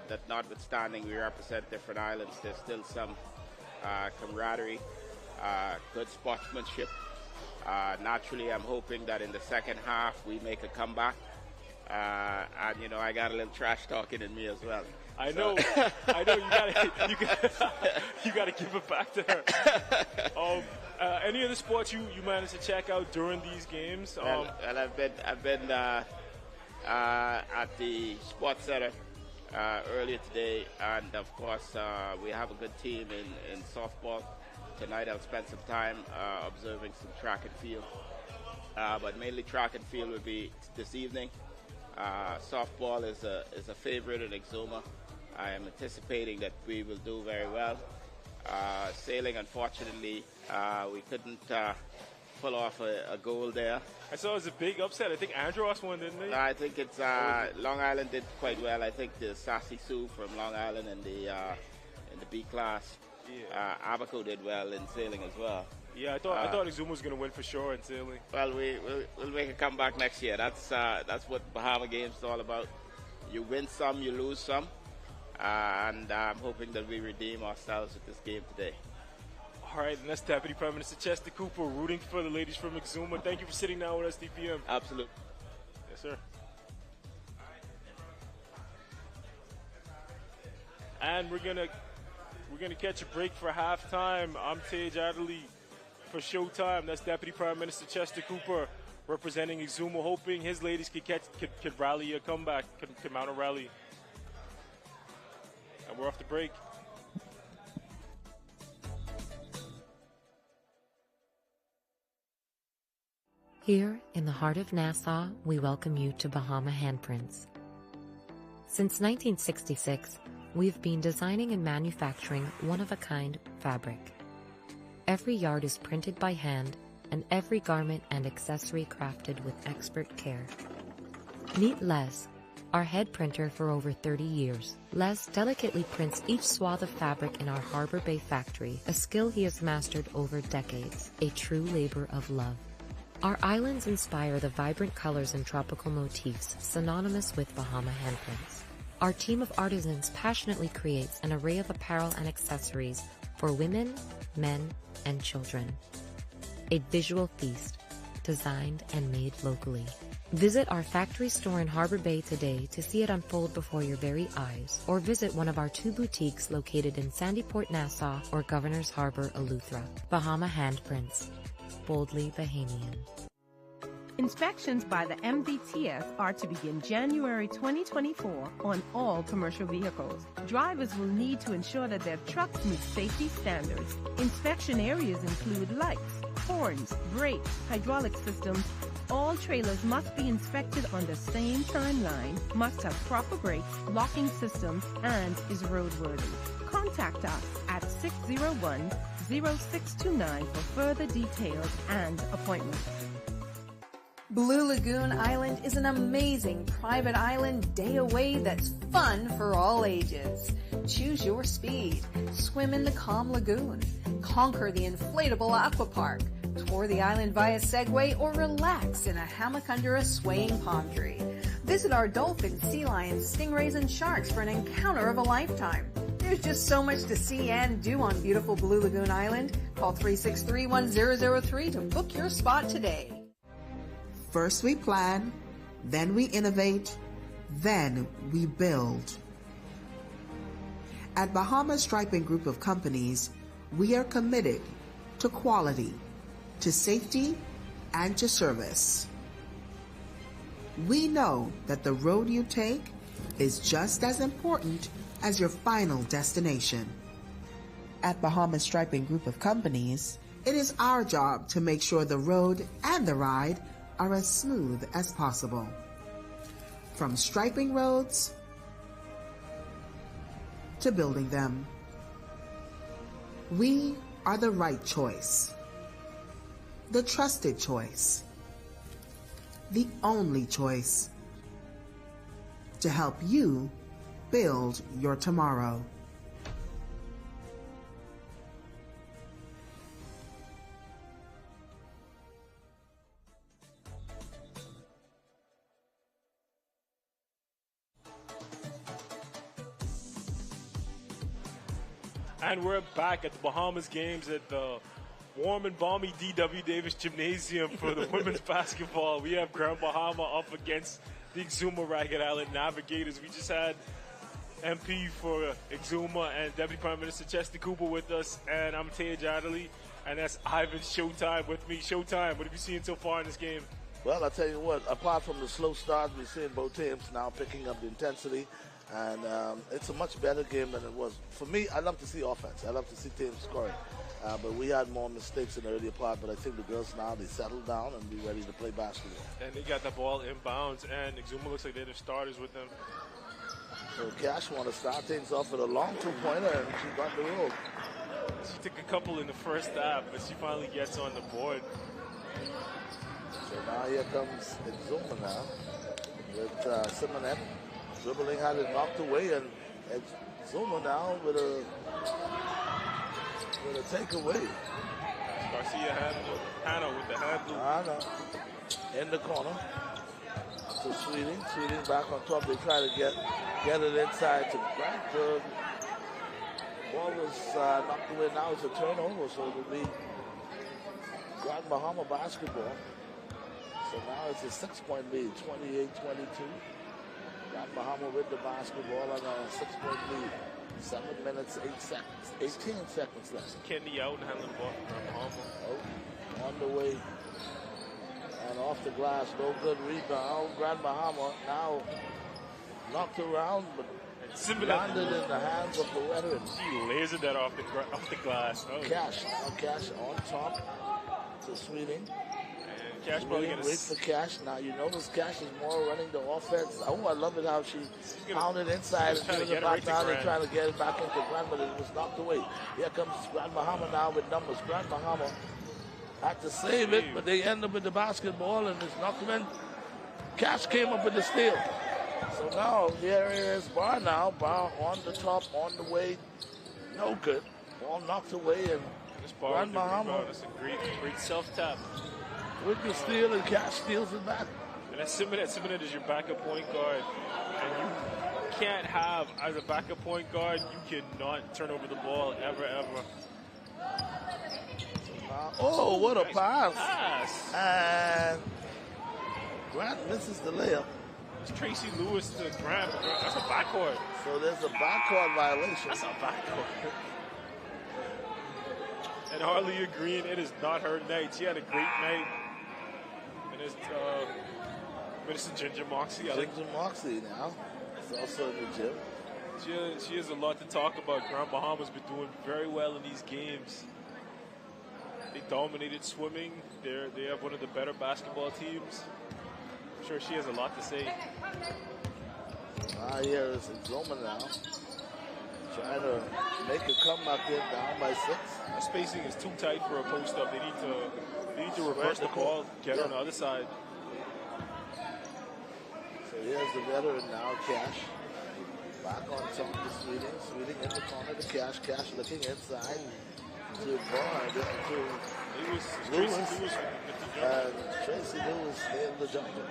that notwithstanding we represent different islands, there's still some camaraderie, good sportsmanship. Naturally, I'm hoping that in the second half we make a comeback. And, you know, I got a little trash talking in me as well. I know. You gotta give it back to her. Any other sports you managed to check out during these games? Well, I've been at the Sports Center earlier today, and of course we have a good team in softball. Tonight I'll spend some time observing some track and field, but mainly track and field will be this evening. Softball is a favorite in Exuma. I am anticipating that we will do very well. Sailing, unfortunately, we couldn't pull off a goal there. I saw it was a big upset. I think Andros won, didn't they? I think it's Long Island did quite well. I think the Sassy Sioux from Long Island in the B class. Yeah. Abaco did well in sailing as well. Yeah, I thought Exuma was going to win for sure in sailing. Well, we'll make a comeback next year. That's what Bahama Games is all about. You win some, you lose some, and I'm hoping that we redeem ourselves with this game today. All right, and that's Deputy Prime Minister Chester Cooper rooting for the ladies from Exuma. Thank you for sitting down with us, DPM. Absolutely. Yes, sir. And we're gonna catch a break for halftime. I'm Tej Adderley for Showtime. That's Deputy Prime Minister Chester Cooper representing Exuma, hoping his ladies could rally a comeback, could mount a rally. And we're off the break. Here in the heart of Nassau, we welcome you to Bahama Handprints. Since 1966, we've been designing and manufacturing one-of-a-kind fabric. Every yard is printed by hand, and every garment and accessory crafted with expert care. Meet Les, our head printer for over 30 years. Les delicately prints each swath of fabric in our Harbor Bay factory, a skill he has mastered over decades, a true labor of love. Our islands inspire the vibrant colors and tropical motifs synonymous with Bahama Handprints. Our team of artisans passionately creates an array of apparel and accessories for women, men, and children. A visual feast, designed and made locally. Visit our factory store in Harbor Bay today to see it unfold before your very eyes, or visit one of our 2 boutiques located in Sandyport, Nassau, or Governor's Harbor, Eleuthera. Bahama Handprints. Boldly Bahamian. Inspections by the MVTS are to begin January 2024 on all commercial vehicles. Drivers will need to ensure that their trucks meet safety standards. Inspection areas include lights, horns, brakes, hydraulic systems. All trailers must be inspected on the same timeline, must have proper brakes, locking systems, and is roadworthy. Contact us at 601-0629 for further details and appointments. Blue Lagoon Island is an amazing private island day away that's fun for all ages. Choose your speed. Swim in the calm lagoon. Conquer the inflatable aqua park. Tour the island via Segway or relax in a hammock under a swaying palm tree. Visit our dolphins, sea lions, stingrays, and sharks for an encounter of a lifetime. There's just so much to see and do on beautiful Blue Lagoon Island. Call 363-1003 to book your spot today. First we plan, then we innovate, then we build. At Bahama Striping Group of Companies, we are committed to quality, to safety, and to service. We know that the road you take is just as important as your final destination. At Bahama Striping Group of Companies, it is our job to make sure the road and the ride are as smooth as possible. From striping roads to building them, we are the right choice, the trusted choice, the only choice to help you build your tomorrow. And we're back at the Bahamas games at the warm and balmy D.W. Davis Gymnasium for the women's basketball. We have Grand Bahama up against the Exuma Ragged Island Navigators. We just had MP for Exuma and Deputy Prime Minister Chester Cooper with us, and I'm Tej Adderley, and that's Ivan Showtime with me. Showtime, what have you seen so far in this game? Well, I'll tell you what, apart from the slow start, we're seeing both teams now picking up the intensity. And it's a much better game than it was. For me, I love to see offense. I love to see teams scoring. But we had more mistakes in the earlier part. But I think the girls now, they settled down and be ready to play basketball. And they got the ball inbounds. And Exuma looks like they're the starters with them. So Cash want to start things off with a long two-pointer, and she got the roll. She took a couple in the first half, but she finally gets on the board. So now here comes Exuma now with Simonet. Dribbling had it knocked away, and Exuma now with a takeaway. Garcia Hannah with the handle. Hannah in the corner to Sweeting. Sweeting back on top. They try to get it inside to Bradford. Ball was knocked away. Now it's a turnover, so it'll be Grand Bahama basketball. So now it's a 6-point lead, 28-22. Grand Bahama with the basketball on a 6-point lead. 7 minutes, 8 seconds, 18 seconds left. Kendi out and handling the ball for Grand Bahama. Oh, on the way. And off the glass, no good rebound. Grand Bahama now knocked around, but landed in the hands of the veteran. She lasered that off the glass. Oh. Cash on top to Sweeting. Cash probably gonna wait for Cash. Now you notice Cash is more running the offense. Oh, I love it how she pounded inside and giving it back down and trying to get it back into Grand, but it was knocked away. Here comes Grand Bahama now with numbers. Grand Bahama had to save it, but they end up with the basketball and it's knocked in. Cash came up with the steal. So now here is Barr now. Barr on the top, on the way. No good. Ball knocked away and Grand Bahama. That's a great self-tap. With the steal, and Cash steals it back. And that's Simonet is your backup point guard. And you can't have, as a backup point guard, you cannot turn over the ball ever. Oh, what a nice pass. And Grant misses the layup. It's Tracy Lewis to Grant. That's a backcourt. So there's a backcourt violation. That's a backcourt. And Arlia Green, it is not her night. She had a great night. And it's Minister Ginger Moxie. Ginger Moxie now. It's also in the gym. She has a lot to talk about. Grand Bahama's been doing very well in these games. They dominated swimming. They have one of the better basketball teams. I'm sure she has a lot to say. Here is Exuma now. Trying to make a comeback in, down by 6. The spacing is too tight for a post-up. They need to reverse the ball, get on the other side. So here's the veteran now, Cash. Back on top of Sweeting. Sweeting in the corner to Cash. Cash looking inside to Barr. To Lewis. And Tracy Lewis in the jumper.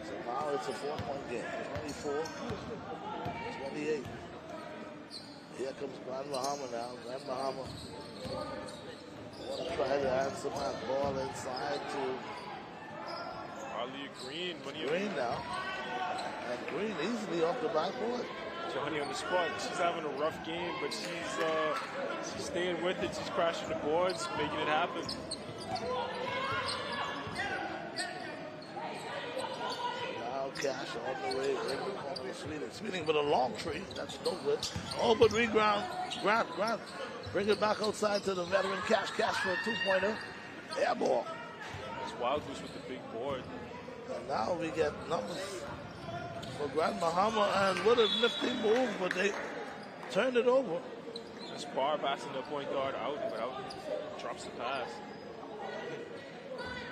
So now it's a 4-point game. 24-28. Here comes Grand Bahama now. Grand Bahama want to try to answer my ball inside to Arlia Green. Green now. And Green easily off the backboard. Johnny on the spot. She's having a rough game, but she's staying with it. She's crashing the boards, making it happen. Now Cash on the way in the corner of Sweeting. Sweeting with a long tree. That's no good. Oh, but rebound. Grant. Bring it back outside to the veteran Cash. Cash for a 2-pointer. Air ball. It's Wild Goose with the big board. And now we get numbers for Grand Bahama, and what a nifty move, but they turned it over. This Barr passing the point guard out, but drops the pass.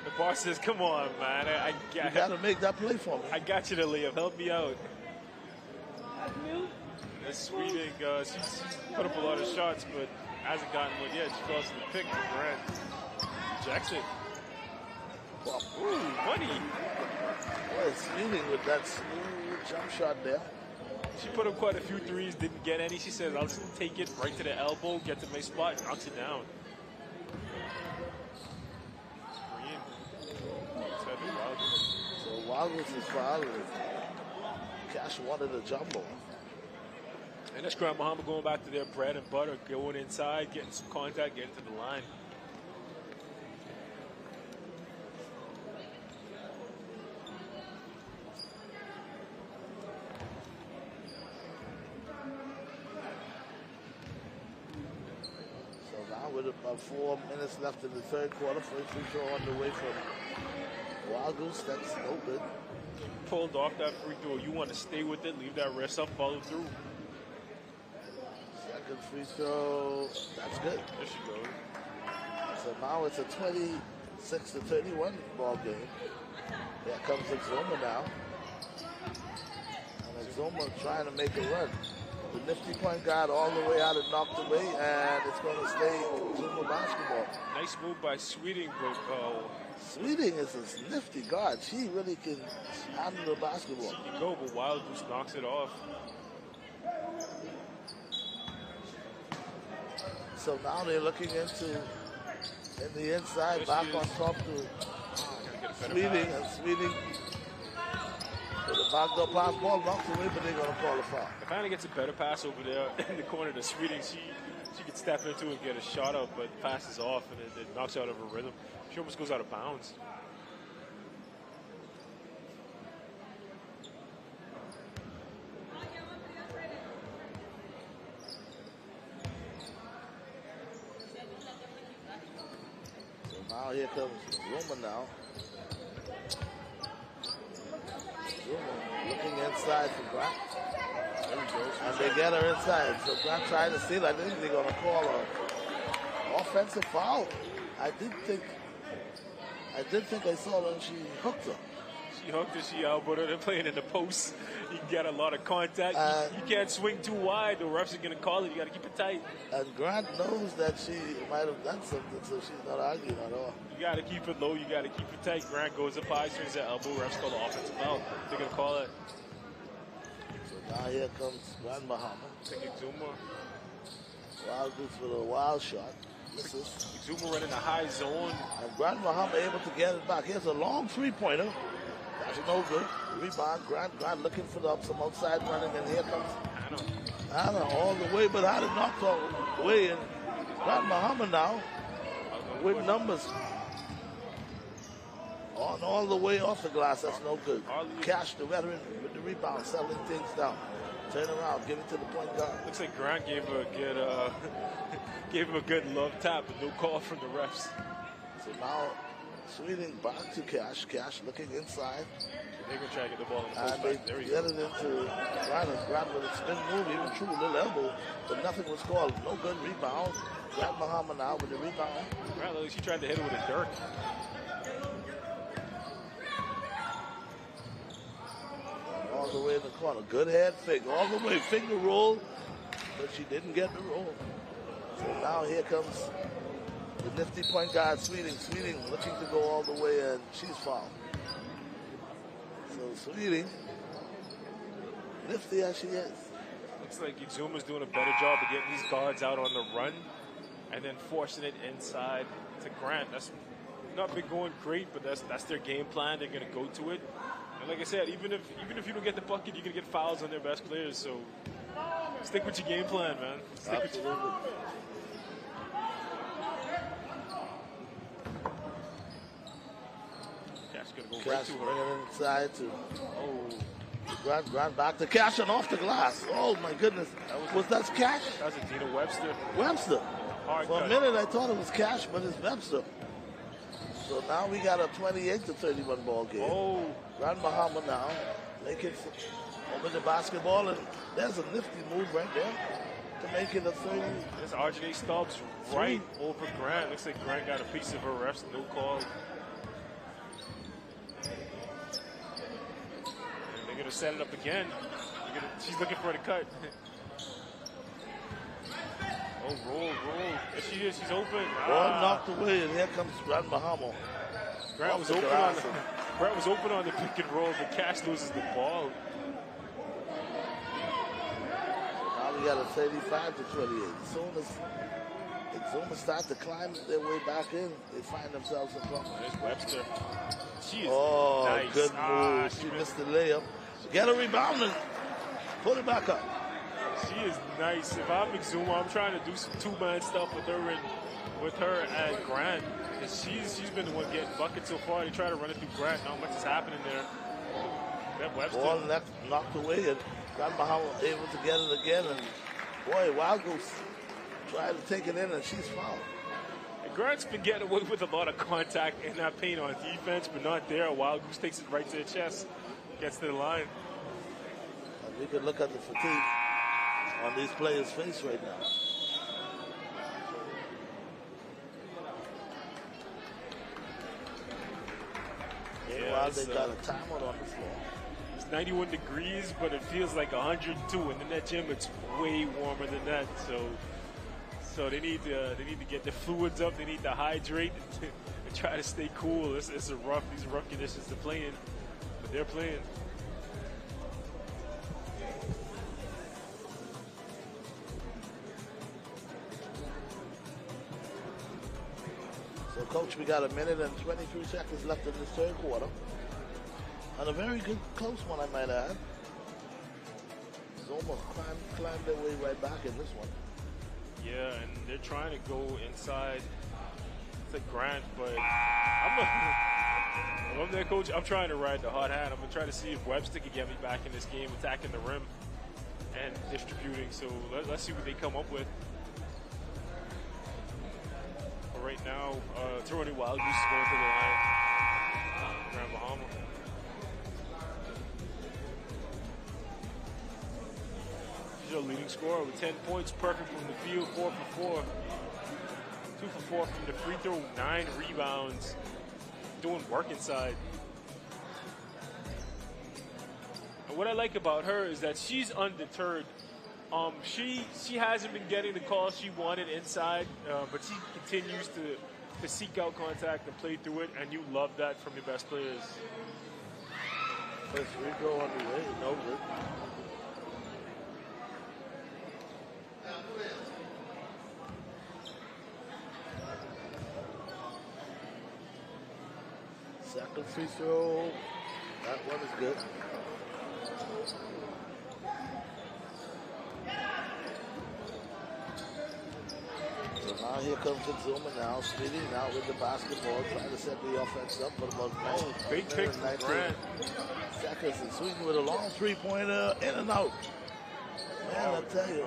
The Barr says, come on, man. You got to make that play for me. I got you to Liam. Help me out. That's Sweeting. She's put up a lot of shots, but hasn't gotten one yet. She falls in the pick to Grant. Rejects it. Ooh, money. Well, Sweeting with that smooth jump shot there. She put up quite a few threes, didn't get any. She said, I'll just take it right to the elbow, get to my spot, knocks it down. So Wildwood's is foul. Cash wanted a jumbo. And that's Grand Bahama going back to their bread and butter, going inside, getting some contact, getting to the line. So now with about 4 minutes left in the third quarter, first free throw on the way from Wild Goose. That's no good. Pulled off that free throw. You want to stay with it, leave that wrist up, follow through. Second free throw, that's good. There she goes. So now it's a 26-31 ball game. Here comes Exuma now. And Exuma trying to make a run. The nifty point guard all the way out and knocked away, and it's going to stay Exuma basketball. Nice move by Sweeting, but Sweeting is a nifty guard. She really can handle the basketball. She can go, but Wild Goose knocks it off. So now they're looking into in the inside, back on top to Sweeting, and Sweeting with a backdoor pass ball knocked away, but they're going to call a foul. If Anna gets a better pass over there in the corner to Sweeting, she could step into it and get a shot up, but the pass is off and it knocks out of her rhythm. She almost goes out of bounds. Now here comes Roma now. Roma looking inside for Grant. And they get her inside. So Grant trying to steal. I think they're going to call an offensive foul. I did think I saw her and she hooked her. She hooked her, she elbowed her. They're playing in the post. You get a lot of contact. You can't swing too wide. The refs are going to call it. You got to keep it tight. And Grant knows that she might have done something, so she's not arguing at all. You got to keep it low. You got to keep it tight. Grant goes up high, swings that elbow. Refs call the offensive foul. They're going to call it. So now here comes Grand Bahama. Take Exuma. Wild Goose with a wild shot. Misses. Exuma running the high zone. And Grand Bahama able to get it back. Here's a long three-pointer. That's no good. Rebound. Grant looking for some outside running, and here comes Anna all the way, but Anna knocked away, and Grand Bahama now with numbers on all the way off the glass. That's no good. Cash, the veteran, with the rebound, settling things down. Turn around, give it to the point guard. Looks like Grant gave him a good love tap, but no call from the refs. So now Sweeting back to Cash. Cash looking inside. They're going to try to get the ball in the post. And they get it into Grant with a spin move, even threw a little elbow, but nothing was called. No good rebound. Grand Bahama now with the rebound. Grant, she tried to hit it with a dirk. All the way in the corner. Good head fake. All the way. Finger roll. But she didn't get the roll. So now here comes the nifty point guard, Sweeting. Sweeting looking to go all the way, and she's fouled. So Sweeting, nifty as she is. Looks like Exuma's doing a better job of getting these guards out on the run and then forcing it inside to Grant. That's not been going great, but that's their game plan. They're going to go to it. And like I said, even if you don't get the bucket, you're going to get fouls on their best players. So stick with your game plan, man. Stick with your Cash bringing inside to Grant back to Cash and off the glass. Oh my goodness. Was that Cash? That was Adina Webster. Webster. For a minute I thought it was Cash, but it's Webster. So now we got a 28-31 ball game. Oh. Grand Bahama now making over the basketball, and there's a nifty move right there to make it a 30. There's RJ Stubbs right over Grant. Looks like Grant got a piece of her refs, no call. They're going to set it up again. She's looking for the cut. Oh, roll. There she is. She's open. Ball knocked away, and here comes Grand Bahama. Grant was open on the pick and roll, but Cash loses the ball. got a 35 to 28. As soon as Exuma start to climb their way back in, they find themselves in trouble. There's Webster. She is nice. Good move. She missed the layup. Get a rebound and put it back up. She is nice. If I'm Exuma, I'm trying to do some two-man stuff with her and Grant. She's been the one getting buckets so far. They try to run it through Grant. Not much is happening there. That Webster. Ball knocked away, and Grand Bahama able to get it again. And boy, Wild Goose tried to take it in, and she's fouled. And Grant's been getting away with a lot of contact in that paint on defense, but not there. Wild Goose takes it right to the chest, gets to the line. And we can look at the fatigue on these players' face right now. Meanwhile, they got a timeout on the floor. It's 91 degrees, but it feels like 102. And in that gym, it's way warmer than that. So they need to get the fluids up. They need to hydrate and try to stay cool. These are rough conditions to play in, but they're playing. So, Coach, we got a minute and 23 seconds left in this third quarter. And a very good, close one, I might add. Zoma climbed their way right back in this one. Yeah, and they're trying to go inside to Grant, but if I'm their coach, I'm trying to ride the hot hand. I'm going to try to see if Webster can get me back in this game, attacking the rim and distributing. So let's see what they come up with. Right now, Toronto Wild Goose is going to the line. Grand Bahama. She's our leading scorer with 10 points, perfect from the field, 4 for 4. 2 for 4 from the free throw, 9 rebounds, doing work inside. And what I like about her is that she's undeterred. She hasn't been getting the calls she wanted inside, but she continues to seek out contact and play through it, and you love that from your best players. First free throw on the way, no good. Second free throw, that one is good. So now here comes Exuma now, Smitty now with the basketball, trying to set the offense up for about big pick from Grant. Seconds and Sweden with a long three-pointer, in and out. Man, I tell you,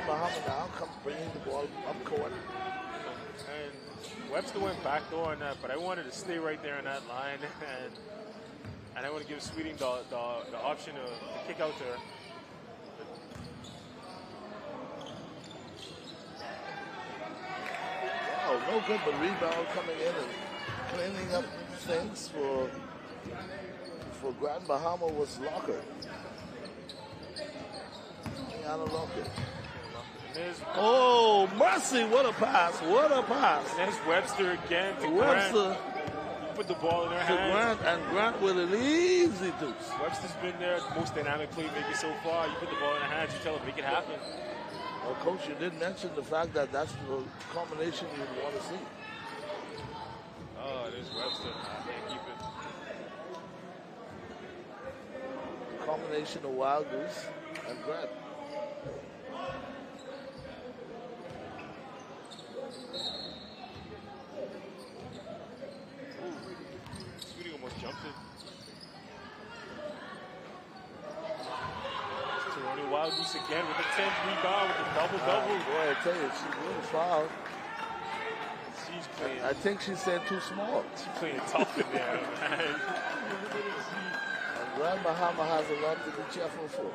Bahama now comes bringing the ball up court. And Webster went backdoor on that, but I wanted to stay right there on that line, and I want to give Sweeting the option to kick out there. Wow, no good, but rebound coming in and cleaning up things for Grand Bahama was Locker. Gianna Locker. Oh, mercy, what a pass, what a pass. There's Webster again to Webster. Grant. Put the ball in her hands. Grant with an easy deuce. Webster's been there, the most dynamic playmaker so far. You put the ball in her hands, you tell her, make it happen. Well, Coach, you did mention the fact that that's the combination you'd want to see. Oh, there's Webster. I can't keep it. Combination of Wild Goose and Grant. Sweeting almost jumped it. Toronto Wild Goose again with a 10th rebound with a double-double. Boy, I tell you, she's really fouled. She's playing. I think she's saying too small. She's playing tough in there, man. And Grand Bahama has a lot to be careful for.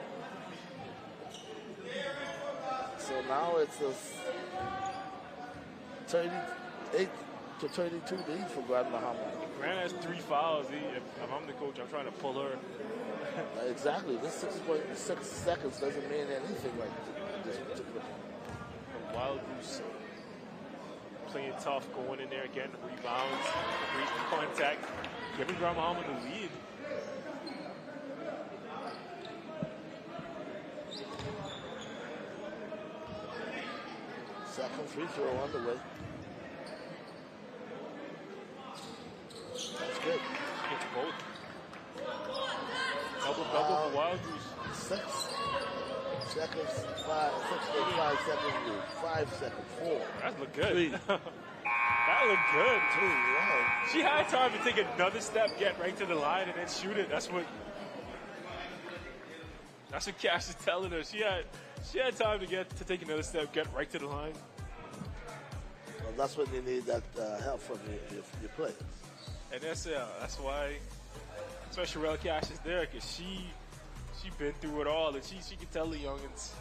So now it's a 38 to 32 lead for Grand Bahama. Grant has 3 fouls. If I'm the coach, I'm trying to pull her. Exactly. This 6.6 seconds doesn't mean anything like this particular. Wild Goose playing tough, going in there again, rebounds, great contact, giving Grand Bahama the lead. Second free throw on the way. That's good. Gets both. Double for Wild Goose. 6 seconds, 5 seconds, 5 seconds, 4. That looked good. 3. That looked good. 2. She had time to take another step, get right to the line, and then shoot it. That's what Cash is telling her. She had time to take another step, get right to the line. Well, that's when you need that help from your players. And that's why Sherelle Cash is there, because she been through it all, and she can tell the youngins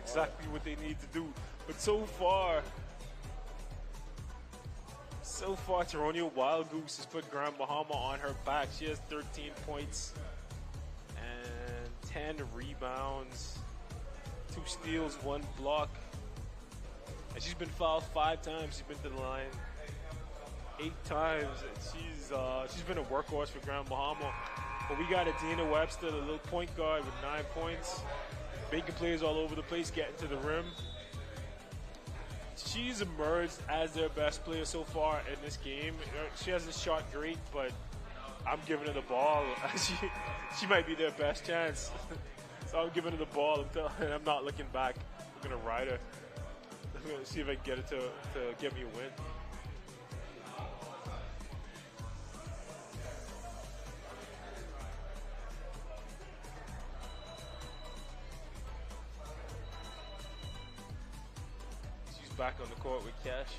exactly what they need to do. But so far, Toronto Wild Goose has put Grand Bahama on her back. She has 13 points and 10 rebounds, 2 steals, 1 block. And she's been fouled 5 times. She's been to the line 8 times. And she's been a workhorse for Grand Bahama. But we got Adina Webster, the little point guard with 9 points. Making plays all over the place, getting to the rim. She's emerged as their best player so far in this game. She hasn't shot great, but I'm giving her the ball. She might be their best chance. So I'm giving her the ball, and I'm not looking back. I'm going to ride her. I'm going to see if I can get her to get me a win. Back on the court with Cash.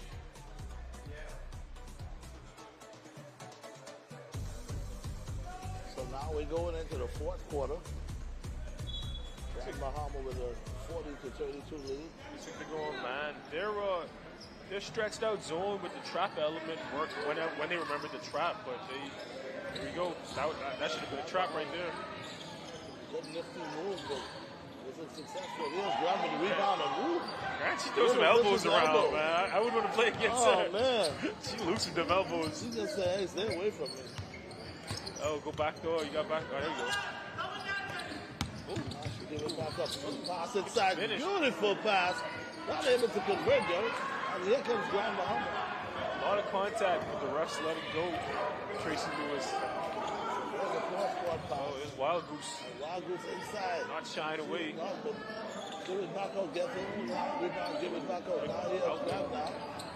So now we're going into the 4th quarter. Grand Bahama with a 40-32 lead. I think they're going, man. They're stretched out zone with the trap element work when they remembered the trap, but here we go. That should have been a trap right there. Good nifty move, but was it successful? Here's grabbing the rebound and move. Man, she throws some elbows around, man. I wouldn't want to play against her. Oh, man. She loosened them elbows. She just said, hey, stay away from me. Oh, go back door. You got back. Oh, there you go. Ooh. She give it back up. Pass inside. Finish. Beautiful pass. Not able to convert, though. And here comes Grand Bahama. A lot of contact, but the refs let it go. Tracy Lewis. There's a cross-court pass. Oh, it's Wild Goose. Wild Goose inside. Not shying away. Give it back out, get it. Rebound, give it back out. Now here's Grab now.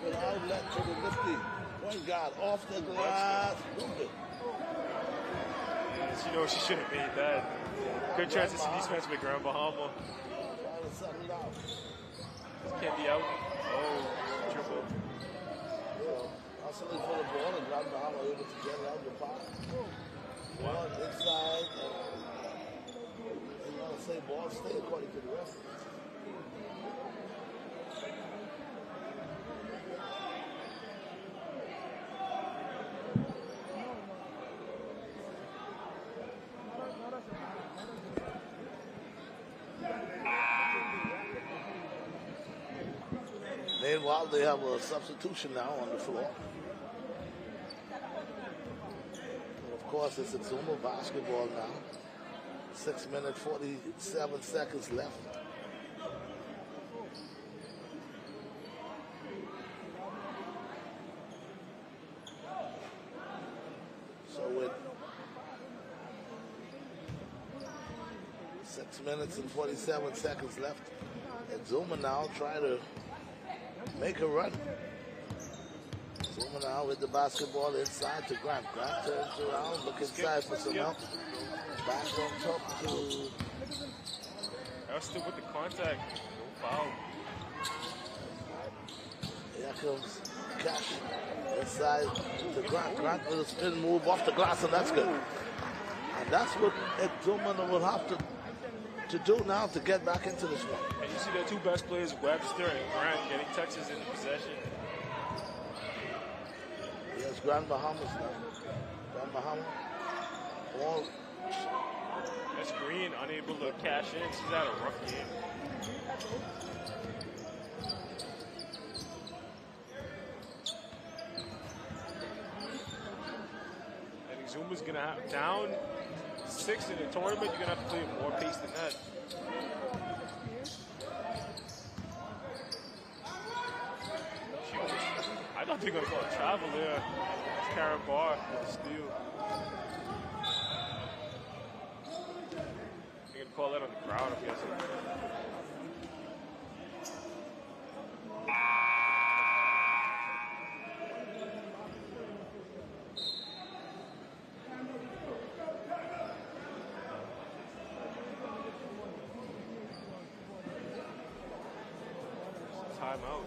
With outlet to the nifty. Point guard off the glass. Move it. She knows she shouldn't have made that. Good transition defense with Grand Bahama. Trying to settle down. Candy out. Oh, triple. Hustling for the ball and Grand Bahama able to get it out the park. Ball inside. They want to say ball stay according to the rest. Meanwhile, they have a substitution now on the floor. And of course, it's Exuma basketball now. 6 minutes, 47 seconds left. So with 6 minutes and 47 seconds left, Exuma now trying to make a run. Zooming out with the basketball inside to Grant. Grant turns around, look inside for some help. Back on top to... I was still with the contact. No foul. Here comes Cash inside to Grant. Grant with a spin move off the glass, and that's good. And that's what Exuma will have to do now to get back into this one. And you see their 2 best players, Webster and Grant, getting touches in the possession. Yes, Grand Bahamas now. Grand Bahama. Ball. That's Green, unable to cash in. She's had a rough game. And Exuma's going to have down 6 in the tournament. You're going to have to play more pace than that. thought they were going to call a travel there. It's Karen Barr with the steal. They're going to call that on the ground, I'm guessing. Timeout.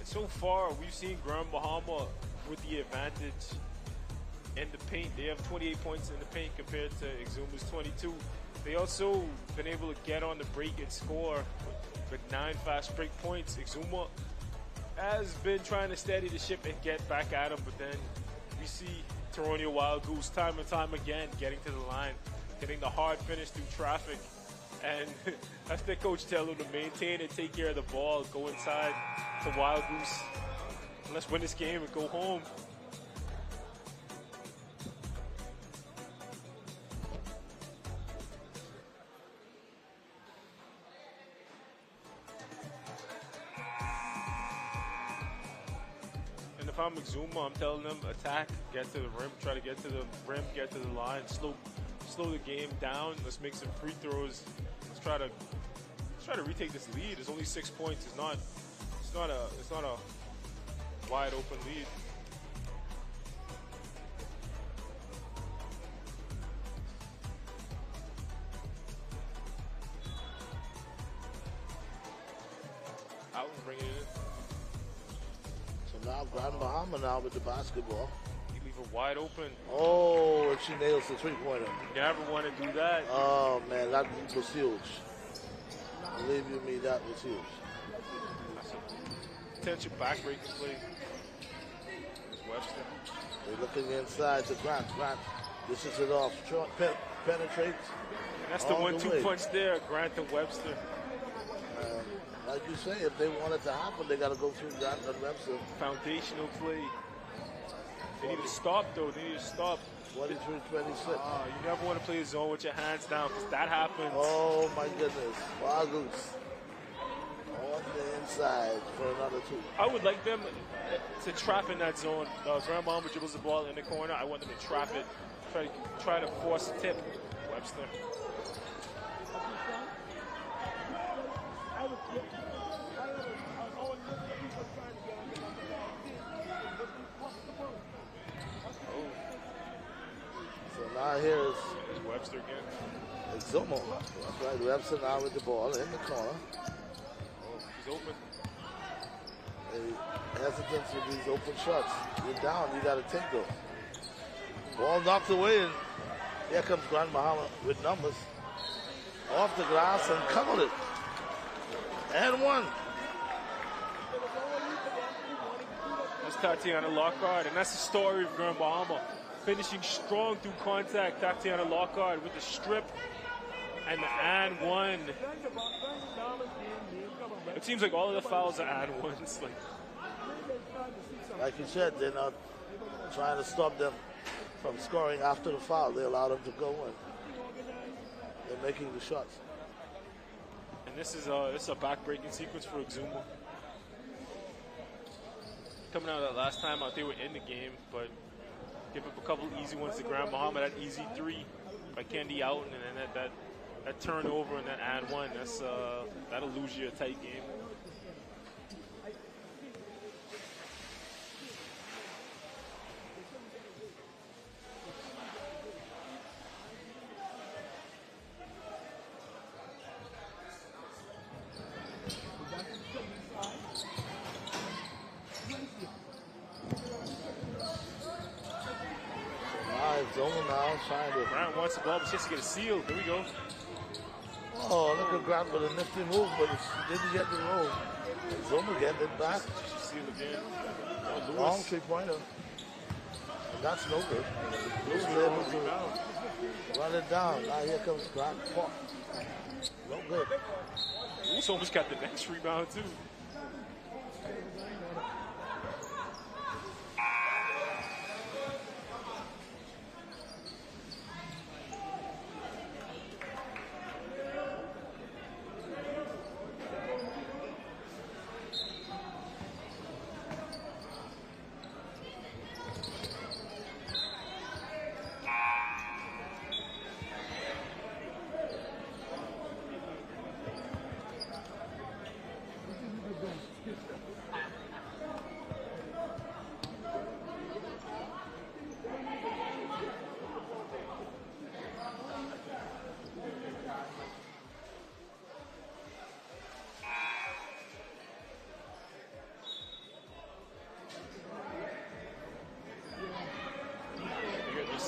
So far, we've seen Grand Bahama with the advantage in the paint. They have 28 points in the paint compared to Exuma's 22. They also been able to get on the break and score with 9 fast break points. Exuma has been trying to steady the ship and get back at them, but then we see Toronto Wild Goose time and time again getting to the line, getting the hard finish through traffic. And that's their coach tell them to maintain and take care of the ball, go inside to Wild Goose. And let's win this game and go home. And if I'm Exuma, I'm telling them attack, get to the rim, try to get to the rim, get to the line, slow the game down. Let's make some free throws. Let's try to retake this lead. It's only 6 points. It's not a wide open lead. Out and bring it in. So now Grand Bahama now with the basketball. You leave it wide open. Oh, and she nails the three-pointer. You never want to do that. Oh, man, that was huge. Believe you me, that was huge. Potential backbreaking play. It's Webster. They're looking inside to Grant. Grant dishes it off. Penetrates. And that's the 1-2 punch there, Grant and Webster. Like you say, if they want it to happen, they got to go through Grant and Webster. Foundational play. They need to stop, though. They need to stop. 23-26. You never want to play a zone with your hands down because that happens. Oh, my goodness. Wild Goose. On the inside for another 2. I would like them to trap in that zone. Grand Bahama dribbles the ball in the corner. I want them to trap it. Try to force a tip. Webster. So now here's Webster again. Exuma. That's right. Webster now with the ball in the corner. Oh, she's open. Hesitance with these open shots. You're down. You got to take them. Ball knocked away, and here comes Grand Bahama with numbers. Off the glass and covered it. And one. That's Tatiana Lockhart, and that's the story of Grand Bahama. Finishing strong through contact. Tatiana Lockhart with the strip and the and one. It seems like all of the fouls are and ones. Like you said, they're not trying to stop them from scoring after the foul. They allow them to go in. They're making the shots. And this is a back-breaking sequence for Exuma. Coming out of that last time out, they were in the game, but give up a couple easy ones to Grand Bahama. That easy 3 by Kendi out, and then that turnover and that and one. That'll lose you a tight game. Grant wants the ball, but she has to get a seal. Here we go. Oh, look at Grant with a nifty move, but she didn't get the roll. Zoma getting it back. She sealed again. Long three-pointer. And that's no good. Lewis was able to run it down. Now here comes Grant. No good. Lewis almost got the next rebound, too.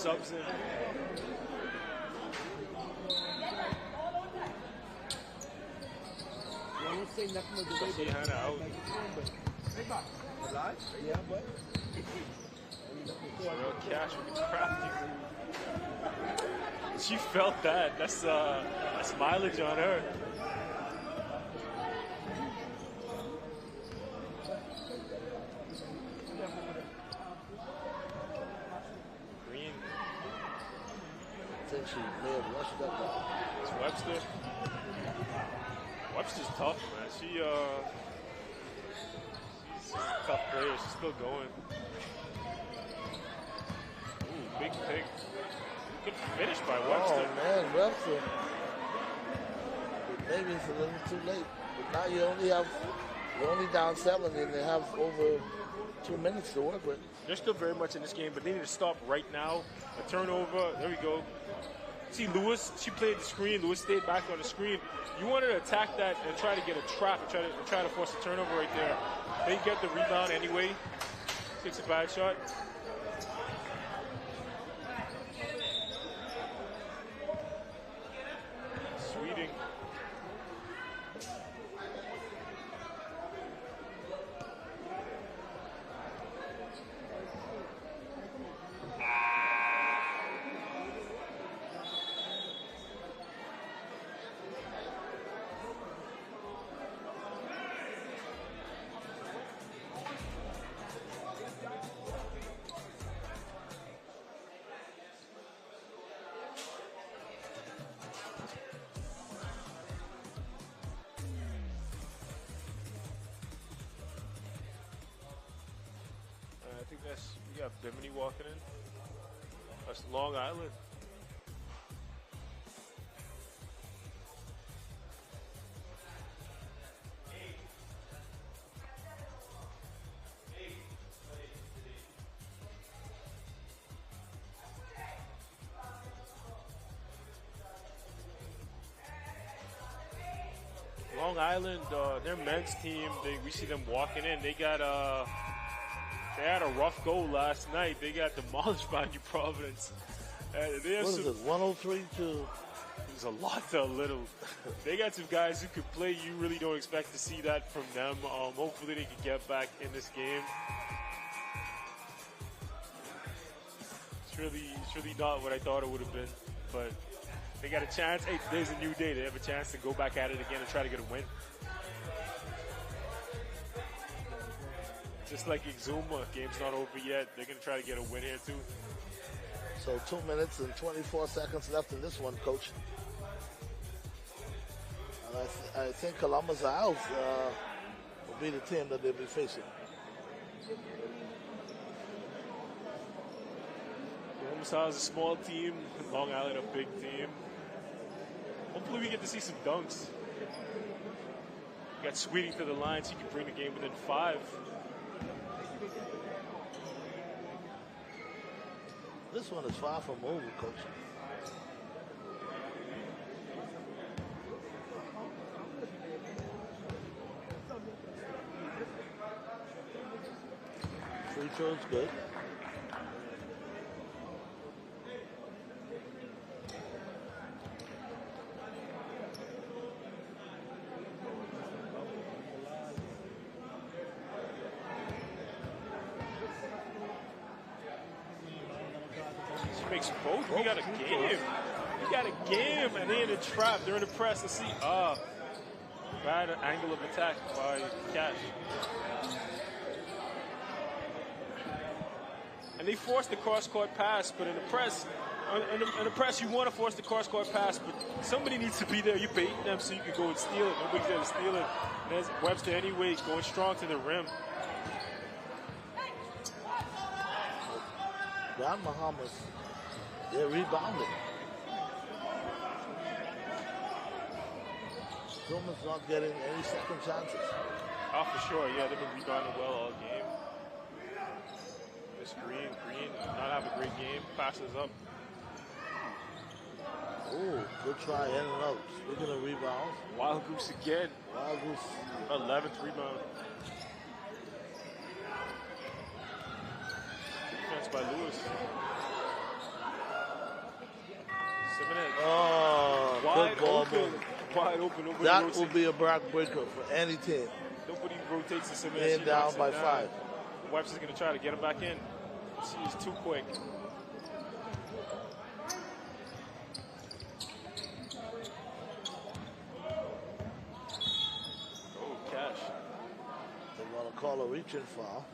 subs in. See Hannah out. Real cash with the crafty. She felt that. That's mileage on her. Green. I think she may have rushed that down. It's Webster. Webster's tough, man. She's a tough player. She's still going. Ooh, big pick. Good finish by Webster. Oh, man, Webster. Maybe it's a little too late. But now you're only down 7 and they have over 2 minutes to work with. They're still very much in this game, but they need to stop right now. A turnover. There we go. See, Lewis, she played the screen. Lewis stayed back on the screen. You wanted to attack that and try to get a trap and try to force a turnover right there. They get the rebound anyway. Takes a bad shot. Sweeting. I think we got Bimini walking in. That's Long Island. Long Island, their men's team, we see them walking in. They had a rough goal last night. They got demolished by New Providence. They have what is it, 103 to... There's a lot to a little. They got some guys who could play. You really don't expect to see that from them. Hopefully they can get back in this game. It's really not what I thought it would have been. But they got a chance. Hey, today's a new day. They have a chance to go back at it again and try to get a win. Just like Exuma, game's not over yet. They're going to try to get a win here too. So 2 minutes and 24 seconds left in this one, Coach. And I think Columbus Isles will be the team that they'll be facing. Columbus Isles is a small team. Long Island a big team. Hopefully we get to see some dunks. We got Sweeting to the line so you can bring the game within 5. This one is far from over, Coach. Free throw's good. Makes both. We got a game. We got a game, and they're in a trap. They're in the press. Let's see. Bad angle of attack by Cash. And they forced the cross-court pass, but in the press, you want to force the cross-court pass, but somebody needs to be there. You bait them so you can go and steal it. Nobody's there to steal it. And there's Webster anyway, going strong to the rim. Down Bahamas. They're rebounding. Zuma's not getting any second chances. Oh, for sure. Yeah, they've been rebounding well all game. Miss Green not have a great game. Passes up. Oh, good try in and out. Speaking of rebounds. Wild Goose again. Wild Goose. 11th rebound. Defense by Lewis. Oh, wide good ball open. movement. Wide open. Nobody That will be a backbreaker for any team. Nobody rotates the Simmons. Being down by 5. Webster's going to try to get him back in. She's too quick. Oh, Cash. They want to call a reach-in foul.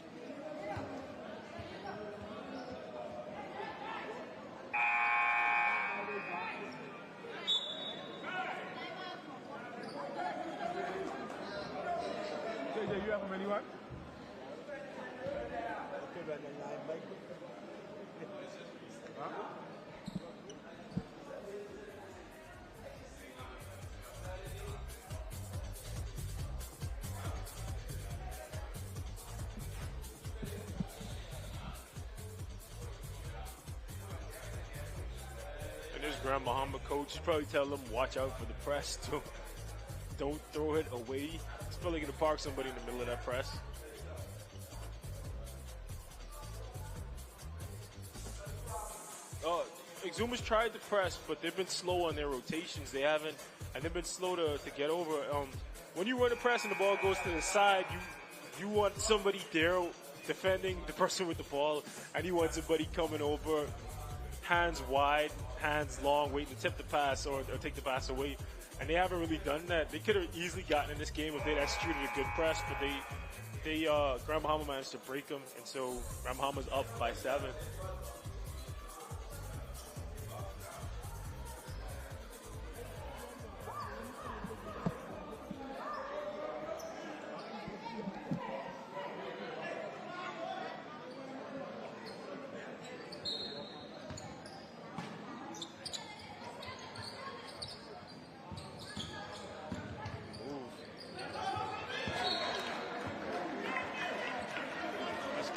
You have him anyone? And there's Grand Bahama coach. He's probably telling them, watch out for the press. Don't throw it away. He's probably going to park somebody in the middle of that press. Exuma's tried to press, but they've been slow on their rotations. They haven't, and they've been slow to get over. When you run a press and the ball goes to the side, you want somebody there defending the person with the ball, and you want somebody coming over, hands wide, hands long, waiting to tip the pass or take the pass away. And they haven't really done that. They could have easily gotten in this game if they'd executed a good press, but Grand Bahama managed to break them, and so Grand Bahama's up by 7.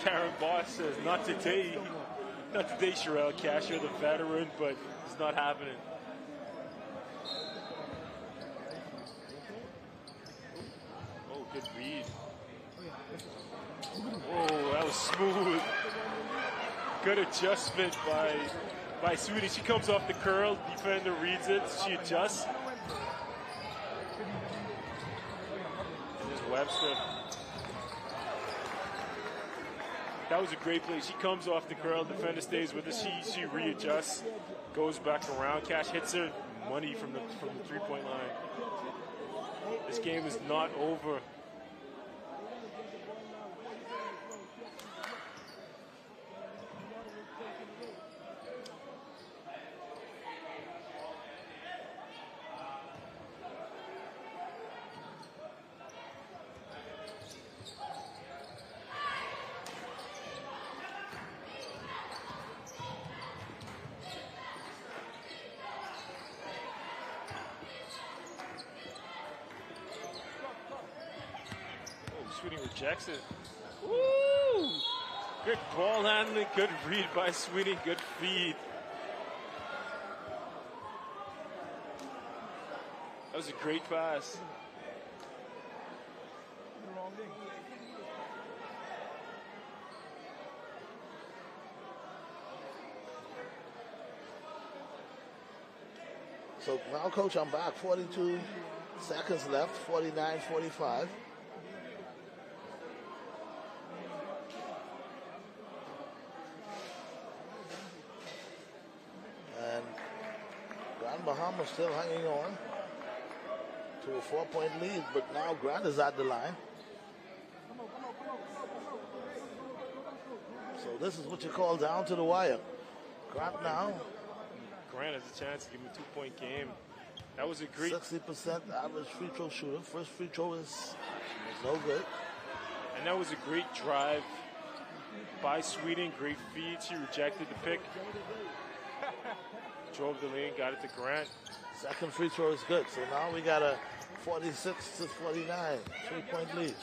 Karen Boss says, not today. Not today, Sherelle Cash. You're the veteran, but it's not happening. Oh, good read. Oh, that was smooth. Good adjustment by Sweetie. She comes off the curl. Defender reads it. She adjusts. And there's Webster. That was a great play. She comes off the curl. Defender stays with her. She readjusts, goes back around. Cash hits her money from the 3-point line. This game is not over. Sweeting rejects it. Woo! Good ball handling, good read by Sweeting, good feed. That was a great pass. So now, Coach, I'm back. 42 seconds left, 49-45. Bahama still hanging on to a 4-point lead, but now Grant is at the line. So this is what you call down to the wire. Grant now. Grant has a chance to give him a 2-point game. That was a great 60% average free throw shooter. First free throw is no good. And that was a great drive by Sweeting. Great feed. She rejected the pick. Drove the lane, got it to Grant. Second free throw is good. So now we got a 46-49 3-point lead.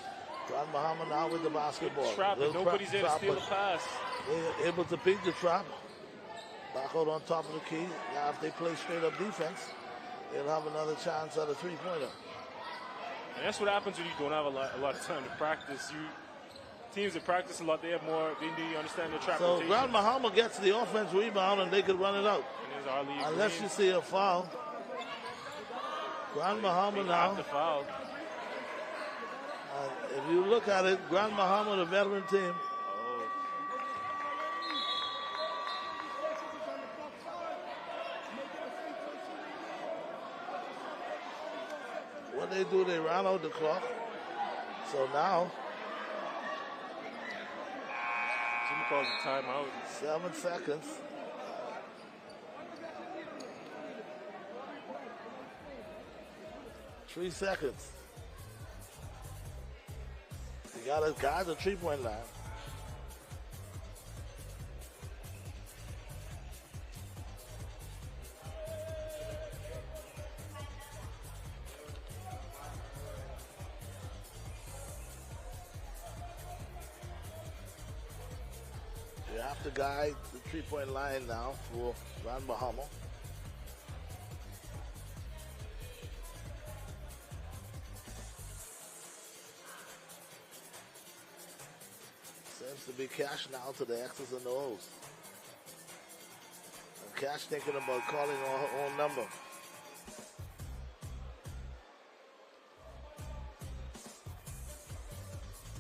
Grand Bahama now with the basketball. Trap, and nobody's there to steal the pass. They're able to beat the trap. Back out on top of the key. Now if they play straight up defense, they'll have another chance at a 3-pointer. And that's what happens when you don't have a lot of time to practice. teams that practice a lot, they have more. They need to understand their trap So rotation. Grand Bahama gets the offense rebound and they could run it out. And there's Ali Unless Green. you see a foul. Grand Bahama They now. have the foul. If you look at it, Grand Bahama, the veteran team. What they do, they ran out the clock. So now, Jimmy calls a timeout. 7 seconds. Three seconds. You got to guard the 3-point line. You have to guide the 3-point line now for Grand Bahama. Seems to be Cash now to the X's and O's. And Cash thinking about calling on her own number.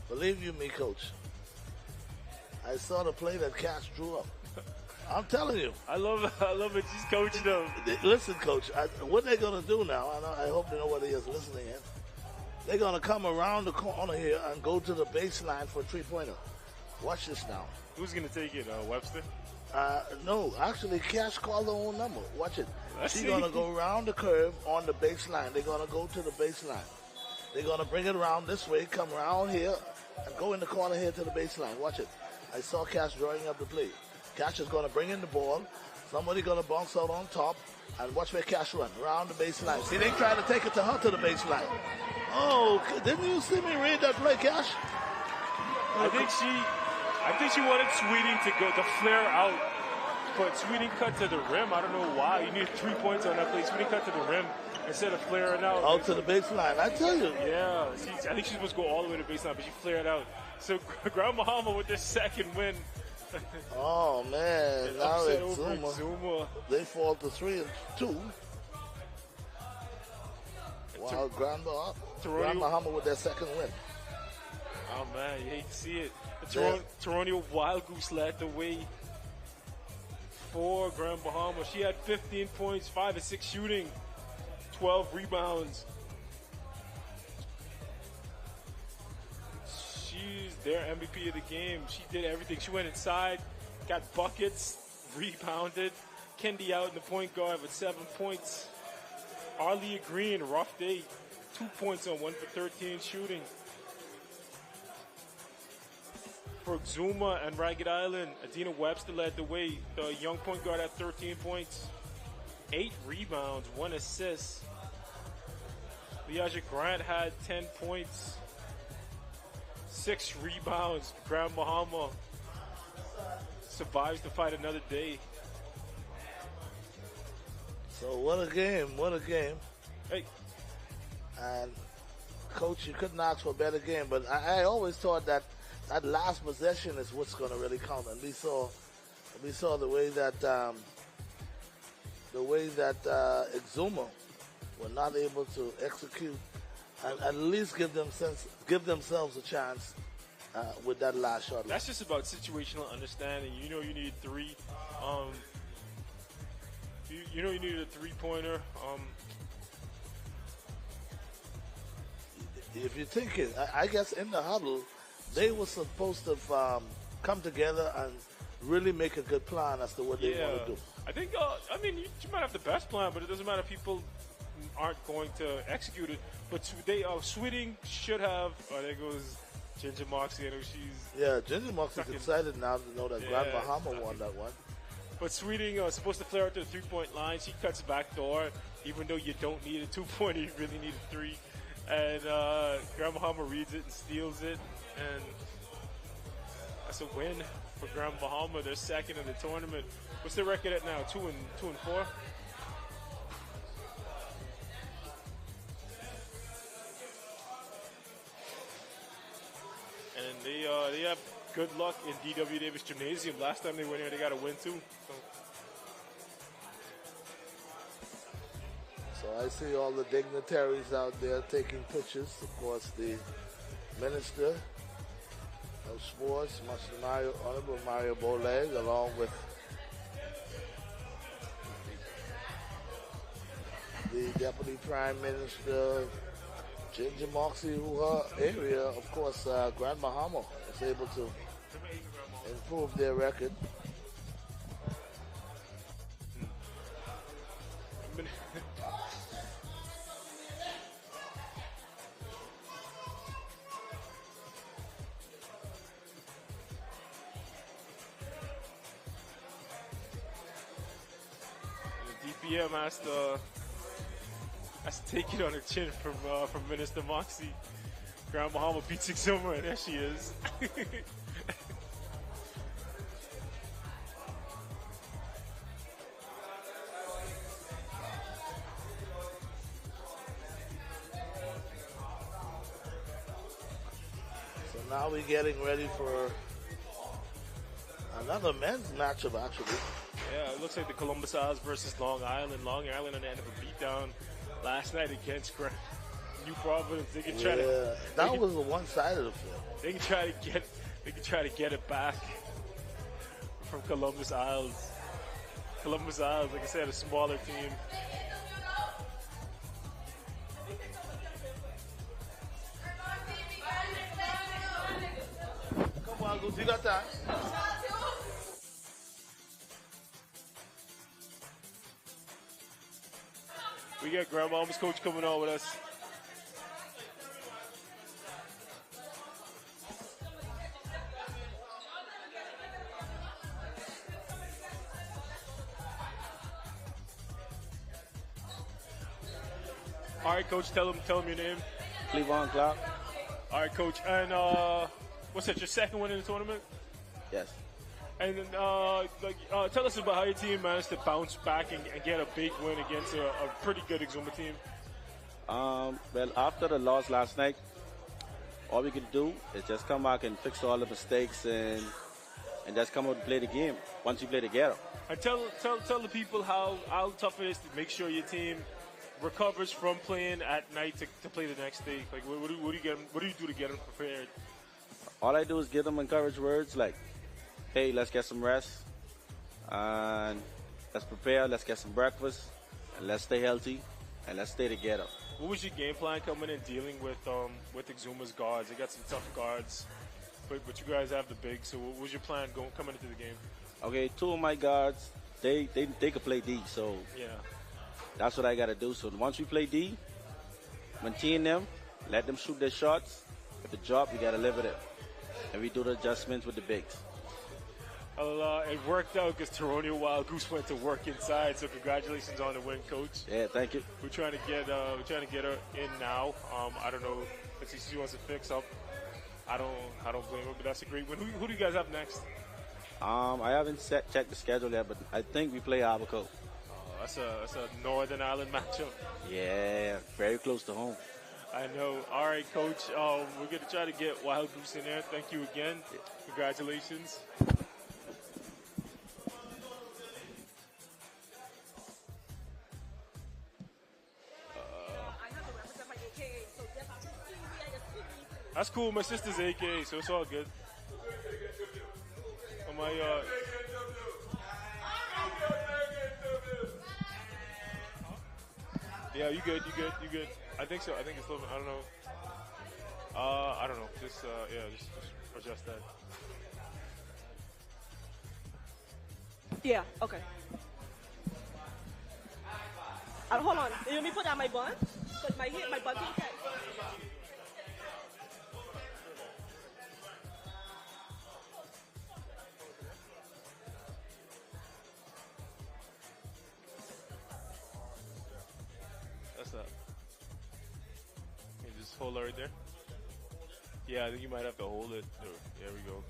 Believe you me, Coach. I saw the play that Cash drew up. I'm telling you. I love it. She's coaching them. Listen, Coach, what they're going to do now, I hope nobody is listening in. They're going to come around the corner here and go to the baseline for a 3-pointer. Watch this now. Who's going to take it, Webster? No, actually, Cash called her own number. Watch it. She's see. going to go around the curve on the baseline. They're going to go to the baseline. They're going to bring it around this way, come around here, and go in the corner here to the baseline. Watch it. I saw Cash drawing up the play. Cash is going to bring in the ball. Somebody going to bounce out on top. And watch where Cash run, around the baseline. See, they try to take it to her to the baseline. Oh, didn't you see me read that play, Cash? I think she wanted Sweeting to flare out. But Sweeting cut to the rim. I don't know why. You need 3 points on that play. Sweeting cut to the rim instead of flaring out. Out to the baseline. I tell you. Yeah. I think she's supposed to go all the way to the baseline, but she flared out. So Grand Bahama with their second win. Oh, man. Now Upset it's over Zuma. They fall to 3-2. Wow, Grand Bahama with their second win. Oh, man. You hate to see it. Toronto Wild Goose led the way for Grand Bahama. She had 15 points, 5 of 6 shooting, 12 rebounds. She's their MVP of the game. She did everything. She went inside, got buckets, rebounded. Kendi out in the point guard with 7 points. Arlia Green, rough day, 2 points on 1 for 13 shooting. For Zuma and Ragged Island, Adina Webster led the way. The young point guard had 13 points, 8 rebounds, 1 assist. Leaja Grant had 10 points, 6 rebounds. Grand Bahama survives to fight another day. So what a game, what a game. Hey. And Coach, you couldn't ask for a better game, but I always thought that last possession is what's going to really count. And we saw the way that Exuma were not able to execute and at least give themselves a chance with that last shot. That's just about situational understanding. You know you need 3. You know you need a 3-pointer. If you think it, I guess in the huddle, they were supposed to come together and really make a good plan as to what they want to do. I think, you might have the best plan, but it doesn't matter. People aren't going to execute it. But Sweeting should have. Oh, there goes Ginger Moxie. I know she's. Yeah, Ginger Moxie's excited now to know that Grand Bahama won that one. But Sweeting supposed to flare out to the 3-point line. She cuts back door, even though you don't need a 2-pointer, you really need a 3. And Grand Bahama reads it and steals it, and that's a win for Grand Bahama. They're second in the tournament. What's their record at now? 2 and 4. And They have good luck in D.W. Davis Gymnasium. Last time they went here, they got a win too. So I see all the dignitaries out there taking pictures. Of course, the Minister of Sports, Honorable Mario Boleg, along with the Deputy Prime Minister, Ginger Moxie, who her area, of course, Grand Bahama was able to improve their record. DPM has to take it on the chin from Minister Moxie. Grand Bahama beats Exuma, and there she is. So now we're getting ready for another men's matchup, actually. Yeah, it looks like the Columbus Isles versus Long Island. Long Island on the end of a beatdown last night against New Providence. They can try to. That was a one-sided affair. They can try to get it back from Columbus Isles. Columbus Isles, like I said, a smaller team. Come on, Goose, you got that. We got Grand Bahama's coach coming on with us. All right, coach, tell him your name. Cleavon Clark. All right, coach, and what's that? Your second win in the tournament? Yes. And then, tell us about how your team managed to bounce back and get a big win against a pretty good Exuma team. Well, after the loss last night, all we could do is just come back and fix all the mistakes and just come out and play the game once you play together. And tell the people how tough it is to make sure your team recovers from playing at night to play the next day. Like, what do you do to get them prepared? All I do is give them encouraging words like, hey, let's get some rest, and let's prepare, let's get some breakfast, and let's stay healthy, and let's stay together. What was your game plan coming in dealing with Exuma's guards? They got some tough guards, but you guys have the big. So what was your plan coming into the game? Okay, two of my guards, they could play D, so yeah, that's what I got to do. So once we play D, maintain them, let them shoot their shots. If it drop, we got to live with it, and we do the adjustments with the bigs. Well, it worked out because Toronto Wild Goose went to work inside. So congratulations on the win, coach. Yeah, thank you. We're trying to get her in now. I don't know if she wants to fix up. I don't blame her, but that's a great win. Who do you guys have next? I haven't checked the schedule yet, but I think we play Abaco. That's a Northern Ireland matchup. Yeah, very close to home. I know. All right, coach. We're gonna try to get Wild Goose in there. Thank you again. Congratulations. That's cool. My sister's AKA, so it's all good. Yeah, you good. I think so. I think it's a little bit, I don't know. I don't know. Just adjust that. Yeah, okay. Hold on. You want me to put down my bun? Because my bun feels tight. That's that. Can you just hold it right there? Yeah, I think you might have to hold it. There we go.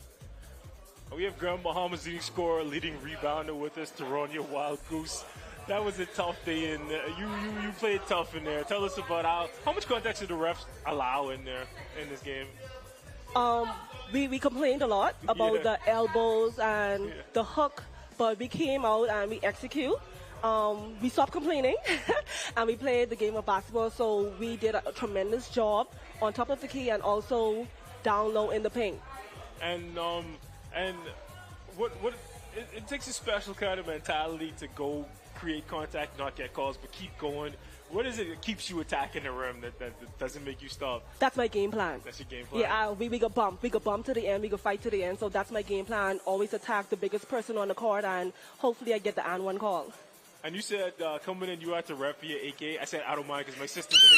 And we have Grand Bahama's leading scorer, leading rebounder with us, Toronto Wild Goose. That was a tough day in there. You played tough in there. Tell us about how much contact did the refs allow in there in this game? We complained a lot about the elbows and the hook, but we came out and we execute. We stopped complaining and we played the game of basketball. So we did a tremendous job on top of the key and also down low in the paint. And what it takes a special kind of mentality to go create contact, not get calls, but keep going. What is it that keeps you attacking the rim that doesn't make you stop? That's my game plan. That's your game plan? Yeah, we go bump. We go bump to the end. We go fight to the end. So that's my game plan. Always attack the biggest person on the court, and hopefully I get the and one call. And you said coming in, you had to rep for your AK. I said I don't mind because my sister's an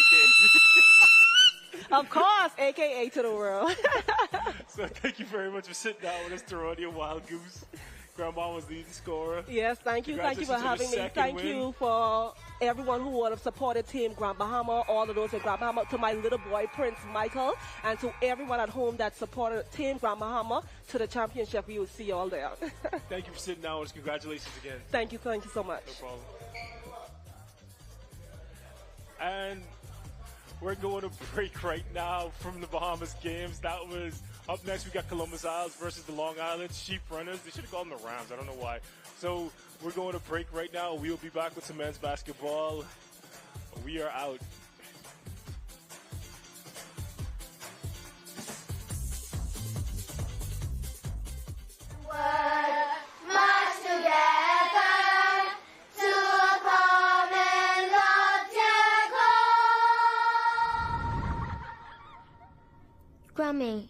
AK. Of course, AKA to the world. So thank you very much for sitting down with us, Toronto Wild Goose. Grandmama's leading scorer. Yes, thank you. Thank you for having me. Thank you for everyone who would have supported Team Grand Bahama, all of those in Grand Bahama, to my little boy, Prince Michael, and to everyone at home that supported Team Grand Bahama to the championship. We will see you all there. Thank you for sitting down with us. Congratulations again. Thank you so much. No problem. And we're going to break right now from the Bahamas games. That was up next. We got Columbus Isles versus the Long Island Sheep Runners. They should have called them the Rams. I don't know why. So we're going to break right now. We'll be back with some men's basketball. We are out. Grammy,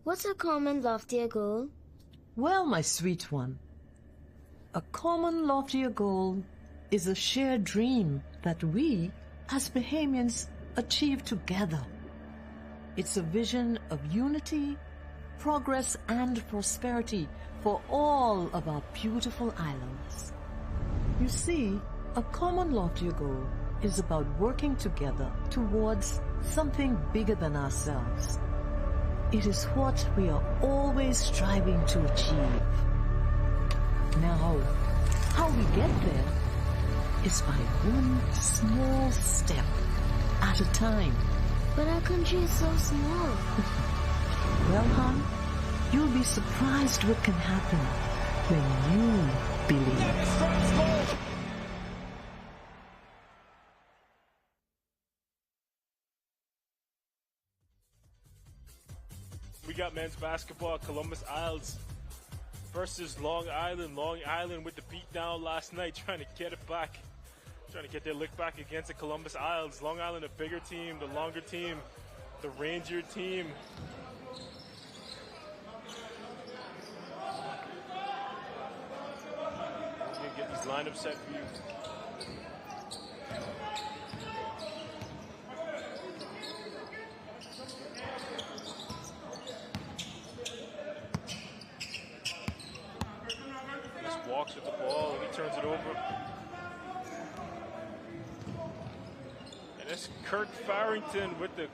what's a common loftier goal? Well, my sweet one, a common loftier goal is a shared dream that we, as Bahamians, achieve together. It's a vision of unity, progress, and prosperity for all of our beautiful islands. You see, a common loftier goal is about working together towards something bigger than ourselves. It is what we are always striving to achieve. Now, how we get there is by one small step at a time. But our country is so small. Well, hon, you'll be surprised what can happen when you believe. We got men's basketball, Columbus Isles versus Long Island. Long Island with the beat down last night, trying to get it back, trying to get their lick back against the Columbus Isles. Long Island, a bigger team, the longer team, the rangier team. I'm gonna get these lineups set for you. Walks with the ball and he turns it over. And it's Kirk Farrington with the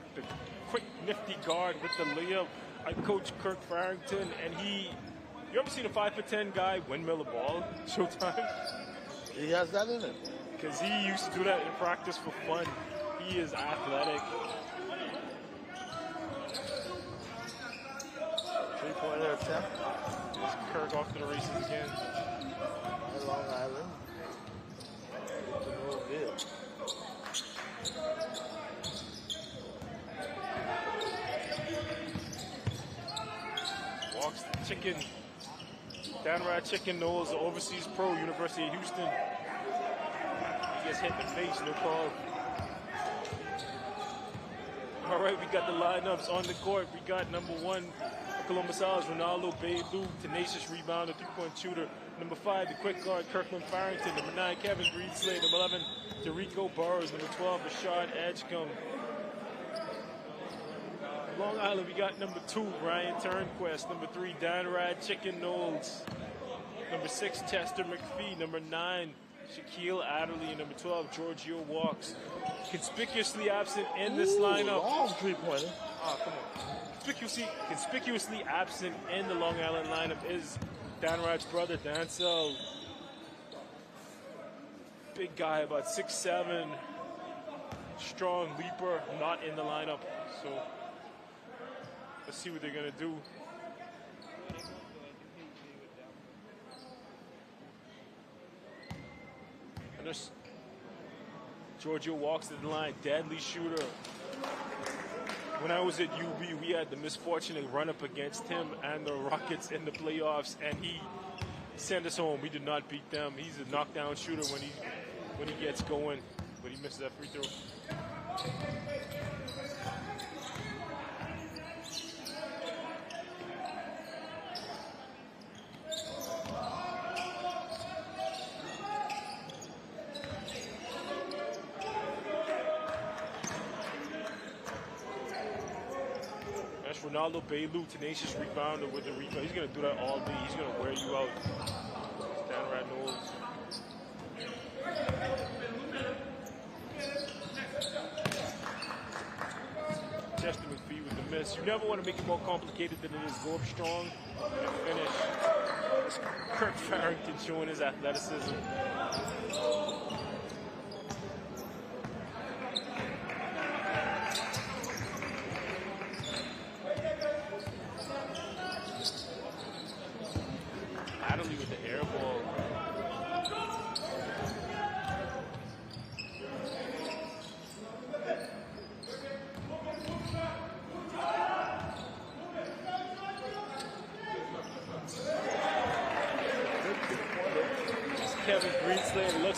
quick, nifty guard with the layup. I coach Kirk Farrington, and you ever seen a 5'10" guy windmill a ball? Showtime? He has that in him. Because he used to do that in practice for fun. He is athletic. 3-pointer attempt. There's Kirk off to the races again. Long Island. To Mobile. Walks the chicken. Downright Chicken Knowles, the overseas pro, University of Houston. He gets hit in the face, no call. All right, we got the lineups on the court. We got number 1, Columbus Isles, Ronaldo Beidou, tenacious rebounder, three-point shooter. Number 5, the quick guard, Kirkland Farrington. Number 9, Kevin Greenslade. Number 11, Derico Burrows. Number 12, Rashad Edgecombe. Long Island, we got number 2, Ryan Turnquest. Number 3, Danrad Chicken Knowles. Number 6, Chester McPhee. Number 9, Shaquille Adderley. And number 12, Giorgio Walks. Conspicuously absent in this lineup. Long three-pointer. Oh, come on. Conspicuously absent in the Long Island lineup is Danrad's brother, Dancel. Big guy, about 6'7", strong leaper, not in the lineup. So Let's see what they're going to do. And there's Giorgio walks to the line, deadly shooter. When I was at UB, we had the misfortune to run up against him and the Rockets in the playoffs, and he sent us home. We did not beat them. He's a knockdown shooter when he gets going, but he misses that free throw. Ronaldo Bailu, tenacious rebounder with the rebound. He's going to do that all day. He's going to wear you out. Stan Radnall. Chester McPhee with the miss. You never want to make it more complicated than it is. Go up strong and finish. It's Kirk Farrington showing his athleticism.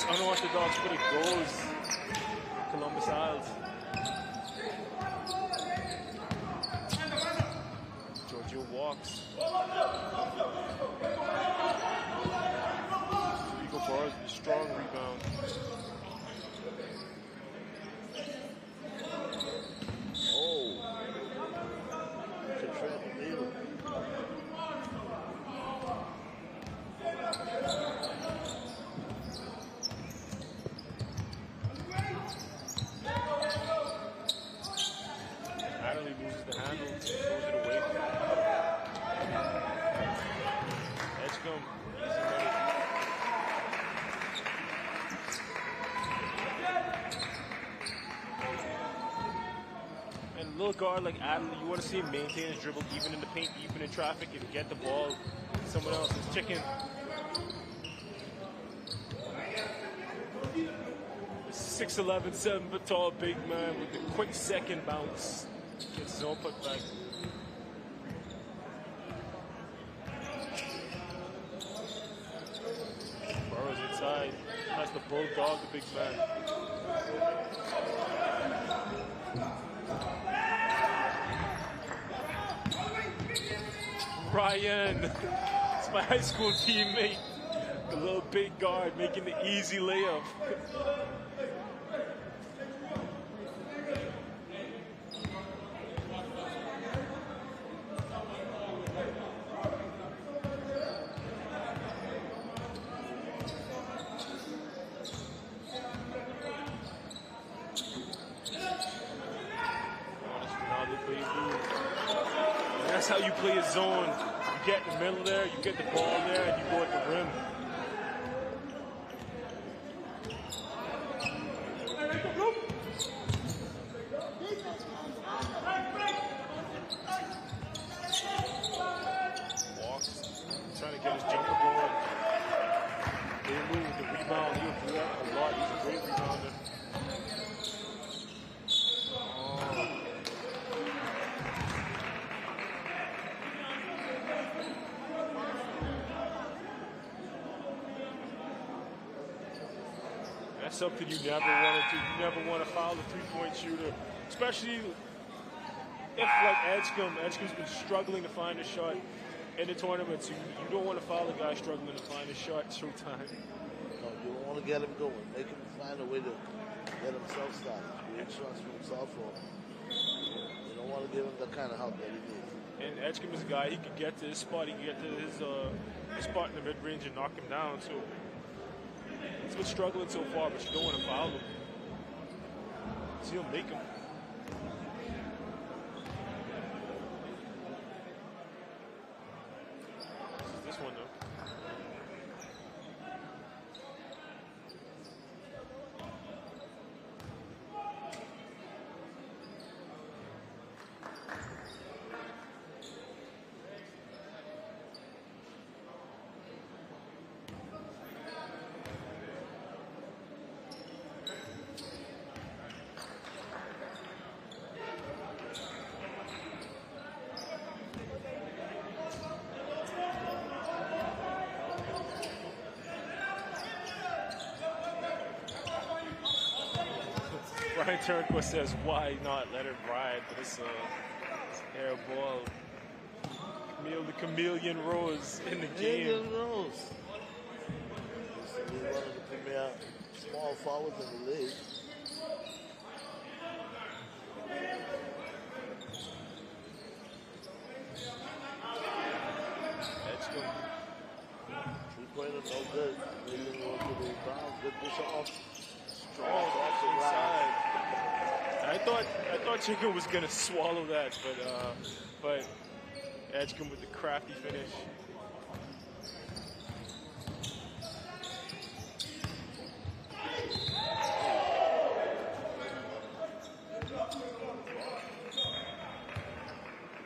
Unorthodox, but it goes. Columbus Isles. Giorgio walks. Rico Barnes with a strong rebound. Oh. Guard like Adley, you want to see him maintain his dribble even in the paint, even in traffic, and get the ball to someone else's chicken. 6'11", 7 foot tall big man with the quick second bounce. Gets his own put back. Burrows inside. Has the bulldog, the big man. Ryan, it's my high school teammate, the little big guard making the easy layup. That's how you play a zone. You get in the middle there, you get the ball there, and you go at the rim. Walks, trying to get his jumper going. They move the rebound. He'll do that a lot. He's a great rebounder. That's something you never want to do. You never want to foul the three-point shooter, especially if, like Edgecombe's been struggling to find a shot in the tournament. So you don't want to foul a guy struggling to find a shot at showtime. No, you don't want to get him going. Make him find a way to get himself started. Create shots for himself, or you don't want to give him the kind of help that he needs. And Edgecombe is a guy, he can get to his spot, he can get to his spot in the mid-range and knock him down. So he's been struggling so far, but you don't want to foul him. So he'll make him. This is this one, though. Ryan Turnquist says, why not let it ride? But it's air ball. Camille the Chameleon Rose in the game. Chameleon Rose. He's one of the premier small forwards in the league. Three-pointer, no good. Chameleon Rose to the rebound. Good push off. Strong inside. I thought Chicken was gonna swallow that, but Edgecombe with the crafty finish.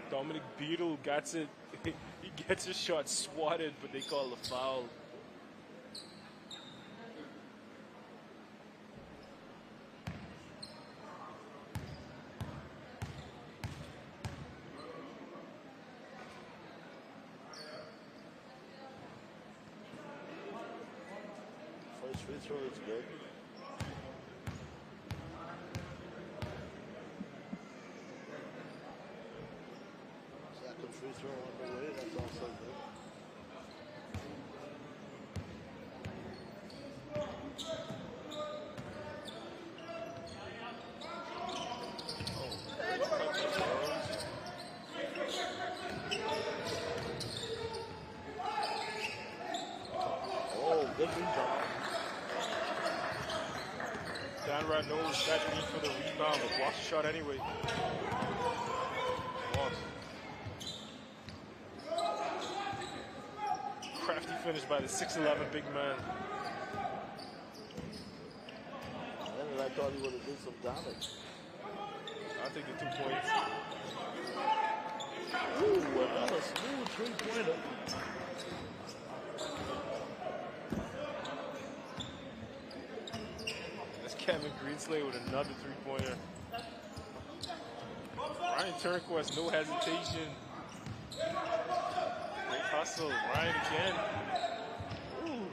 Dominic Beadle gets it. He gets his shot swatted, but they call the foul. First free throw is good. Second free throw on the way, that's also good. Oh, good rebound. Downright knows that deep for the rebound, but blocks the shot anyway. Blocks. Crafty finish by the 6'11" big man. And I thought he would have did some damage. I'll take the 2 points. Ooh, another smooth three-pointer. That's Kevin Greenslade with another three-pointer. Ryan Turnquist, no hesitation. Great hustle. Ryan again. Ooh.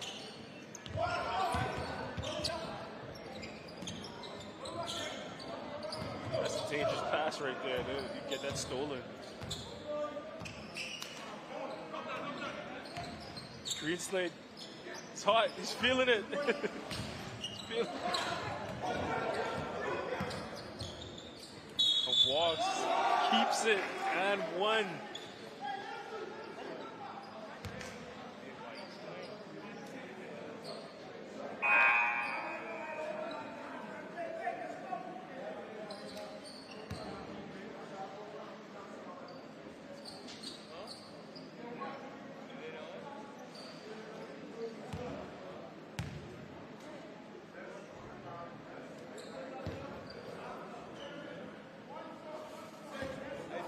That's a dangerous pass right there. You get that stolen. Greenslade, it's hot. He's feeling it. He's feeling it. Walks, keeps it, and one.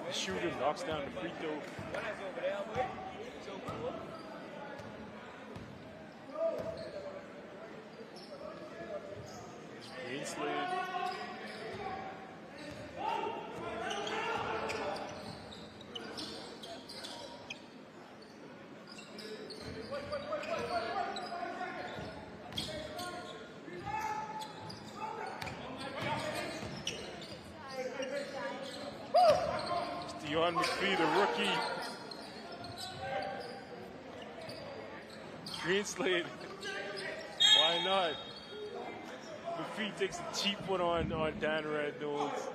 The shooter knocks down the free throw. Greenslade. Dion McPhee, the rookie. Greenslade. Why not? McPhee takes a cheap one on Dan Randolph.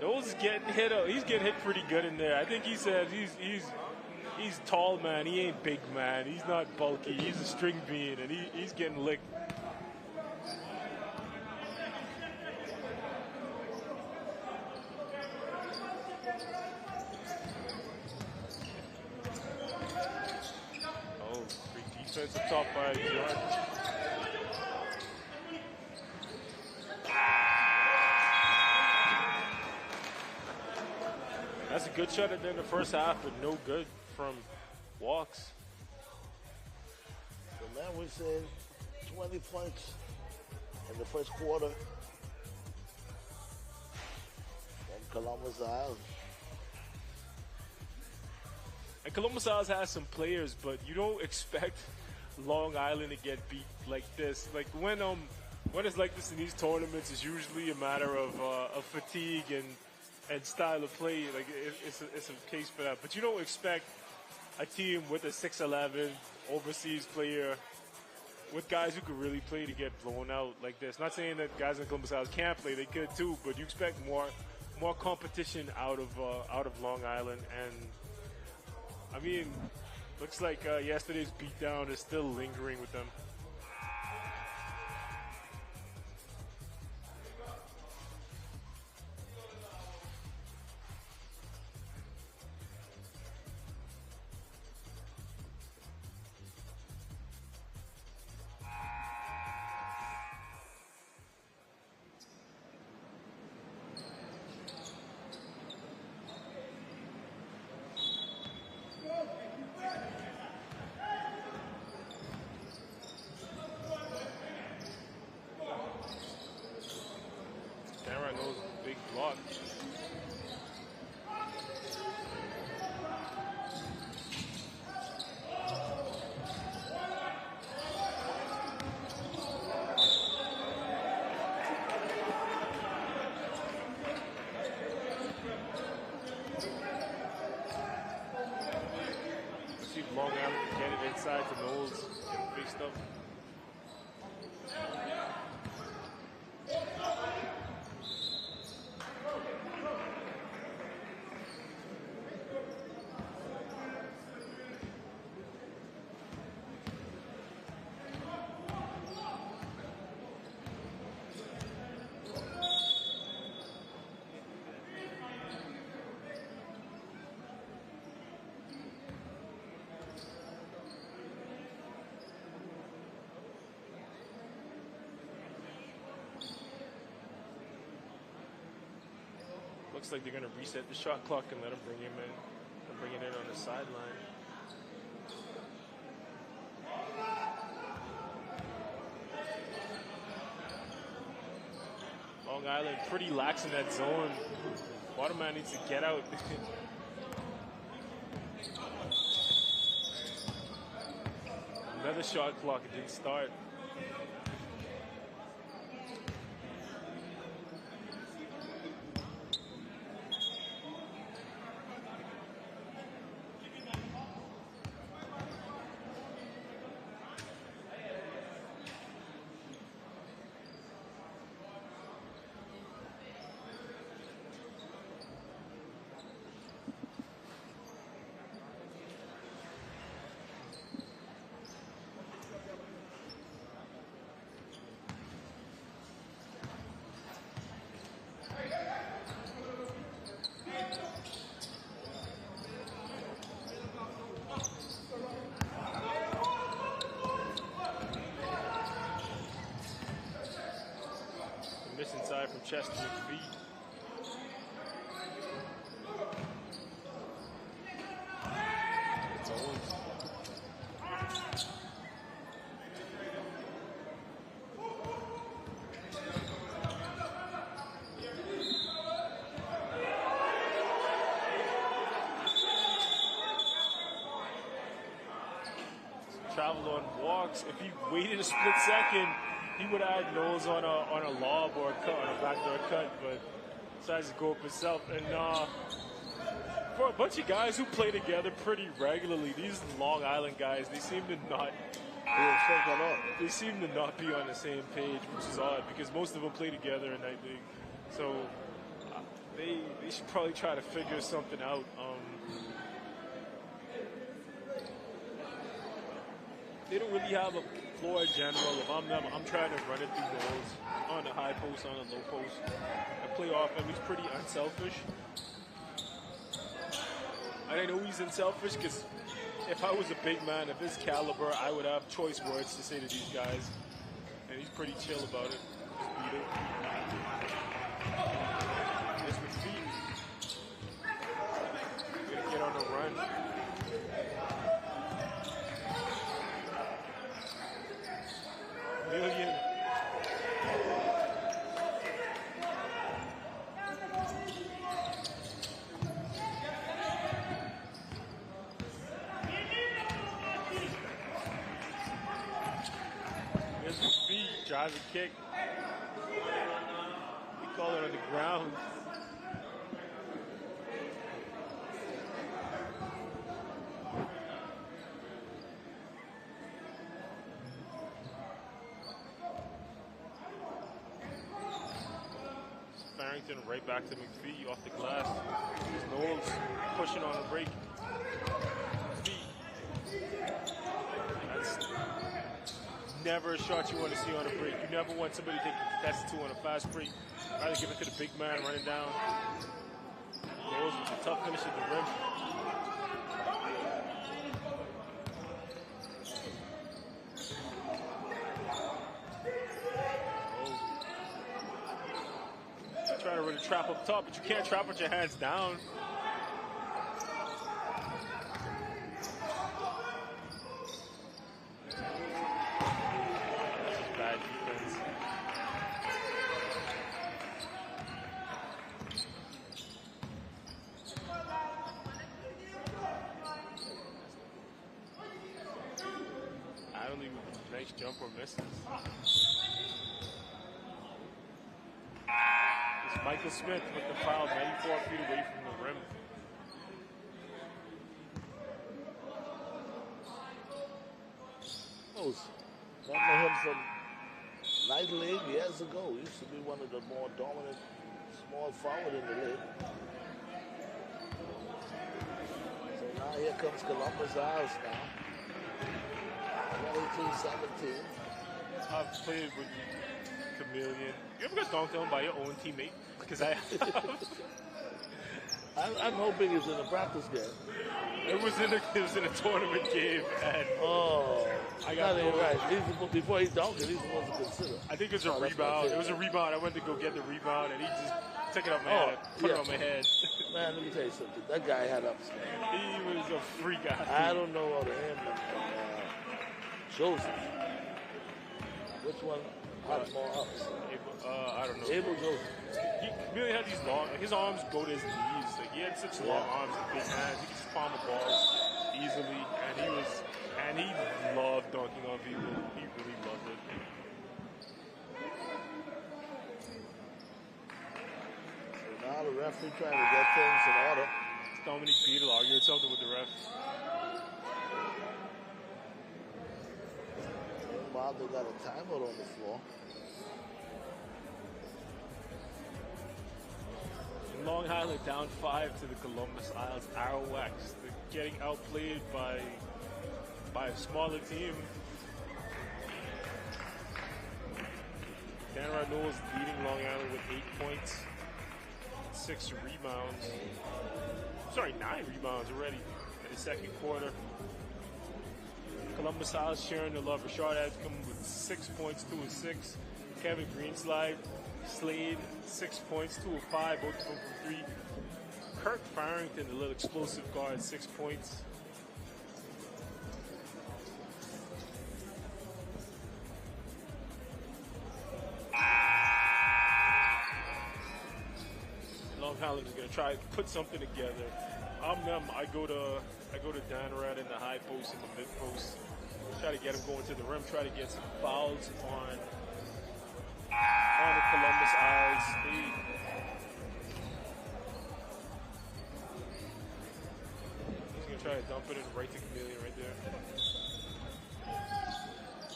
Knowles is getting hit up. He's getting hit pretty good in there. I think he said he's tall, man. He ain't big, man. He's not bulky. He's a string bean, and he's getting licked. Defensive top by Dion. That's a good shot at the end of the first half, but no good from Walks. So now we're saying 20 points in the first quarter from Columbus Isles. And Columbus Isles has some players, but you don't expect Long Island to get beat like this. Like when it's like this in these tournaments, it's usually a matter of fatigue and style of play. Like it's a case for that. But you don't expect a team with a 6'11" overseas player with guys who could really play to get blown out like this. Not saying that guys in Columbus House can't play; they could too. But you expect more competition out of Long Island. And I mean, looks like yesterday's beatdown is still lingering with them. Big block. Let's see if Long Island can get it inside to Knowles. Get faced up. Looks like they're going to reset the shot clock and let him bring him in and bring it in on the sideline. Long Island pretty lax in that zone. Waterman needs to get out. Another shot clock, it didn't start. Inside from chest to feet. Traveled on walks. If he waited a split second, he would have had Knowles on a lob or a cut, on a backdoor cut, but decides to go up himself. And for a bunch of guys who play together pretty regularly, these Long Island guys, they seem to not be on the same page, which is odd because most of them play together in night league. So they should probably try to figure something out. They don't really have a floor general. If I'm them, I'm trying to run it through Knowles on the high post, on the low post. I play off him. He's pretty unselfish. I didn't know he's unselfish because if I was a big man of his caliber, I would have choice words to say to these guys. And he's pretty chill about it. Just beat it. Just with feet. Gonna get on the run. Million. Driving kick. He called it on the ground. Farrington right back to McPhee off the glass. Knowles pushing on the break. That's never a shot you want to see on a break. You never want somebody to take a contested two on a fast break. Rather give it to the big man running down. Knowles with a tough finish at the rim. Trying to really trap up top, but you can't trap with your hands down. This is bad defense. I don't even nice jump or misses. Michael Smith with the foul, 94 feet away from the rim. Remember him from Night League years ago. He used to be one of the more dominant small forward in the league. So now here comes Columbus Isles now. 22-17. I've played with Chameleon. You ever got dunked on by your own teammate? Because I have. I'm hoping it's in a practice game. It was in a tournament game, and I got it right. Before he dunked it, he's supposed to consider. I think it was a rebound. It was a rebound. I went to go get the rebound, and he just took it off my head, put it on my head. Man, let me tell you something. That guy had ups, man. He was a freak athlete. I don't know all the him and Joseph. Which one had more ups? I don't know. Abel Joseph. He really had these long, his arms go to his knees. Like, he had such long arms and big hands. He could just palm a ball easily. And he loved dunking on people. He really loved it. So now the referee trying to get things in order. Dominic Beadle argued something with the ref. Meanwhile, they got a timeout on the floor. Long Island down 5 to the Columbus Isles Arawaks. They're getting outplayed by a smaller team. Dan Knowles leading Long Island with 8 points, 6 rebounds. Sorry, 9 rebounds already in the second quarter. Columbus Isles sharing the love. Rashard Adams coming with 6 points, 2 assists. Kevin Greenslade, 6 points, 2 of 5, both of them from 3. Kirk Farrington, the little explosive guard, 6 points. Long Island is going to try to put something together. I'm them. I go to Danrad in the high post and the mid post. Try to get him going to the rim. Try to get some fouls on the Columbus Isles. He's going to try to dump it in right to Chameleon right there.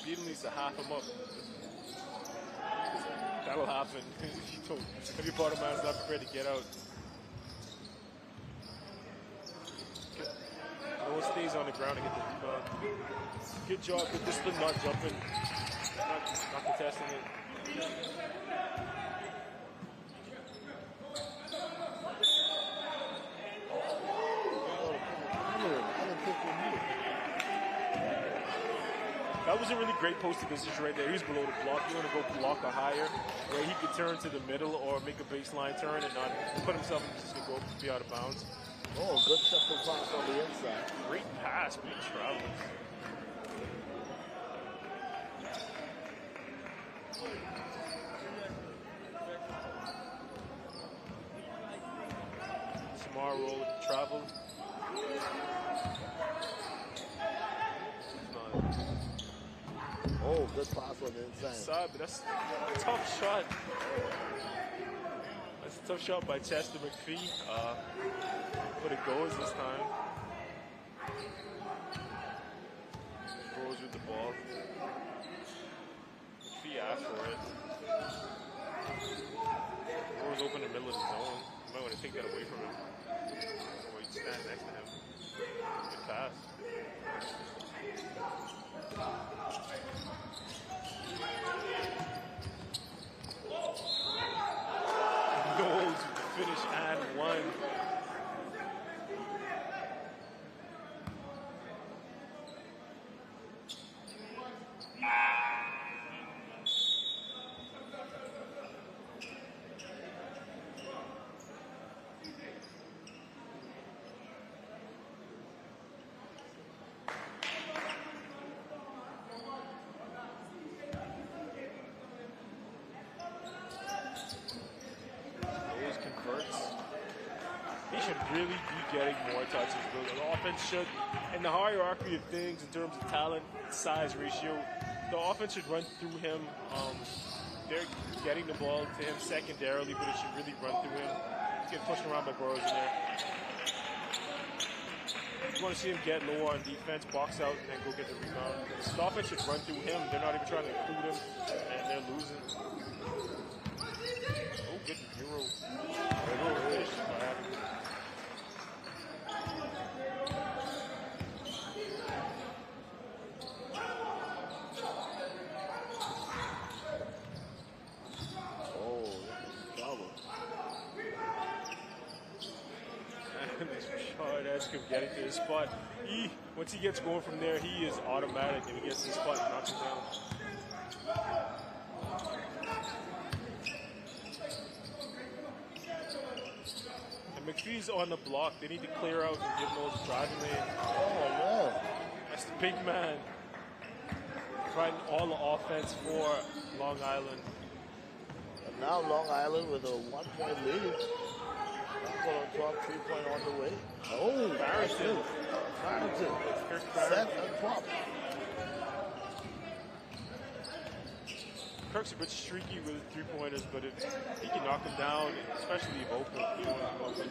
Beadle needs to half him up. That'll happen. Every part of man's not prepared to get out. No one stays on the ground to get the rebound. Good job, good discipline, not jumping, not contesting it. That was a really great posted position right there. He was below the block. You want to go block or higher, where he could turn to the middle or make a baseline turn and not put himself in a position to go be out of bounds. Oh, good shuffle pass on the inside. Great pass, big travel. Samar roll with the travel. Oh, good pass on the inside. But that's a tough shot. That's a tough shot by Chester McPhee. But it goes this time. Goes with the ball. McPhee asked for it. Goes open in the middle of the zone. You might want to take that away from him. Or you stand next to him. Good pass. Goals finish and one. Really be getting more touches. The offense should, in the hierarchy of things in terms of talent, size ratio, the offense should run through him. They're getting the ball to him secondarily, but it should really run through him. He's getting pushed around by Burrows in there. You want to see him get lower on defense, box out, and then go get the rebound. The offense should run through him. They're not even trying to include him, and they're losing. Oh, good Euro. Fish by Adam. Getting to his spot. Once he gets going from there, he is automatic, and he gets to his spot and knocks him down. And McPhee's on the block. They need to clear out and give Knowles a driving lane. Oh, man. That's the big man. Providing all the offense for Long Island. And now Long Island with a 1-point lead. On top, 3-point on the way. Oh, Barrington. Set and pop. Kirk's a bit streaky with three-pointers, but if he can knock him down, especially if open, you know, open.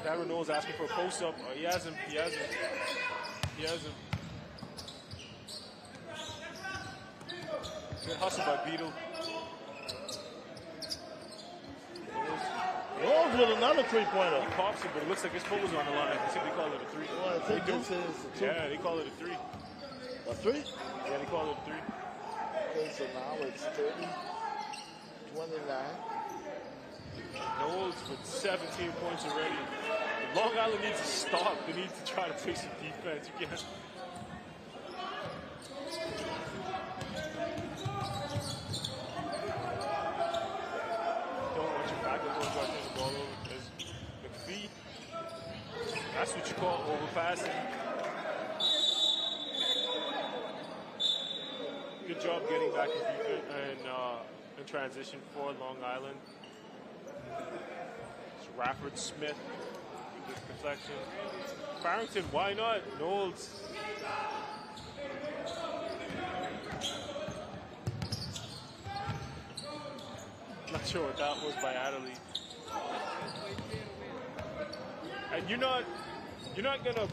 Darren Knowles asking for a post-up. He has him. Good hustle by Beadle. Knowles with another three-pointer. He pops it, but it looks like his foot was on the line. I think they call it a three. Well, I think this is a two. Yeah, they call it a three. A three? Yeah, they call it a three. Okay, so now it's 30-29. Knowles with 17 points already. Long Island needs to stop. They need to try to play some defense. You can't. That's what you call overpassing. Good job getting back in defense and in transition for Long Island. It's Rafford Smith with the deflection. Barrington, why not? Knowles. Not sure what that was by Adderley. And you're not gonna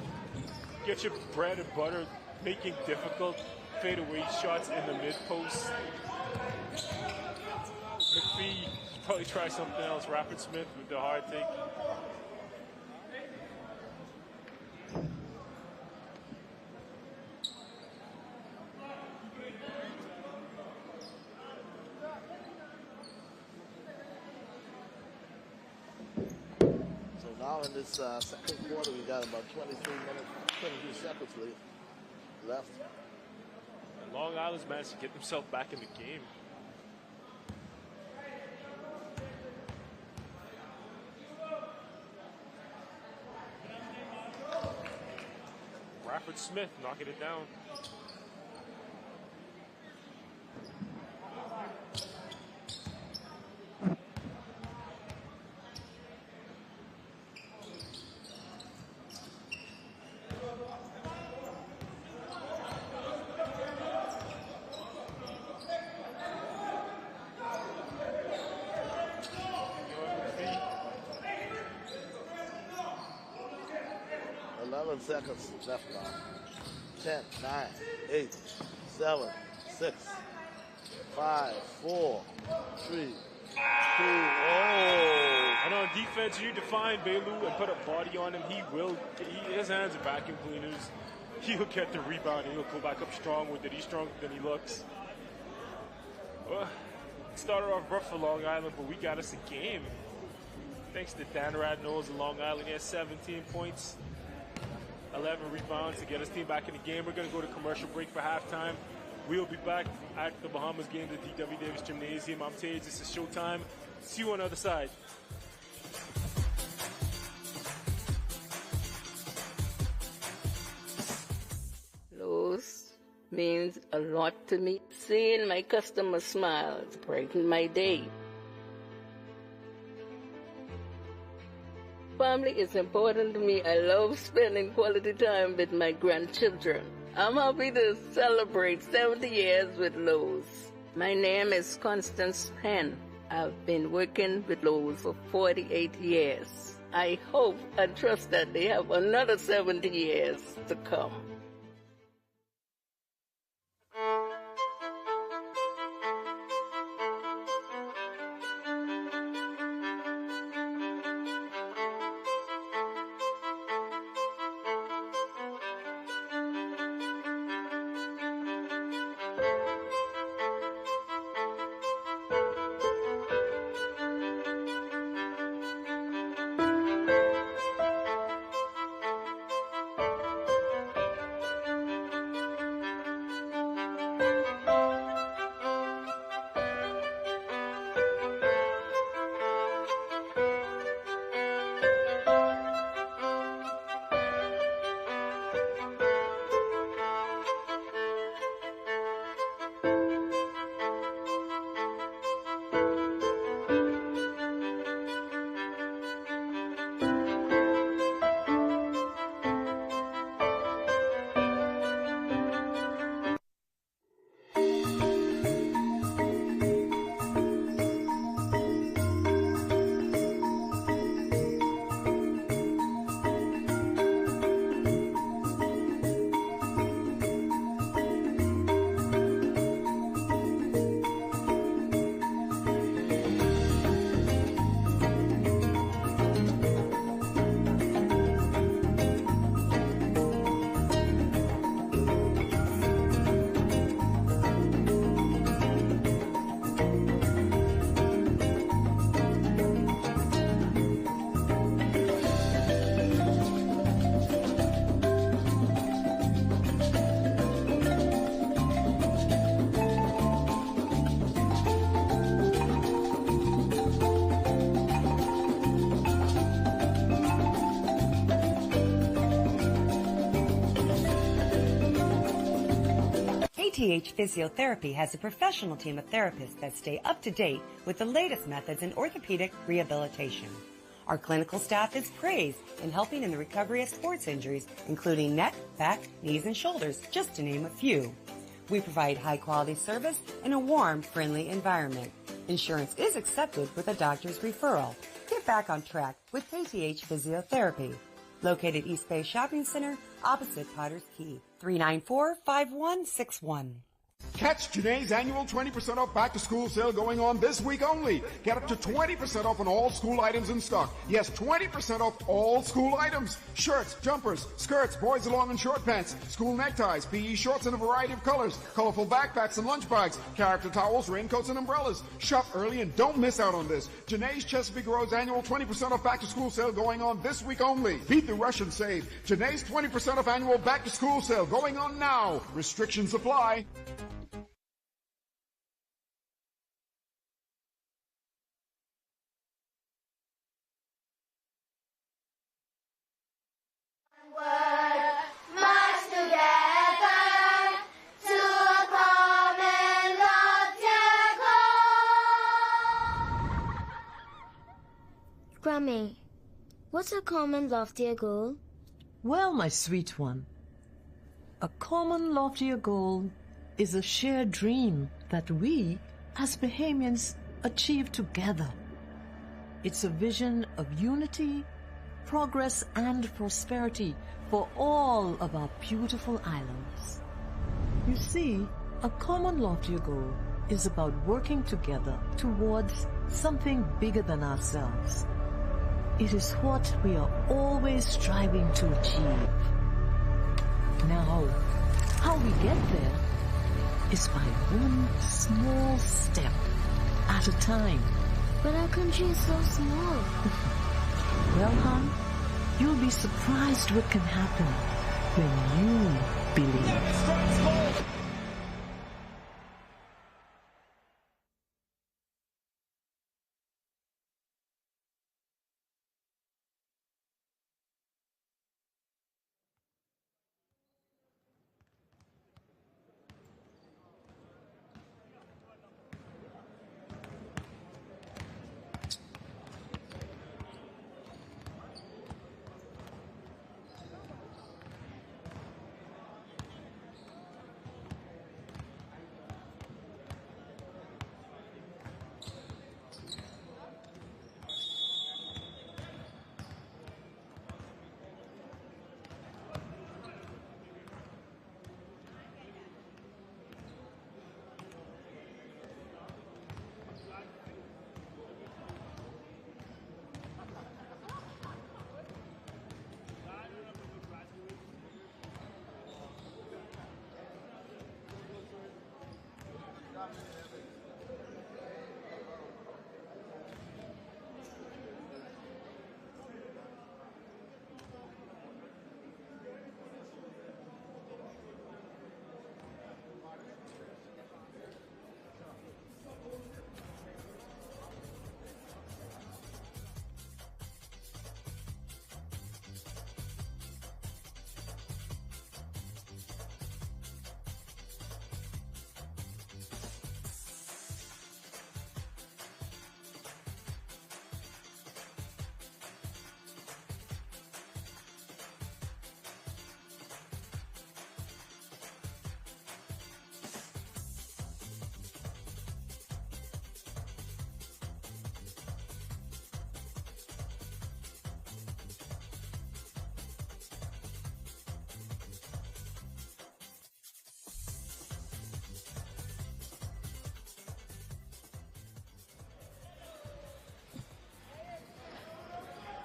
get your bread and butter making difficult fadeaway shots in the mid post. McPhee should probably try something else. Rafford Smith with the hard take. Now in this second quarter, we got about 22 seconds left. And Long Island's managed to get themselves back in the game. Rafford Smith knocking it down. 7 seconds left now. 10, 9, 8, 7, 6, 5, 4, 3, 2, And on defense, you define Belu and put a body on him. His hands are vacuum cleaners. He'll get the rebound and he'll go back up strong with it. He's stronger than he looks. Well, it started off rough for Long Island, but we got us a game. Thanks to Dan Radnolls of Long Island. He has 17 points, 11 rebounds to get his team back in the game. We're going to go to commercial break for halftime. We'll be back at the Bahamas game, the D.W. Davis Gymnasium. I'm Tage. This is Showtime. See you on the other side. Lowe's means a lot to me. Seeing my customers smile brightens my day. Family is important to me. I love spending quality time with my grandchildren. I'm happy to celebrate 70 years with Lowe's. My name is Constance Penn. I've been working with Lowe's for 48 years. I hope and trust that they have another 70 years to come. KTH Physiotherapy has a professional team of therapists that stay up to date with the latest methods in orthopedic rehabilitation. Our clinical staff is praised in helping in the recovery of sports injuries, including neck, back, knees, and shoulders, just to name a few. We provide high-quality service in a warm, friendly environment. Insurance is accepted with a doctor's referral. Get back on track with KTH Physiotherapy. Located East Bay Shopping Center, opposite Potter's Key. 394-5161. Catch Janae's annual 20% off back-to-school sale going on this week only. Get up to 20% off on all school items in stock. Yes, 20% off all school items. Shirts, jumpers, skirts, boys' long and short pants, school neckties, PE shorts in a variety of colors, colorful backpacks and lunch bags, character towels, raincoats, and umbrellas. Shop early and don't miss out on this. Janae's Chesapeake Road's annual 20% off back-to-school sale going on this week only. Beat the rush and save. Janae's 20% off annual back-to-school sale going on now. Restrictions apply. Grammy, what's a common loftier goal? Well, my sweet one, a common loftier goal is a shared dream that we, as Bahamians, achieve together. It's a vision of unity, progress and prosperity for all of our beautiful islands. You see, a common loftier goal is about working together towards something bigger than ourselves. It is what we are always striving to achieve. Now, how we get there is by one small step at a time. But our country is so small. Well, hon, you'll be surprised what can happen when you believe.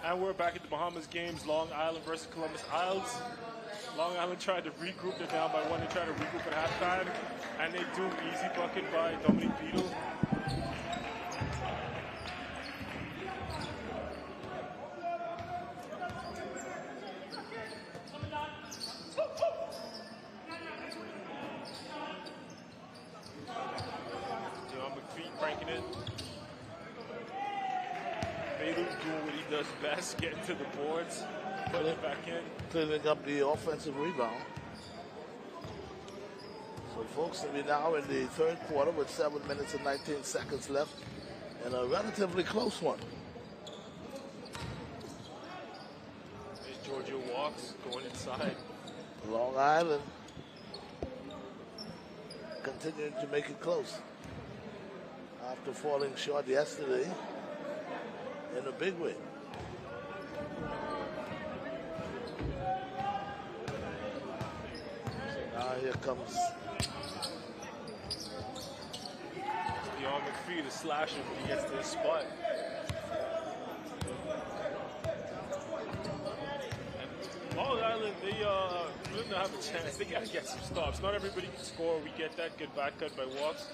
And we're back at the Bahamas games, Long Island versus Columbus Isles. Long Island tried to regroup. They're down by one. They try to regroup at halftime. And they do. Easy bucket by Dominic Beadle. John McPhee cranking it. Baylor doing what he does best, getting to the boards, putting it back in. Cleaning up the offensive rebound. So folks, we're now in the third quarter with 7 minutes and 19 seconds left and a relatively close one. There's Georgia Walks going inside. Long Island continuing to make it close after falling short yesterday in a big way. So now here comes John McPhee to slash him when he gets to his spot. And Long Island, they really don't have a chance. They gotta get some stops. Not everybody can score. We get that good back cut by Walks.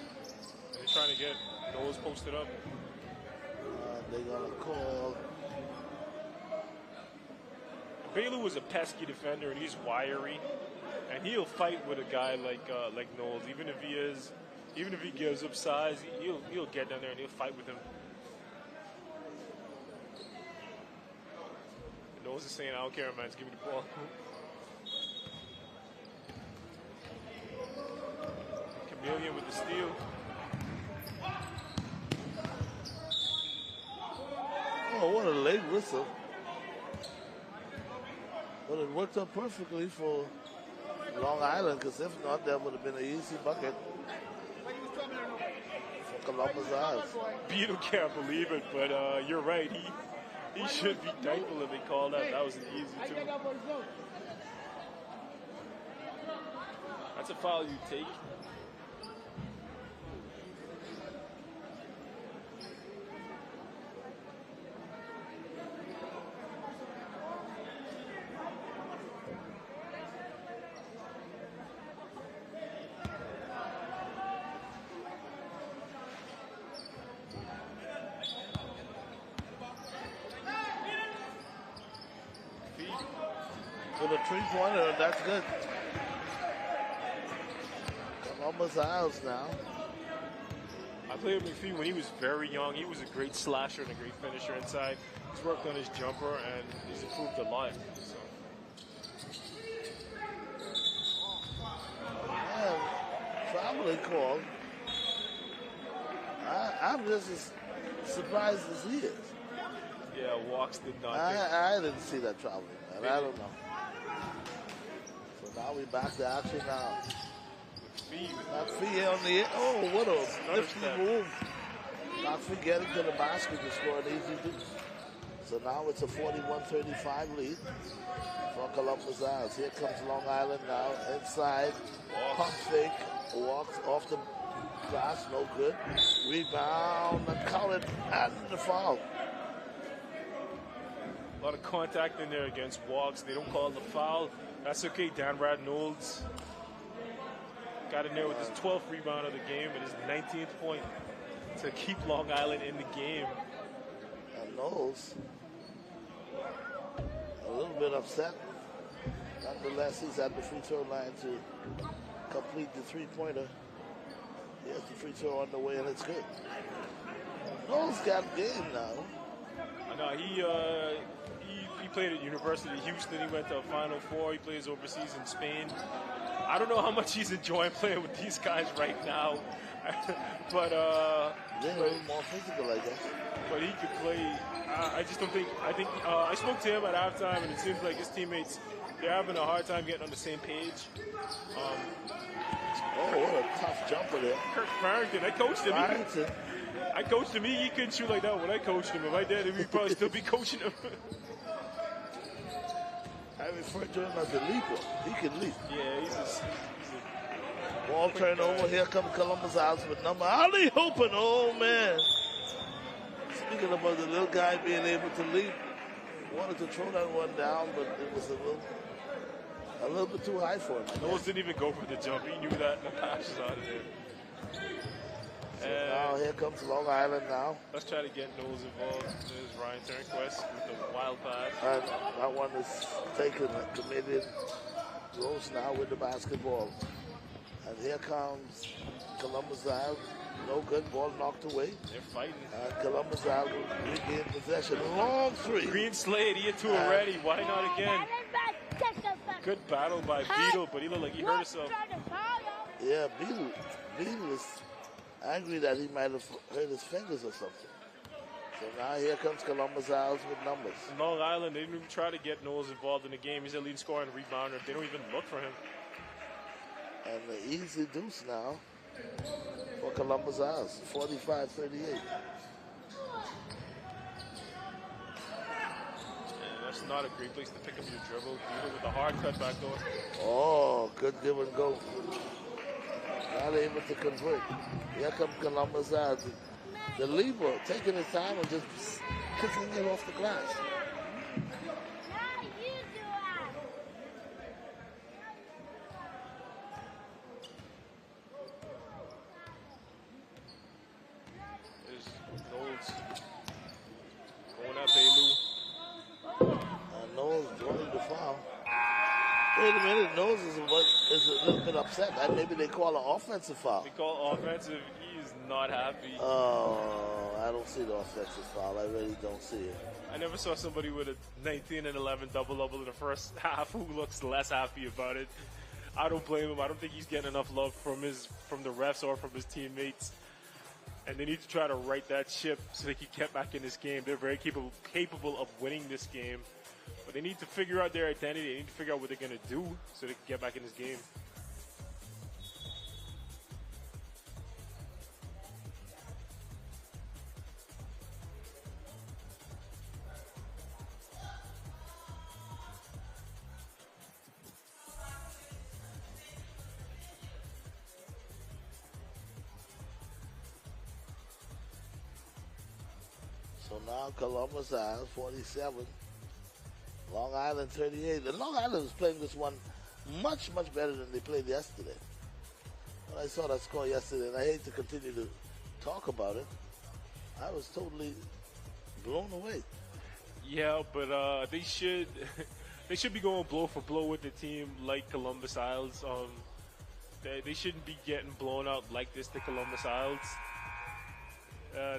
They're trying to get Knowles posted up. they're gonna call. Baylor was a pesky defender, and he's wiry, and he'll fight with a guy like Knowles. Even if he gives up size, he'll get down there and he'll fight with him. Knowles is saying, "I don't care, man. Just give me the ball." Chameleon with the steal. Oh, what a late whistle. But it worked out perfectly for Long Island, because if not, that would have been an easy bucket for Columbus Isles. Beadle can't believe it, but you're right. He should be thankful if they called that. That was an easy two. That's a foul you take. For the 3-pointer, that's good. Columbus Isles now. I played with McPhee when he was very young. He was a great slasher and a great finisher inside. He's worked on his jumper and he's improved a lot. So. Yeah, traveling call. I'm just as surprised as he is. Yeah, Walks did not. I didn't see that traveling, man. I don't know. So now we back to action now. McPhee on the oh, what a nifty move. McPhee getting to the basket to score an easy deuce. So now it's a 41-35 lead for Columbus Isles. Here comes Long Island now inside. Pump fake, walks off the glass, no good. Rebound, counted, and the foul. A lot of contact in there against Walks. They don't call the foul. That's okay. Danrad Knowles got in there with his 12th rebound of the game and his 19th point to keep Long Island in the game. And Knowles, a little bit upset. Nonetheless, he's at the free throw line to complete the three-pointer. He has the free throw on the way, and it's good. Knowles got game now. No, he played at University of Houston. He went to a Final Four. He plays overseas in Spain. I don't know how much he's enjoying playing with these guys right now, but they're a little more physical, I guess. But he could play. I just don't think. I think I spoke to him at halftime, and it seems like his teammates, they're having a hard time getting on the same page. Oh, what a tough jumper there. Kirk Farrington, I coached him. I coached him. He couldn't shoot like that when I coached him. If I did, we'd probably still be coaching him. I refer to him as a leaper. He can leap. Yeah, he's a ball turnover. Here comes Columbus Isles with number. Ali hoping. Oh, man. Speaking about the little guy being able to leap, wanted to throw that one down, but it was a little bit too high for him. Knowles didn't even go for the jump. He knew that, and the pass was out of there. So now here comes Long Island now. Let's try to get Knowles involved. There's Ryan Turnquist with the wild pass. And that one is taken, committed. Rose now with the basketball. And here comes Columbus Isles. No good, ball knocked away. They're fighting. Columbus Isles will regain possession. Long three. Green Slade, he had two already. Why not again? Good battle by Beadle, but he looked like he hurt himself. Yeah, Beadle was angry that he might have hurt his fingers or something. So now here comes Columbus Isles with numbers. Long Island, they didn't even try to get Knowles involved in the game. He's a leading scorer and rebounder. They don't even look for him. And the easy deuce now for Columbus Isles, 45-38. That's not a great place to pick up your dribble. Beadle with a hard cut back door. Oh, good give and go. Not able to convert. Here comes Columbus Isles. The Libra taking his time and just kicking it off the glass. There's Knowles going up, Belu. And Knowles drawing the foul. Wait a minute, Knowles is a little bit upset. That maybe they call an offensive foul. They call offensive. He is not happy. Oh, I don't see the offensive foul. I really don't see it. I never saw somebody with a 19 and 11 double-double in the first half who looks less happy about it. I don't blame him. I don't think he's getting enough love from the refs or from his teammates. And they need to try to right that ship so they can get back in this game. They're very capable of winning this game. But they need to figure out their identity. They need to figure out what they're going to do so they can get back in this game. So now Columbus Isles 47, Long Island 38. And Long Island is playing this one much, much better than they played yesterday. When I saw that score yesterday, and I hate to continue to talk about it, I was totally blown away. Yeah, but they should be going blow for blow with the team like Columbus Isles. They shouldn't be getting blown out like this to Columbus Isles.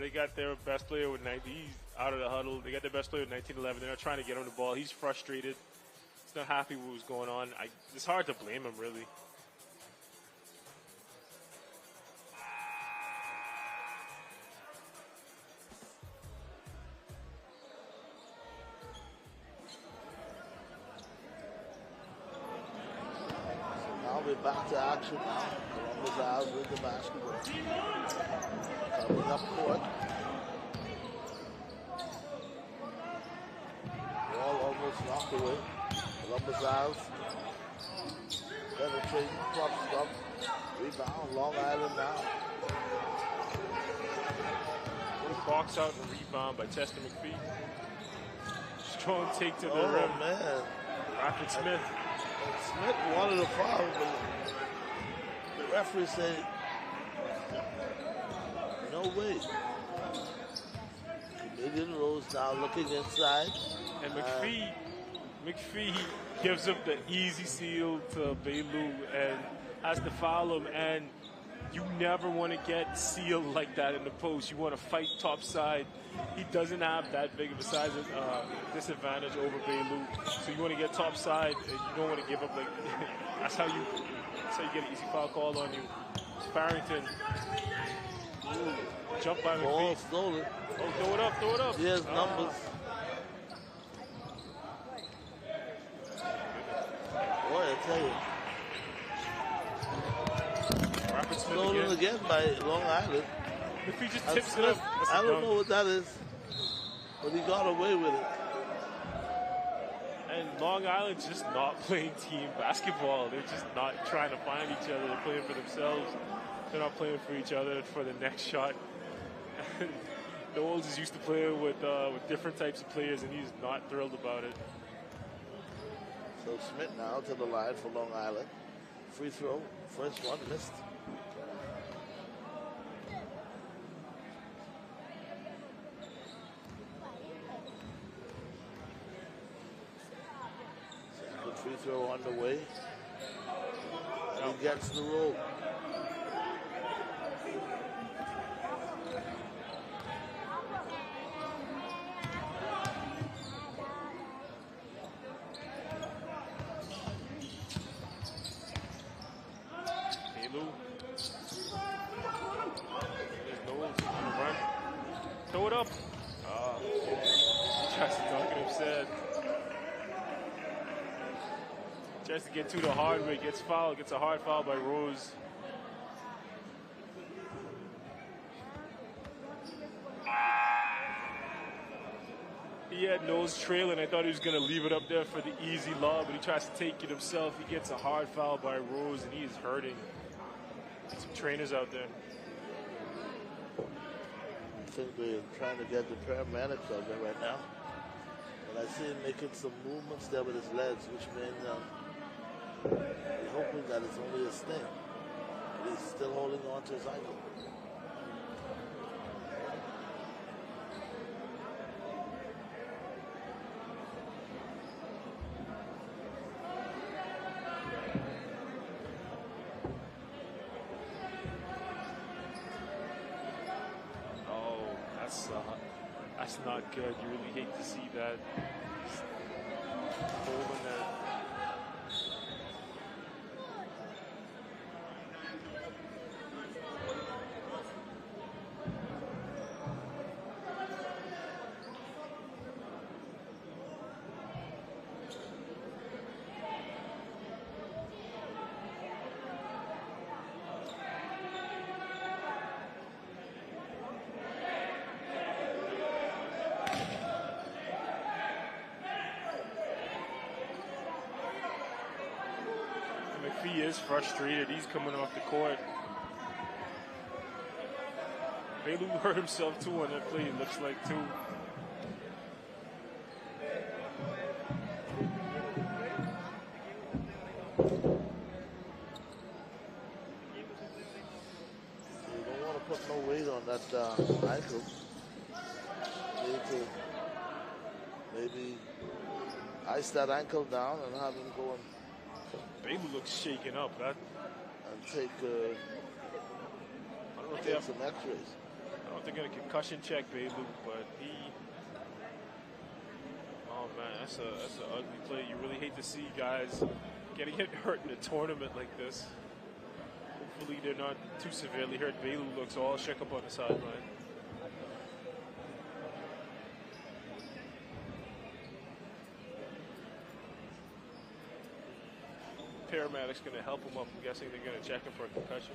They got their best player with 90. He's out of the huddle. They got their best player with 19-11. They're not trying to get him the ball. He's frustrated. He's not happy with what's going on. It's hard to blame him, really. We're back to action now. Columbus Isles with the basketball. Coming up court. Ball almost knocked away. Columbus Isles penetrating, pops up. Rebound, Long Island now. Good box out and rebound by Chester McPhee. Strong take to the rim. Oh, man. Rapid Smith. Smith wanted a foul, but the referee said, no way. Canadian Rose now looking inside. And McPhee gives up the easy seal to Belu and has to foul him. And you never want to get sealed like that in the post. You want to fight top side. He doesn't have that big of a size disadvantage over Belu. So you want to get top side, and you don't want to give up. Like that's how you get an easy foul called on you. Farrington. Ooh, jump by Ball McPhee. stolen. Oh, throw it up, throw it up. Here's numbers. Boy, I tell you. Rapid Smith Stolen again by Long Island. If he just tips it up. I don't know what that is, but he got away with it. And Long Island's just not playing team basketball. They're just not trying to find each other. They're playing for themselves. They're not playing for each other for the next shot. And Knowles is used to playing with different types of players, and he's not thrilled about it. So Smith now to the line for Long Island. Free throw, first one missed. Second free throw on the way. And he gets the roll. Throw it up. He tries to dunk it upset. Tries to get to the hard way, gets fouled, gets a hard foul by Rose. He had Knowles trailing. I thought he was going to leave it up there for the easy lob, but he tries to take it himself. He gets a hard foul by Rose, and he is hurting. Some trainers out there. I think they're trying to get the paramedics out there right now. But I see him making some movements there with his legs, which means hoping that it's only a sting. But he's still holding on to his ankle. That's not good. You really hate to see that. Holding that. He is frustrated. He's coming off the court. Belu hurt himself too on that play, it looks like too. ankle. Need to maybe ice that ankle down and have him go and Bailey looks shaken up. and take I don't know if they have some X-rays. I don't think they're gonna concussion check Bailey, but he. Oh man, that's an ugly play. You really hate to see guys getting hurt in a tournament like this. Hopefully they're not too severely hurt. Bailey looks all shook up on the sideline. Paramedics going to help him up. I'm guessing they're going to check him for a concussion.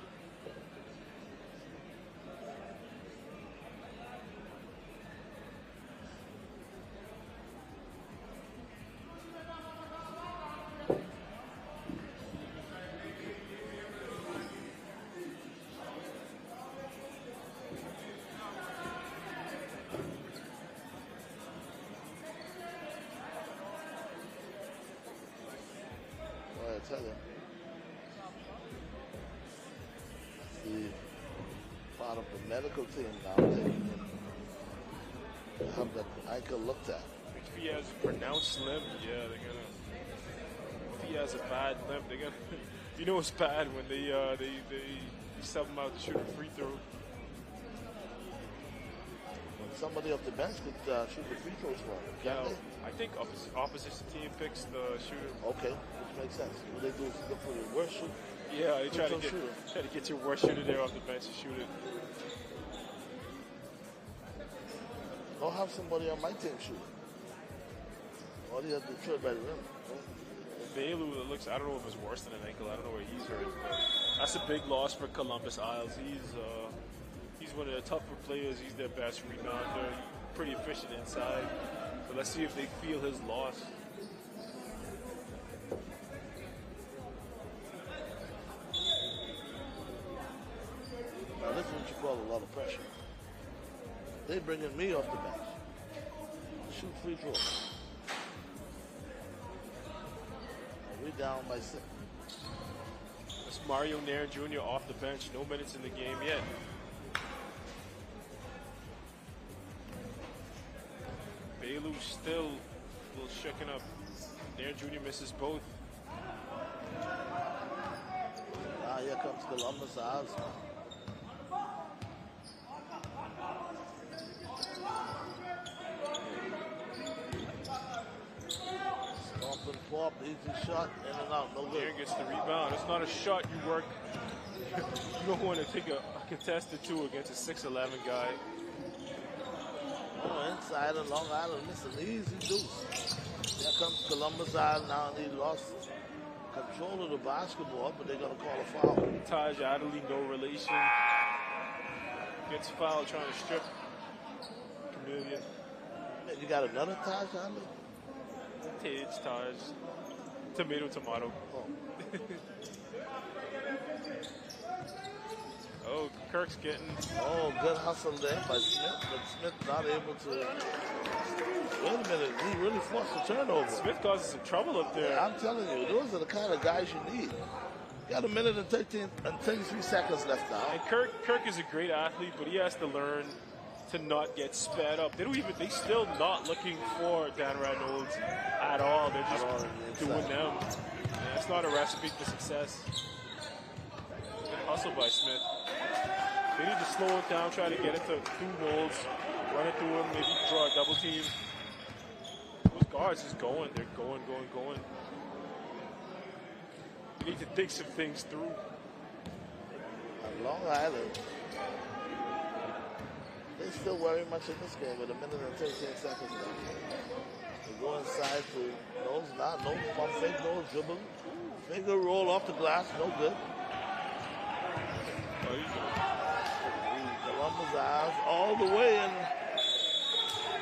Tell you. The part of the medical team now taking have that ankle looked at. If he has a pronounced limp, yeah, they're gonna. If he has a bad limp, they're gonna. You know it's bad when they sub him out to shoot a free throw. When somebody off the bench could shoot the free throws for him, can't they? I think opposition team picks the shooter. Okay, which makes sense. What they do is look for the worst shooter. Yeah, they try to get your worst shooter there off the bench to shoot it. I'll have somebody on my team shoot. All you have to throw it by the rim. Bailu looks, I don't know if it's worse than an ankle. I don't know where he's hurt. But that's a big loss for Columbus Isles. He's one of the tougher players. He's their best rebounder. Pretty efficient inside. So let's see if they feel his loss. Now this is what you call a lot of pressure. They bringing me off the bench. Shoot free throws. We down by 6. That's Mario Nair Jr. off the bench. No minutes in the game yet. Bailu still a little shooken up. Nair Jr. misses both. Now here comes Columbus Isles. Stomp and pop, easy shot, in and out, no good. Nair gets the rebound. It's not a shot you work. You don't want to take a contested 2 against a 6'11" guy. Oh, inside of Long Island, it's an easy deuce. Here comes Columbus Island now, and he lost control of the basketball, but they're going to call a foul. Taj Adderley, no relation. Gets fouled trying to strip Chameleon. Man, you got another Taj Adderley? Taj. Tomato. Oh, Kirk's getting. Oh, good hustle there by Smith, but Smith not able to. Wait a minute, he really forced a turnover. Smith causes some trouble up there. Yeah, I'm telling you, those are the kind of guys you need. You got 1 minute and 33 seconds left now. And Kirk is a great athlete, but he has to learn to not get sped up. They still not looking for Dan Reynolds at all. They're just doing them. And it's not a recipe for success. Good hustle by Smith. They need to slow it down, try to get it to through Knowles, run it through him, maybe draw a double team. Those guards is going. They're going. You need to think some things through. And Long Island, they still very much in this game with 1 minute and 13 seconds left. They go inside to Knowles, no pump fake, no dribble. Finger roll off the glass, no good. Columbus Isles all the way, and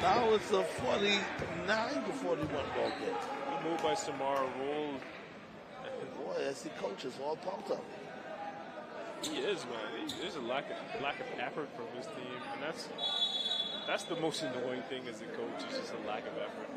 now it's a 49-41 ball game. Good move by Samara, roll. Boy, I see coaches all pumped up. He is, man. There's a lack of effort from his team, and that's the most annoying thing as a coach. Is just a lack of effort.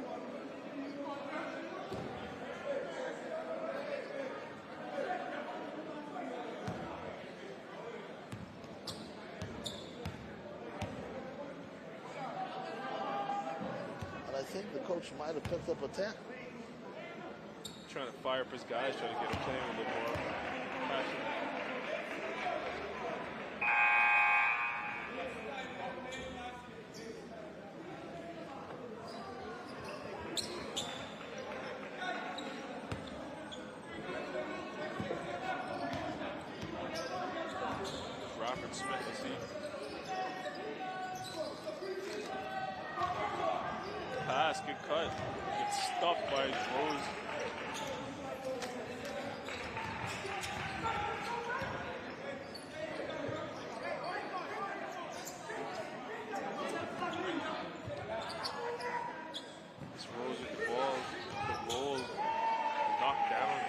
think the coach might have picked up a 10. Trying to fire up his guys, trying to get him playing a little more passion. Robert Smith, you see. Pass, good cut. Gets stuffed by Rose. This Rose with the ball. The ball knocked down.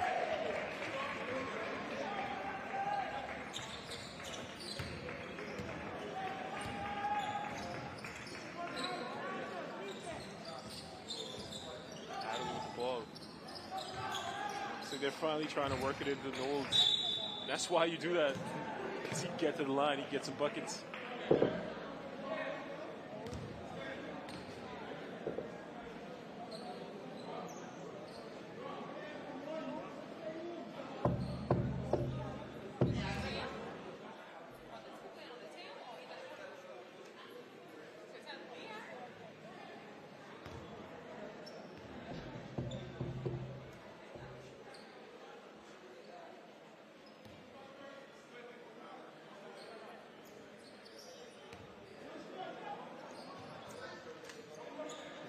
Ball. So they're finally trying to work it into the Olds. That's why you do that. Because he get to the line, he gets some buckets.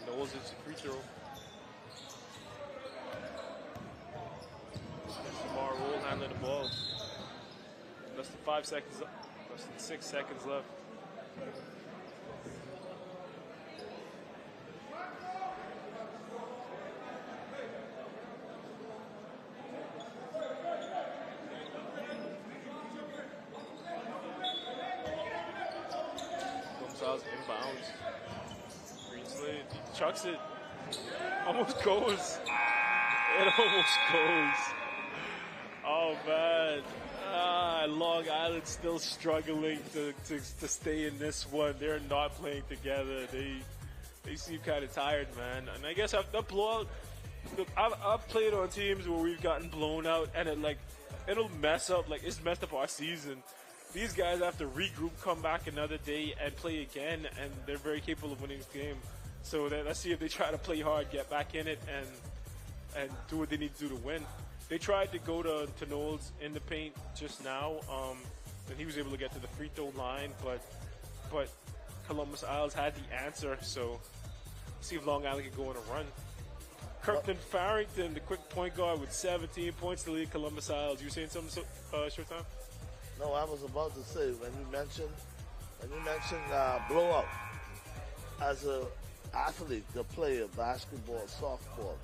Knowles is a free throw. Lamar Roll handling the ball. Less than 5 seconds, less than 6 seconds left. Gonzalez inbounds. Chucks it. Almost goes. It almost goes. Oh, man. Long Island still struggling to stay in this one. They're not playing together. They seem kind of tired, man. And I guess the blowout, I've played on teams where we've gotten blown out, and it'll mess up. Like, it's messed up our season. These guys have to regroup, come back another day, and play again, and they're very capable of winning this game. So let's see if they try to play hard, get back in it, and do what they need to do to win. They tried to go to Knowles in the paint just now, and he was able to get to the free throw line, but Columbus Isles had the answer. So see if Long Island can go on a run. Kirkton Farrington, the quick point guard with 17 points to lead Columbus Isles. You were saying something, Showtime? No, I was about to say when you mentioned blowout as a athlete, the player, basketball, softball,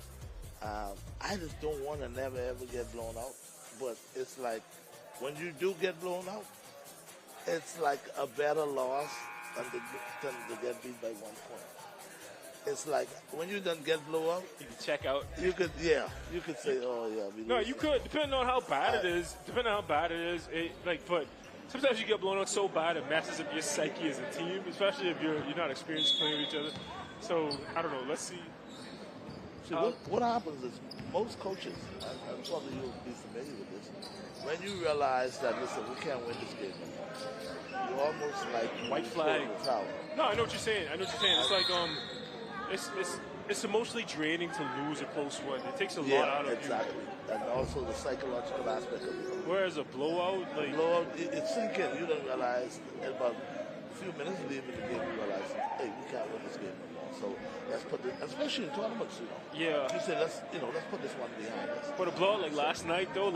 I just don't want to never ever get blown out. But it's like when you do get blown out, it's like a better loss than to get beat by 1 point. It's like when you don't get blown out, you can check out. You could say, oh yeah. No, you could, depending on how bad it is. But sometimes you get blown out so bad it messes up your psyche as a team, especially if you're not experienced playing with each other. So I don't know. Let's see. See, what happens is most coaches, and probably you'll be familiar with this, when you realize that, listen, we can't win this game anymore, you almost like white flag. No, I know what you're saying. It's like it's emotionally draining to lose a close one. It takes a lot out of you. Exactly. And also the psychological aspect of it. Whereas a blowout, it's sinking. You don't realize in about a few minutes leaving the game, you realize, hey, we can't win this game anymore. So let's put this, especially in tournaments, Yeah. You say let's put this one behind us. But a blowout like last night though,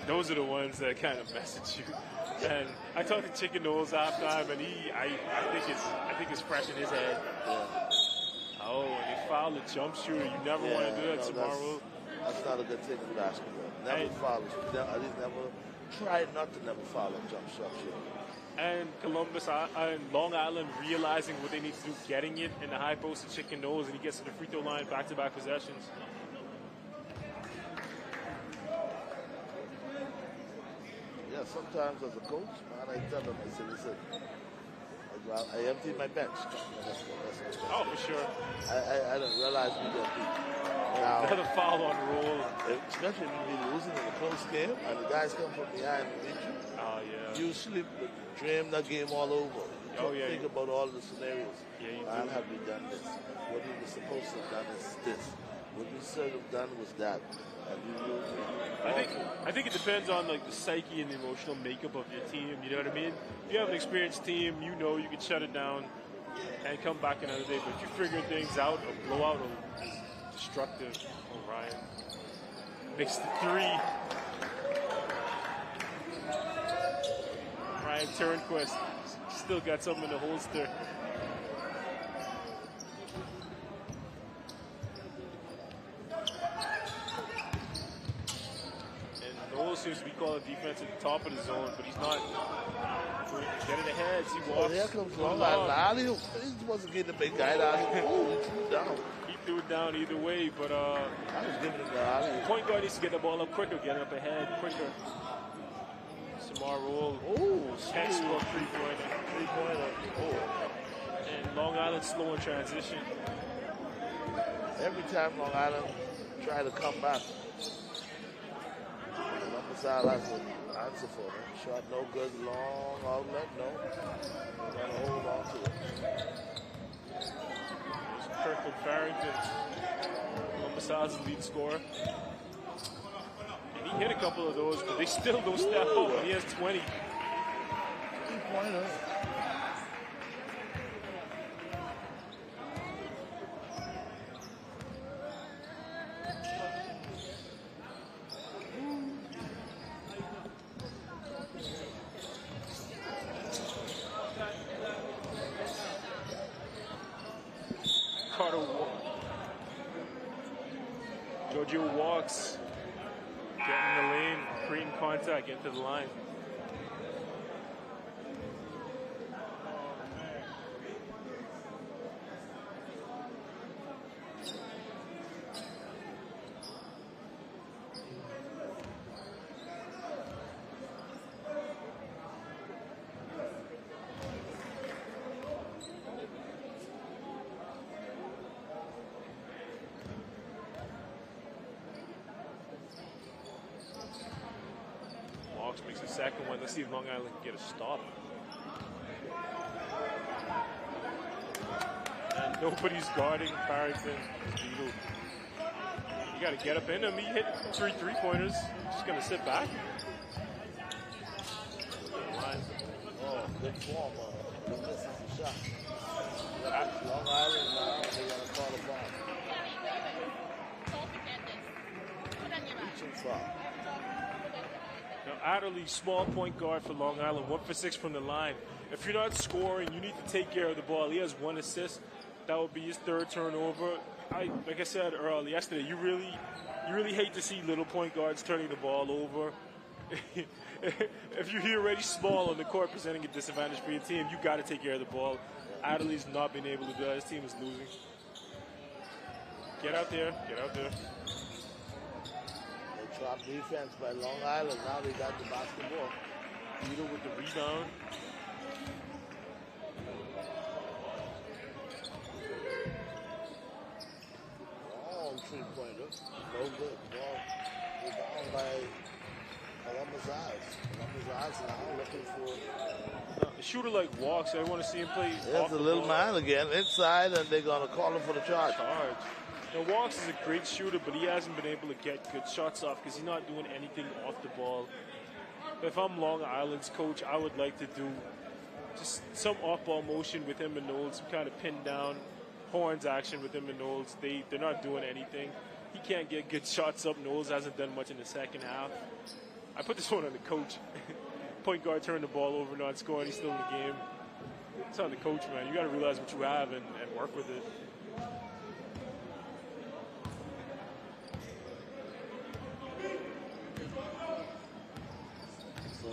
those are the ones that kind of message you. And I talked to Chicken Knowles halftime, and I think it's fresh in his head. Yeah. Oh, and he fouled a jump shooter. You never want to do that tomorrow. That's not a good thing in basketball. Never foul. At least never try not to never foul a jump shooter. And Columbus and Long Island realizing what they need to do, getting it in the high post of Chicken Knowles, and he gets to the free throw line, back-to-back possessions. Yeah, sometimes as a coach, man, I tell them, I say, listen, I empty my bench. Oh, for sure. I didn't realize we got beat. Another foul on the roll. Especially when you're losing in a close game and the guys come from behind and beat you. Oh, yeah. You sleep, dream that game all over. You think about all the scenarios. Yeah, you Why do. have we done this? What we were supposed to have done is this. What we should have done was that. And we I think it depends on like the psyche and the emotional makeup of your team. You know what I mean? If you have an experienced team, you know you can shut it down and come back another day. But if you figure things out, a blowout is destructive. Ryan makes the three. Ryan Turnquist still got something in the holster. Seems to be calling defense at the top of the zone, but he's not getting ahead. He walks. Here comes Long Island. He wasn't getting the big guy down. He threw it down. He threw it down either way, but I was giving him the alley. Point guard needs to get the ball up quicker, get up ahead quicker. Samar roll. Can't score three-pointer. And Long Island slow in transition. Every time Long Island try to come back, Side has an answer for him. Shot no good, long outlet, no. Gotta hold on to it. There's Kirkland Farrington, Columbus' lead scorer. And he hit a couple of those, but they still don't step up. He has 20. 3-pointer. Giorgio walks, getting in the lane, creating contact into the line. Makes the second one. Let's see if Long Island can get a stop. And nobody's guarding Farrington. You got to get up in him. He hit three three-pointers. Just going to sit back. Oh, good form. He misses the shot. Long Island now, they're going to call a foul. Reaching foul. Adderley, small point guard for Long Island, 1 for 6 from the line. If you're not scoring, you need to take care of the ball. He has 1 assist. That would be his 3rd turnover. Like I said earlier, yesterday, you really hate to see little point guards turning the ball over. If you're already small on the court, presenting a disadvantage for your team, you got to take care of the ball. Adderley's not been able to do that. His team is losing. Get out there. Get out there. Top defense by Long Island. Now they got the basketball. Peter with the rebound. Long three-pointer. No good. Ball rebound by Columbus Eyes. Columbus Eyes now looking for... A shooter like Walks, I want to see him play. There's a little man again inside, and they're going to call him for the charge. Now, Walks is a great shooter, but he hasn't been able to get good shots off because he's not doing anything off the ball. If I'm Long Island's coach, I would like to do just some off-ball motion with him and Knowles, some kind of pin down, horns action with him and Knowles. They're not doing anything. He can't get good shots up. Knowles hasn't done much in the second half. I put this one on the coach. Point guard turned the ball over, not scoring. He's still in the game. It's on the coach, man. You got to realize what you have and work with it.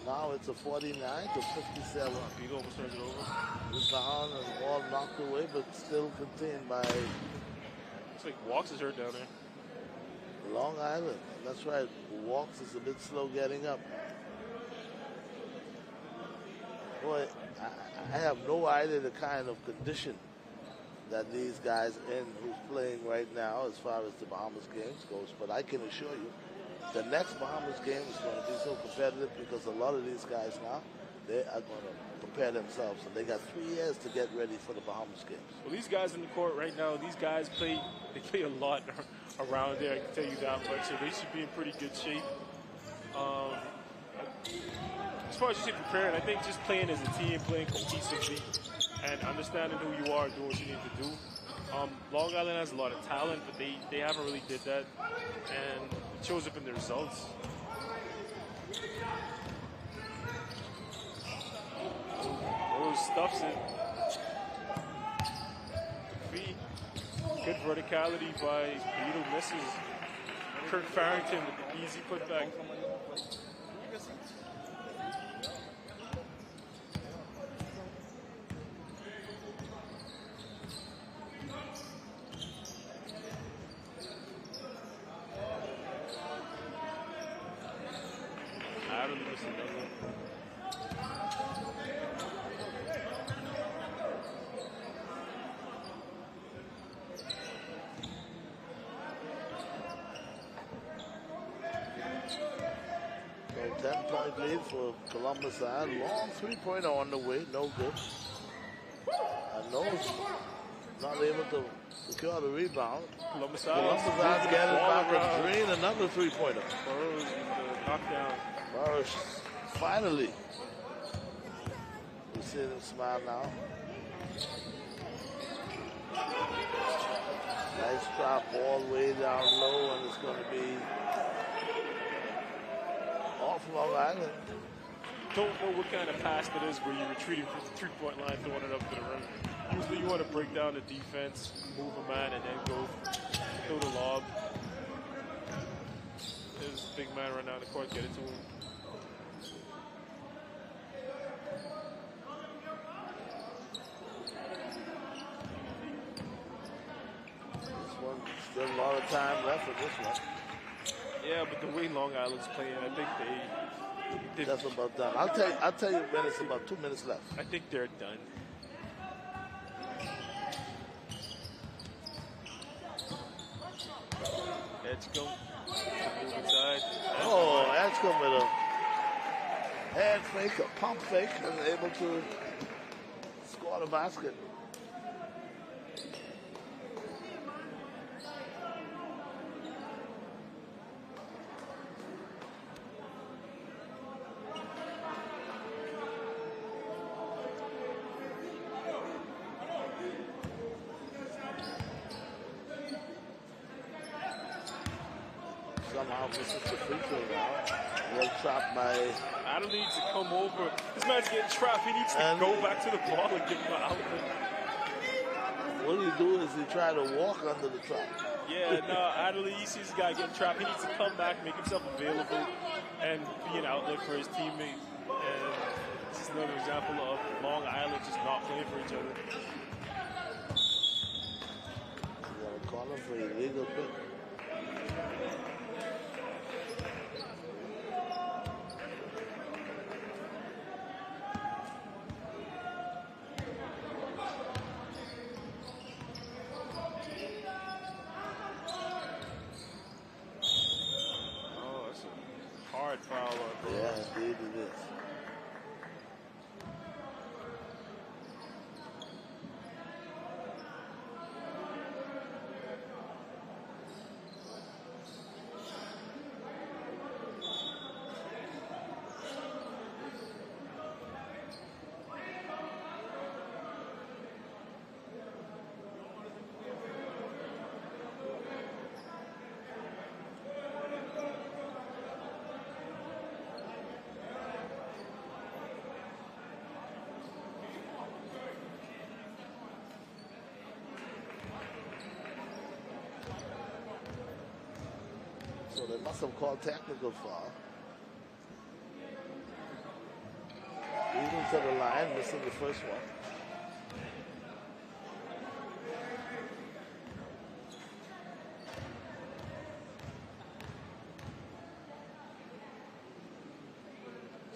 Now it's a 49 to 57. Beat almost turns it over. Rebound and ball knocked away, but still contained by... Looks like Walks is hurt down there. Long Island. That's right. Walks is a bit slow getting up. Boy, I have no idea the kind of condition that these guys in who's playing right now as far as the Bahamas games goes. But I can assure you, the next Bahamas game is going to be so competitive because a lot of these guys now, they are going to prepare themselves. And they got 3 years to get ready for the Bahamas games. Well, these guys in the court right now, these guys play a lot around there, I can tell you that much. So they should be in pretty good shape. As far as you say preparing, I think just playing as a team, playing cohesively, and understanding who you are, doing what you need to do. Long Island has a lot of talent, but they haven't really did that, and it shows up in the results. Rose stuffs it. Feet. Good verticality by Beetle misses. Kirk Farrington with the easy putback. For Columbus side, long three-pointer on the way, no good. And Knowles not able to secure the rebound. Columbus side getting it back to Green, another three-pointer. Burroughs with the knockdown. Burroughs finally. We see him smile now. Nice drop all the way down low, and it's going to be off Long Island. Don't know what kind of pass that is where you're retreating from the three-point line, throwing it up to the rim. Usually you want to break down the defense, move a man, and then go throw the lob. There's a big man right now in the court, get it to him. This one, still a lot of time left for this one. Yeah, but the way Long Island's playing, I think that's about done. I'll tell you when it's about 2 minutes left. I think they're done. Edgecombe. Move inside. Oh, Edgecombe with a hand fake, a pump fake, and able to score the basket. Somehow this is the free throw now. Well trapped by... Adam needs to come over. This man's getting trapped. He needs to go back to the ball and give him an outlet. What he do is he try to walk under the trap. Yeah, no, Adelaide, he sees this guy getting trapped. He needs to come back, make himself available, and be an outlet for his teammate. And this is another example of Long Island just not playing for each other. You got to call him for illegal pick. Foul. Yeah, indeed it is. So they must have called technical foul. Even to the line, missing the first one.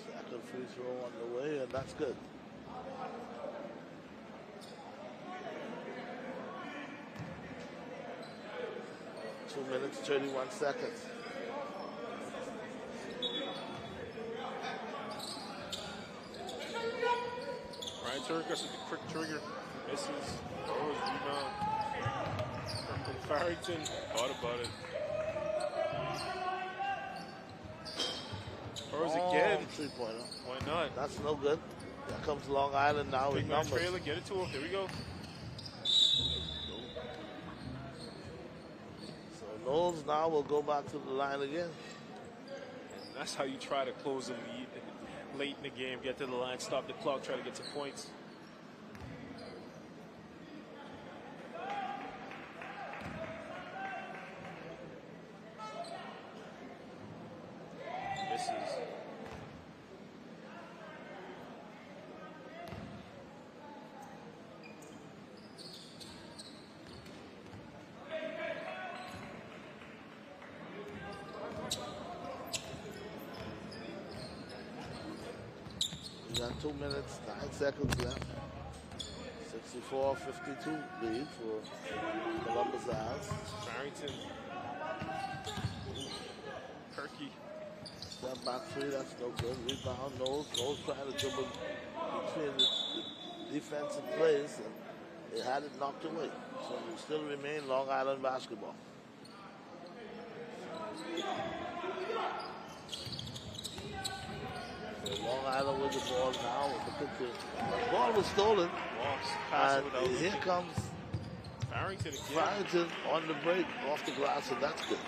Second free throw on the way, and that's good. 2 minutes, 31 seconds. Ryan Turk got the quick trigger. Misses. Burrows rebound. From Farrington. Thought about it. Burrows again. 3-pointer. Why not? That's no good. There comes Long Island now with Big man numbers. trailer. Get it to him. There we go. So Knowles now will go back to the line again. And that's how you try to close a lead late in the game. Get to the line, stop the clock, try to get some points. Misses. We got 2 minutes, 9 seconds left. 64-52 lead for Columbus Isles. Farrington. Perky. Step back three, that's no good. Rebound, Knowles. Knowles trying to dribble between the defensive plays, and they had it knocked away. So we still remain Long Island basketball. So Long Island with the ball now. The ball was stolen. And here comes Farrington again. Farrington on the break off the glass, and that's good.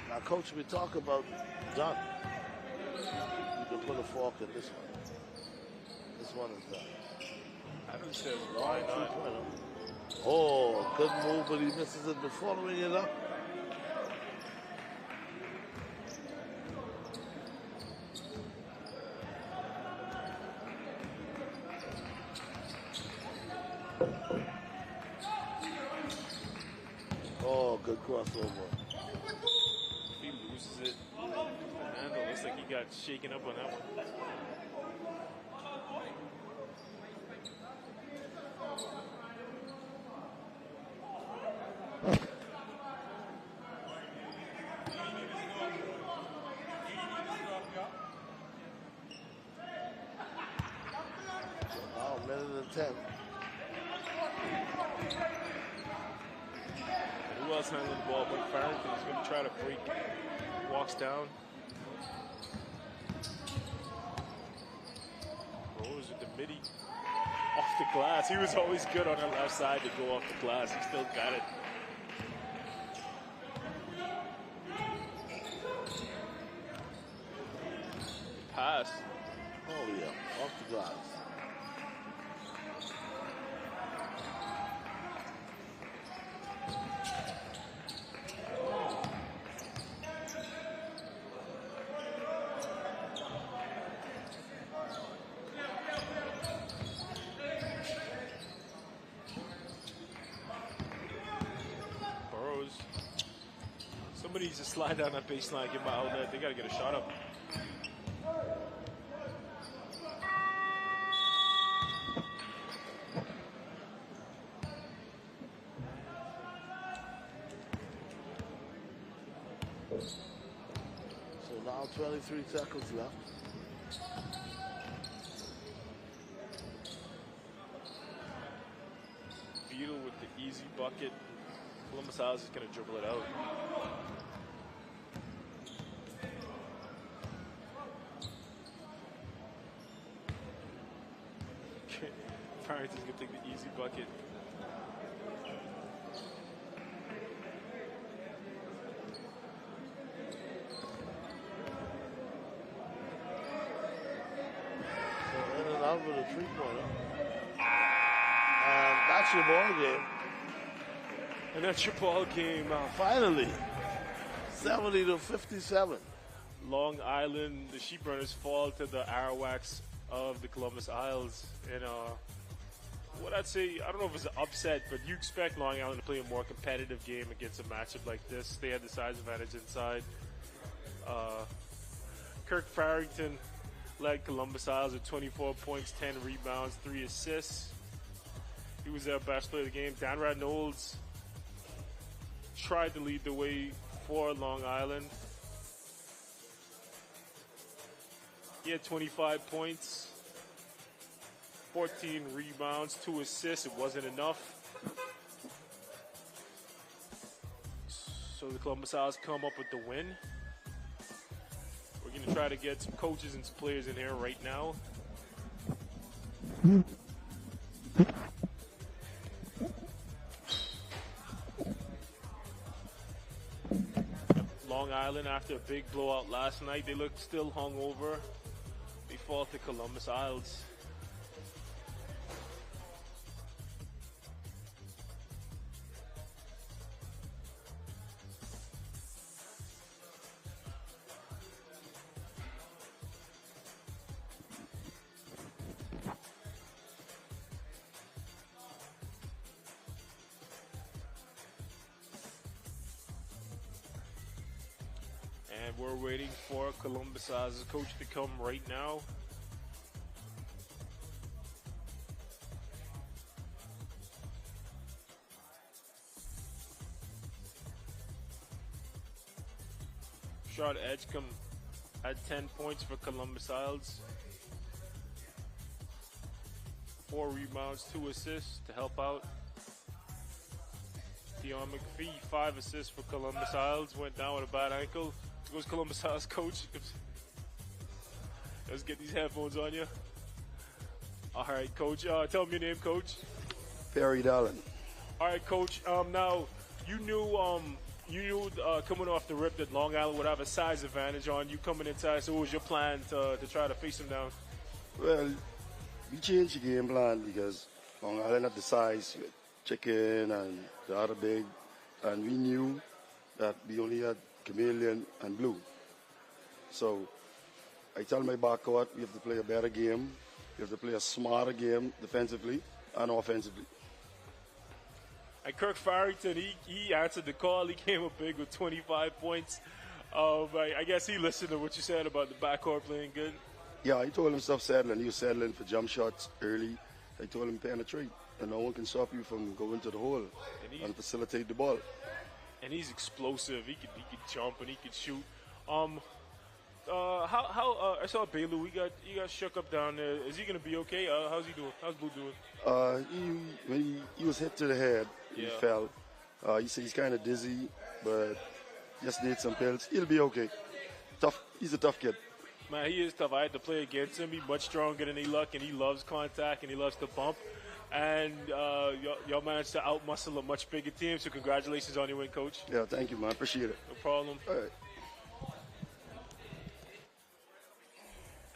Now, Coach, we talk about done. You can put a fork in this one. This one is done. Adams says, why not? Oh, good move, but he misses it before following it up. Oh, good crossover. He loses it. Fernando looks like he got shaken up on that one. Now, a minute and 10. Who else handling the ball but Farrington is going to try to break. Walks down. Rose with the midi. Off the glass. He was always good on the left side to go off the glass. He still got it. Pass. Oh, yeah. Off the glass. Burrows. Somebody needs to slide down that baseline, get my outlet. They got to get a shot up. So now 23 seconds left. Beetle with the easy bucket. Columbus House is going to dribble it out. Farrington's going to take the easy bucket. So in and out with a three-pointer. And that's your ball game. And that's your ball game. Finally, 70-57. Long Island, the Sheeprunners fall to the Arawaks of the Columbus Isles. And what I'd say, I don't know if it's an upset, but you expect Long Island to play a more competitive game against a matchup like this. They had the size advantage inside. Kirk Farrington led Columbus Isles with 24 points, 10 rebounds, 3 assists. He was their best player of the game. Danrad Knowles tried to lead the way for Long Island. He had 25 points, 14 rebounds, 2 assists. It wasn't enough. So the Columbus Owls come up with the win. We're going to try to get some coaches and some players in here right now. Long Island, after a big blowout last night, they looked still hungover. They fall to Columbus Isles. And we're waiting for Columbus Isles coach to come right now. Shot Edgecombe had 10 points for Columbus Isles. 4 rebounds, 2 assists to help out. Dion McPhee, 5 assists for Columbus Isles. Went down with a bad ankle. Goes Columbus Isles coach. Let's get these headphones on you. All right, coach. Tell me your name, coach. Perry Dallin. All right, coach. Now you knew coming off the rip that Long Island would have a size advantage on you coming inside. So what was your plan to try to face them down? Well, we changed the game plan because Long Island had the size, chicken and the other big, and we knew that we only had Chameleon and Blue. So I tell my backcourt we have to play a better game. We have to play a smarter game defensively and offensively. And Kirk Farrington, he answered the call. He came up big with 25 points. I guess he listened to what you said about the backcourt playing good. Yeah, I told him stop settling. He was settling for jump shots early. I told him penetrate, and no one can stop you from going to the hole and facilitate the ball. And he's explosive. He could jump and he could shoot. I saw Baylor. He got shook up down there. Is he gonna be okay? How's he doing? How's Blue doing? When he was hit to the head, he fell. He said he's kind of dizzy, but just needs some pills. He'll be okay. Tough. He's a tough kid. Man, he is tough. I had to play against him. He's much stronger than Luck, and he loves contact and he loves to bump. And y'all managed to outmuscle a much bigger team, so congratulations on your win, Coach. Yeah, thank you, man. Appreciate it. No problem. All right.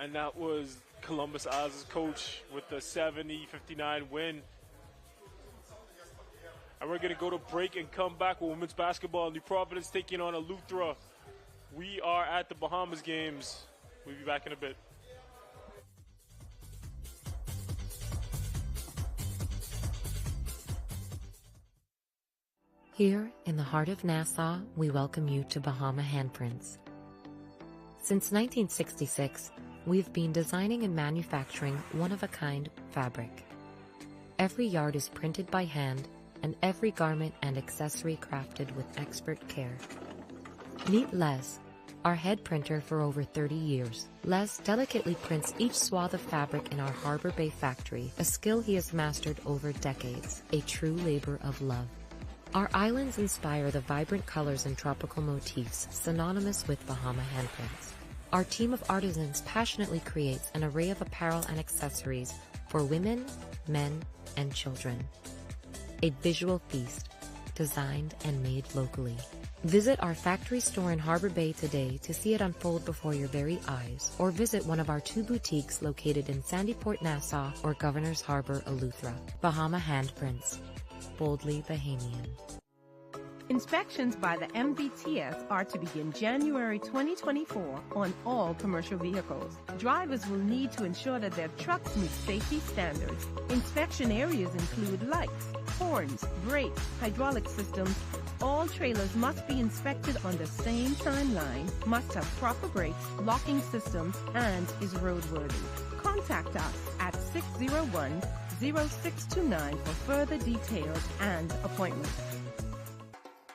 And that was Columbus Isles' coach with the 70-59 win. And we're going to go to break and come back with women's basketball. New Providence taking on Eleuthera. We are at the Bahamas games. We'll be back in a bit. Here in the heart of Nassau, we welcome you to Bahama Handprints. Since 1966, we've been designing and manufacturing one-of-a-kind fabric. Every yard is printed by hand, and every garment and accessory crafted with expert care. Meet Les, our head printer for over 30 years. Les delicately prints each swath of fabric in our Harbor Bay factory, a skill he has mastered over decades, a true labor of love. Our islands inspire the vibrant colors and tropical motifs synonymous with Bahama Handprints. Our team of artisans passionately creates an array of apparel and accessories for women, men, and children. A visual feast, designed and made locally. Visit our factory store in Harbor Bay today to see it unfold before your very eyes, or visit one of our 2 boutiques located in Sandyport, Nassau, or Governor's Harbor, Eleuthera. Bahama Handprints. Boldly Bahamian. Inspections by the MVTS are to begin January 2024 on all commercial vehicles. Drivers will need to ensure that their trucks meet safety standards. Inspection areas include lights, horns, brakes, hydraulic systems. All trailers must be inspected on the same timeline, must have proper brakes, locking systems, and is roadworthy. Contact us at 0629 for further details and appointments.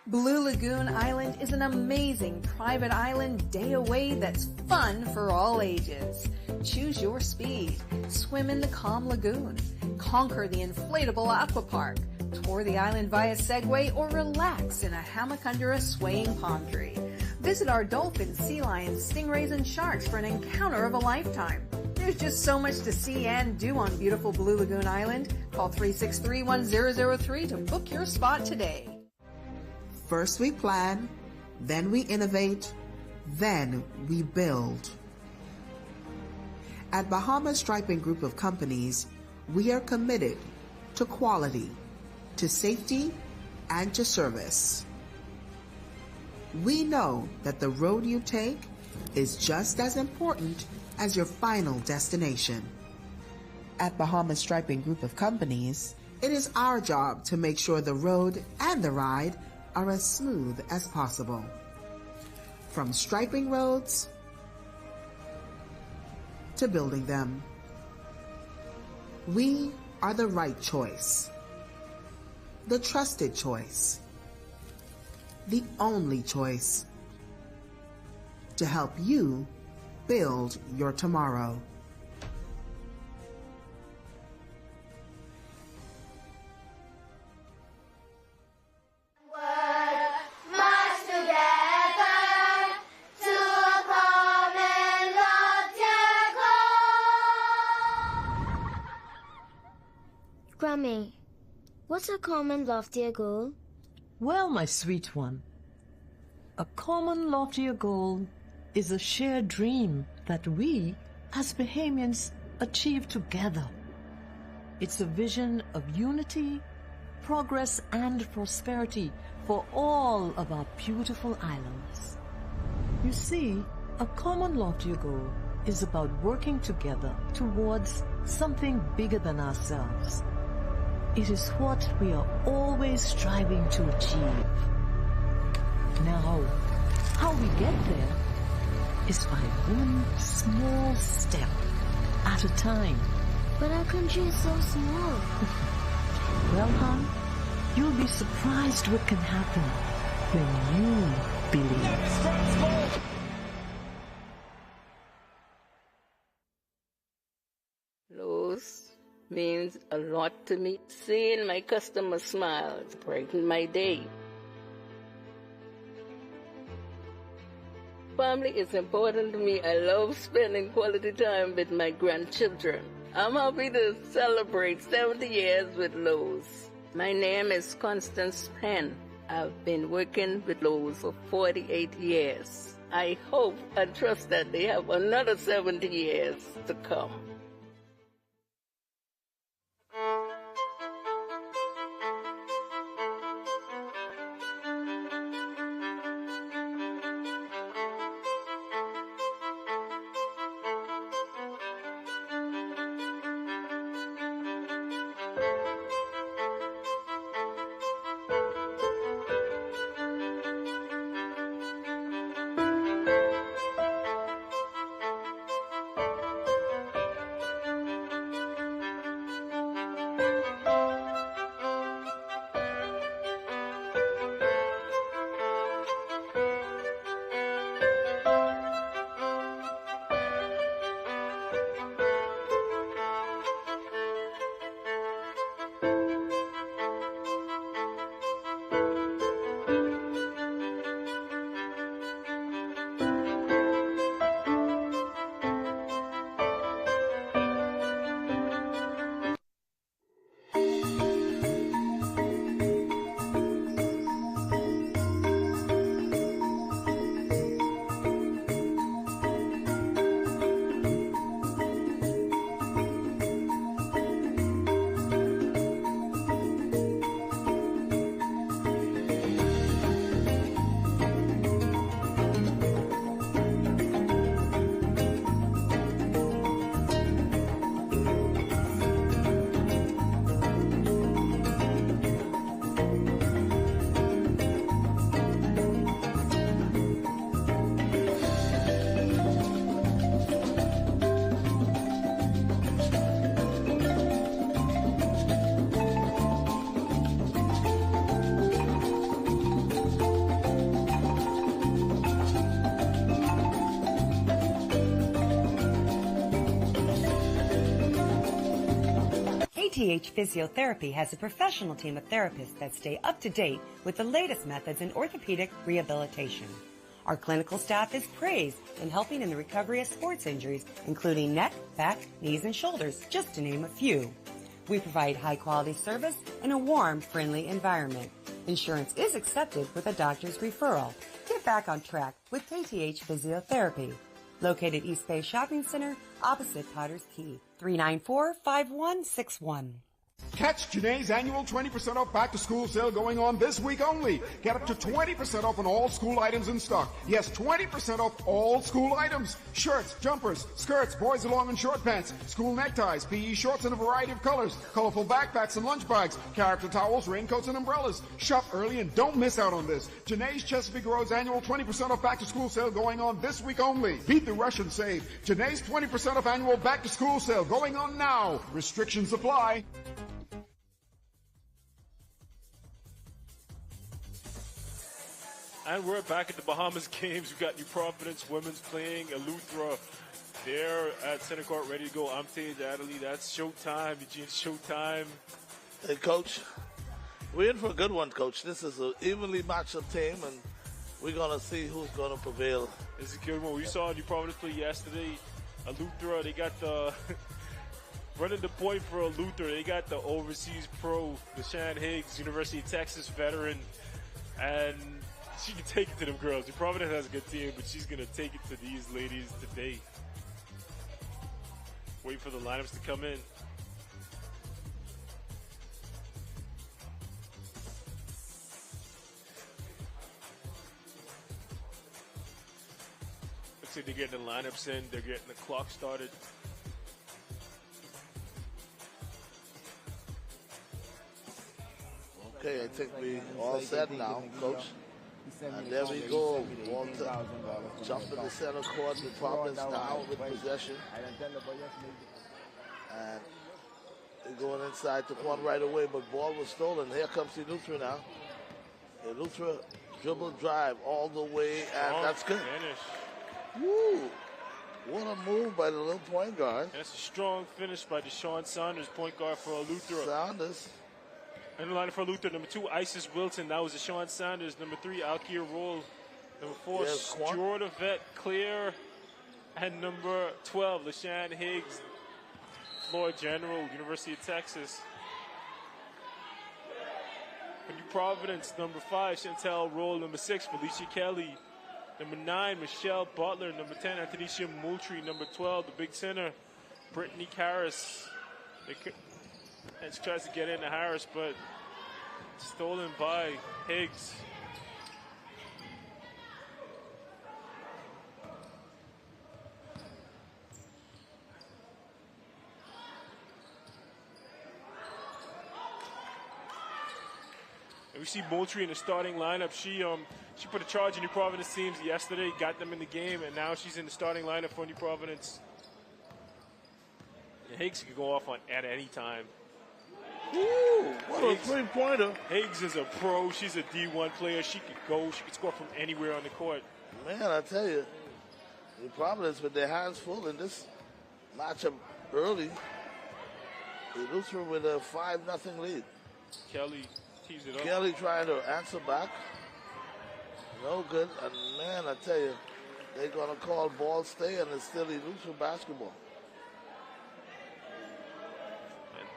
Blue Lagoon Island is an amazing private island day away that's fun for all ages. Choose your speed. Swim in the calm lagoon. Conquer the inflatable aqua park. Tour the island via Segway or relax in a hammock under a swaying palm tree. Visit our dolphins, sea lions, stingrays, and sharks for an encounter of a lifetime. There's just so much to see and do on beautiful Blue Lagoon Island. Call 363-1003 to book your spot today. First we plan, then we innovate, then we build. At Bahama Striping Group of Companies, we are committed to quality, to safety, and to service. We know that the road you take is just as important as your final destination. At Bahama Striping Group of Companies, it is our job to make sure the road and the ride are as smooth as possible. From striping roads to building them, we are the right choice, the trusted choice, the only choice to help you build your tomorrow. Grammy, what's a common loftier goal? Well, my sweet one, a common loftier goal is a shared dream that we, as Bahamians, achieve together. It's a vision of unity, progress, and prosperity for all of our beautiful islands. You see, a common loftier goal is about working together towards something bigger than ourselves. It is what we are always striving to achieve. Now, how we get there is by one small step at a time. But our country is so small. Well, hon, you'll be surprised what can happen when you believe. Lowe's means a lot to me. Seeing my customers smile brightens my day. Family is important to me. I love spending quality time with my grandchildren. I'm happy to celebrate 70 years with Lowe's. My name is Constance Penn. I've been working with Lowe's for 48 years. I hope and trust that they have another 70 years to come. KTH Physiotherapy has a professional team of therapists that stay up to date with the latest methods in orthopedic rehabilitation. Our clinical staff is praised in helping in the recovery of sports injuries, including neck, back, knees, and shoulders, just to name a few. We provide high-quality service in a warm, friendly environment. Insurance is accepted with a doctor's referral. Get back on track with KTH Physiotherapy. Located East Bay Shopping Center, opposite Potter's Key, 394-5161. Catch Janae's annual 20% off back-to-school sale going on this week only. Get up to 20% off on all school items in stock. Yes, 20% off all school items. Shirts, jumpers, skirts, boys' long and short pants, school neckties, PE shorts in a variety of colors, colorful backpacks and lunch bags, character towels, raincoats, and umbrellas. Shop early and don't miss out on this. Janae's Chesapeake Road's annual 20% off back-to-school sale going on this week only. Beat the rush and save. Janae's 20% off annual back-to-school sale going on now. Restrictions apply. And we're back at the Bahamas games. We've got New Providence women's playing Eleuthera. They're at center court ready to go. I'm Tage Adderley. That's showtime. Eugene's showtime. Hey, Coach. We're in for a good one, Coach. This is an evenly matched up team, and we're going to see who's going to prevail. This is a good one. We saw New Providence play yesterday. Eleuthera, they got the running the point for Eleuthera. They got the overseas pro, LaShawn Higgs, University of Texas veteran, and she can take it to them girls. New Providence has a good team, but she's going to take it to these ladies today. Wait for the lineups to come in. Looks like they're getting the lineups in. They're getting the clock started. Okay, I think we all set now, Coach. And there we go. Walter jumping the center court. New Providence now with possession. And they're going inside to one right away, but ball was stolen. Here comes Eleuthera now. Eleuthera dribble drive all the way, and that's good. Woo! What a move by the little point guard. And that's a strong finish by Deshaun Saunders, point guard for Eleuthera. Saunders. And the line for Eleuthera, number 2, Isis Wilton. That was Deshaun Sanders. Number 3, Alkier Roll. Number 4, Stuart Yvette Clear. And number 12, LaShawn Higgs, Floyd General, University of Texas. For New Providence, number 5, Chantel Roll. Number 6, Felicia Kelly. Number 9, Michelle Butler. Number 10, Antonisha Moultrie. Number 12, the big center, Brittany Karras. And she tries to get into Harris, but stolen by Higgs. And we see Moultrie in the starting lineup. She put a charge in New Providence teams yesterday, got them in the game, and now she's in the starting lineup for New Providence. And Higgs can go off at any time. Ooh, what a three-pointer. Higgs is a pro. She's a D1 player. She could go. She could score from anywhere on the court. Man, I tell you, the Providence with their hands full in this matchup early. Eleuthera with a 5-0 lead. Kelly tees it up. Kelly trying to answer back. No good. And man, I tell you, they're going to call ball stay, and it's still Eleuthera basketball.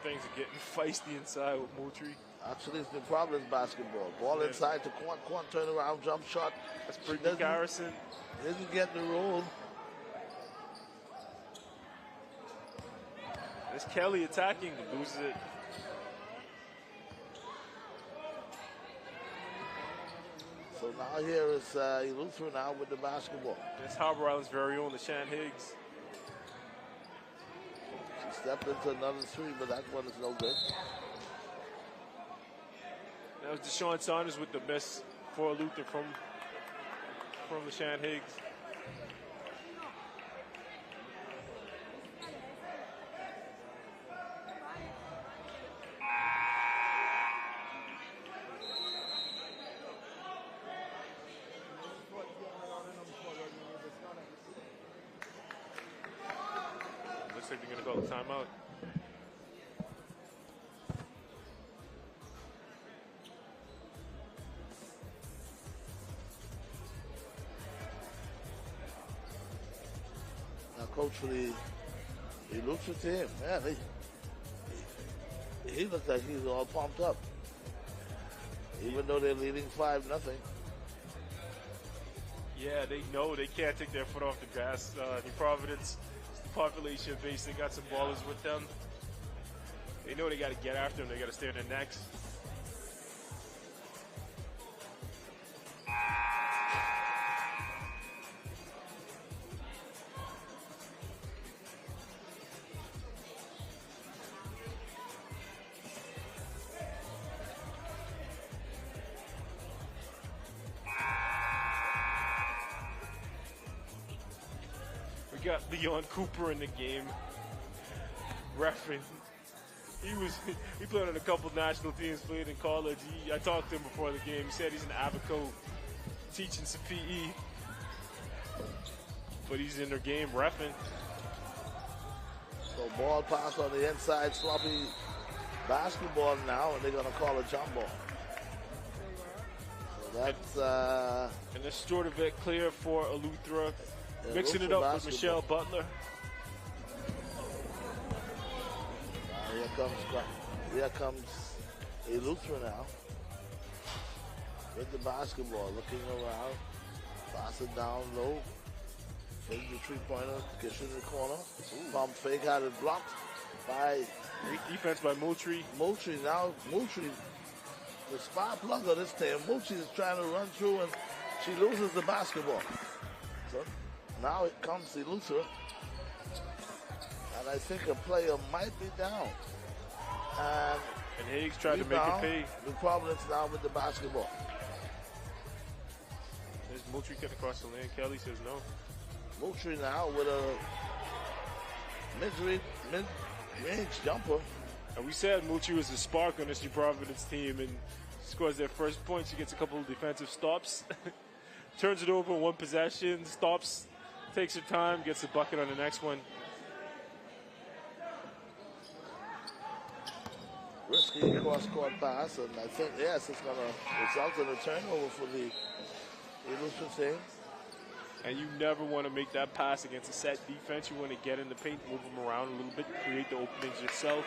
Things are getting feisty inside with Moultrie. Actually, it's the Providence basketball. Ball inside to Quant, turn around, jump shot. That's Brittany Garrison. Doesn't get the roll. There's Kelly attacking, loses it. So now here is Eleuthera now with the basketball. It's Harbor Island's very own LaShawn Higgs. Stepped into another 3, but that one is no good. That was Deshaun Saunders with the miss for Eleuthera from LaShawn Higgs. Looks like they're going to call a timeout. coach for the Lucha team. Man, he looks like he's all pumped up. Even though they're leading 5-0. Yeah, they know they can't take their foot off the gas. New Providence, population base, they got some ballers with them. They know they got to get after them. They got to stay on their necks. We got Leon Cooper in the game. Referee. He played on a couple national teams, played in college. I talked to him before the game. He said he's in Abaco teaching some PE. But he's in their game reffing. So ball pass on the inside, sloppy basketball now, and they're going to call a jump ball. So that's... and that's short of it, clear for Eleuthera. Mixing it up with Michelle Butler. Here comes Eleuthera now. With the basketball, looking around. Pass it down low. Fake the three-pointer, gets in the corner. Pump fake, had it blocked by... Great defense by Moultrie. Moultrie now, the spark plug of this team. Moultrie is trying to run through and she loses the basketball. So now it comes to Eleuthera. And I think a player might be down. And Higgs tried to make it pay. The Providence now with the basketball. There's Moultrie cut across the lane. Kelly says no. Moultrie now with a mid-range jumper. And we said Moultrie was the spark on this New Providence team, and scores their first point. She gets a couple of defensive stops. Turns it over in one possession, stops, takes her time, gets a bucket on the next one. Risky cross-court pass, and I think, yes, it's going to result in a turnover for the Eleuthera team. And you never want to make that pass against a set defense. You want to get in the paint, move them around a little bit, create the openings yourself.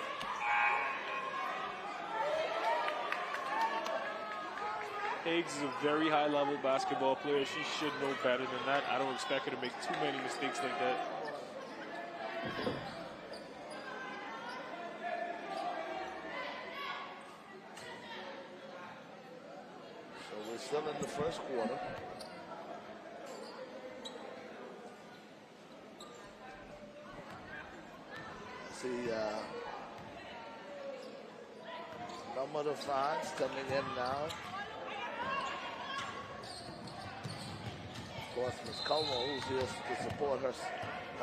Higgs is a very high-level basketball player. She should know better than that. I don't expect her to make too many mistakes like that. So we're still in the first quarter. See number of fans coming in now. Of course, Ms. Comer, who's here to support her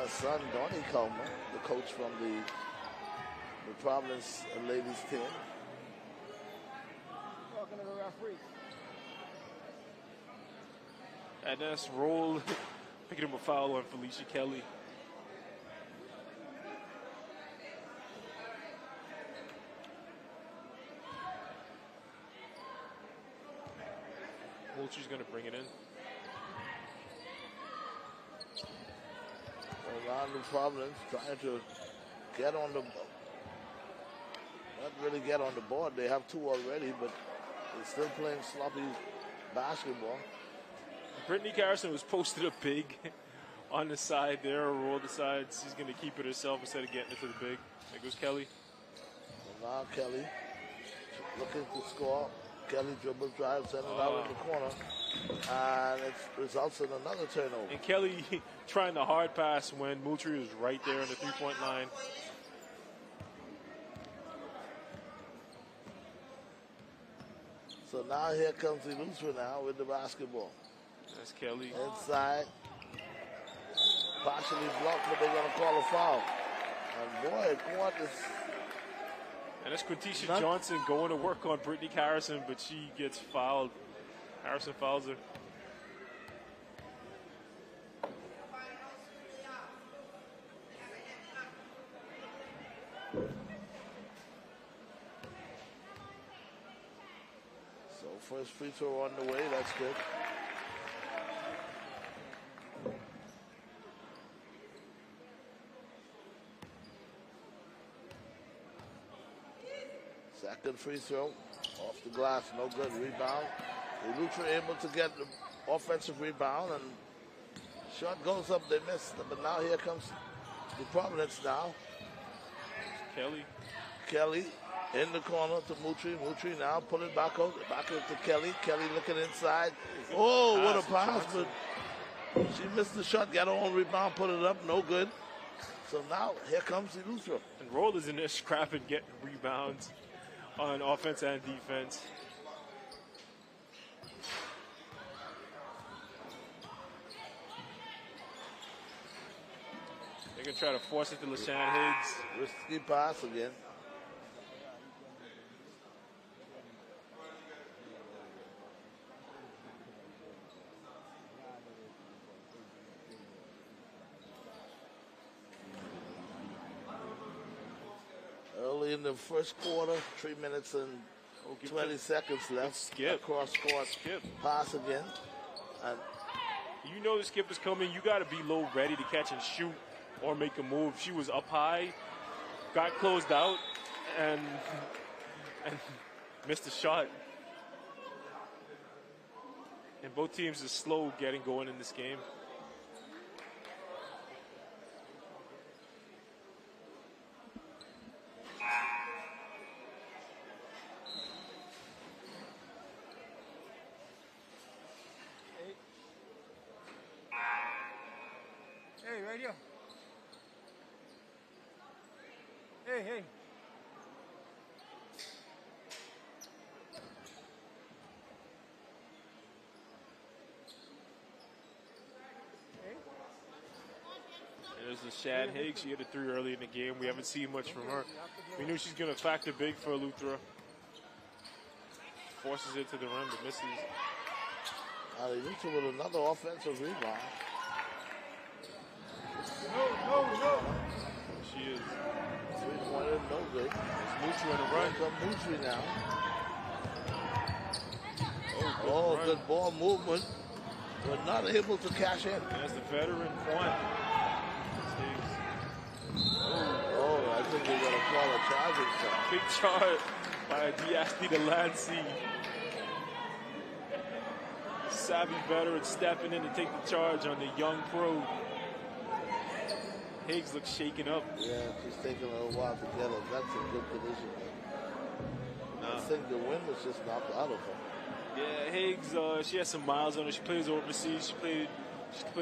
son, Donnie Comer, the coach from the Providence ladies team. Talking to the referee. And that's roll, picking up a foul on Felicia Kelly. Moultrie's going to bring it in. Around the Providence, trying to get on the, not really get on the board. They have two already, but they're still playing sloppy basketball. Brittany Carson was posted up big on the side there, roll the side. She's going to keep it herself instead of getting it to the big. There goes Kelly. So now Kelly looking to score. Kelly dribble drive, send it out in the corner, and it results in another turnover. And Kelly trying the hard pass when Moultrie was right there on the three-point line. So now here comes Eleuthera now with the basketball. That's Kelly. Inside. Partially blocked, but they're going to call a foul. And boy, what is... And that's Quintisha Johnson going to work on Brittany Harrison, but she gets fouled. Harrison fouls her. So first free throw on the way, that's good. Second free throw. Off the glass, no good. Rebound. Eleuthera able to get the offensive rebound, and shot goes up, they missed. But now here comes the Providence now. Kelly in the corner to Mutri. Mutri now pull it back out to Kelly. Kelly looking inside. Oh, what a pass, but she missed the shot, got her own rebound, put it up, no good. So now here comes Eleuthera. And Rollers in there scrapping, getting rebounds on offense and defense. They're going to try to force it to LaShawn Higgs. Risky pass again. Early in the first quarter, 3 minutes and 20 seconds left. Skip. Cross court. Skip. Pass again. And you know the skip is coming. You got to be low ready to catch and shoot or make a move. She was up high, got closed out, and missed a shot. And both teams are slow getting going in this game. Hey, radio. Hey. There's LaShawn Higgs. She hit a 3 early in the game. We haven't seen much from her. We knew she's going to factor big for Eleuthera. Forces it to the rim, but misses. Eleuthera with another offensive rebound. No. She is. 3-pointer, no good. It's Mutri in a run. Here comes Mutri now. Oh, good ball movement. But not able to cash in. That's the veteran point. Oh, I think they're going to call a charging foul. Big charge by Diasti Delancey. Savvy veteran stepping in to take the charge on the young pro. Higgs looks shaken up. Yeah, she's taking a little while to get her. That's in good condition. I think the wind was just knocked out of her. Yeah, Higgs, she has some miles on her. She plays overseas. She played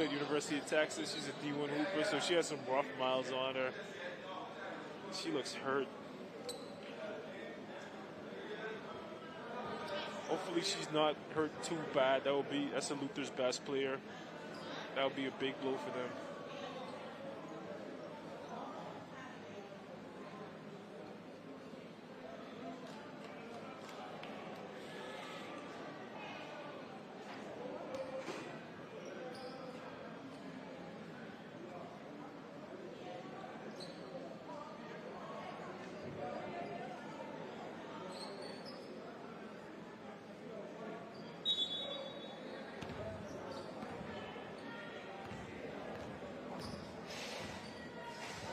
at University of Texas. She's a D1 hooper, so she has some rough miles on her. She looks hurt. Hopefully she's not hurt too bad. That's Eleuthera's best player. That would be a big blow for them.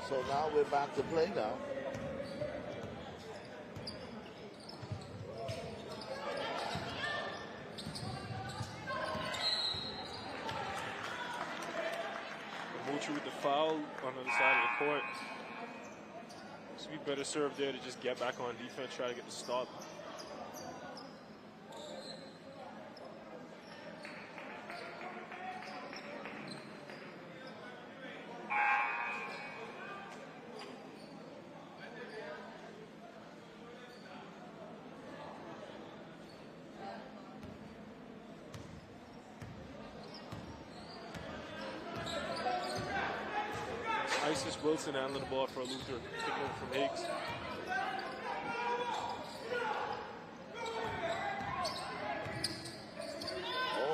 So now we're back to play now. Mutri with the foul on the other side of the court. So we better serve there to just get back on defense, try to get the stop. Wilson handling the ball for Eleuthera, taking over from Higgs.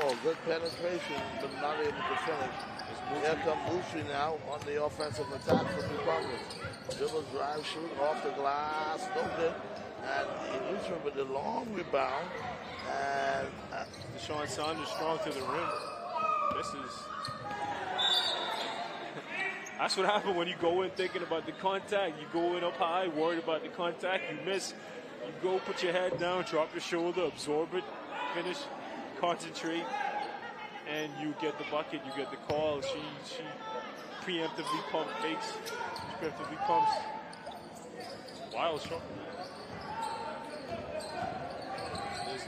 Oh, good penetration, but not able to finish. Here comes Mutri now on the offensive attack from the Providence. Dribble, drive, shoot, off the glass, no good. And Eleuthera with the long rebound. And Deshaun Saunders strong to the rim. This is... That's what happened when you go in thinking about the contact. You go in up high, worried about the contact, you miss. You go, put your head down, drop your shoulder, absorb it, finish, concentrate, and you get the bucket, you get the call. She preemptively fakes. She preemptively pumps. Wild shot. There's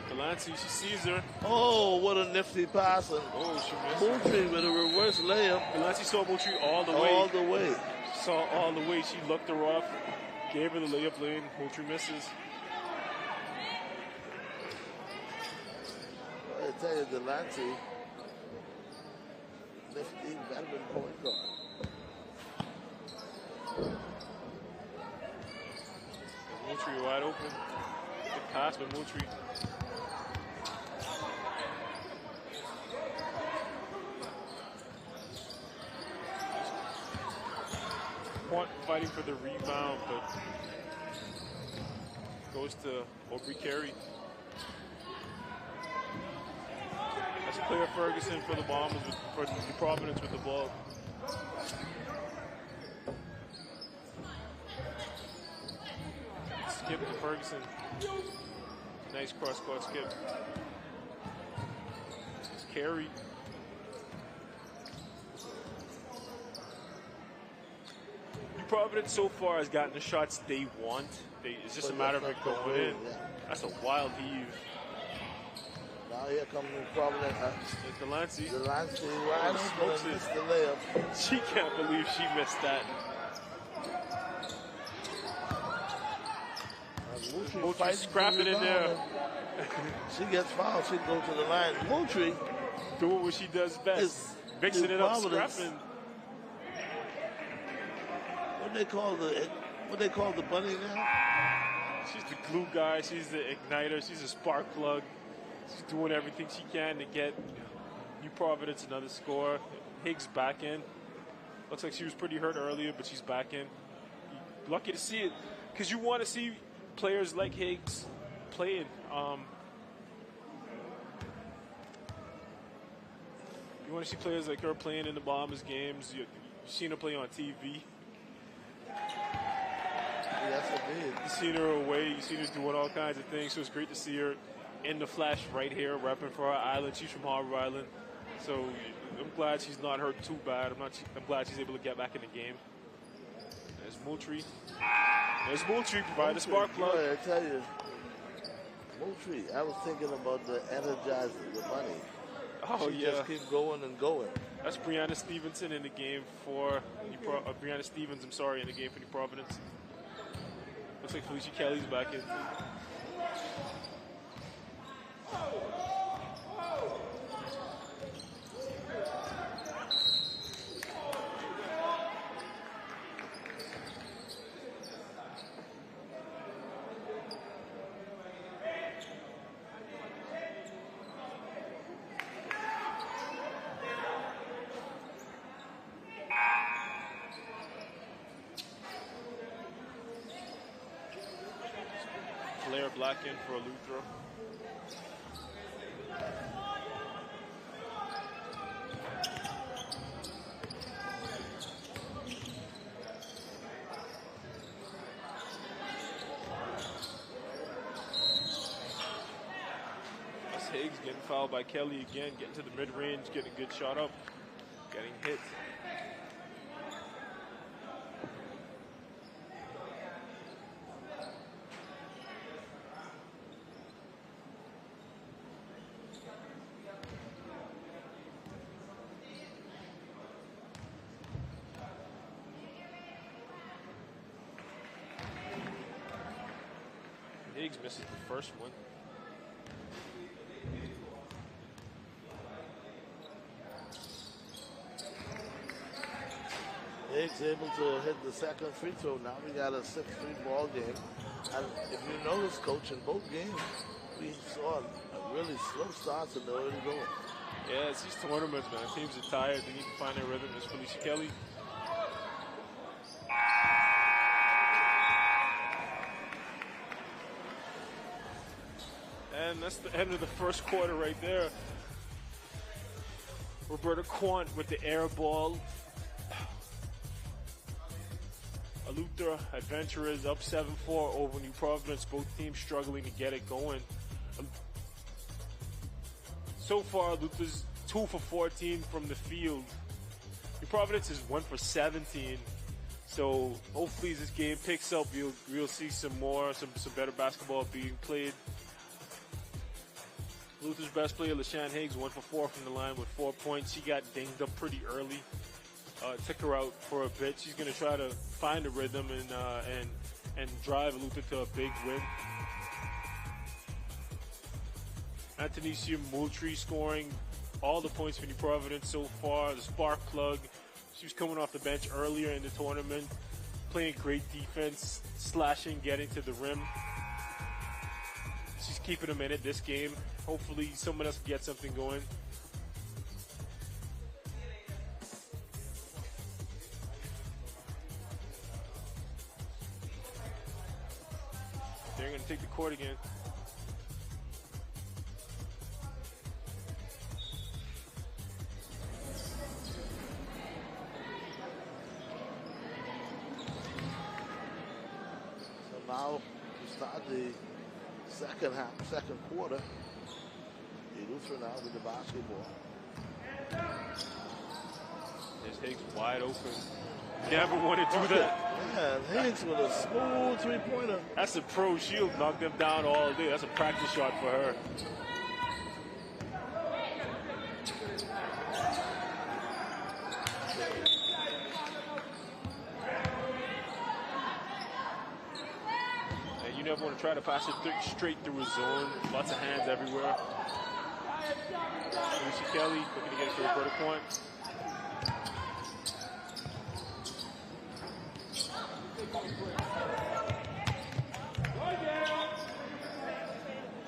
Delancey, she sees her. Oh, what a nifty pass. And she missed. Moultrie with a reverse layup. Delancey saw Moultrie all the way. All the way. Saw all the way. She looked her off, gave her the layup lane. Moultrie misses. I tell you, Delancey, nifty veteran point guard. Moultrie wide open. Good pass by Moultrie. Quant fighting for the rebound, but goes to Aubrey Carey. That's Claire Ferguson for the Bahamas, for New Providence with the ball. Skip to Ferguson. Nice cross-court skip. It's Carey. New Providence so far has gotten the shots they want. It's just a matter of it going in. That's a wild heave. Now here comes New Providence. Delancey. Delancey right smokes it. The layup. She can't believe she missed that. Moultrie scrapping in there. She gets fouled. She goes to the line. Moultrie doing what she does best, mixing it up, scrapping. What they call the bunny now? She's the glue guy. She's the igniter. She's a spark plug. She's doing everything she can to get New Providence another score. Higgs back in. Looks like she was pretty hurt earlier, but she's back in. Lucky to see it, because you want to see players like Higgs playing. You want to see players like her playing in the Bahamas games. You've seen her play on TV. Yes, I did. You've seen her away. You've seen her doing all kinds of things. So it's great to see her in the flesh right here, repping for our island. She's from Harbor Island. So I'm glad she's not hurt too bad. I'm glad she's able to get back in the game. There's Moultrie. There's Moultrie, provide the spark plug. Boy, I tell you, Moultrie, I was thinking about the Energizer, the money. Oh, she yeah. just keep going and going. That's Brianna Stevenson in the game for Brianna Stevens, I'm sorry, in the game for New Providence. Looks like Felicia Kelly's back in. Black in for a Luthra. That's Higgs getting fouled by Kelly again, getting to the mid-range, getting a good shot up, getting hit. Higgs misses the first one. Higgs able to hit the second free throw. Now we got a 6-3 ball game. And if you notice, Coach, in both games, we saw a really slow start in the early going. Yeah, it's these tournaments, man. Teams are tired. They need to find their rhythm. It's Felicia Kelly. And that's the end of the first quarter right there. Roberta Quant with the air ball. Luther Adventurers up 7-4 over New Providence. Both teams struggling to get it going. So far, Luther's 2 for 14 from the field. New Providence is 1 for 17. So hopefully as this game picks up, we'll see some better basketball being played. Luther's best player, LaShawn Higgs, 1 for 4 from the line with 4 points. She got dinged up pretty early. Took her out for a bit. She's going to try to find a rhythm and drive Luther to a big win. Antonia Moultrie scoring all the points for New Providence so far. The spark plug. She was coming off the bench earlier in the tournament, playing great defense, slashing, getting to the rim. She's keeping them in it this game. Hopefully someone else can get something going. They're going to take the court again. Now to start the second quarter. Luther now with the basketball. There's Higgs wide open. Never want to do that. Man, Higgs with a smooth three-pointer. That's a pro. She'll knock them down all day. That's a practice shot for her. You never want to try to pass it straight through a zone. Lots of hands everywhere. Lucy Kelly looking to get it to a quarter point.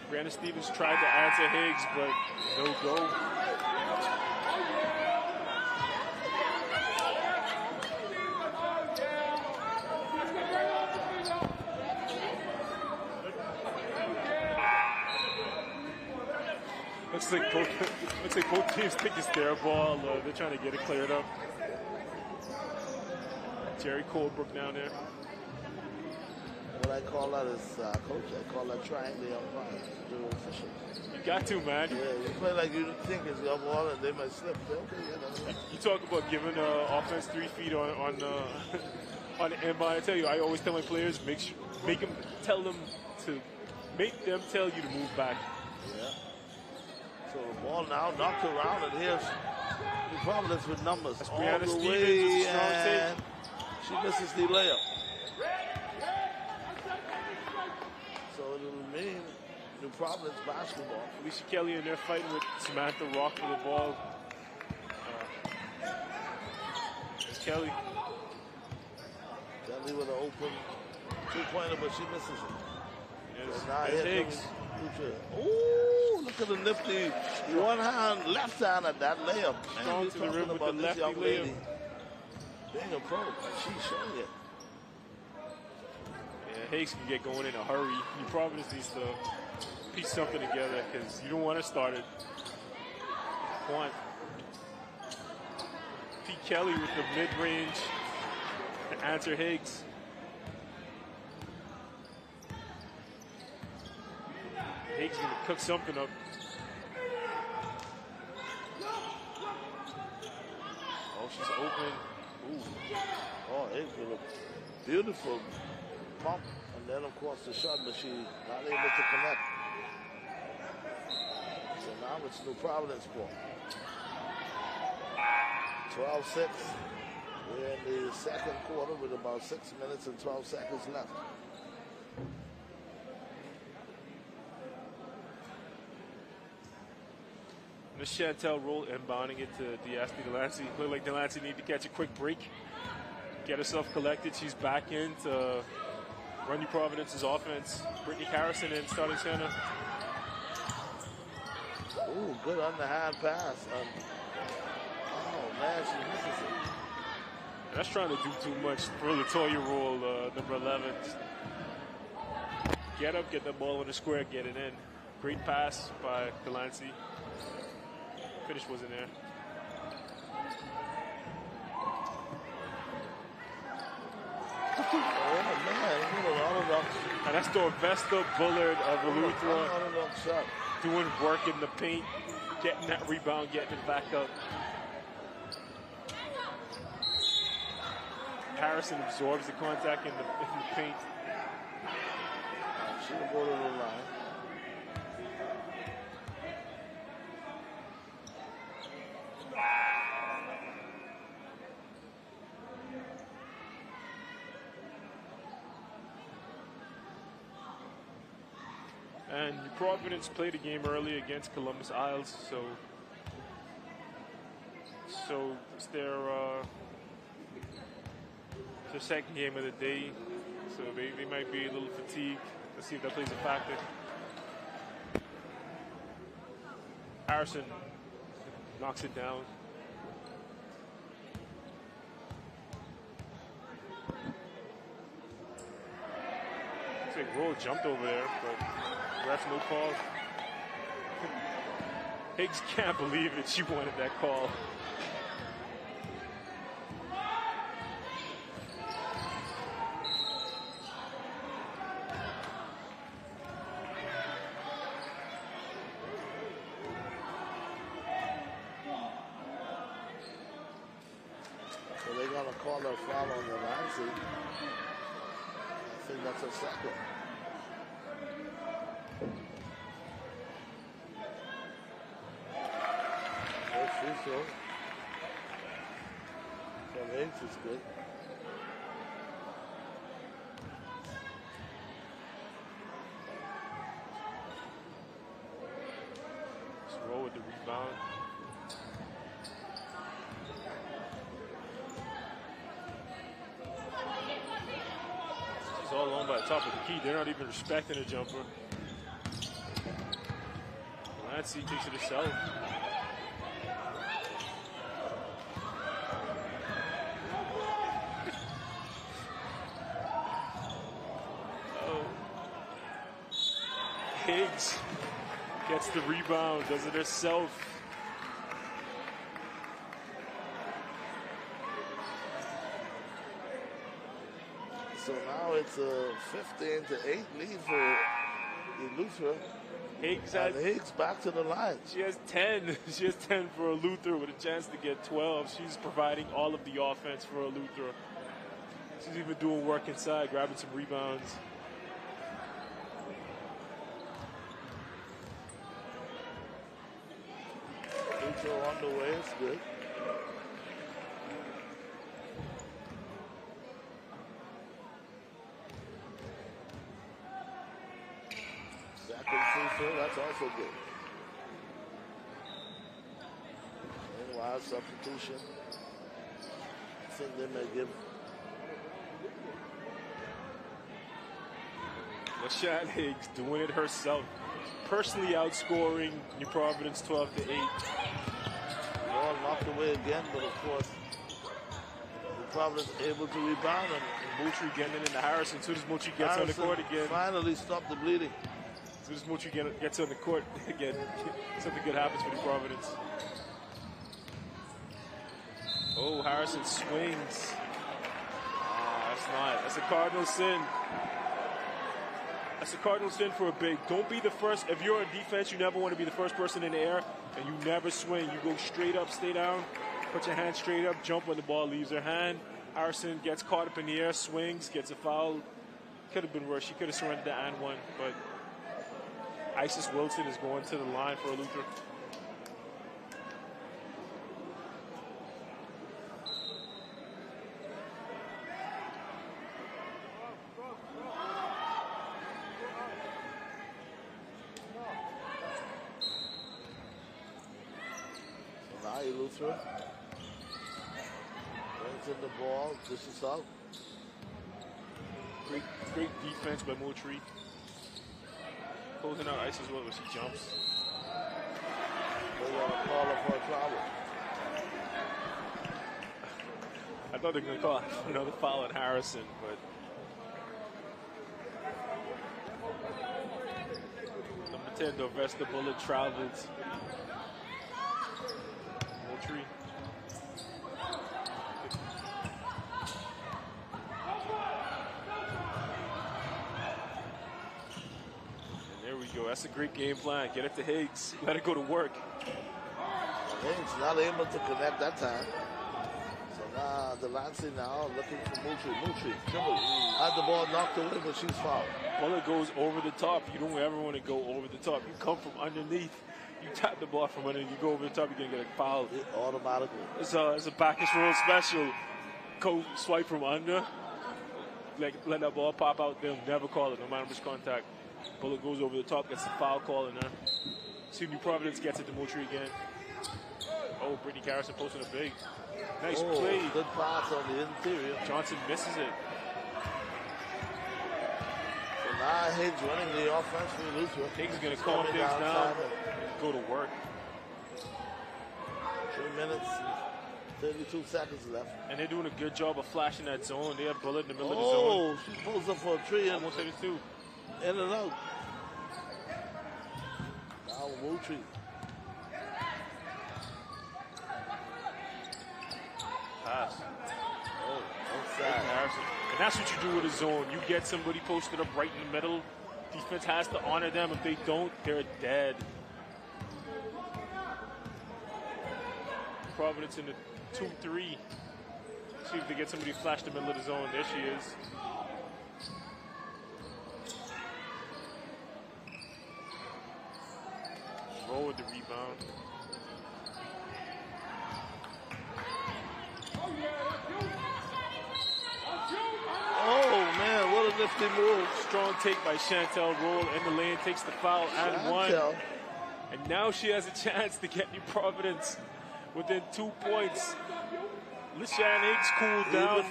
Brandon Stevens tried to answer Higgs, but no go. Looks like both teams think it's their ball. They're trying to get it cleared up. Jerry Colebrook down there. What I call that is, coach, I call that trying the umpire, the official. You got to, man. Yeah, you play like you think it's your ball and they might slip. Okay, You talk about giving offense 3 feet on the inbound. I tell you, I always tell my players, make them tell you to move back. Yeah. So the ball now knocked around, and here's New Providence with numbers all the way, and she misses the layup. So it'll mean New Providence basketball. Alicia Kelly in there fighting with Samantha Rock for the ball. There's Kelly. Kelly with an open two-pointer, but she misses it. Yes, so now there's here Higgs. Ooh, look at the nifty one hand, left hand at that layup. Strong to the rim with the lefty layup. Being a pro, she's showing it. Yeah, Higgs can get going in a hurry. New Providence needs to piece something together because you don't want to start it. Pete Kelly with the mid-range to answer Higgs. Higgs going to cook something up. Oh, she's open. Ooh. Oh, Higgs with a beautiful pump. And then, of course, the shot, but she's not able to connect. So now it's New Providence ball. 12-6. We're in the second quarter with about 6 minutes and 12 seconds left. Miss Chantel Roll inbounding it to D'Asti Delancey. Looked like Delancey need to catch a quick break, get herself collected. She's back in to run New Providence's offense. Brittany Harrison in starting center. Ooh, good underhand pass. Oh, man, she misses it. That's trying to do too much for Latoya Roll, number 11. Get up, get the ball in the square, get it in. Great pass by Delancey. Finish wasn't there. And that's the Vesta Bullard of Eleuthera doing work in the paint, getting that rebound, getting it back up. Harrison absorbs the contact in the paint. She will go to the line. And Providence played a game early against Columbus Isles, so it's their second game of the day, so they might be a little fatigued. Let's see if that plays a factor. Harrison knocks it down. Looks like Roll jumped over there, but ref's no call. Higgs can't believe that she wanted that call. So they're going to call a foul on the line. I think that's a second. Free throw from Higgs is good. Just roll with the rebound. She's all alone by the top of the key. They're not even respecting a jumper. Lancey takes it herself. Higgs gets the rebound, does it herself. So now it's a 15-8 lead for Eleuthera. Higgs back to the line. She has 10. She has 10 for Eleuthera with a chance to get 12. She's providing all of the offense for Eleuthera. She's even doing work inside, grabbing some rebounds. On the way, it's good. Second free throw, that's also good. Meanwhile, substitution. I think they may give. LaShawn Higgs doing it herself. Personally outscoring New Providence 12-8. Ball knocked away again, but of course, New Providence able to rebound. And Moultrie getting it into Harrison. As soon as Moultrie gets on the court again. Finally stopped the bleeding. As soon as Moultrie gets on the court again, something good happens for New Providence. Oh, Harrison swings. That's a cardinal sin. That's a cardinal sin for a big. Don't be the first. If you're on defense, you never want to be the first person in the air, and you never swing. You go straight up, stay down, put your hand straight up, jump when the ball leaves her hand. Harrison gets caught up in the air, swings, gets a foul. Could have been worse. She could have surrendered the and one, but Isis Wilson is going to the line for Eleuthera. Eleuthera brings in the ball, dishes out. Great defense by Moultrie. Closing out Ice as well as she jumps. They're going to call her for a travel. I thought they were going to call another foul at Harrison, but number 10, Vesta Bullet traveled. Moultrie. we go. That's a great game plan. Get it to Higgs. Let it go to work. Higgs not able to connect that time. So now Delancey now looking for Moultrie. Moultrie dribble. Had the ball knocked away, but she's fouled. Bullet goes over the top. You don't ever want to go over the top. You come from underneath. You tap the ball from underneath. You go over the top, you're going to get a foul. Automatically. It's a Bacchus roll special. Go swipe from under. Like, let that ball pop out. They'll never call it, no matter which contact. Bullet goes over the top, gets the foul call in there. See New Providence gets it to Moultrie again. Oh, Brittany Carrison posting a big. Nice play. Good pass on the interior. Johnson misses it. So now Higgs running the offense for Luther. Higgs is going to calm things down and go to work. 3 minutes, 32 seconds left. And they're doing a good job of flashing that zone. They have Bullet in the middle of the zone. Oh, she pulls up for a three. Almost 32. In and out. Now Moultrie. Pass. Oh, inside. And that's what you do with a zone. You get somebody posted up right in the middle. Defense has to honor them. If they don't, they're dead. Providence in the 2-3. See if they get somebody flash the middle of the zone. There she is. Roll with the rebound. Oh, man, what a nifty move. Strong take by Chantel Roll in the lane, takes the foul and one. And now she has a chance to get New Providence within 2 points. LaShawn Higgs cooled down.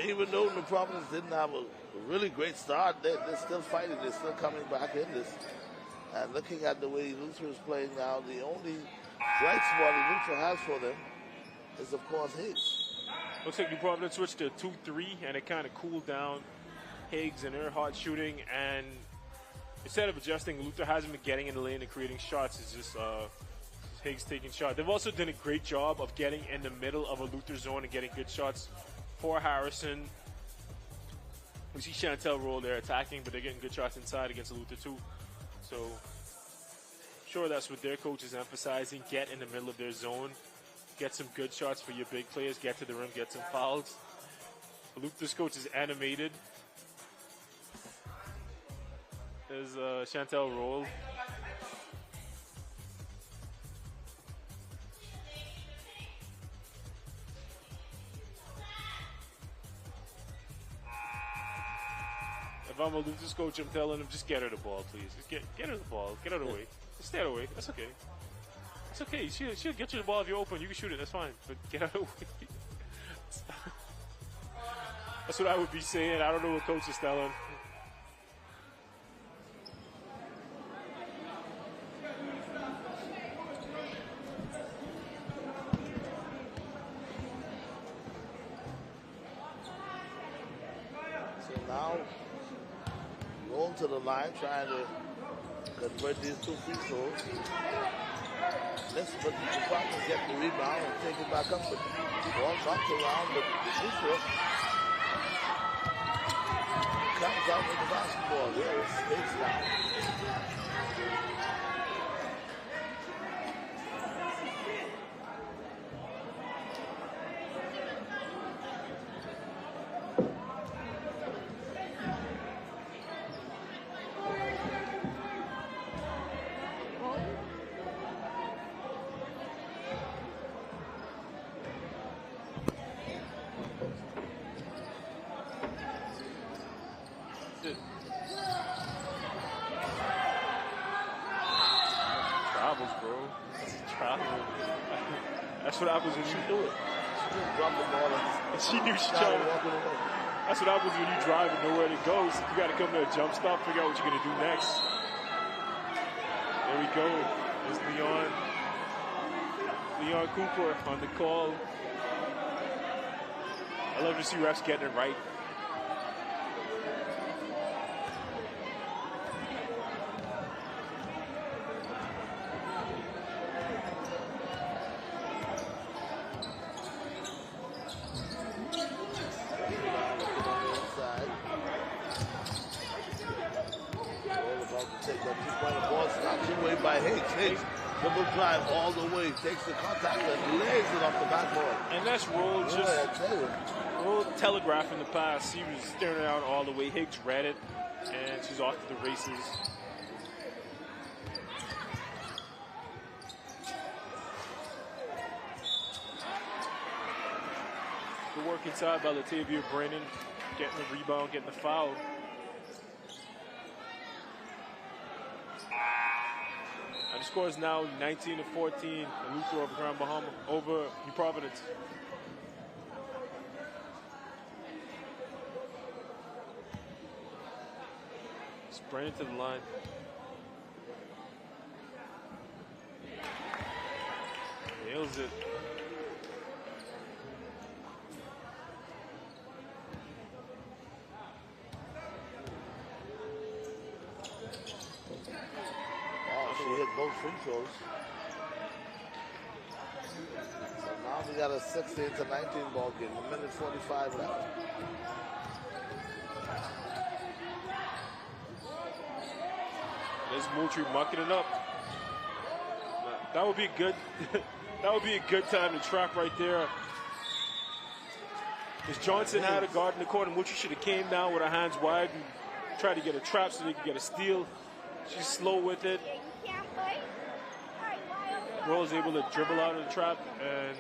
Even though New Providence didn't have a really great start, they're still fighting. They're still coming back in this. And looking at the way Luther is playing now, the only bright spot Luther has for them is, of course, Higgs. Looks like New Providence switched to 2-3, and it kind of cooled down Higgs and her hot shooting. And instead of adjusting, Luther hasn't been getting in the lane and creating shots. It's just Higgs taking shots. They've also done a great job of getting in the middle of a Luther zone and getting good shots for Harrison. We see Chantel Roll there attacking, but they're getting good shots inside against Luther too. So, sure, that's what their coach is emphasizing. Get in the middle of their zone. Get some good shots for your big players. Get to the rim. Get some fouls. Luther's coach is animated. There's Chantel Roll. If I'm a Luther's coach, I'm telling him, just get her the ball, please. Just get her the ball. Get her away. Just stay away. That's okay. It's okay. She'll get you the ball if you're open. You can shoot it. That's fine. But get her away. That's what I would be saying. I don't know what coach is telling. So now, going to the line, trying to convert these two free throws. Let's put the Falcons get the rebound and take it back up. But the ball knocks around, but the free throw comes out with the basketball. There it's now. That's what happens when you do it. She just dropped the ball and she knew she tried to walk away. That's what happens when you drive and know where it goes. You got to come to a jump stop, figure out what you're going to do next. There we go. There's Leon Cooper on the call. I love to see refs getting it right. 2-point ball snatched away by Higgs. Higgs, dribble drive all the way, takes the contact and lays it off the backboard. And that's Roll just Roll telegraphing the pass. He was staring it out all the way. Higgs read it, and she's off to the races. Good work inside by Latavia Brennan, getting the rebound, getting the foul. And the score is now 19-14. Luther over Grand Bahama, over New Providence. Brennan to the line. Nails it. She hit both free throws. So now we got a 16-19 ball game. 1:45 left. There's Moultrie mucking it up. That would be good. That would be a good time to trap right there. Because Johnson had a guard in the corner. Moultrie should have came down with her hands wide and tried to get a trap so they could get a steal. She's slow with it. Rose able to dribble out of the trap, and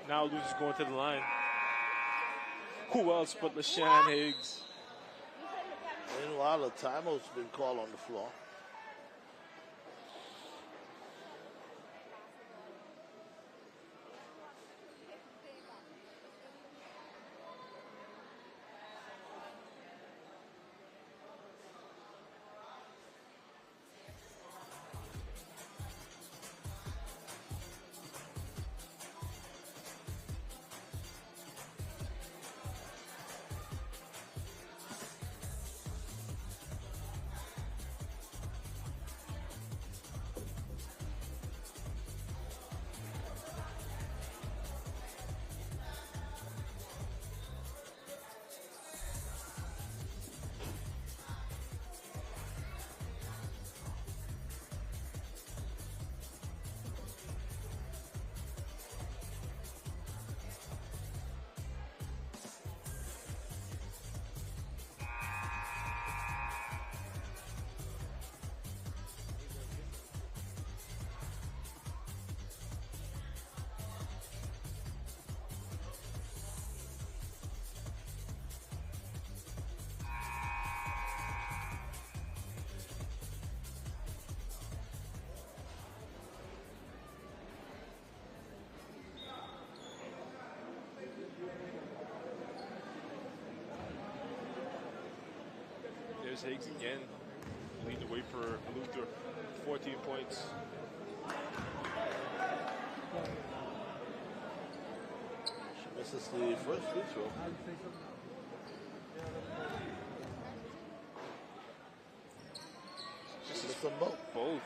now Lucy's going to the line. Who else but LaShawn Higgs? Meanwhile, a timeout's been called on the floor. There's Higgs again, leading the way for Luther, 14 points. She misses the first free throw. She missed them both. Both.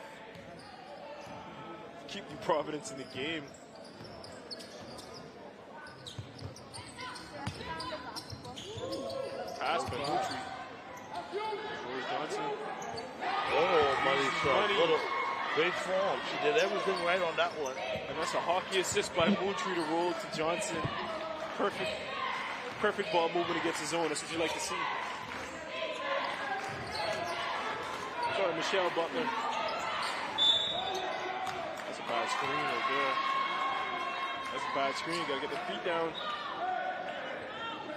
Keep New Providence in the game. Pass by Moultrie. Johnson. Oh, money shot. What a great form. She did everything right on that one. And that's a hockey assist by Moultrie to roll to Johnson. Perfect ball movement against the zone. That's what you like to see. Sorry, Michelle Butler. That's a bad screen right there. That's a bad screen. Got to get the feet down.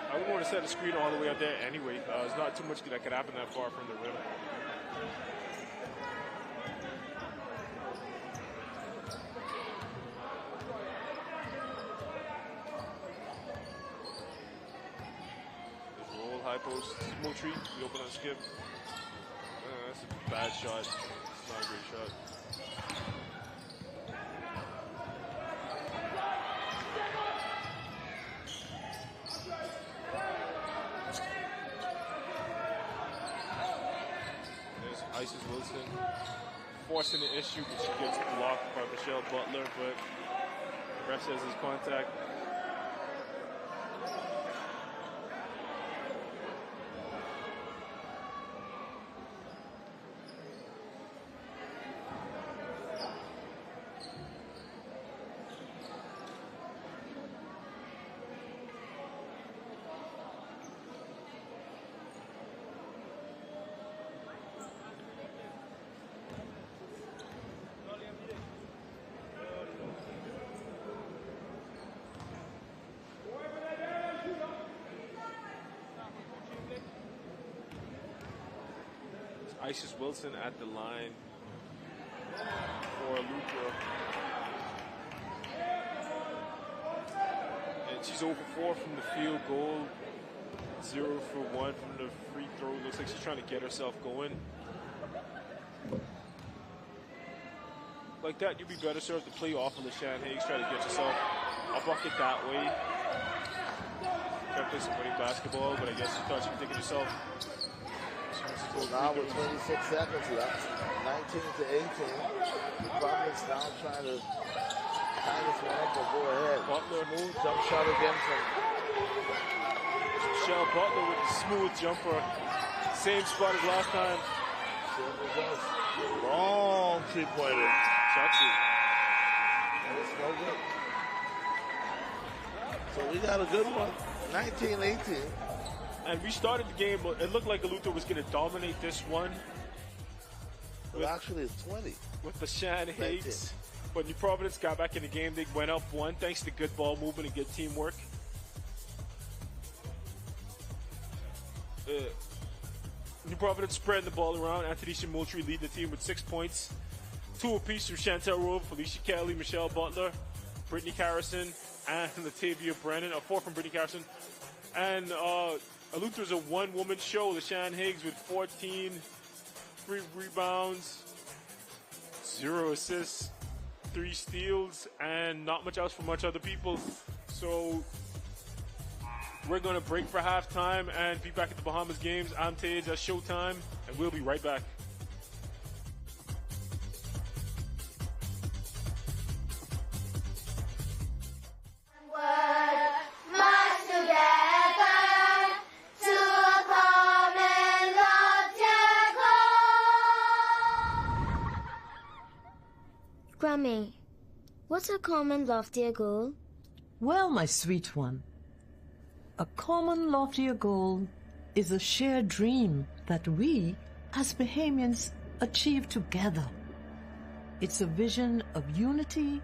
I wouldn't want to set a screen all the way up there anyway. There's not too much that could happen that far from the rim. There's roll, high post, Moultrie, we open on skip. That's a bad shot. It's not a great shot. Isis Wilson forcing the issue, but she gets blocked by Michelle Butler, but the ref says his contact. Isis Wilson at the line for Eleuthera. And she's over 4 from the field goal, 0 for 1 from the free throw. Looks like she's trying to get herself going. Like that, you'd be better served to play off of LaShawn Higgs, try to get yourself a bucket that way. Try to play some winning basketball, but I guess you thought you could think of yourself. So now with 26 seconds left, 19 to 18. Providence now trying to tie this one up or go ahead. Butler move, jump shot again from Michelle Butler with the smooth jumper. Same spot as last time. Same results. Long three-pointer. Chucks it. And it's no good. So we got a good one. 19-18. And we started the game, but it looked like Eleuthera was going to dominate this one. Well, actually, it's 20. With LaShawn Higgs. But New Providence got back in the game. They went up 1 thanks to good ball movement and good teamwork. New Providence spreading the ball around. Antonisha Moultrie lead the team with 6 points. 2 apiece from Chantel Rove, Felicia Kelly, Michelle Butler, Brittany Carrison, and Latavia Brennan. 4 from Brittany Carrison. And Eleuthera's a one-woman show. LaShawn Higgs with 14 free rebounds, 0 assists, 3 steals, and not much else from much other people. So we're going to break for halftime and be back at the Bahamas games. I'm Tej, that's Showtime, and we'll be right back. Grammy, what's a common loftier goal? Well, my sweet one, a common loftier goal is a shared dream that we, as Bahamians, achieve together. It's a vision of unity,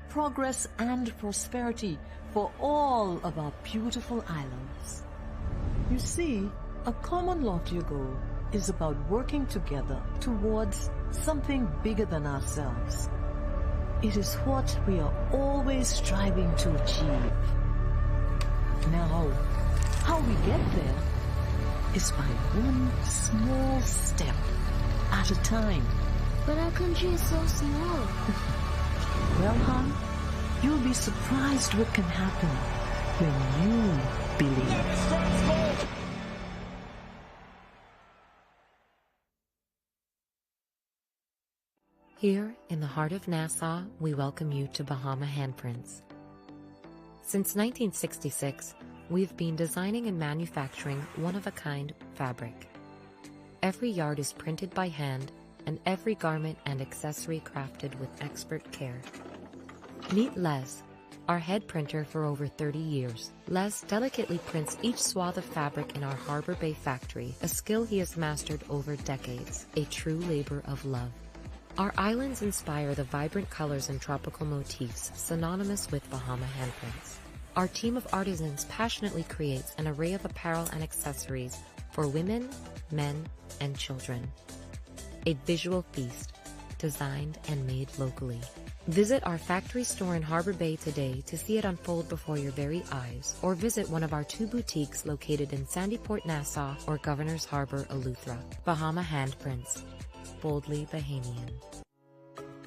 progress, and prosperity for all of our beautiful islands. You see, a common loftier goal is about working together towards something bigger than ourselves. It is what we are always striving to achieve. Now, how we get there is by one small step at a time. But our country is so small. Well, hon, you'll be surprised what can happen when you believe. Here, in the heart of Nassau, we welcome you to Bahama Handprints. Since 1966, we've been designing and manufacturing one-of-a-kind fabric. Every yard is printed by hand, and every garment and accessory crafted with expert care. Meet Les, our head printer for over 30 years. Les delicately prints each swath of fabric in our Harbor Bay factory, a skill he has mastered over decades, a true labor of love. Our islands inspire the vibrant colors and tropical motifs synonymous with Bahama Handprints. Our team of artisans passionately creates an array of apparel and accessories for women, men, and children. A visual feast, designed and made locally. Visit our factory store in Harbor Bay today to see it unfold before your very eyes, or visit one of our 2 boutiques located in Sandyport, Nassau, or Governor's Harbor, Eleuthera. Bahama Handprints. Boldly Bahamian.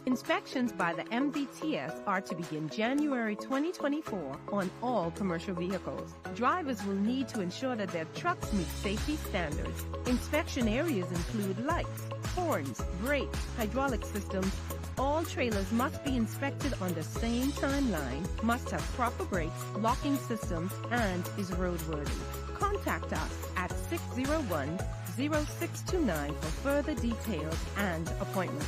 Inspections by the MDTS are to begin January 2024 on all commercial vehicles. Drivers will need to ensure that their trucks meet safety standards. Inspection areas include lights, horns, brakes, hydraulic systems. All trailers must be inspected on the same timeline, must have proper brakes, locking systems, and is roadworthy. Contact us at 601-0629 for further details and appointments.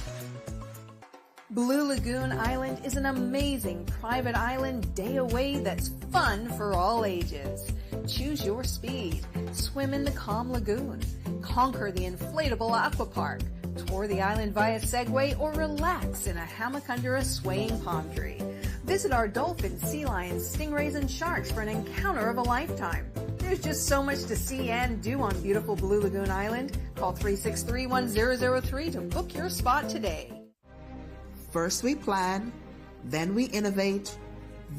Blue Lagoon Island is an amazing private island day away that's fun for all ages. Choose your speed. Swim in the calm lagoon. Conquer the inflatable aqua park. Tour the island via Segway or relax in a hammock under a swaying palm tree. Visit our dolphins, sea lions, stingrays, and sharks for an encounter of a lifetime. There's just so much to see and do on beautiful Blue Lagoon Island. Call 363-1003 to book your spot today. First we plan, then we innovate,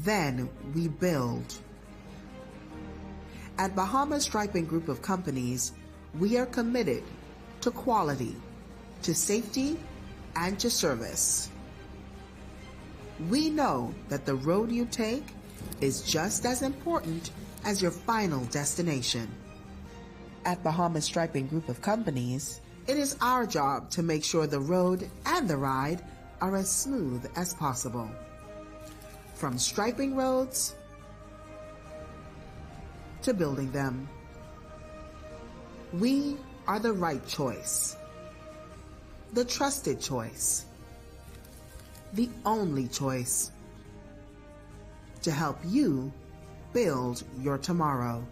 then we build. At Bahama Striping Group of Companies, we are committed to quality, to safety, and to service. We know that the road you take is just as important as your final destination. At Bahama Striping Group of Companies, it is our job to make sure the road and the ride are as smooth as possible. From striping roads to building them, we are the right choice, the trusted choice, the only choice to help you build your tomorrow.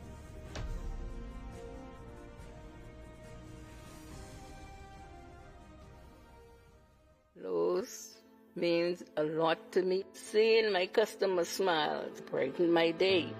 Lowe's means a lot to me. Seeing my customers smile brightens my day.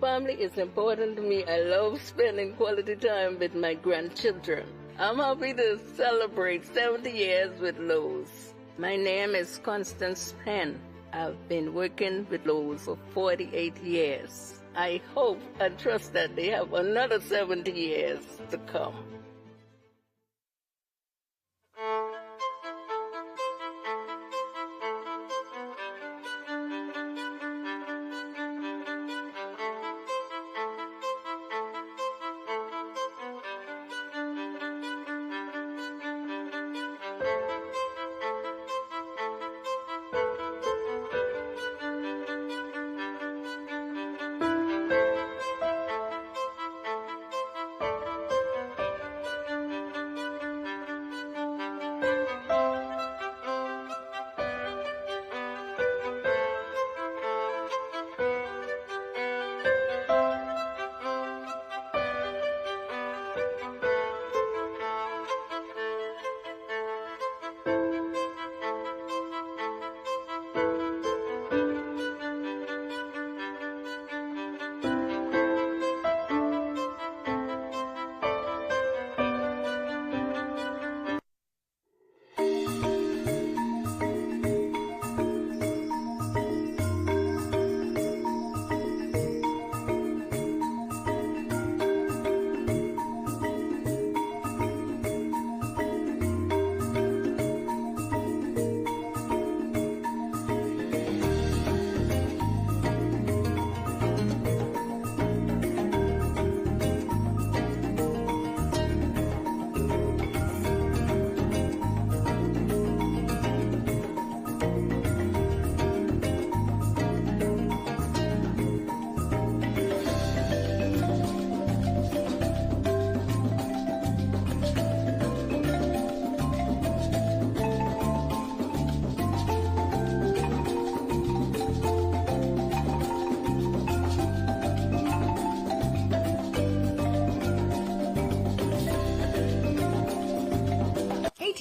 Family is important to me. I love spending quality time with my grandchildren. I'm happy to celebrate 70 years with Lowe's. My name is Constance Penn. I've been working with Lowe's for 48 years. I hope and trust that they have another 70 years to come.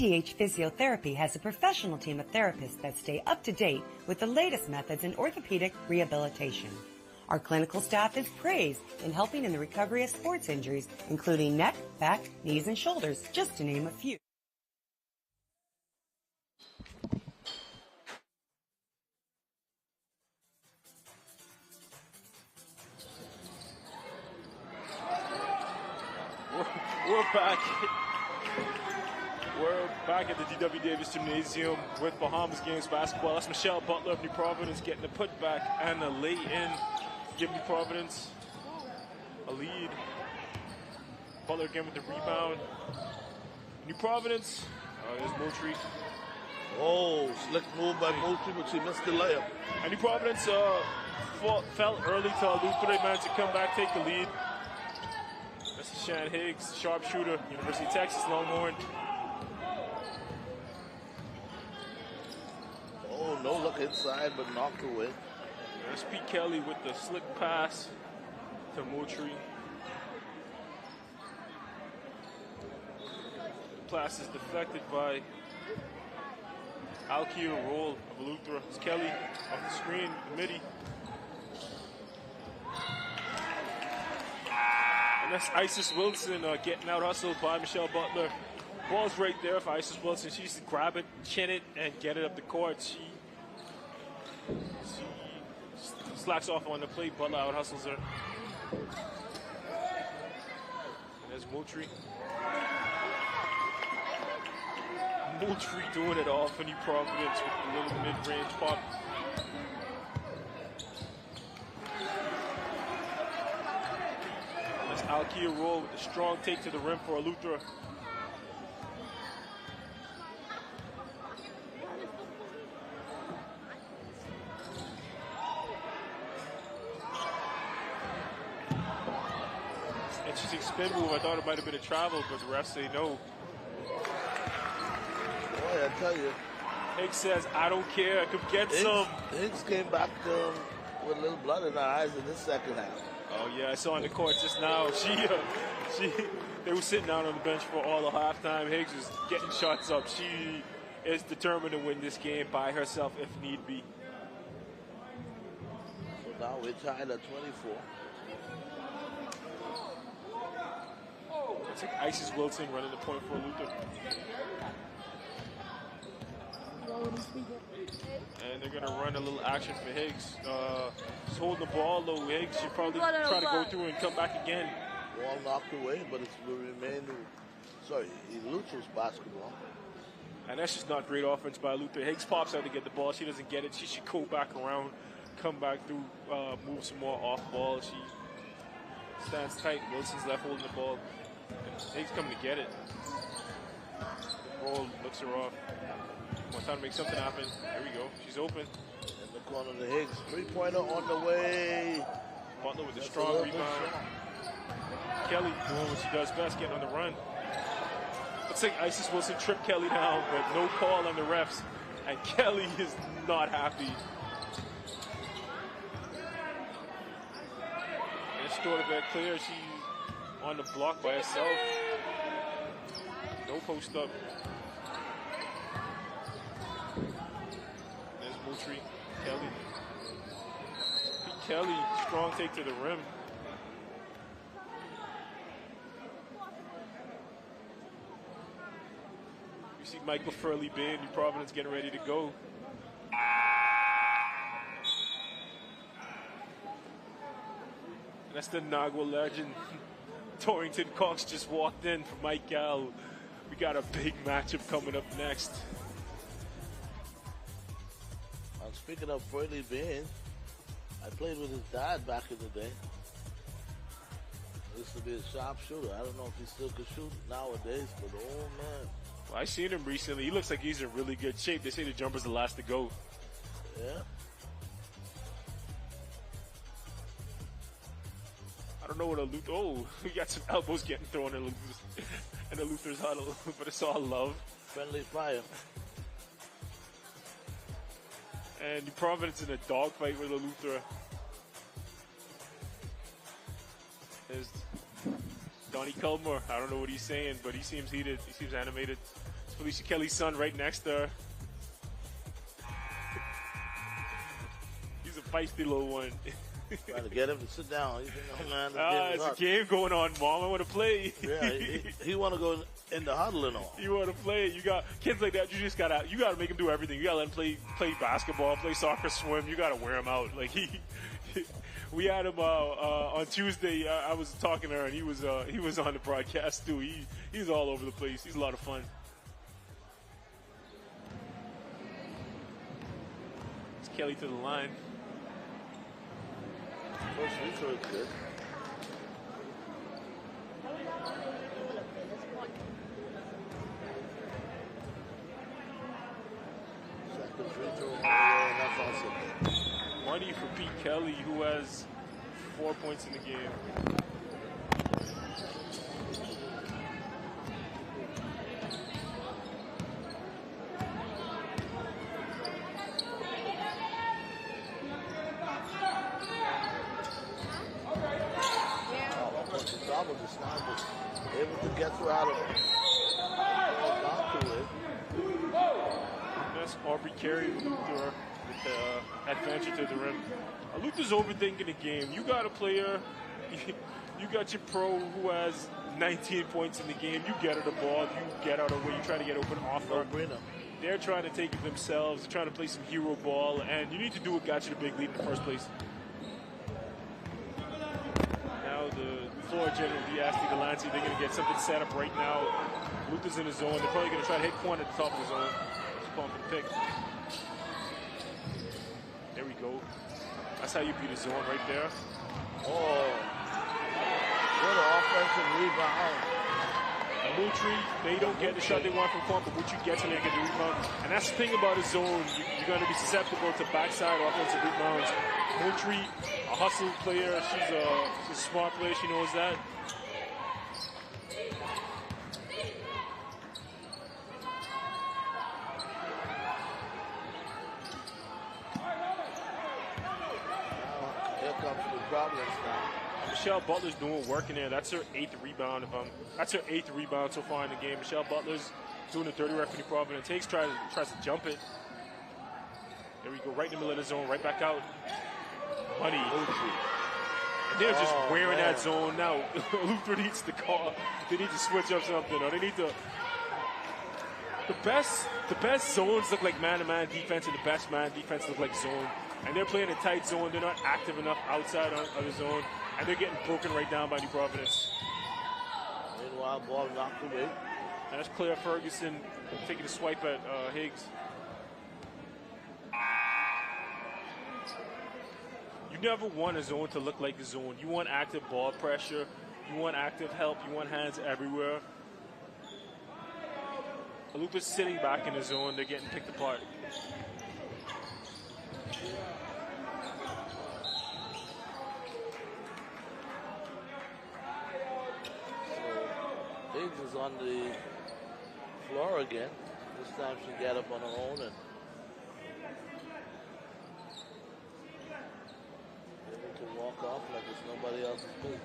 ATH Physiotherapy has a professional team of therapists that stay up to date with the latest methods in orthopedic rehabilitation. Our clinical staff is praised in helping in the recovery of sports injuries, including neck, back, knees, and shoulders, just to name a few. We're back. We're back at the D.W. Davis Gymnasium with Bahamas Games basketball. That's Michelle Butler of New Providence getting the putback and a lay-in. Give New Providence a lead. Butler again with the rebound. New Providence. There's Moultrie. Oh, slick move by Moultrie, but she missed the layup. And New Providence fell early to lose, but they managed to come back, take the lead. That's Shan Higgs, sharpshooter, University of Texas, Longhorn. Oh, no look inside, but knocked away. There's Pete Kelly with the slick pass to Moultrie. The pass is deflected by Alkia Roll of Eleuthera. It's Kelly off the screen, the midi. And that's Isis Wilson getting out hustled by Michelle Butler. Ball's right there for Isis Wilson. She needs to grab it, chin it, and get it up the court. She slacks off on the play. Butler out hustles her. And there's Moultrie. Moultrie doing it all for New Providence with a little mid-range pop. That's Alkia roll with a strong take to the rim for Eleuthera. Interesting spin move. I thought it might have been a travel, but the refs say no. Boy, I tell you. Higgs says, I don't care. I could get some. Higgs came back with a little blood in her eyes in this second half. Oh, yeah. I saw on the court just now. They were sitting down on the bench for all of halftime. Higgs was getting shots up. She is determined to win this game by herself if need be. So now we're tied at 24. It's like Isis Wilson running the point for Luther. And they're going to run a little action for Higgs. He's holding the ball low. Higgs should probably try to go through and come back again. Ball knocked away, but it's will remain. Sorry, Luther's basketball. And that's just not great offense by Luther. Higgs pops out to get the ball. She doesn't get it. She should go back around, come back through, move some more off ball. She stands tight. Wilson's left holding the ball. And Higgs coming to get it. Roll looks her off. Wants time to make something happen. There we go. She's open. In the corner to Higgs. Three-pointer on the way. Butler with a strong rebound. Kelly doing what she does best, getting on the run. Looks like Isis Wilson tripped Kelly down, but no call on the refs. And Kelly is not happy. And it's sort of back clear. She's on the block by herself. No post up. There's Moultrie. Kelly. Kelly, strong take to the rim. You see Michael Furley Bay, New Providence getting ready to go. And that's the Nagua legend. Torrington Cox just walked in for Mike Gal. We got a big matchup coming up next. Speaking of Furley Bain, I played with his dad back in the day. He used to be a sharpshooter. I don't know if he still could shoot nowadays, but oh man. Well, I seen him recently. He looks like he's in really good shape. They say the jumper's the last to go. Yeah. I don't know what Luther. Oh, we got some elbows getting thrown in Luther's huddle, but it's all love. Friendly fire. And New Providence in a dogfight with Eleuthera. There's Donnie Culmore. I don't know what he's saying, but he seems heated. He seems animated. It's Felicia Kelly's son right next to her. He's a feisty little one. Trying to get him to sit down. He's in the man. There's a game going on, Mom. I want to play. Yeah, he want to go in the huddle and all. You want to play? You got kids like that. You gotta make them do everything. You gotta let them play basketball, play soccer, swim. You gotta wear him out. Like we had him on Tuesday. I was talking to her, and he was on the broadcast too. He's all over the place. He's a lot of fun. It's Kelly to the line. First free throw is good. Second free throw, that's also good. Money for Pete Kelly, who has 4 points in the game. Able to get through out of it. That's Aubrey Carey with the advantage to the rim. Luther's overthinking the game. You got a player, You got your pro who has 19 points in the game. You get her the ball. You get out of the way. You try to get open off her. They're trying to take it themselves. They're trying to play some hero ball. And you need to do what got you the big lead in the first place. Now the Florida General Diaz Galante, they're going to get something set up right now. Luther's in the zone. They're probably going to try to hit corner at the top of the zone. Just pump and pick. There we go. That's how you beat a zone right there. Oh. What an offensive rebound. Moultrie, they don't get the shot they want from corner, but Moultrie gets in there and get the rebound. And that's the thing about a zone. You're going to be susceptible to backside offensive rebounds. Moultrie, a hustle player. She's a smart player. She knows that. Here comes the problems now. Michelle Butler's doing work in there. That's her 8th rebound. That's her 8th rebound so far in the game. Michelle Butler's doing the dirty work for New Providence. Tries to jump it. There we go, right in the middle of the zone, right back out. Money. And they're just wearing that zone now. Luther needs to call. They need to switch up something, or they need to. The best zones look like man-to-man defense, and the best man defense look like zone. And they're playing a tight zone. They're not active enough outside of the zone. And they're getting broken right down by New Providence. Meanwhile, ball knocked away. And that's Claire Ferguson taking a swipe at Higgs. You never want a zone to look like a zone. You want active ball pressure. You want active help. You want hands everywhere. Alupa's sitting back in the zone. They're getting picked apart. Higgs is on the floor again. This time she got up on her own and able to walk off like it's nobody else's business.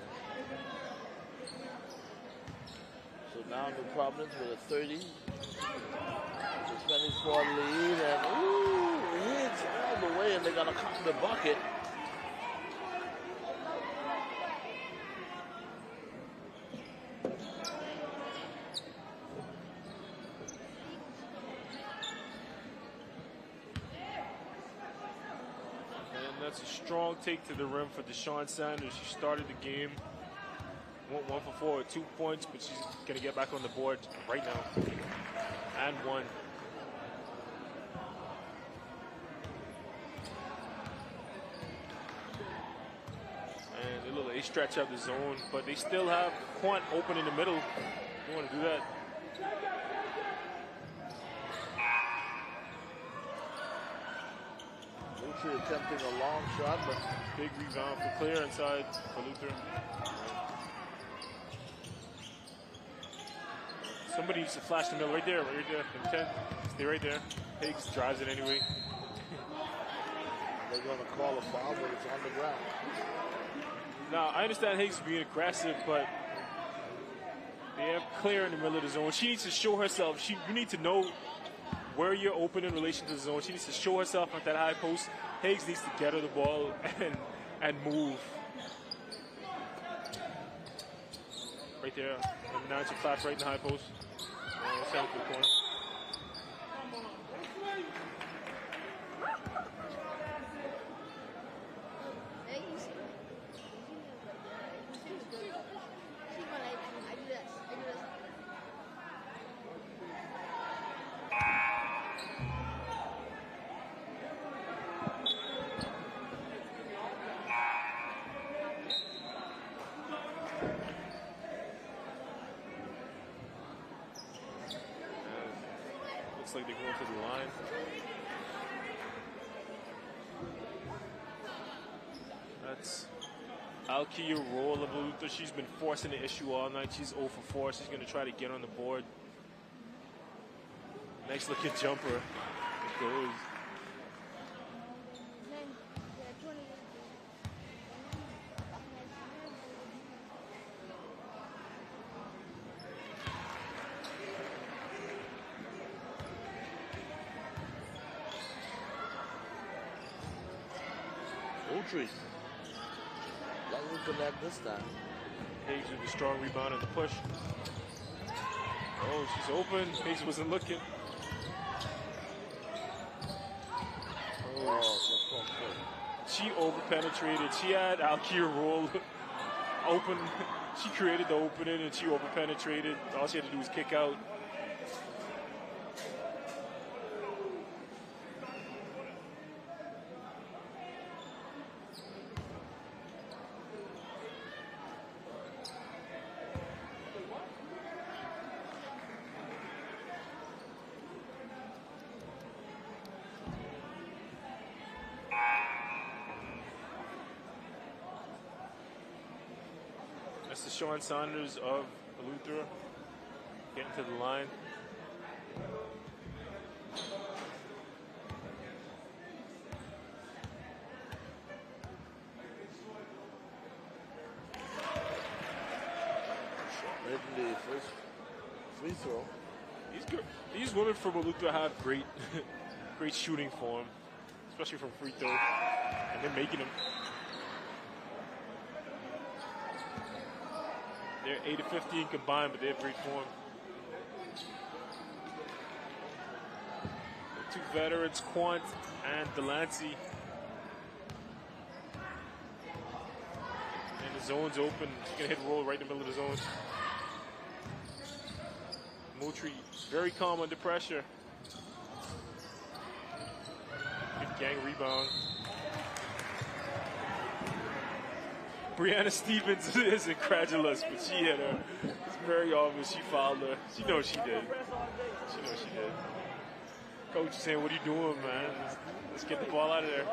So now New Providence with a 30 to 24 lead, and Higgs all the way, and they're gonna count the bucket. That's a strong take to the rim for Deshaun Sanders. She started the game, went 1 for 4 with 2 points, but she's going to get back on the board right now. And one. And a little A stretch out the zone, but they still have Quant open in the middle. You want to do that. Attempting a long shot, but big rebound for Claire inside for Luther. Somebody needs to flash the middle right there, from 10. Stay right there. Higgs drives it anyway. They're going to call a foul, but it's on the ground. Now, I understand Higgs being aggressive, but they have Claire in the middle of the zone. She needs to show herself. You need to know where you're open in relation to the zone. She needs to show herself at that high post. Higgs needs to get her the ball and move. Right there. Number 9, she claps right in the high post. Send it to the corner. Looks like they're going to the line. That's Alkia roll of Luther. She's been forcing the issue all night. She's 0 for 4. She's going to try to get on the board. Nice looking jumper. It goes. Moultrie doesn't connect this time. Higgs with a strong rebound and the push. Oh, she's open. Higgs wasn't looking. Oh, she over-penetrated. She had Alkia roll open. She created the opening and she over-penetrated. All she had to do was kick out. That's the Sean Saunders of Luther getting to the line. Making the first free throw. These women from Luther have great, great shooting form, especially from free throw, and they're making them. They're 8 of 15 combined, but they have great form. The two veterans, Quant and Delancey. And the zone's open. She's gonna hit roll right in the middle of the zone. Moultrie very calm under pressure. Good gang rebound. Brianna Stevens is incredulous, but she hit her. It's very obvious she fouled her. She knows she did. She knows she did. Coach is saying, "What are you doing, man? Let's get the ball out of there."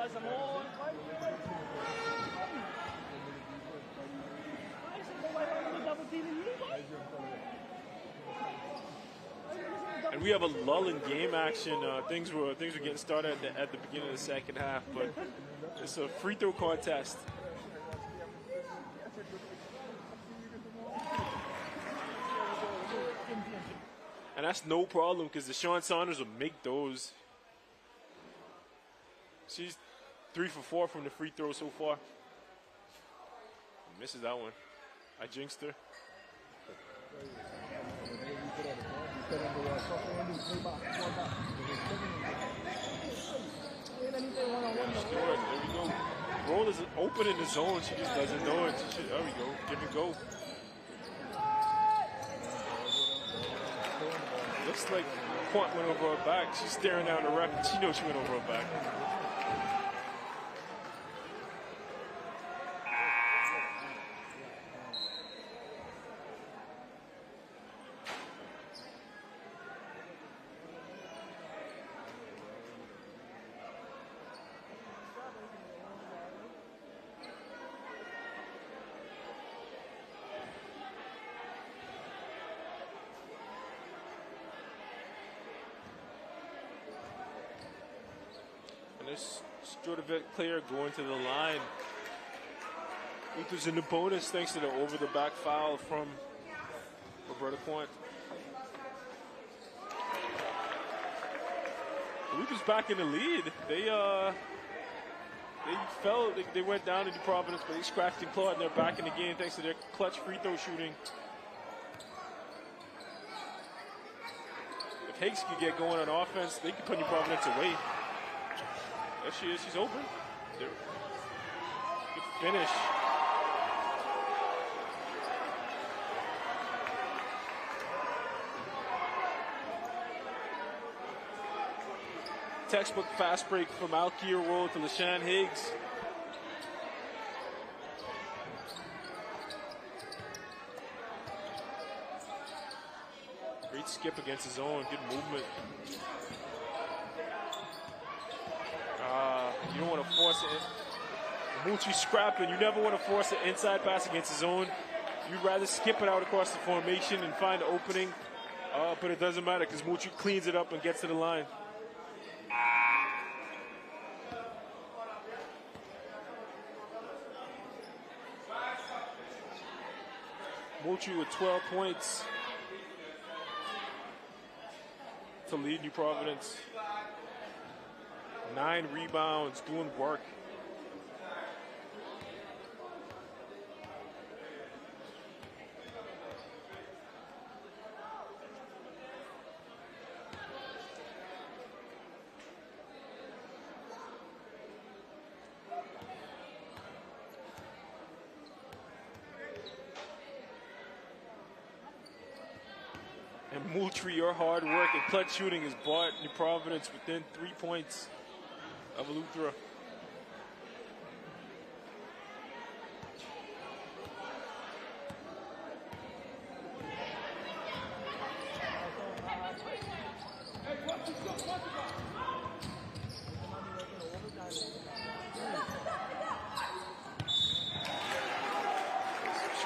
And we have a lull in game action. Things were getting started at the beginning of the second half, but it's a free throw contest. And that's no problem because Deshaun Saunders will make those. She's 3 for 4 from the free throw so far. Misses that one. I jinxed her. There we go. Roll is open in the zone. She just doesn't know it. There we go. Give it go. Looks like Quant went over her back. She's staring down the ref, and she knows she went over her back. Strodovic player going to the line. Luther's in the bonus thanks to the over-the-back foul from Roberta Quant. Luther's back in the lead. They went down into Providence, but they scratched and clawed, and they're back in the game thanks to their clutch free throw shooting. If Higgs could get going on offense, they could put New Providence away. There she is. She's open. Good finish. Textbook fast break from Alkia roll to LaShawn Higgs. Great skip against his own. Good movement. You don't want to force it. Moultrie's scrapping. You never want to force an inside pass against his own. You'd rather skip it out across the formation and find an opening. But it doesn't matter because Moultrie cleans it up and gets to the line. Moultrie with 12 points to lead New Providence. 9 rebounds, doing work. And Moultrie, your hard work and clutch shooting has brought New Providence within 3 points of Eleuthera.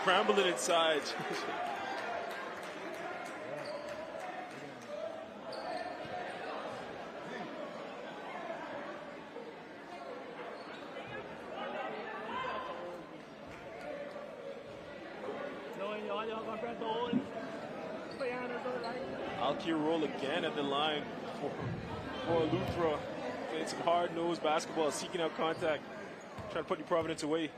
Scrambling inside. Alkir roll again at the line for Eleuthera. Playing some hard-nosed basketball, seeking out contact, trying to put New Providence away.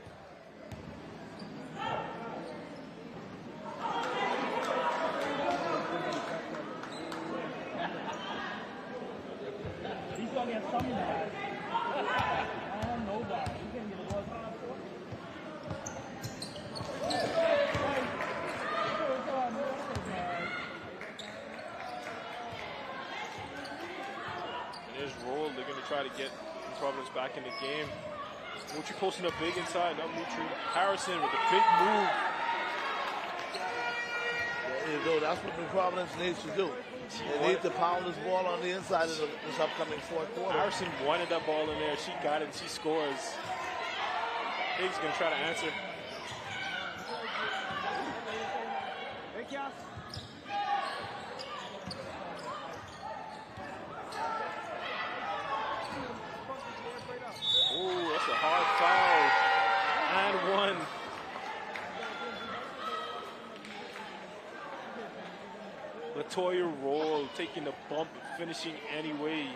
Try to get Providence back in the game. Moultrie posting up big inside, not Moultrie. Harrison with a big move. There you go. That's what New Providence needs to do. They need to pound this ball on the inside of this upcoming fourth quarter. Harrison wanted that ball in there. She got it and she scores. Higgs going to try to answer. Latoya roll, taking the bump and finishing anyway.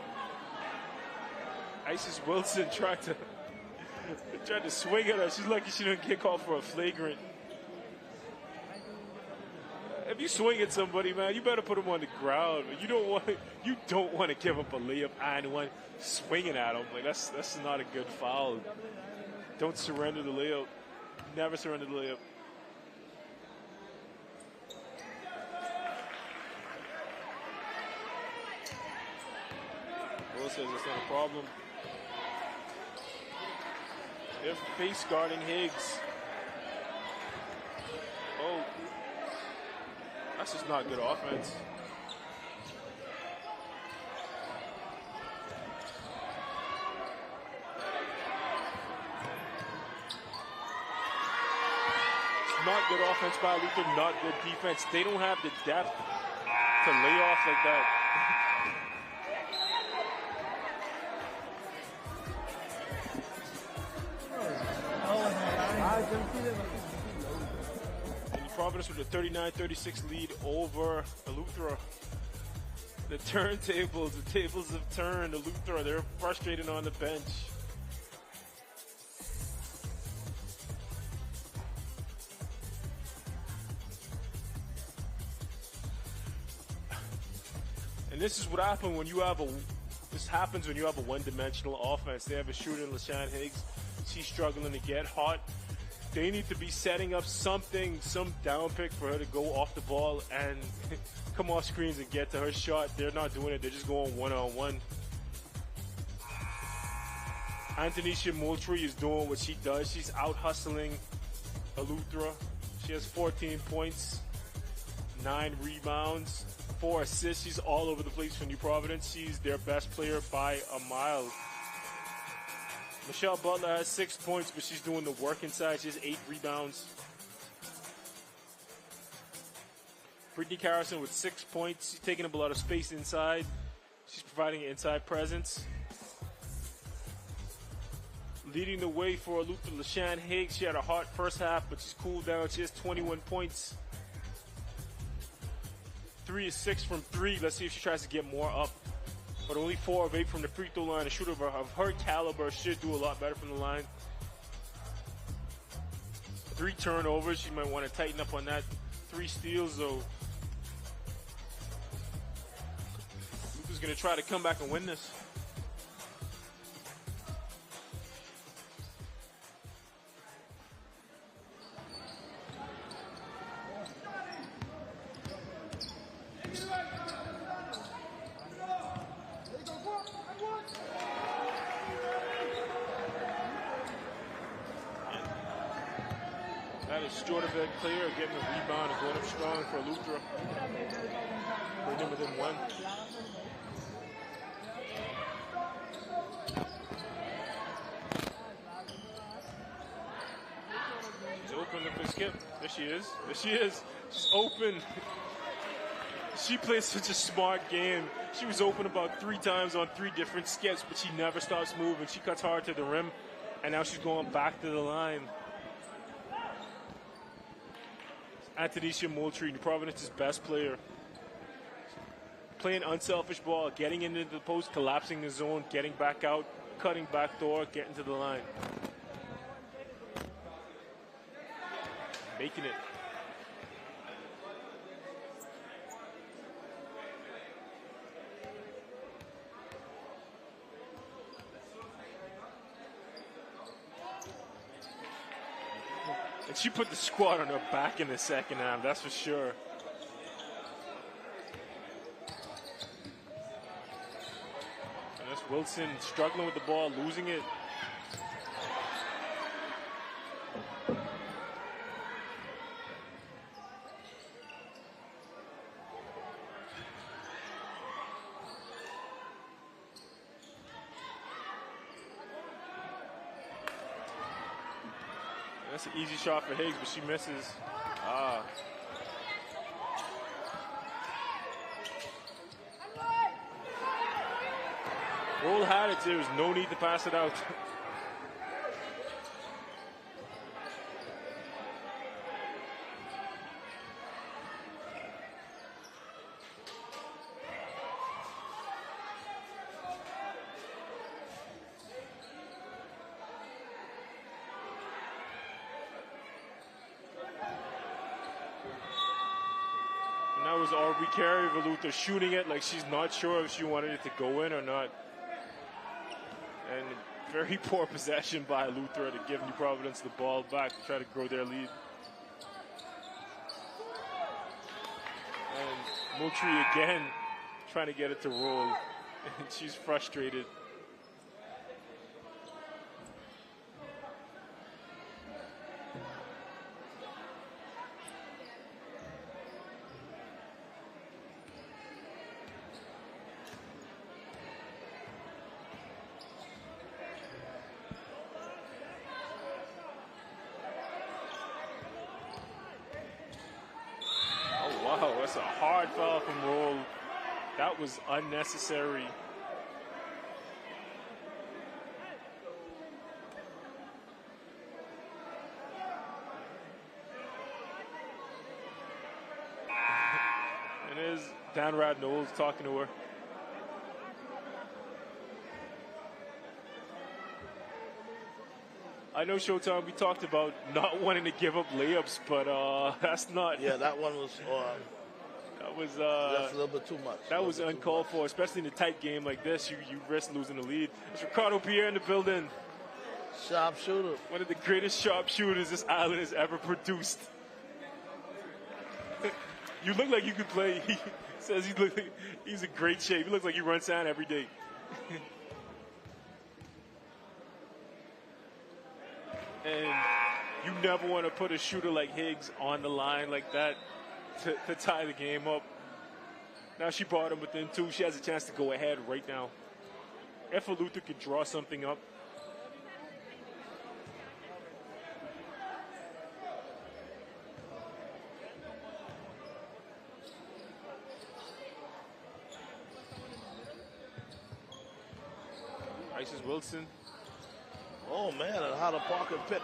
Isis Wilson tried to swing at her. She's lucky she didn't get called for a flagrant. If you swing at somebody, man, you better put them on the ground. You don't want to give up a layup and one swinging at them. Like that's not a good foul. Don't surrender the layup. Never surrender the layup. Says it's not a problem. They're face guarding Higgs. Oh, that's just not good offense. It's not good offense by Luther, not good defense. They don't have the depth to lay off like that. Providence with a 39-36 lead over Eleuthera. The turntables, the tables have turned. Eleuthera, they're frustrated on the bench. And this is what happens when you have a one-dimensional offense. They have a shooter in LaShawn Higgs. She's struggling to get hot. They need to be setting up something, some down pick for her to go off the ball and come off screens and get to her shot. They're not doing it. They're just going one-on-one. Antonisha Moultrie is doing what she does. She's out-hustling Eleuthera. She has 14 points, 9 rebounds, 4 assists. She's all over the place for New Providence. She's their best player by a mile. Michelle Butler has 6 points, but she's doing the work inside. She has 8 rebounds. Brittany Carrison with 6 points. She's taking up a lot of space inside. She's providing an inside presence. Leading the way for Eleuthera, LaShawn Higgs. She had a hot first half, but she's cooled down. She has 21 points. 3 of 6 from 3. Let's see if she tries to get more up. But only 4 of 8 from the free throw line. A shooter of her caliber should do a lot better from the line. 3 turnovers. She might want to tighten up on that. 3 steals, though. Luca's going to try to come back and win this. Storterberg player getting a rebound and going up strong for Luther. Bring them within one. She's open with the skip. There she is. There she is. She's open. She plays such a smart game. She was open about 3 times on 3 different skips, but she never stops moving. She cuts hard to the rim, and now she's going back to the line. Antonisha Moultrie, New Providence's best player. Playing unselfish ball, getting into the post, collapsing the zone, getting back out, cutting back door, getting to the line. Making it. And she put the squad on her back in the second half, that's for sure. And that's Wilson struggling with the ball, losing it. That's an easy shot for Higgs, but she misses. Roll had it, there was no need to pass it out. Aubrey Carey of Luther shooting it like she's not sure if she wanted it to go in or not. And very poor possession by Luther to give New Providence the ball back to try to grow their lead. And Moultrie again trying to get it to roll. And she's frustrated. That's a hard foul from Roll. That was unnecessary. And there's Dan Rad-Knowles talking to her. I know, Showtime, we talked about not wanting to give up layups, but that's not. Yeah, that one was. That's a little bit too much. That was uncalled for, especially in a tight game like this. You risk losing the lead. It's Ricardo Pierre in the building. Sharpshooter. One of the greatest sharpshooters this island has ever produced. You look like you could play. He says he's in great shape. He looks like he runs down every day. And you never want to put a shooter like Higgs on the line like that to tie the game up. Now she brought him within 2. She has a chance to go ahead right now. If Luther could draw something up. Isis Wilson. Oh man, and how the pocket pick.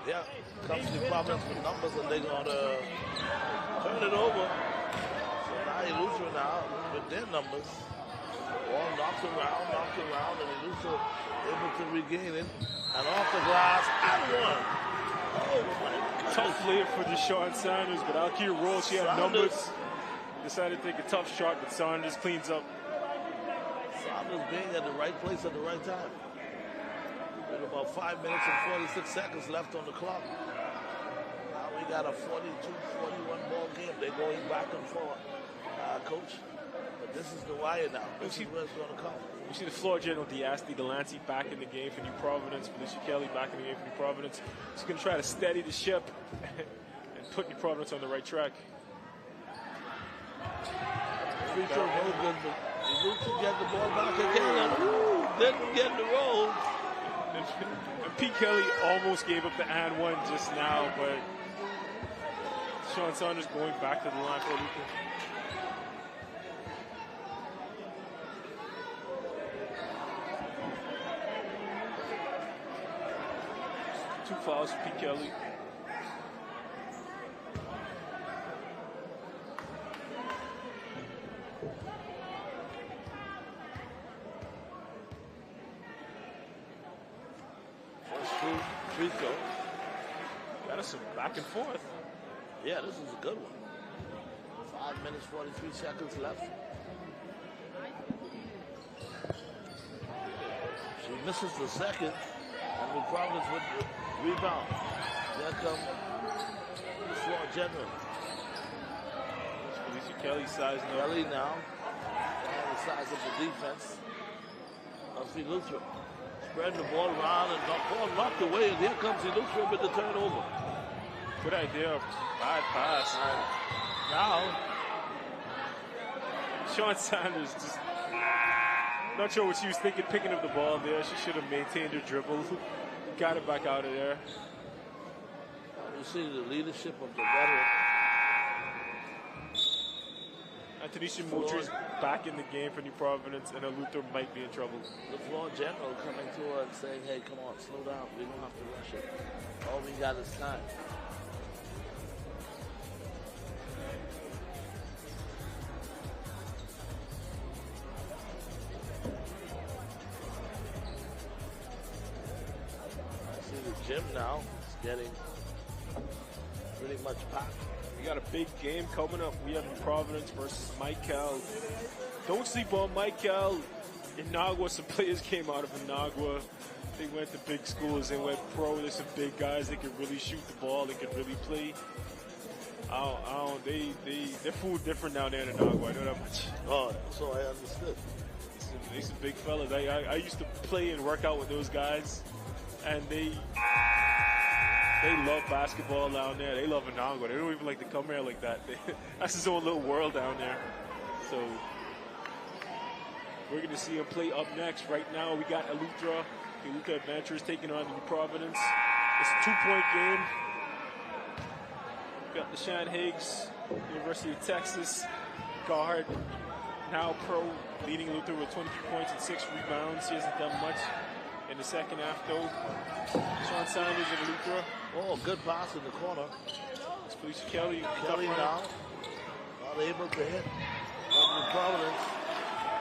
Yeah, comes to Providence with numbers and they're going to turn it over. So now Luther now with their numbers. Ball knocked around, and Luther able to regain it. And off the glass, and one. Oh my God. Tough layup for Deshaun Sanders, but Alkia Roll, she had numbers. Decided to take a tough shot, but Sanders cleans up. Sanders being at the right place at the right time. With about 5 minutes and 46 seconds left on the clock. Now we got a 42-41 ball game. They're going back and forth, Coach. But This is the wire now. This is where it's going to come. You see the floor general Diasti Delancey back in the game for New Providence. Felicia Kelly back in the game for New Providence. He's going to try to steady the ship and put New Providence on the right track. Free throw, no good, but Luke can get the ball back again. And didn't get the roll. And Pete Kelly almost gave up the and one just now, but Sean Saunders going back to the line for Luca. Two fouls for Pete Kelly. First free throw. That is some back and forth. Yeah, this is a good one. 5 minutes, 43 seconds left. She misses the second, and New Providence with the rebound. There come the floor general. Felicia Kelly sizing up. Kelly now, and the size of the defense of Eleuthera. Spreading the ball around, and the ball knocked away, and here comes Eleuthera with the turnover. Good idea. Bad pass. Now, Sean Sanders just not sure what she was thinking picking up the ball there. She should have maintained her dribble. Got it back out of there. You see the leadership of the veteran. Tanisha Moultrie back in the game for New Providence, and Luther might be in trouble. The floor general coming to her and saying, hey, come on, slow down. We don't have to rush it. All we got is time. Gym now is getting pretty much packed. We got a big game coming up. We have New Providence versus Michael. Don't sleep on Michael. Inagua, some players came out of Inagua. They went to big schools. They went pro. There's some big guys. They could really shoot the ball. They could really play. They're food different down there in Inagua. I know that much. Oh, so I understood. They some big fellas. I used to play and work out with those guys. And they love basketball down there. They love Inagua. They don't even like to come here like that. That's his own little world down there. So we're going to see him play up next. Right now we got Eleuthera. The Eleuthera Adventurers taking on New Providence. It's a 2-point game. We got LaShawn Higgs, University of Texas, guard, now pro, leading Eleuthera with 23 points and 6 rebounds. He hasn't done much in the second half, though. Sean Sanders and Eleuthera. Oh, good pass in the corner. It's Felicia Kelly. Kelly now not able to hit New Providence.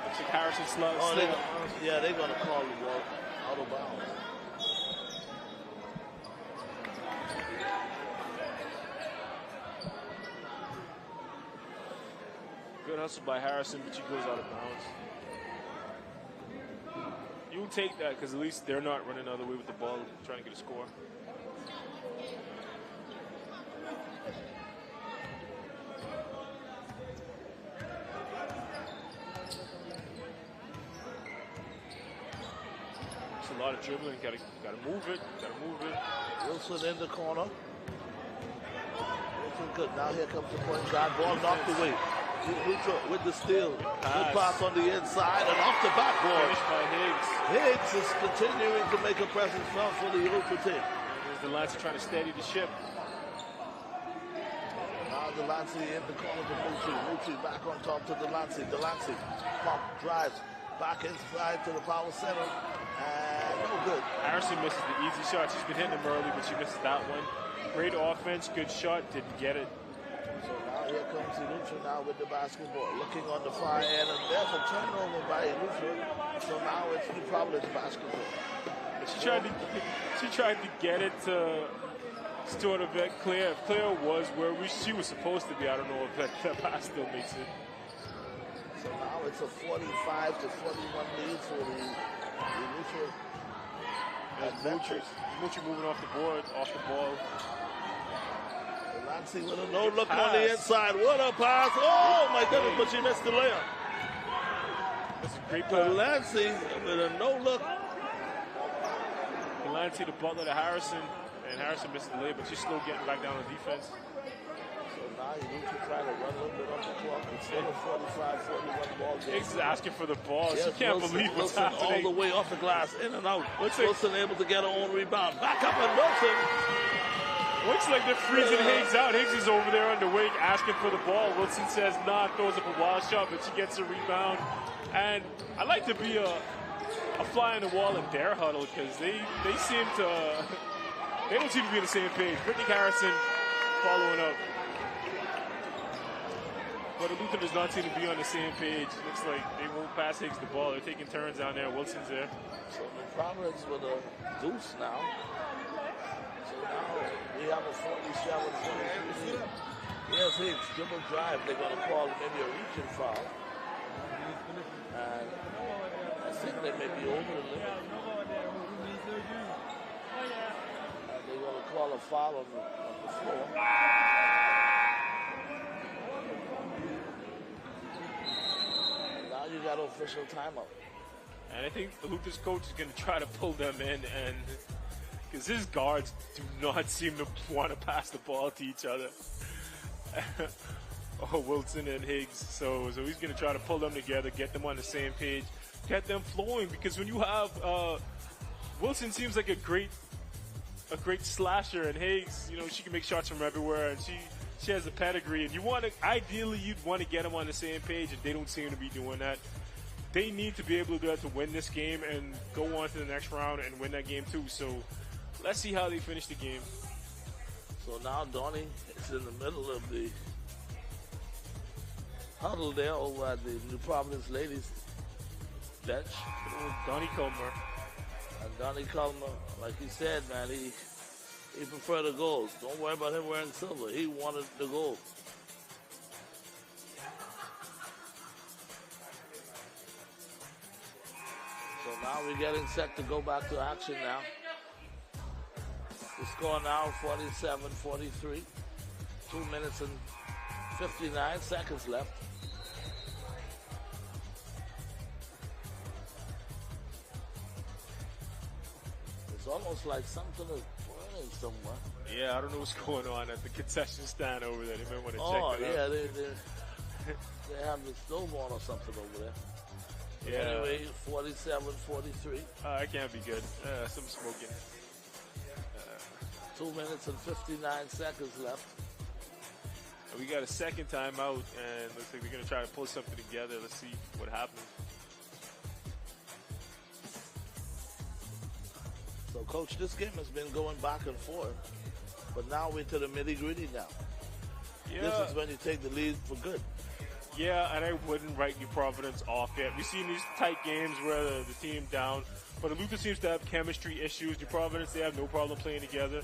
Looks like Harrison Slug. Oh, they're going to call the ball out of bounds. Good hustle by Harrison, but she goes out of bounds. You'll take that because at least they're not running the other way with the ball, trying to get a score. It's a lot of dribbling. Gotta move it. Wilson in the corner. Wilson good. Now here comes the point guard. Ball knocked away. With the steal. Good pass on the inside and off the backboard. Finished by Higgs. Higgs is continuing to make a presence felt for the Eleuthera team. There's Delancey trying to steady the ship. Now Delancey in the corner to Moultrie. Moultrie back on top to Delancey. Delancey pump, drives back inside to the power center. And no good. Harrison misses the easy shot. She's been hitting them early, but she misses that one. Great offense, good shot, didn't get it. So now here comes Eleuthera now with the basketball. Looking on the far end, and there's a turnover by Eleuthera. So now it's New Providence basketball. She tried to get it to Stuart Yvette Claire. If Claire was where she was supposed to be, I don't know if that pass still makes it. So now it's a 45 to 41 lead for the Eleuthera Adventures. Moultrie moving off the board, off the ball. Delancey with a no look on the inside. What a pass. Oh my goodness, but she missed the layup. That's a great pass. Delancey with a no-look. Delancey, the butler to Harrison. And Harrison missed the lay, but she's still getting back down on defense. So now you need to try to run a little bit off the clock. It's still a 45-41 ball game. Higgs is asking for the ball. Yes, she can't Wilson, believe what's Wilson happening. all the way off the glass, in and out. Looks Wilson able to get her own rebound. Back up and Wilson. Looks like they're freezing Higgs out. Higgs is over there on the wing asking for the ball. Wilson says nah, throws up a wild shot, but she gets a rebound. And I like to be a fly on the wall in their huddle because they seem to they don't seem to be on the same page. Brittany Harrison following up. But Luther does not seem to be on the same page. Looks like they won't pass Higgs the ball. They're taking turns down there. Wilson's there. So the Providence with a deuce now. So now we have a 47-43 lead. Yes, Higgs, dribble drive. They're going to call maybe a reaching foul. And I think they may be over the limit. And they're going to call a foul on the floor. And now you got official timeout. And I think Luther's coach is going to try to pull them in, and because his guards do not seem to want to pass the ball to each other. Wilson and Higgs. So he's going to try to pull them together, get them on the same page, get them flowing. Because when you have Wilson seems like a great slasher, and Higgs, you know, she can make shots from everywhere, and she has a pedigree. And ideally you'd want to get them on the same page, and they don't seem to be doing that. They need to be able to do that to win this game and go on to the next round and win that game too. So let's see how they finish the game. So now Donnie is in the middle of the huddle there over at the New Providence ladies bench. Donnie Culmer. And Donnie Culmer, like he said, man, he preferred the gold. Don't worry about him wearing silver. He wanted the gold. So now we're getting set to go back to action now. The score now 47-43. 2 minutes and 59 seconds left. It's almost like something is burning somewhere. Yeah, I don't know what's going on at the concession stand over there. They might want to check it out. They have the stove on or something over there. Yeah. Anyway, 47-43. It can't be good. Some smoking. 2 minutes and 59 seconds left. And we got a second timeout, and looks like they're going to try to pull something together. Let's see what happens. So, Coach, this game has been going back and forth, but now we're to the nitty-gritty now. Yeah. This is when you take the lead for good. Yeah, and I wouldn't write New Providence off yet. We've seen these tight games where the team down, but Lucas seems to have chemistry issues. New Providence, they have no problem playing together.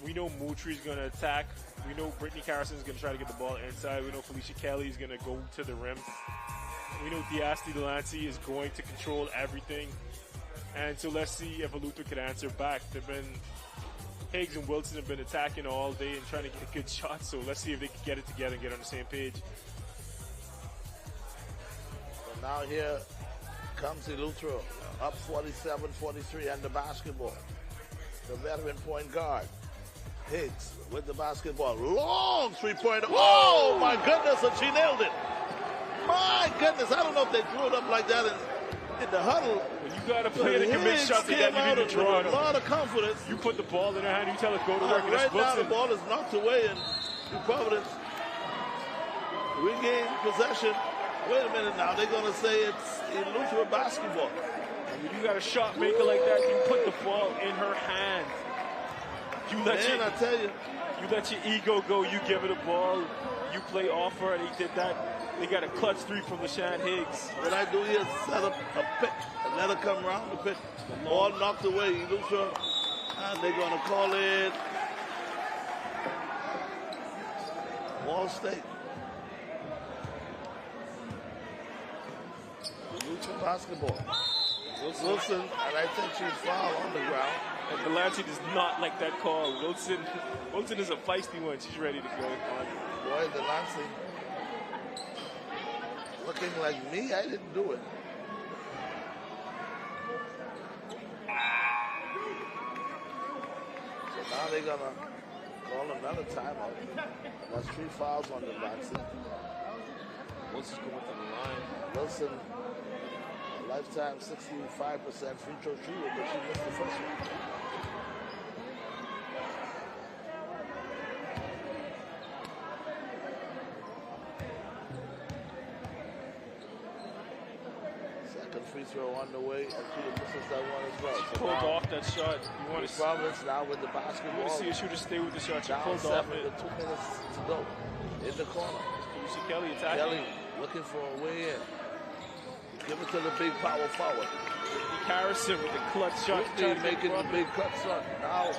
We know Moultrie's going to attack. We know Brittany Harrison's going to try to get the ball inside. We know Felicia Kelly is going to go to the rim. We know Diasti Delancey is going to control everything. And so let's see if Luther can answer back. Higgs and Wilson have been attacking all day and trying to get good shots, so let's see if they can get it together and get on the same page. So now here comes Luther, up 47-43 and the basketball. The veteran point guard, Higgs, with the basketball. Long three-pointer. Oh, my goodness, and she nailed it. My goodness, I don't know if they threw it up like that in the huddle. When you got a player that can make shots like that, you need to draw it. A lot of confidence. You put the ball in her hand, you tell her go to work. Right now, the ball is knocked away, and New Providence regain possession. Wait a minute now. They're going to say it's in Luther basketball. When you got a shot maker like that, you put the ball in her hand. I tell you. You let your ego go. You give her the ball. You play off her, and he did that. They got a clutch three from LaShawn Higgs. What I do here is set up a pick and let her come around the pick. Ball knocked away. Luther, and they're going to call it Ball State. Luther basketball. Wilson, and I think she's fouled on the ground. And Delancey does not like that call. Wilson is a feisty one. She's ready to go. Boy, Delancey. Look looking like me. I didn't do it. So now they're going to call another timeout. That's 3 fouls on the Lansing. Wilson's going to the line. Wilson, lifetime 65% free throw shooter, but she missed the first one. Second free throw on the way, and she misses that one as well. She pulled off that shot. You want to Providence now with the basketball. You want to see a shooter stay with the shot. She Down pulled 7 off it. with 2 minutes to go in the corner. You see Kelly attacking. Kelly looking for a way in. Give it to the big power forward. Harrison with the clutch shot. Making the big cut shot. Now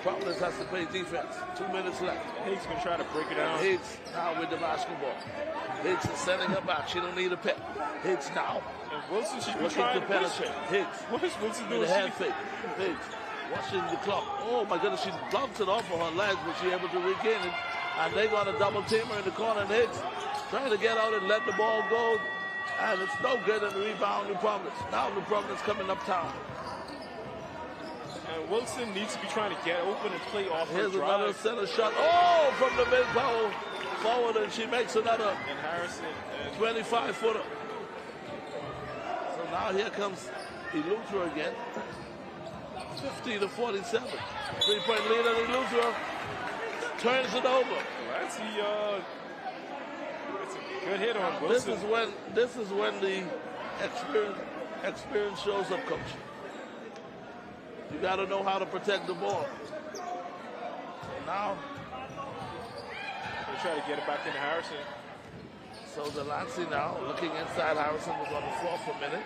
Providence has to play defense. 2 minutes left. Higgs going to try to break it down. Higgs now with the basketball. Higgs is sending her back. She don't need a pick. Higgs now. And Wilson, she's looking trying to penetrate. Higgs. What is Wilson doing? With a hand fake. Higgs watching the clock. Oh my goodness, she bumped it off of her legs, but she's able to regain it. And they're going to double team her in the corner. And Higgs trying to get out and let the ball go. And it's no good in the rebound, New Providence. Now New Providence coming uptown. And Wilson needs to be trying to get open and play off Here's her drive. another center shot. Oh, from the mid power forward, and she makes another and Harrison 25-footer. So now here comes Eleuthera again. 50-47. 3-point lead on Eleuthera. Turns it over. That's a good hit on Wilson. This is when the experience shows up, coach. You got to know how to protect the ball. Now they try to get it back into Harrison. So Delancey now looking inside. Harrison was on the floor for a minute.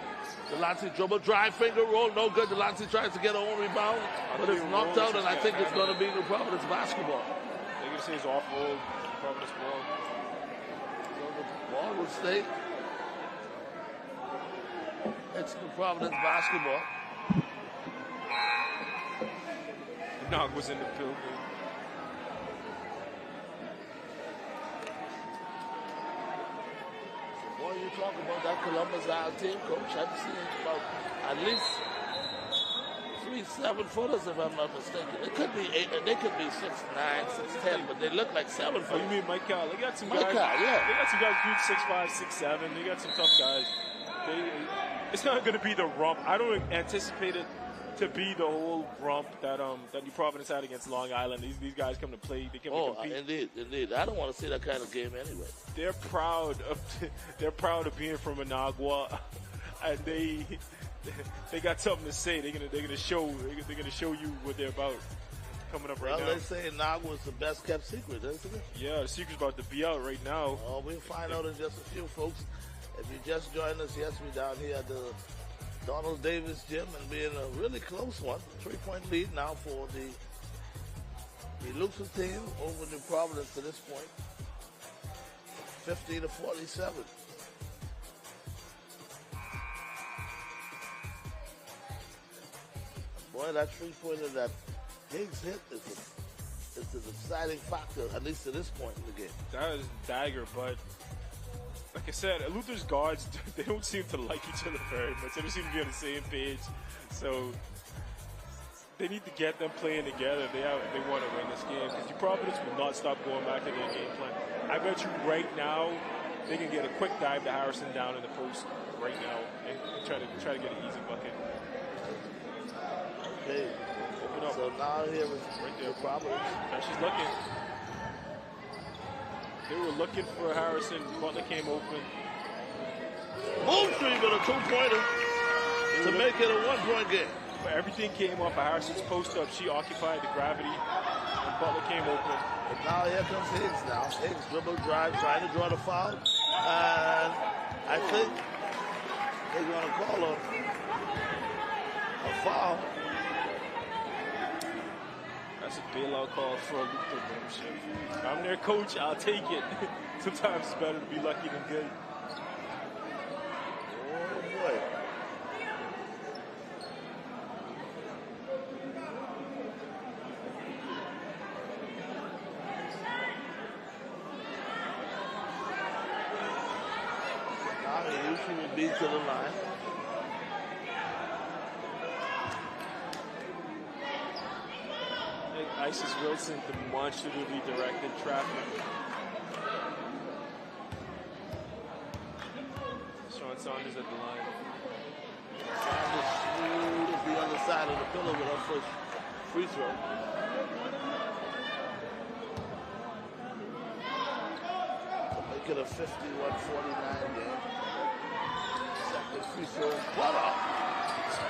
Delancey dribble, drive, finger roll, no good. Delancey tries to get her own rebound, but it's knocked out, and I think it's going to be New Providence basketball. They're going to say it's off roll, Providence ball. So the ball will stay. It's New Providence basketball. Nog was in the building. Boy, you talk about that Columbus Isle team, coach. I've seen about at least 3 7-footers, if I'm not mistaken. It could be 8, they could be 6'9", 6'10", but they look like 7-footers. Oh, you mean Mike Cal? They got some guys. Yeah. They got some guys huge 6'5", 6'7". They got some tough guys. It's not going to be the rump. I don't anticipate it to be the whole rump that New Providence had against Long Island. These guys come to play. They come to compete. Indeed. I don't want to see that kind of game anyway. They're proud of being from Managua, and they got something to say. They're gonna show you what they're about coming up right now. Well, they say Managua is the best kept secret, isn't it? Yeah, the secret's about to be out right now. Oh, we'll find out in just a few, folks. If you just joined us, yes, we're down here at the Donald Davis Gym, and being a really close one. 3-point lead now for the Eleuthera team over New Providence to this point. 50-47. Boy, that 3-pointer that Higgs hit is an exciting factor, at least to this point in the game. That is dagger, but like I said, Eleuthera's guards, they don't seem to like each other very much. They don't seem to be on the same page. So they need to get them playing together if they want to win this game. Because New Providence will not stop going back to their game plan. I bet you right now they can get a quick dive to Harrison down in the post right now and try to get an easy bucket. Okay. Open up. So now here is right there. Providence. Now she's looking. They were looking for Harrison. Butler came open. Moonstreet with a 2-pointer to make it a 1-point game. But everything came off of Harrison's post-up. She occupied the gravity, and Butler came open. But now here comes Higgs now. Higgs dribble drive, trying to draw the foul. And I think they're going to call a foul. That's a bailout call for a Luther. I'm their coach. I'll take it. Sometimes it's better to be lucky than good. Oh, boy. Now Murphy will be to the line. Isis Wilson demonstratively directed traffic. Sean Saunders at the line. Saunders smooth as the other side of the pillow with her first free throw. Make it a 51-49 game. Second free throw. What up?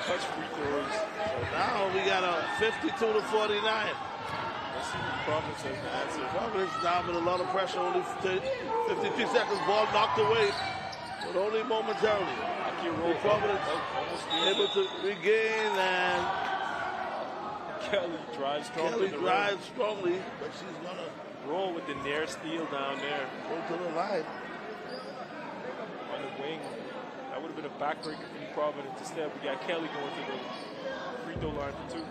Touch free throws. So now we got a 52-49. Let's see what Providence has to answer. Providence down with a lot of pressure. Only 53 seconds. Ball knocked away, but only momentarily. Providence able to regain, and Kelly drives strongly. Kelly drives strongly, but she's gonna roll with the near steal down there. Go to the line. On the wing. That would have been a backbreaker for Providence. Instead, we got Kelly going to the free throw line for 2.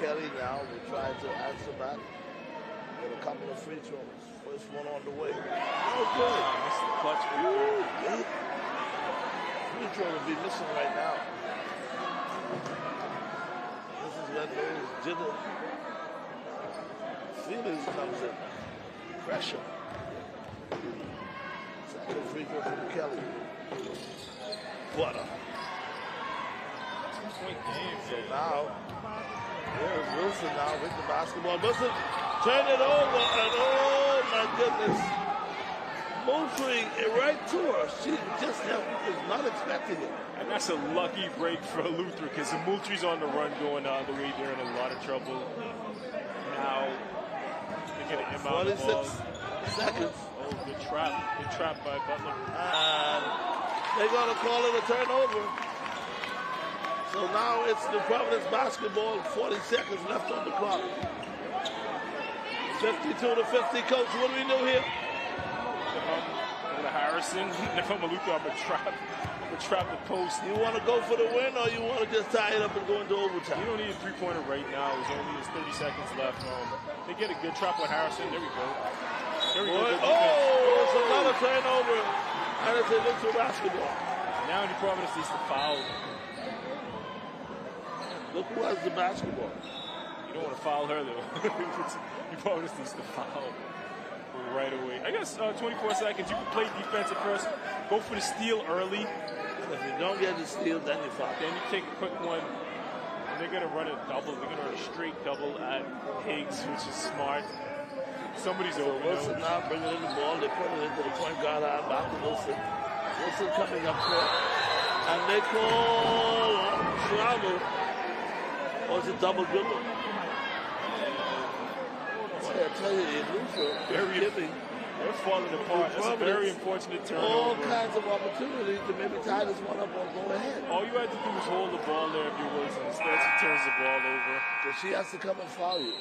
Kelly now will try to answer back with a couple of free throws. First one on the way. Oh, good. That's the clutch free throw would be missing right now. This is when those jitter feelings comes in. Pressure. Second free throw from Kelly. What a 2-point game. So now, there's Wilson now with the basketball. Wilson turn it over, and oh my goodness, Moultrie right to her. She just was not expecting it. And that's a lucky break for Luther, because the Moultrie's on the run going the other way. They're in a lot of trouble. Now, they get an inbound 46 seconds. Oh, good trap. Good trap by Butler. And they're going to call it a turnover. So now it's the Providence basketball, 40 seconds left on the clock. 52-50, Coach, what do we do here? Go to Harrison. If I'm a Luther, I'm going to trap the post. You want to go for the win, or you want to just tie it up and go into overtime? You don't need a three-pointer right now. There's 30 seconds left. They get a good trap on Harrison. There we go. There we go. Oh, it's another turnover. And it's a Luther basketball. Now the Providence needs to foul. Look who has the basketball. You don't want to foul her, though. You probably just needs to foul right away. I guess 24 seconds. You can play defense at first. Go for the steal early. If you don't get the steal, then you foul. Then you take a quick one. And they're going to run a double. They're going to run a straight double at Higgs, which is smart. Somebody's over. Wilson now bringing in the ball. They put it into the point guard line. Back to Wilson. Wilson coming up court. And they call travel. Or is it double dribble? I tell you, they're falling apart. That's a very unfortunate turnover. All kinds of opportunities to maybe tie this one up or go ahead. All you had to do was hold the ball there if you're Wilson. Instead, she turns the ball over. Because she has to come and foul you.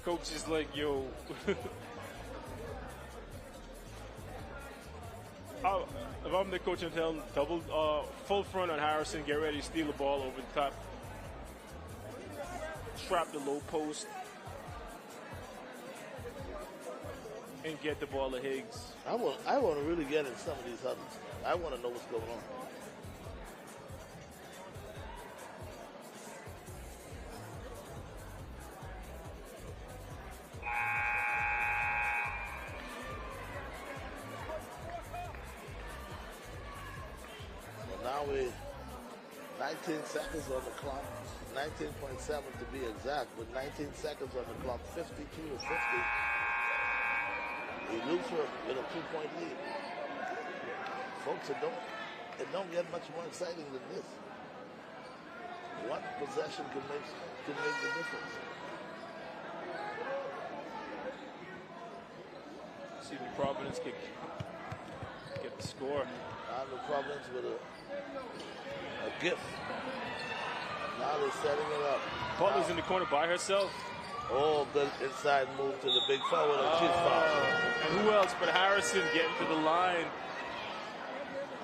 Coach is like, yo. If I'm the coach, I'm telling double, full front on Harrison, get ready to steal the ball over the top. Trap the low post. And get the ball to Higgs. I want to really get in some of these huddles. I want to know what's going on. Now we're 19 seconds on the clock, 19.7 to be exact, with 19 seconds on the clock, 52 to 50. He loses with a 2-point lead. Folks, it don't get much more exciting than this. One possession can make the difference. See if Providence can get the score. Now the Providence with a gift. Now they're setting it up. Butler's in the corner by herself. Oh, good inside move to the big forward, and she's fouled. And who else but Harrison getting to the line?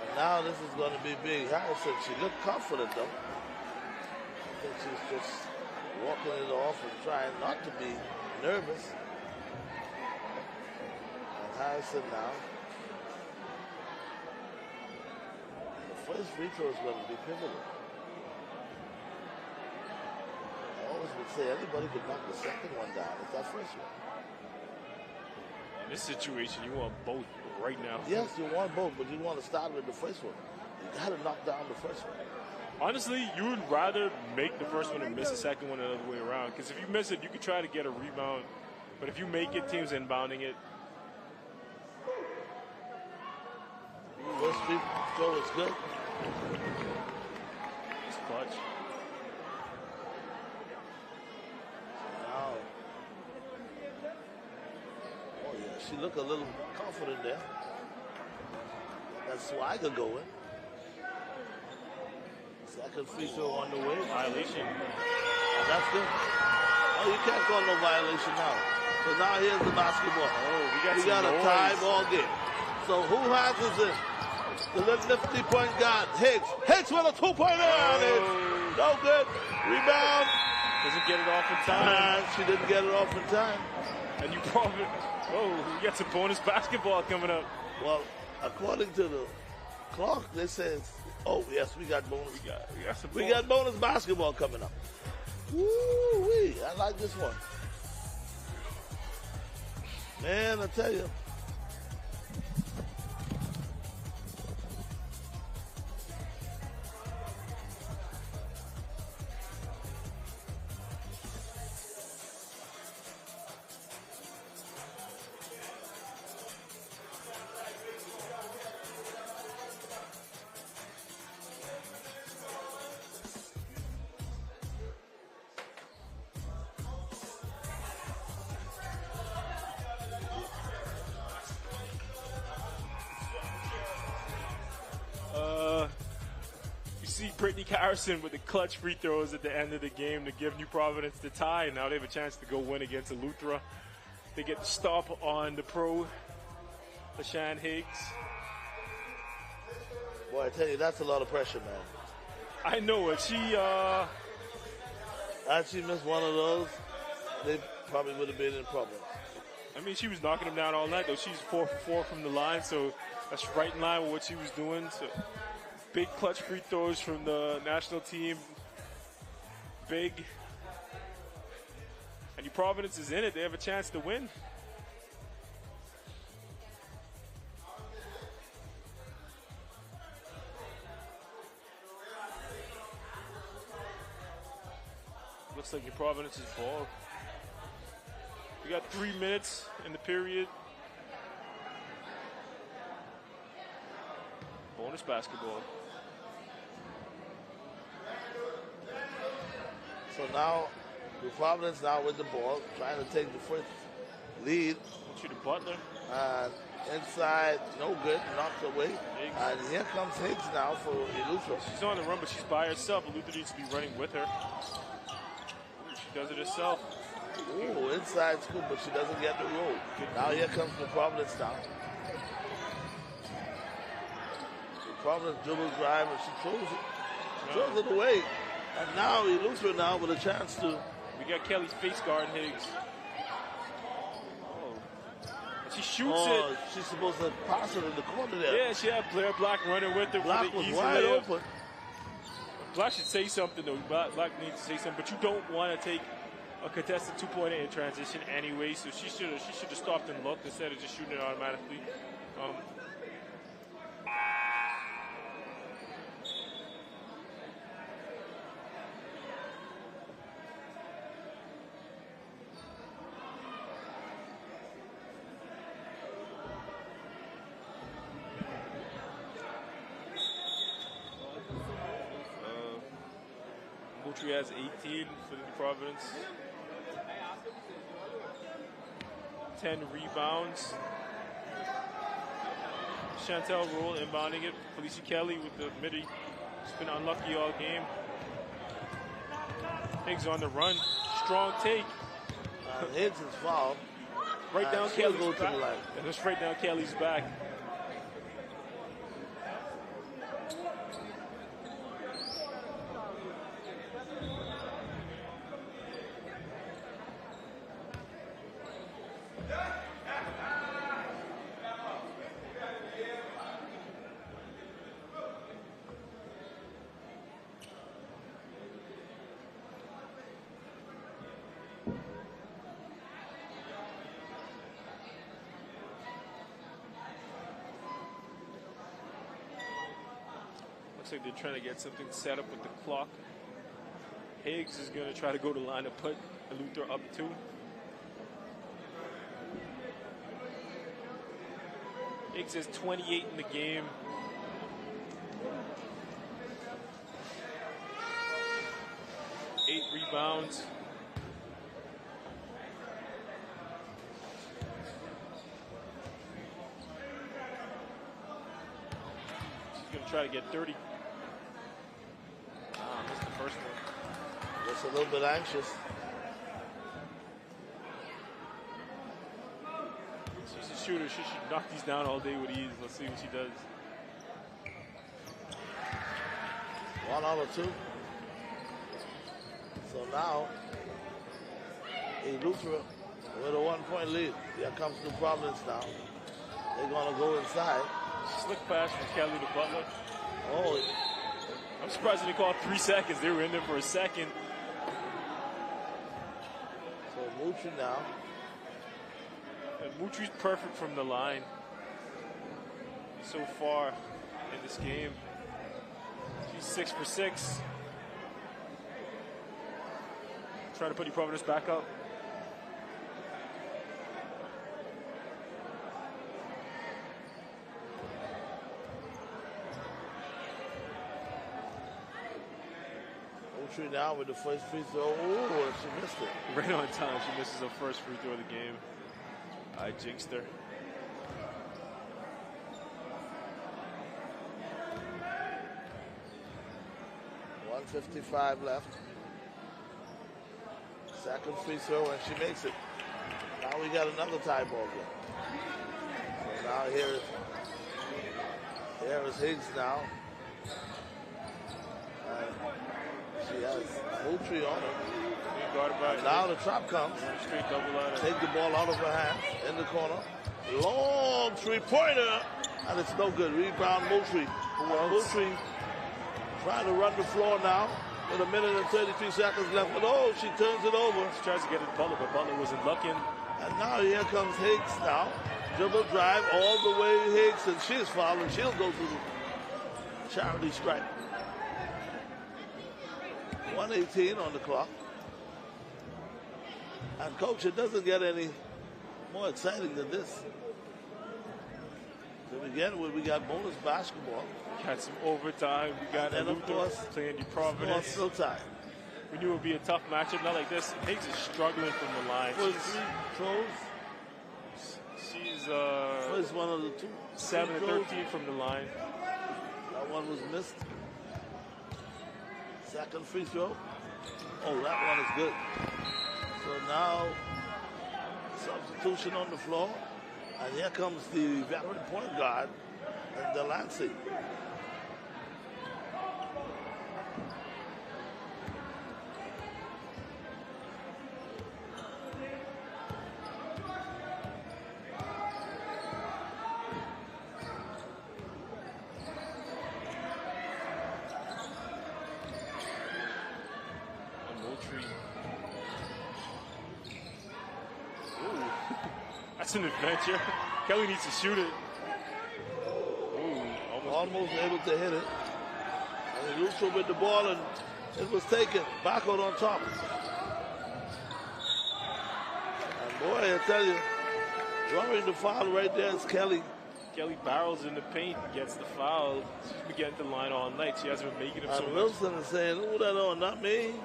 And now this is going to be big. Harrison, she looked confident though. I think she's just walking it off and trying not to be nervous. And Harrison now. The first free throw is going to be pivotal. I always would say anybody could knock the second one down. It's that first one. In this situation, you want both right now. Yes, you want both, but you want to start with the first one. You got to knock down the first one. Honestly, you would rather make the first one and miss the second one the other way around. Because if you miss it, you could try to get a rebound. But if you make it, teams inbounding it. First free throw is good. It's clutch. Now, oh yeah, she looked a little confident there. That swagger going. Second free throw on the way. Violation. Oh, that's good. Oh, you can't call no violation now. So now here's the basketball. Oh, we got a tie ball game. So who has this in? The nifty point guard, Higgs. Higgs with a two-pointer. Oh. No good. Rebound. Doesn't get it off in time. She didn't get it off in time. And you probably, you got some bonus basketball coming up. Well, according to the clock, they said, oh, yes, we got bonus. We got bonus basketball coming up. Woo-wee. I like this one. Man, I tell you. Brittany Harrison with the clutch free throws at the end of the game to give New Providence the tie. Now they have a chance to go win against Eleuthera. They get the stop on the pro, LaShawn Higgs. Boy, I tell you, that's a lot of pressure, man. I know it. Had she missed one of those, they probably would have been in problem. I mean, she was knocking them down all night, though. She's 4 for 4 from the line, so that's right in line with what she was doing. So big clutch free throws from the national team. Big. And New Providence is in it. They have a chance to win. Looks like New Providence's ball. We got 3 minutes in the period. Bonus basketball. So now, New Providence now with the ball, trying to take the first lead. To the Butler. And inside, no good, knocked away. Higgs. And here comes Higgs now for Eleuthera. She's on the run, but she's by herself. Eleuthera needs to be running with her. She does it herself. Ooh, inside scoop, but she doesn't get the roll. Now here comes New Providence now. New Providence dribble drive, and she throws it. Throws it away. And now Eleuthera now with a chance to. We got Kelly's face guard Higgs. Oh. And she shoots it. She's supposed to pass it in the corner there. Yeah, she had Blair Black running with her. Black was wide open. Black should say something though. Black needs to say something, but you don't want to take a contested two-pointer in transition anyway. So she should have stopped and looked instead of just shooting it automatically. Moultrie has 18 for the Providence. 10 rebounds. Chantel Roll inbounding it. Felicia Kelly with the midi. She's been unlucky all game. Higgs on the run. Strong take. Higgs is fouled. Right down Kelly's go to back. the line. And it's right down Kelly's back. Looks like they're trying to get something set up with the clock. Higgs is going to try to go to line to put Luther up 2. Higgs has 28 in the game. Eight rebounds. She's going to try to get 30. Missed the first one. Just a little bit anxious. She's a shooter. She should knock these down all day with ease. Let's see what she does. 1 out of 2. So now, Luther with a 1-point lead. Here comes New Providence now. They're going to go inside. Slick pass from Kelly to Butler. Oh, I'm surprised they called 3 seconds. They were in there for a second. so Mutri now. And Mutri's perfect from the line so far in this game. She's 6 for 6. Trying to put New Providence back up. Mutri now with the first free throw. Oh, she missed it. Right on time. She misses her first free throw of the game. I jinxed her. .155 left. Second free throw, and she makes it. Now we got another tie ball game. So now here is Higgs now. She has Moultrie on her. Now the trap comes. Straight double out. Take the ball out of her hand in the corner. Long three-pointer, and it's no good. Rebound Moultrie. Moultrie trying to run the floor now with 1 minute and 33 seconds left. But oh, she turns it over. She tries to get it to Butler, but Butler wasn't looking. And now here comes Higgs now. Dribble drive all the way Higgs, and she's fouled, and she'll go to the charity strike. 1:18 on the clock. And coach, it doesn't get any more exciting than this. To begin with, we got bonus basketball. Got some overtime. We got and of course, playing New Providence. Still time. We knew it would be a tough matchup. Not like this. Higgs is struggling from the line. She's first one of the 2. 7 and 13 from the line. That one was missed. Second free throw. Oh, that one is good. So now, substitution on the floor. And here comes the veteran point guard, Delancey. That's an adventure. Kelly needs to shoot it. Ooh, almost able to hit it. And Luther with the ball, and it was taken. Back out on top. And boy, I tell you, drawing the foul right there is Kelly. Kelly barrels in the paint, gets the foul. She's been getting to the line all night. She hasn't been making them so much. Wilson is saying, "Who that on? Not me."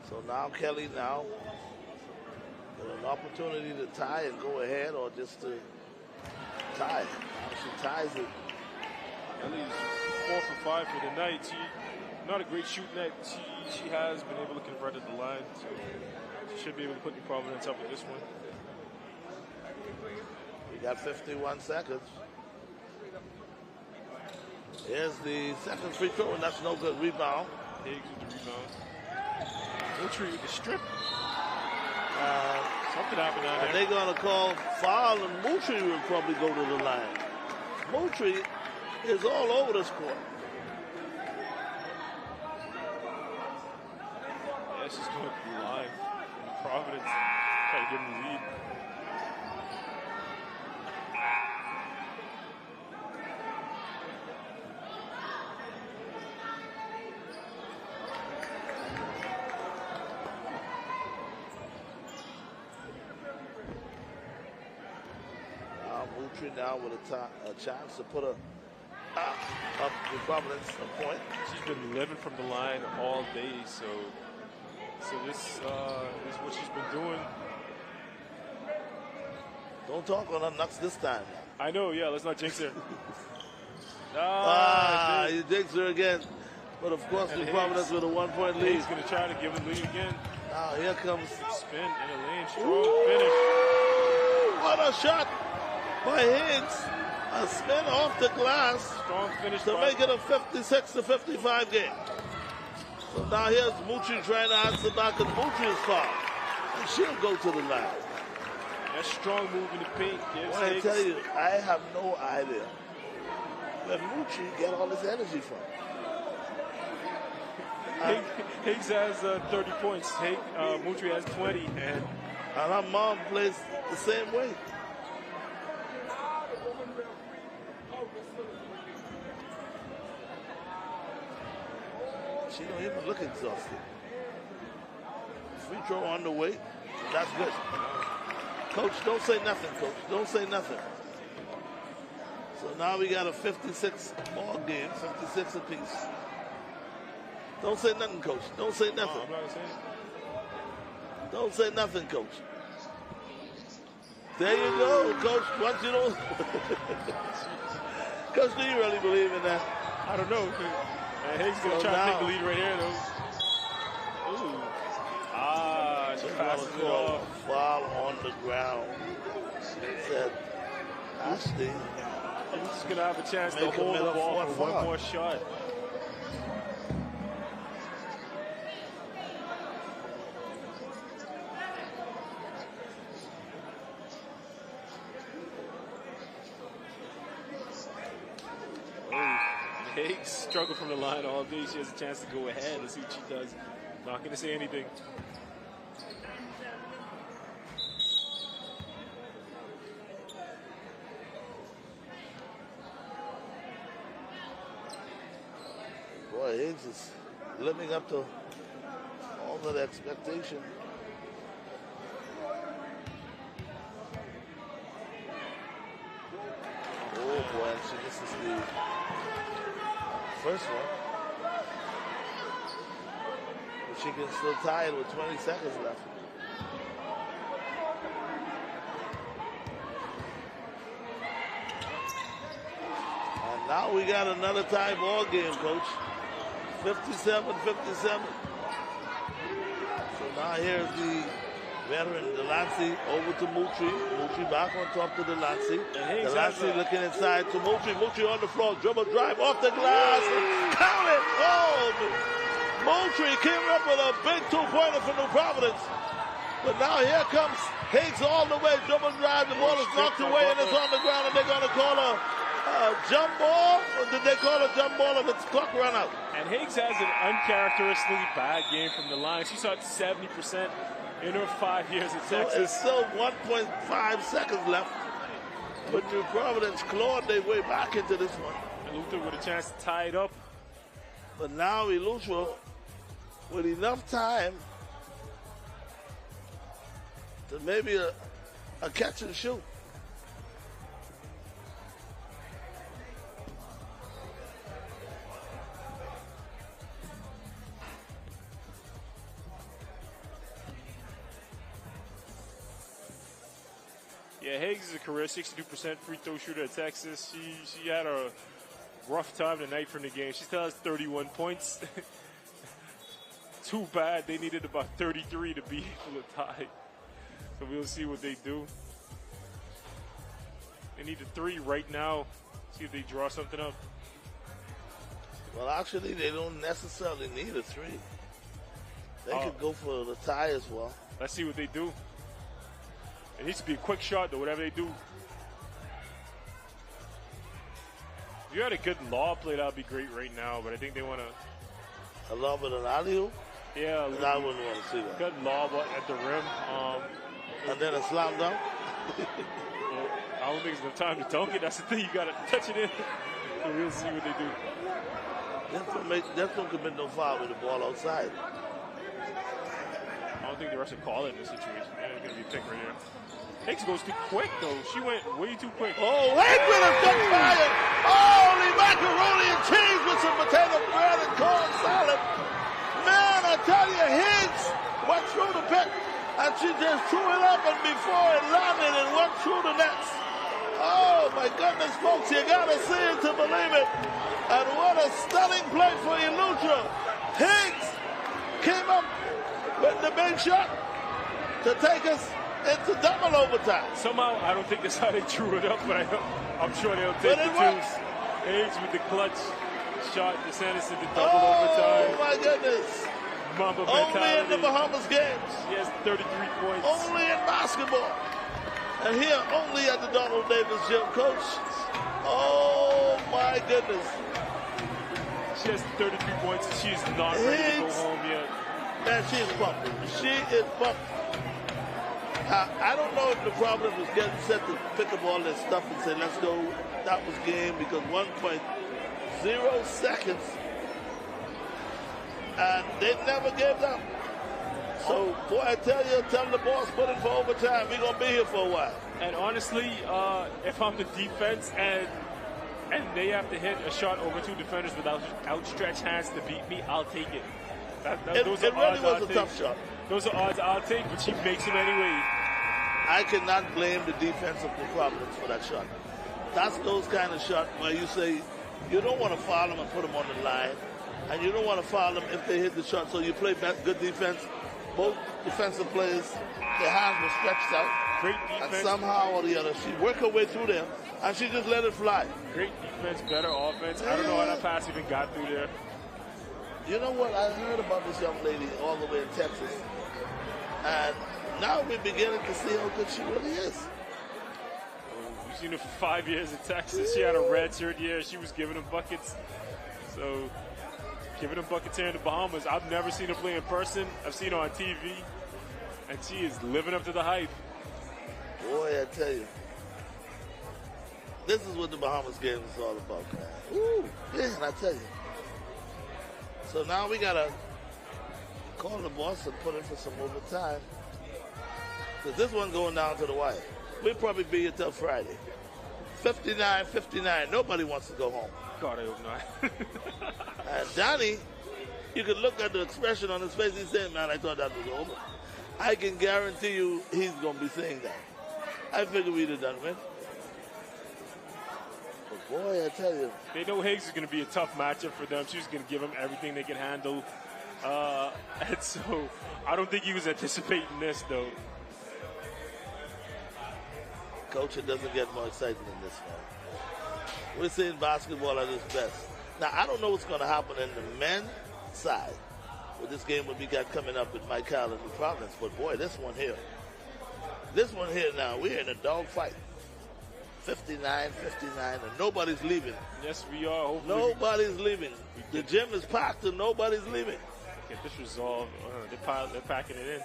So now Kelly now with an opportunity to tie and go ahead or just to tie. Now she ties it. Kelly's 4 for 5 for the night. She not a great shooting net. She has been able to convert at the line, so she should be able to put the Providence up with this one. We got 51 seconds. Here's the second free throw, and that's no good. Rebound. Higgs with the rebound. Moultrie with the strip. Something happened out there. They're going to call foul, and Moultrie will probably go to the line. Moultrie is all over this court. Yeah, she's going to be live. Providence trying to give them the lead. Now with a chance to put up the Providence a point. She's been living from the line all day, so this is what she's been doing. Don't talk on her nuts this time. I know, yeah, let's not jinx her. You jinxed her again. But of course, the Providence with a 1-point lead. He's going to try to give the lead again. Now here comes spin in a lane, strong finish. What a shot by Higgs. A spin off the glass. Strong finish to make it a 56-55 game. So now here's Moultrie trying to answer back, and Moultrie is fouled. And she'll go to the line. That strong move in the paint gives I tell you, I have no idea where Moultrie get all this energy from. Higgs has 30 points. Moultrie has 20. And her mom plays the same way. She don't even look exhausted. Free throw on the way. That's good. Coach, don't say nothing, Coach. Don't say nothing. So now we got a 56 ball game, 56 apiece. Don't say nothing, Coach. Don't say nothing. I'm not saying. Don't say nothing, Coach. There you go, Coach. Once you don't... Coach, do you really believe in that? I don't know. Higgs going to try to take the lead right here, though. Ooh. She passes it off. Foul on the ground. Said, Ashley. He's going to have a chance to hold the ball for one more shot. Higgs struggled from the line all day. She has a chance to go ahead. Let's see what she does. Not going to say anything. Boy, Higgs is living up to all of the expectation. Oh boy, and she misses the first one. But she can still tie it with 20 seconds left. And now we got another tie ball game, Coach. 57-57. So now here's the veteran Delancey over to Moultrie. Moultrie back on top to Delancey. Delancey looking inside to Moultrie. Moultrie on the floor. Dribble drive off the glass. Count it. Oh! Moultrie came up with a big two-pointer for New Providence. But now here comes Higgs all the way. Dribble drive. The ball is knocked away and it's on the ground, and they're going to call a jump ball. Or did they call a jump ball and the clock run out? And Higgs has an uncharacteristically bad game from the line. She shot 70% in her 5 years at Texas. So it's still 1.5 seconds left. But New Providence clawed their way back into this one. And Luther with a chance to tie it up. But now Luther with enough time to maybe a catch and shoot. Yeah, Higgs is a career 62% free throw shooter at Texas. She had a rough time tonight from the game. She still has 31 points. Too bad. They needed about 33 to be able to tie. So we'll see what they do. They need a 3 right now. See if they draw something up. Well, actually, they don't necessarily need a 3. They could go for the tie as well. Let's see what they do. It needs to be a quick shot, though, whatever they do. If you had a good lob play, that would be great right now, but I think they want to... A lob with an alley-oop? Yeah. I wouldn't want to see that. Good lob at the rim. And then a slam dunk? I don't think there's enough time to dunk it. That's the thing. You got to touch it in. So we'll see what they do. Just don't commit no foul with the ball outside. I don't think the refs will call it in this situation. Yeah, it's going to be a pick right here. Hicks goes too quick, though. She went way too quick. Oh, Hicks with a good fire. Holy macaroni and cheese with some potato bread and corn salad. Man, I tell you, Hicks went through the pick, and she just threw it up, and before it landed, it went through the nets. Oh, my goodness, folks, you got to see it to believe it. And what a stunning play for Elutra. Hicks came up with the big shot to take us into double overtime. Somehow, I don't think that's how they drew it up, but I'm sure they'll take the twos. Higgs with the clutch shot to send us into double overtime. Oh, my goodness. Mamba only mentality. In the Bahamas games. She has 33 points. Only in basketball. And here, only at the Donald Davis Gym, Coach. Oh, my goodness. She has 33 points, and she is not ready to go home yet. Man, she is pumped. She is pumped. I don't know if the problem was getting set to pick up all that stuff and say, let's go. That was game, because 1.0 seconds, and they never gave up. So, boy, I tell the boss, put in for overtime. We're going to be here for a while. And honestly, if I'm the defense and they have to hit a shot over 2 defenders without outstretched hands to beat me, I'll take it. Those it are really odds was I'll a take. tough shot. Those are odds I'll take, but she makes them anyway. I cannot blame the defense of the Providence for that shot. That's those kind of shots where you say you don't want to foul them and put them on the line, and you don't want to foul them if they hit the shot. So you play good defense. Both defensive players, their hands were stretched out. Great defense. And somehow or the other, she worked her way through them, and she just let it fly. Great defense, better offense. I don't know how that pass even got through there. You know what? I heard about this young lady all the way in Texas. And now we're beginning to see how good she really is. We've seen her for 5 years in Texas. She had a redshirt year. She was giving them buckets. So, giving them buckets here in the Bahamas. I've never seen her play in person. I've seen her on TV. And she is living up to the hype. Boy, I tell you. This is what the Bahamas game is all about, man. Ooh, man, I tell you. So now we got to call the boss and put in for some overtime. Because this one going down to the wire. We'll probably be here till Friday. 59-59. Nobody wants to go home. God, I hope not. And Donnie, you could look at the expression on his face. He said, man, I thought that was over. I can guarantee you he's going to be saying that. I figured we'd have done it. But boy, I tell you. They know Higgs is going to be a tough matchup for them. She's going to give them everything they can handle. And so I don't think he was anticipating this, though. Coach, it doesn't get more exciting than this one. We're seeing basketball at its best. Now, I don't know what's going to happen in the men's side with this game that we got coming up with Mike Howell and New Providence. But, boy, this one here now, we're in a dogfight. 59-59, and nobody's leaving. Yes, we are. Hopefully nobody's leaving. The gym is packed and nobody's leaving. Get this resolved. They're packing it in.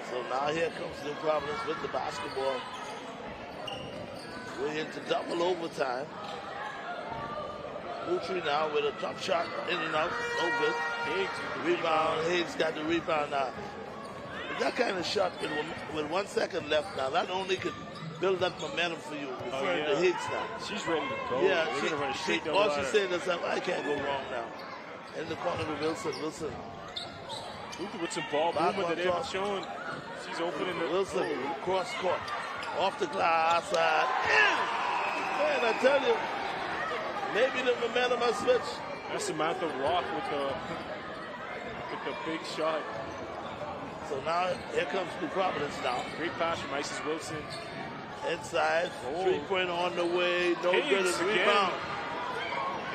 So now here comes New Providence with the basketball. We're into double overtime. Utri now with a tough shot, in and out, no good. Higgs rebound. Higgs got the rebound now. that kind of shot with 1 second left now, that only could build that momentum for you. Referring to Higgs now. She's ready to go. Yeah, We're going to run straight down all the she's ladder. saying is, I can't go wrong now. In the corner to Wilson. Luther with some ball movement that they haven't shown. She's opening the Wilson, cross court. Off the glass side. In! Man, I tell you, maybe the momentum has switched. That's Samantha Rock with the big shot. So now, here comes New Providence now. Great pass from Isis Wilson. Inside, 3-pointer on the way. No Higgs good. And rebound.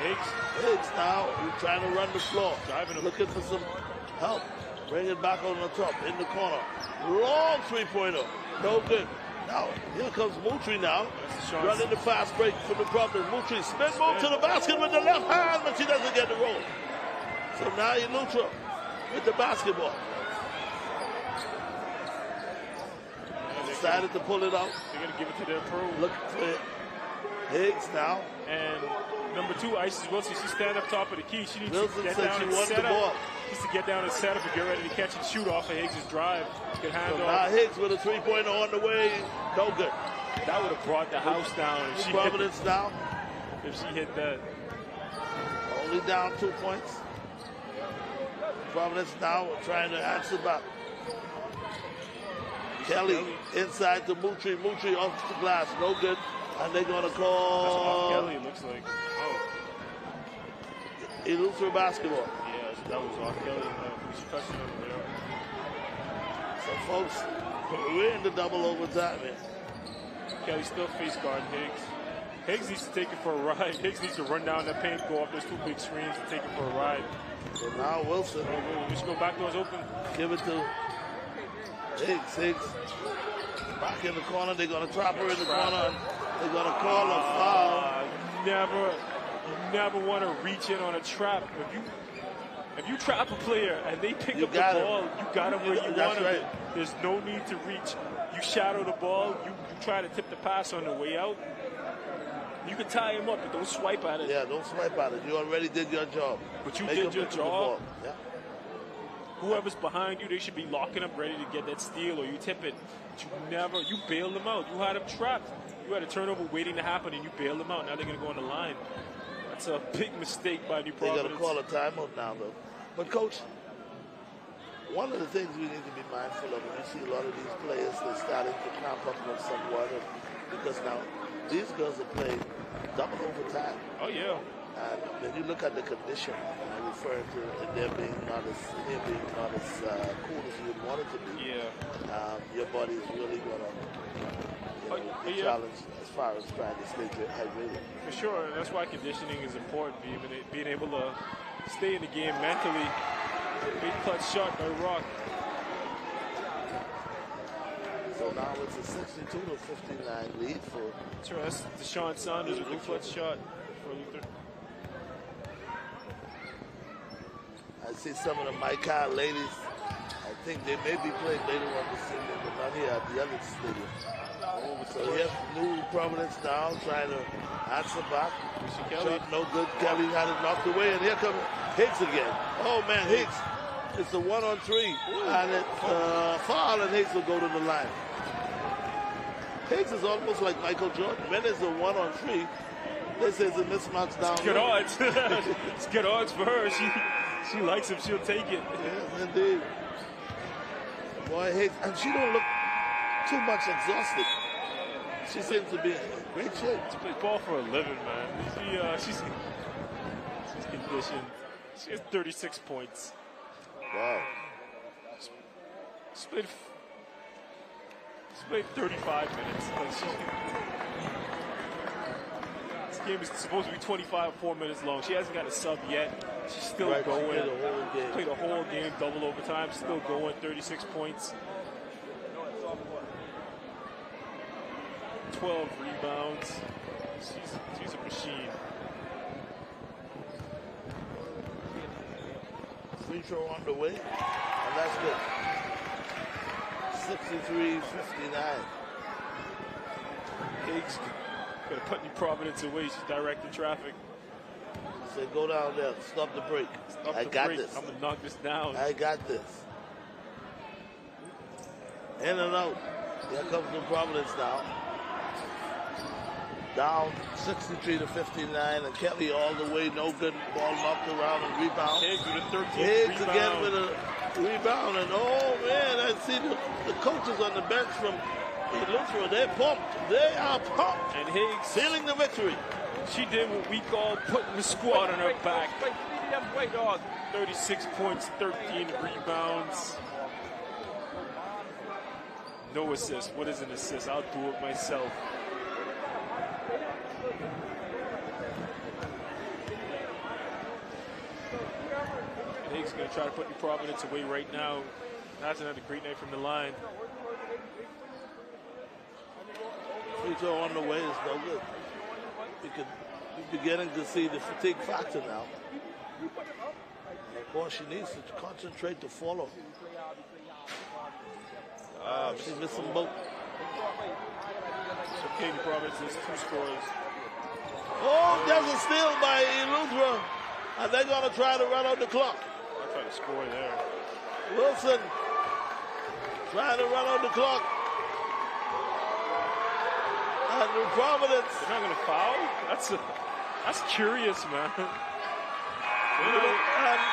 Higgs now, he's trying to run the floor. Driving him. Looking for some help. Bring it back on the top, in the corner. Long 3-pointer. No good. Now, here comes Moultrie now. Running the fast break for the Providence. Moultrie spin move to the basket with the left hand, but she doesn't get the roll. So now Elutra with the basketball. Decided to pull it out. They're going to give it to their pro. Look for Higgs now. And number 2, Isis Wilson, she's standing up top of the key. She needs Wilson to get said down she and won set the up. ball. She needs to get down and set up and get ready to catch and shoot off of Higgs' drive. Good hand So off. now Higgs with a 3-pointer on the way. No good. That would have brought the house down. If she Providence now. If she hit that. Only down 2 points. Providence now trying to answer back. Kelly inside to Moultrie. Moultrie off the glass. No good. And they're going to call. That's off Kelly, it looks like. Elusive basketball. Yeah, so that was off Kelly. She touched it over there. So, folks, we're in the double overtime here. Kelly still face guarding Higgs. Higgs needs to take it for a ride. Higgs needs to run down the paint, go off those 2 big screens, and take it for a ride. So now Wilson. We should go back doors open. Give it to Higgs. Back in the corner. They're going to trap her in the corner. They're going to call a foul. You never want to reach in on a trap. If you trap a player and they pick up the ball, you got them where you want them. There's no need to reach. You shadow the ball. You try to tip the pass on the way out. You can tie him up, but don't swipe at it. Yeah, don't swipe at it. You already did your job. But you did your job. Yeah. Whoever's behind you, they should be locking up, ready to get that steal, or you tip it. But you bailed them out. You had them trapped. You had a turnover waiting to happen, and you bailed them out. Now they're going to go on the line. That's a big mistake by New Providence. They're going to call a timeout now, though. But, Coach, one of the things we need to be mindful of, when you see a lot of these players, they're starting to cramp up on somewhat, because now these girls are playing double overtime. Oh, yeah. And when you look at the condition, I'm referring to them being not as cool as you'd want it to be. Yeah. Your body is really going to be challenged as far as trying to stay hydrated. For sure, and that's why conditioning is important. Being able to stay in the game mentally. Big clutch shot by Rock. So now it's a 62-59 lead for. Sure, that's Deshaun Saunders with a clutch shot for Luther. I see some of the Micah ladies. I think they may be playing later on this season, but not here at the other stadium. So yes, New Providence now trying to answer back. Shot no good. Kelly had it knocked away, and here comes Higgs again. Oh man, Higgs. It's a 1-on-3, and it's foul, and Higgs will go to the line. Higgs is almost like Michael Jordan. When it's a 1-on-3, this is a mismatch down. It's good odds. It's good odds for her. She likes him. She'll take it. Yes, indeed. Boy, Higgs, and she don't look too much exhausted. She seems to be in great shape. She plays ball for a living, man. She's conditioned. She has 36 points. Wow. She played 35 minutes. This game is supposed to be 4 minutes long. She hasn't got a sub yet. She's still going. She played a whole game, double overtime. Still going, 36 points. 12 rebounds. She's a machine. Free throw on the way, and that's good. 63-59. Higgs gonna put New Providence away. She's directing traffic. She said, go down there, stop the break. I got this. I'm gonna knock this down. I got this. In and out. Here comes New Providence now. Down 63-59, and Kelly all the way, no good. Ball knocked around and rebound. Higgs with a 13th Higgs rebound. again with a rebound, and oh man, I see the coaches on the bench from Eleuthera. They're pumped. They are pumped. And Higgs sealing the victory. She did what we call putting the squad on her back. 36 points, 13 rebounds. No assist. What is an assist? I'll do it myself. Higgs going to try to put New Providence away right now. That's another great night from the line. Free throw on the way is no good. You're beginning to see the fatigue factor now. Of course, she needs to concentrate to follow. She missed them both. So Katie Providence is 2 scores. Oh, there's a steal by Eleuthera. And they're going to try to run out the clock. I'll try to score there. Wilson trying to run out the clock. And New Providence. They're not going to foul? That's curious, man. And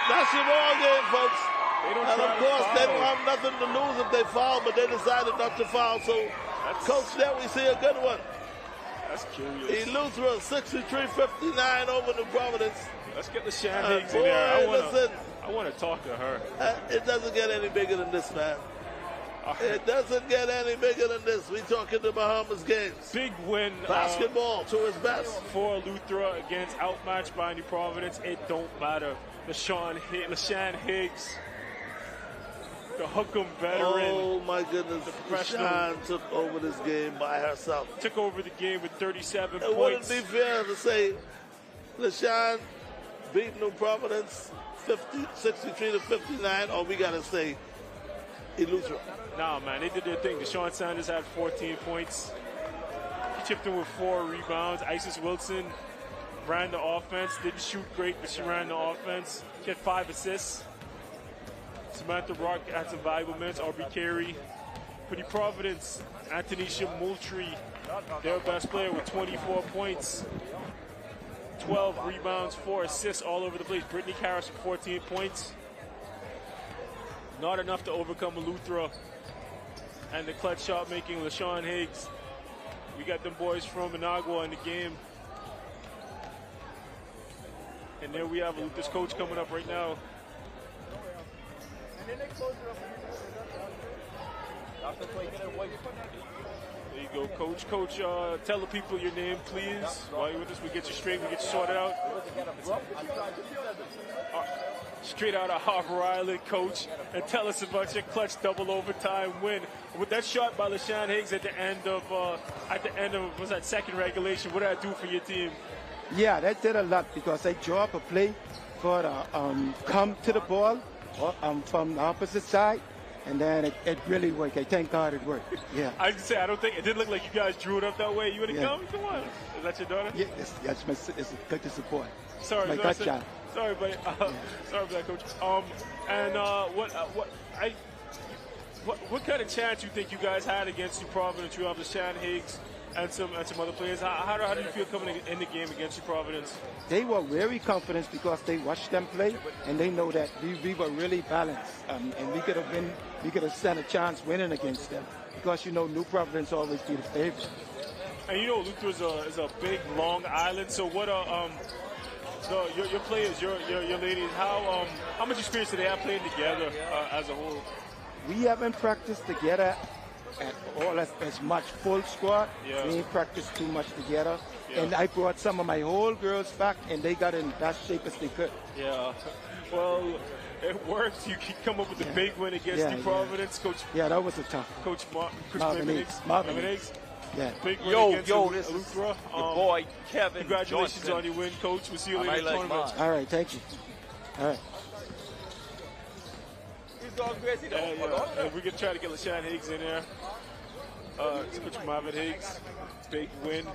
that's your ball game, folks. And of course, they don't have nothing to lose if they foul, but they decided not to foul. So, Coach, there we see a good one. That's curious. Eleuthera 63-59 over New Providence. Let's get LaShawn Higgs in there. I want to talk to her. It doesn't get any bigger than this, man. It doesn't get any bigger than this. We talking the Bahamas games. Big win. Basketball to its best. For Eleuthera against outmatched by New Providence. It don't matter. LaShawn Higgs, the Hookem veteran. Oh my goodness. LaShawn took over this game by herself. Took over the game with 37 points. It wouldn't be fair to say LaShawn beat New Providence 63-59, or we got to say Eleuthera. Nah, man, they did their thing. Deshaun Sanders had 14 points. He chipped in with 4 rebounds. Isis Wilson ran the offense. Didn't shoot great, but she ran the offense. She had 5 assists. Samantha Rock had some valuable minutes. Aubrey Carey. For New Providence, Antonisha Moultrie, their best player, with 24 points. 12 rebounds, 4 assists all over the place. Brittany Karras with 14 points. Not enough to overcome Eleuthera. And the clutch shot making LaShawn Higgs. We got them boys from Managua in the game. And there we have Eleuthera's coach coming up right now. There you go, Coach. Coach, tell the people your name, please. While you're with us, we get you straight, we get you sorted out. Straight out of Harbor Island, Coach, and tell us about your clutch double overtime win. With that shot by LaShawn Higgs at the end of was that second regulation, what did that do for your team? Yeah, that did a lot because I drew up a play for the come to the ball from the opposite side, and then it really worked. I thank God it worked. Yeah. I just say I don't think it didn't look like you guys drew it up that way. You want to come? Come on. Is that your daughter? Yeah, it's good to support. Sorry, my gotcha. Sorry, buddy. Sorry for that, Coach. What kind of chance you think you guys had against New Providence? You have LaShawn Higgs and some other players. How do you feel coming in the game against New Providence? They were very confident because they watched them play and they know that we were really balanced, and we could have stand a chance winning against them because New Providence always be the favorite. And Eleuthera is a big Long Island. So what So your players, your ladies, how much experience do they have playing together as a whole? We haven't practiced together at all as much full squad. Yeah. We ain't practiced too much together. Yeah. And I brought some of my whole girls back, and they got in best shape as they could. Yeah. Well, it worked. You can come up with a big win against New Providence, Coach. Yeah, that was a tough one. Coach Marvin Higgs. Yeah. Big win against Eleuthera. Your boy Kevin. Congratulations Johnson. on your win, Coach. We'll see you later in the tournament. All right, thank you. All right. And we're going to try to get LaShawn Higgs in there. Coach Marvin Higgs. Big win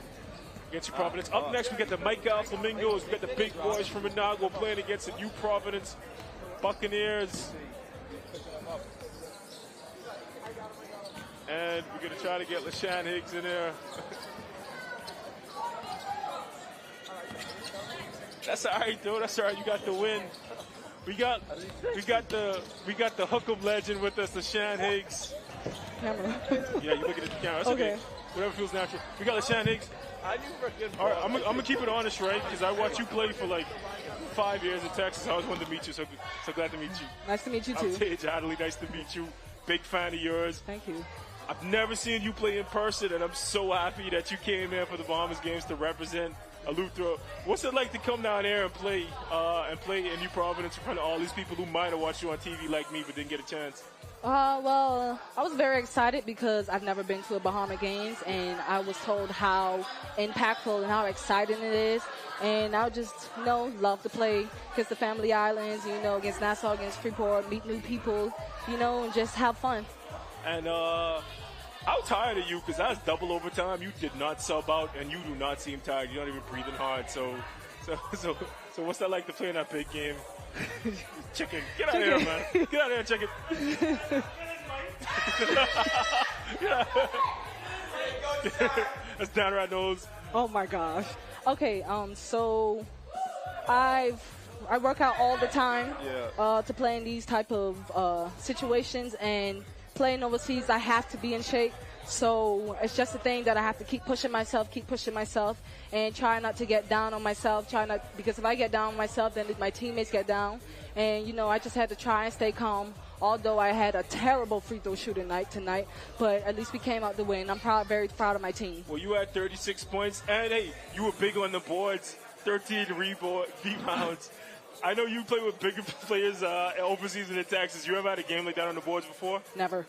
against New Providence. Up next, we got the Mike Al Flamingos. We got the big boys from Managua playing against the New Providence Buccaneers. try to get LaShawn Higgs in there. That's all right, though. That's all right. You got the win. We got the Hook'em legend with us, LaShawn Higgs. Camera. Yeah, you looking at the camera. That's okay. Whatever feels natural. We got LaShawn Higgs. All right, I'm gonna keep it honest, right? Because I watched you play for like 5 years in Texas. I always wanted to meet you, so glad to meet you. Nice to meet you too. I'm Tage Adderley. Nice to meet you. Big fan of yours. Thank you. I've never seen you play in person, and I'm so happy that you came in for the Bahamas games to represent Eleuthera. What's it like to come down there and play in New Providence in front of all these people who might have watched you on TV like me but didn't get a chance? Well, I was very excited because I've never been to a Bahama games, and I was told how impactful and how exciting it is. And I just, love to play against the Family Islands, against Nassau, against Freeport, meet new people, and just have fun. And I was tired of you because I was double overtime. You did not sub out, and you do not seem tired. You're not even breathing hard. So what's that like to play in that big game? Chicken, get out of here, man. Get out of here, chicken. That's down right nose. Oh my gosh. Okay, so I work out all the time to play in these type of situations, and playing overseas, I have to be in shape. So it's just a thing that I have to keep pushing myself, and try not to get down on myself. Because if I get down on myself, then my teammates get down. And, I just had to try and stay calm, although I had a terrible free throw shooting night tonight. But at least we came out to win. I'm very proud of my team. Well, you had 36 points, and, hey, you were big on the boards, 13 rebounds. I know you play with bigger players overseas in Texas. You ever had a game like that on the boards before? Never.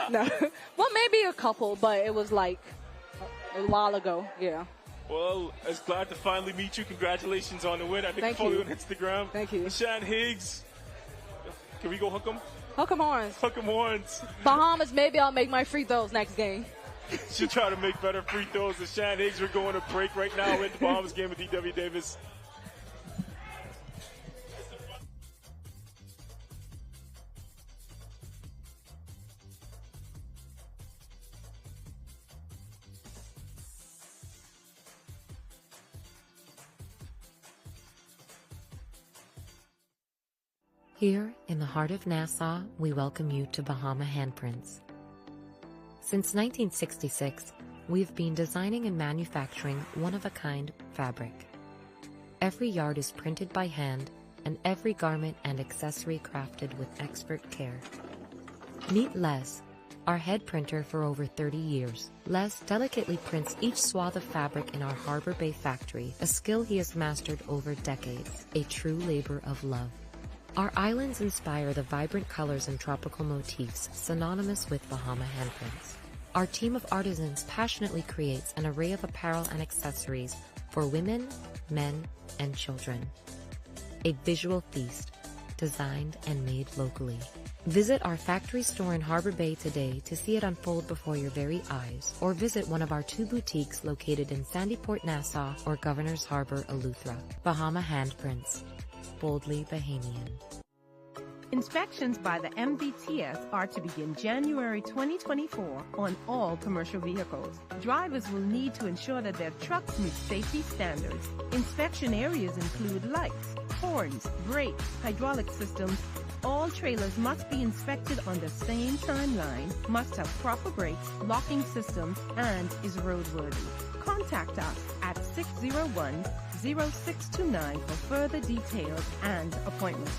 No. Well, maybe a couple, but it was like a while ago. Yeah. Well, I was glad to finally meet you. Congratulations on the win. I think I follow you on Instagram. Thank you. LaShawn Higgs. Can we go hook 'em? Hook 'em horns. Hook 'em horns. Bahamas, maybe I'll make my free throws next game. She'll try to make better free throws. LaShawn Higgs, we're going to break right now in the Bahamas game with D.W. Davis. Here, in the heart of Nassau, we welcome you to Bahama Handprints. Since 1966, we've been designing and manufacturing one-of-a-kind fabric. Every yard is printed by hand, and every garment and accessory crafted with expert care. Meet Les, our head printer for over 30 years. Les delicately prints each swath of fabric in our Harbor Bay factory, a skill he has mastered over decades, a true labor of love. Our islands inspire the vibrant colors and tropical motifs synonymous with Bahama Handprints. Our team of artisans passionately creates an array of apparel and accessories for women, men, and children. A visual feast, designed and made locally. Visit our factory store in Harbor Bay today to see it unfold before your very eyes, or visit one of our 2 boutiques located in Sandyport, Nassau, or Governor's Harbor, Eleuthera. Bahama Handprints. Boldly Bahamian. Inspections by the MVTS are to begin January 2024 on all commercial vehicles. Drivers will need to ensure that their trucks meet safety standards. Inspection areas include lights, horns, brakes, hydraulic systems. All trailers must be inspected on the same timeline, must have proper brakes, locking systems, and is roadworthy. Contact us at 601-0629 for further details and appointments.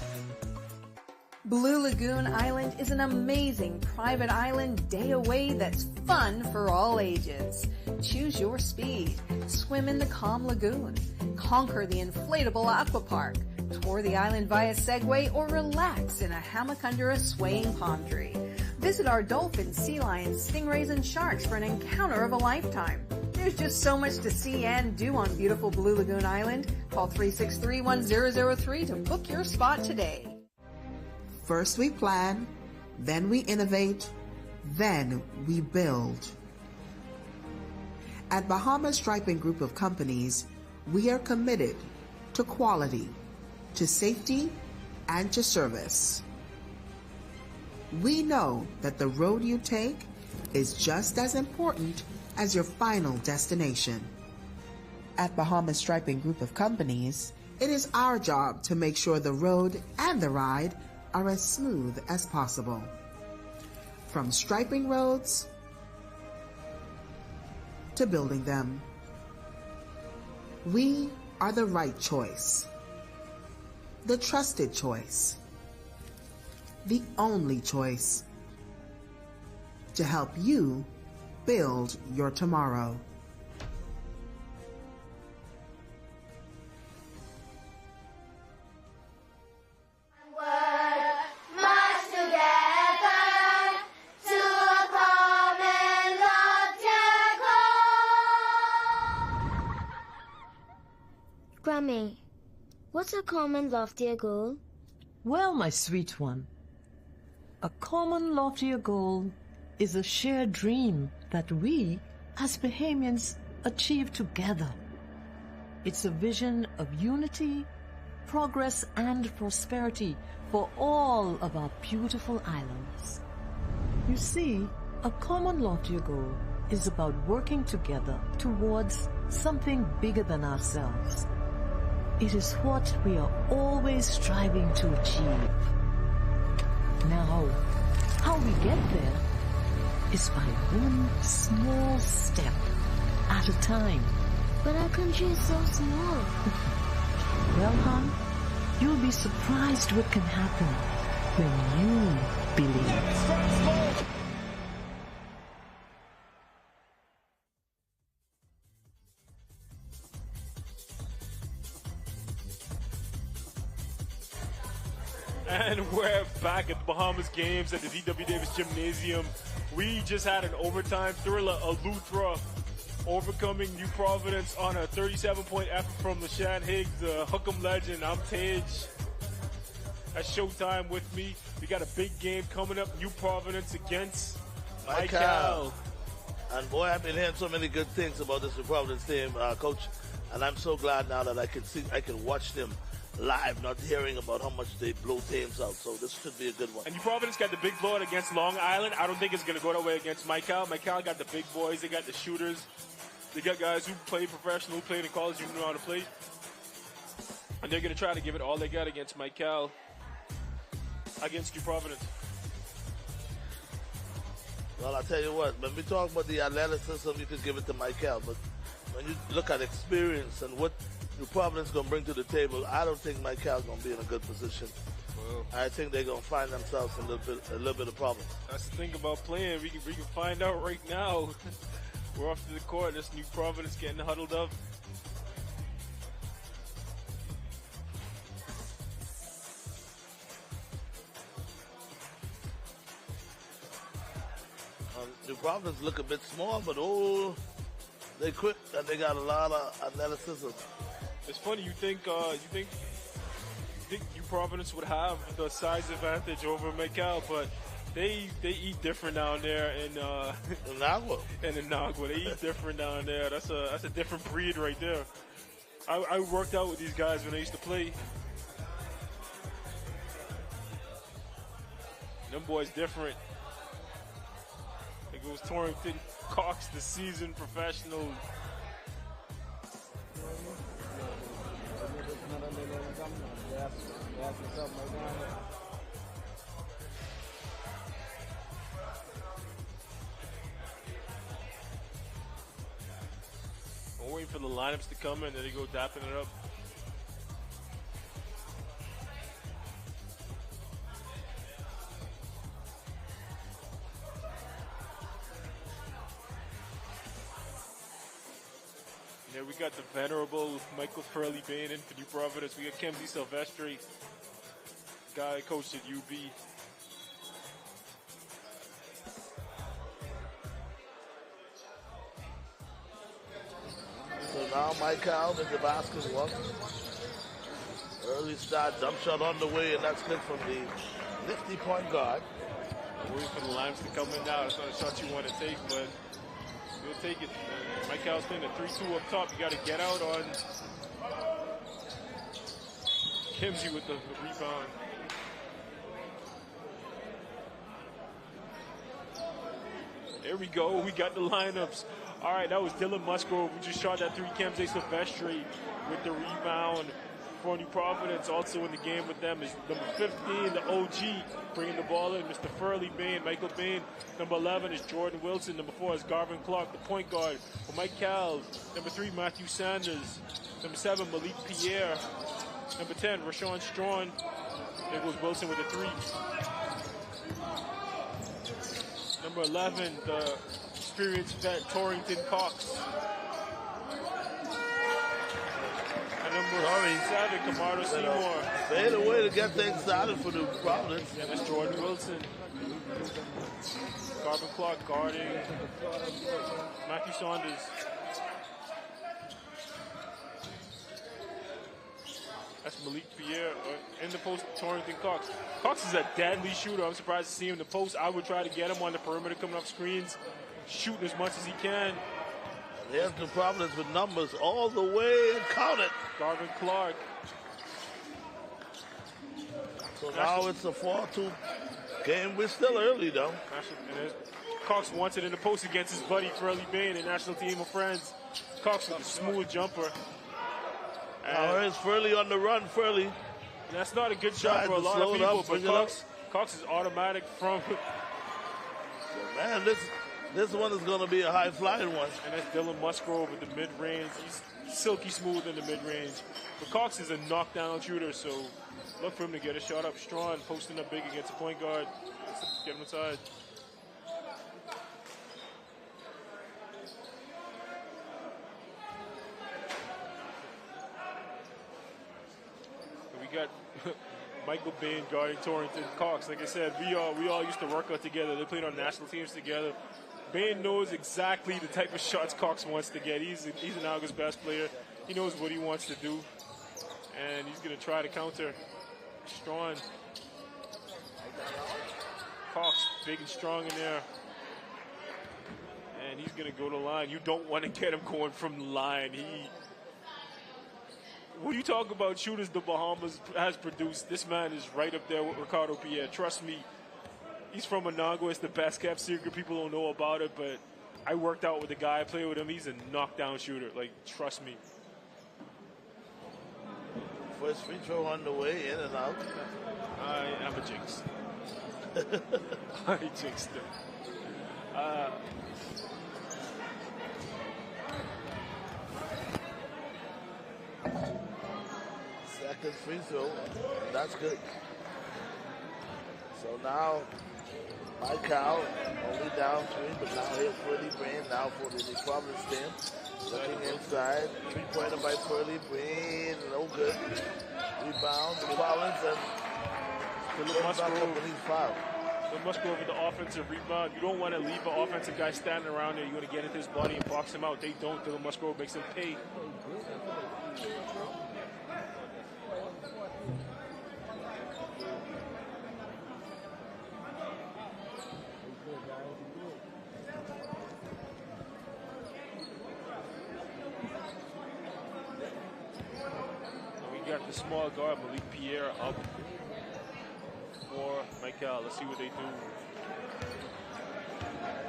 Blue Lagoon Island is an amazing private island day away that's fun for all ages. Choose your speed. Swim in the calm lagoon. Conquer the inflatable aqua park. Tour the island via Segway or relax in a hammock under a swaying palm tree. Visit our dolphins, sea lions, stingrays, and sharks for an encounter of a lifetime. There's just so much to see and do on beautiful Blue Lagoon Island. Call 363-1003 to book your spot today. First we plan, then we innovate, then we build. At Bahama Striping Group of Companies, we are committed to quality, to safety, and to service. We know that the road you take is just as important as your final destination. At Bahama Striping Group of Companies, it is our job to make sure the road and the ride are as smooth as possible. From striping roads to building them, we are the right choice, the trusted choice, the only choice to help you build your tomorrow. Grammy, what's a common loftier goal? Well, my sweet one, a common loftier goal is a shared dream that we, as Bahamians, achieve together. It's a vision of unity, progress, and prosperity for all of our beautiful islands. You see, a common loftier goal is about working together towards something bigger than ourselves. It is what we are always striving to achieve. Now, how we get there is by one small step at a time. But our country is so small. Well, hon, you'll be surprised what can happen when you believe. And we're back at the Bahamas games at the D.W. Davis Gymnasium. We just had an overtime thriller, Eleuthera overcoming New Providence on a 37-point effort from LaShawn Higgs, the Hook'em legend. I'm Tage. That's Showtime with me. We got a big game coming up, New Providence against Michael. And boy, I've been hearing so many good things about this New Providence team, Coach. And I'm so glad now that I can watch them live, not hearing about how much they blow teams out. So this should be a good one. And New Providence got the big blowout against Long Island. I don't think it's going to go that way against Michael. Michael got the big boys. They got the shooters. They got guys who play professional, who played in college, who know how to play. And they're going to try to give it all they got against Michael, against New Providence. Well, I'll tell you what, when we talk about the athleticism, you can give it to Michael. But when you look at experience and what New Providence going to bring to the table, I don't think Michael's going to be in a good position. Well, I think they're going to find themselves in a little bit of problems. That's the thing about playing. We can find out right now. We're off to the court. This New Providence getting huddled up. New Providence look a bit small, but they quick and they got a lot of athleticism. It's funny, you think New Providence would have the size advantage over Michael, but they eat different down there in Nagua. And in Nagua, they eat different down there. That's a different breed right there. I worked out with these guys when I used to play. Them boys different. I think it was Torrington Cox, the seasoned professional. I'm waiting for the lineups to come in, and then they go dapping it up. There we got the venerable Michael Furley Bain in for New Providence. We got Kemsey Silvestri, guy coached at UB. So now Michael with the basketball. Early start, jump shot on the way, and that's good from the nifty point guard. I'm waiting for the lines to come in now. It's not a shot you want to take, but you'll take it. Michael's playing a 3-2 up top. You got to get out on Kimsey with the rebound. There we go. We got the lineups. All right, that was Dylan Musgrove, who just shot that three. Kemze Silvestre with the rebound for New Providence. Also in the game with them is number 15, the OG, bringing the ball in, Mr. Furley Bain, Michael Bain. Number 11 is Jordan Wilson. Number 4 is Garvin Clark, the point guard for Mike Cal. Number 3, Matthew Sanders. Number 7, Malik Pierre. Number 10, Rashawn Strawn. There goes Wilson with the 3. Number 11, the experienced vet, Torrington Cox. And number 7, Camardo Seymour. They had a way to get things started for New Providence. Yeah, that's Jordan Wilson. Garvin Clark guarding Matthew Saunders. That's Malik Pierre in the post, Torrington Cox. Cox is a deadly shooter. I'm surprised to see him in the post. I would try to get him on the perimeter, coming off screens, shooting as much as he can. There's New Providence with numbers all the way and count it. Garvin Clark. So now it's a 4-2 game. We're still early, though. Cox wants it in the post against his buddy, Furley Bain, a national team of friends. Cox with a smooth jumper. Now here's Furley on the run, Furley. And that's not a good shot for a lot of people, but Cox is automatic from... Man, this one is going to be a high-flying one. And that's Dylan Musgrove with the mid-range. He's silky smooth in the mid-range. But Cox is a knockdown shooter, so look for him to get a shot up strong, posting up big against a point guard. Get him inside. We got Michael Bain guarding Torrington Cox. Like I said, we all used to work out together. They played on national teams together. Bain knows exactly the type of shots Cox wants to get. He's an August best player. He knows what he wants to do, and he's going to try to counter strong. Cox big and strong in there, and he's going to go to the line. You don't want to get him going from the line. When you talk about shooters the Bahamas has produced, this man is right up there with Ricardo Pierre. Trust me, he's from Monago. It's the best kept secret. People don't know about it, but I worked out with the guy. I played with him. He's a knockdown shooter. Like, trust me. First free throw on the way, in and out. I'm a jinx. I jinxed him. Second free throw. That's good. So now, Mike Cal only down 3, but now here's Furley Bain now for the New Providence team. Looking inside. 3-pointer by Furley Bain. No good. Rebound. Collins and Philip Musgrove. So Musgrove with the offensive rebound. You don't want to leave an offensive guy standing around there. You want to get into his body and box him out. They don't. Dylan Musgrove makes him pay. The small guard, Malik Pierre, up for Michael. Let's see what they do.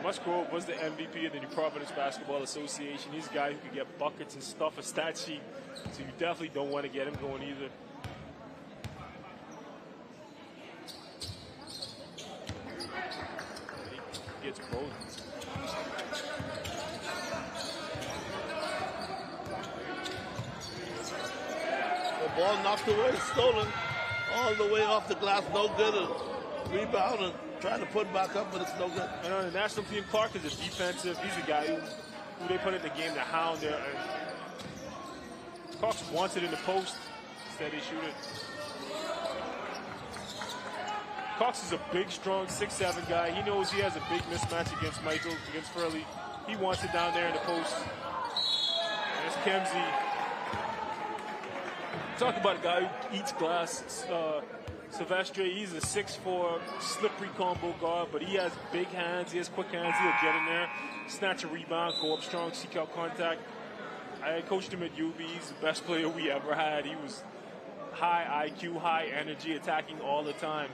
Musgrove was the MVP of the New Providence Basketball Association. He's a guy who can get buckets and stuff, a stat sheet. So you definitely don't want to get him going either. He gets both. Ball knocked away, stolen, all the way off the glass, no good. Rebound and trying to put it back up, but it's no good. And on the national team, Clark is a defensive. He's a guy who they put in the game to hound there. Cox wants it in the post. Instead, they shoot it. Cox is a big, strong 6'7" guy. He knows he has a big mismatch against Michael, against Furley. He wants it down there in the post. And it's Kemze. Talk about a guy who eats glass. Silvestre, he's a 6'4", slippery combo guard, but he has big hands. He has quick hands. He'll get in there, snatch a rebound, go up strong, seek out contact. I coached him at UB. He's the best player we ever had. He was high IQ, high energy, attacking all the time.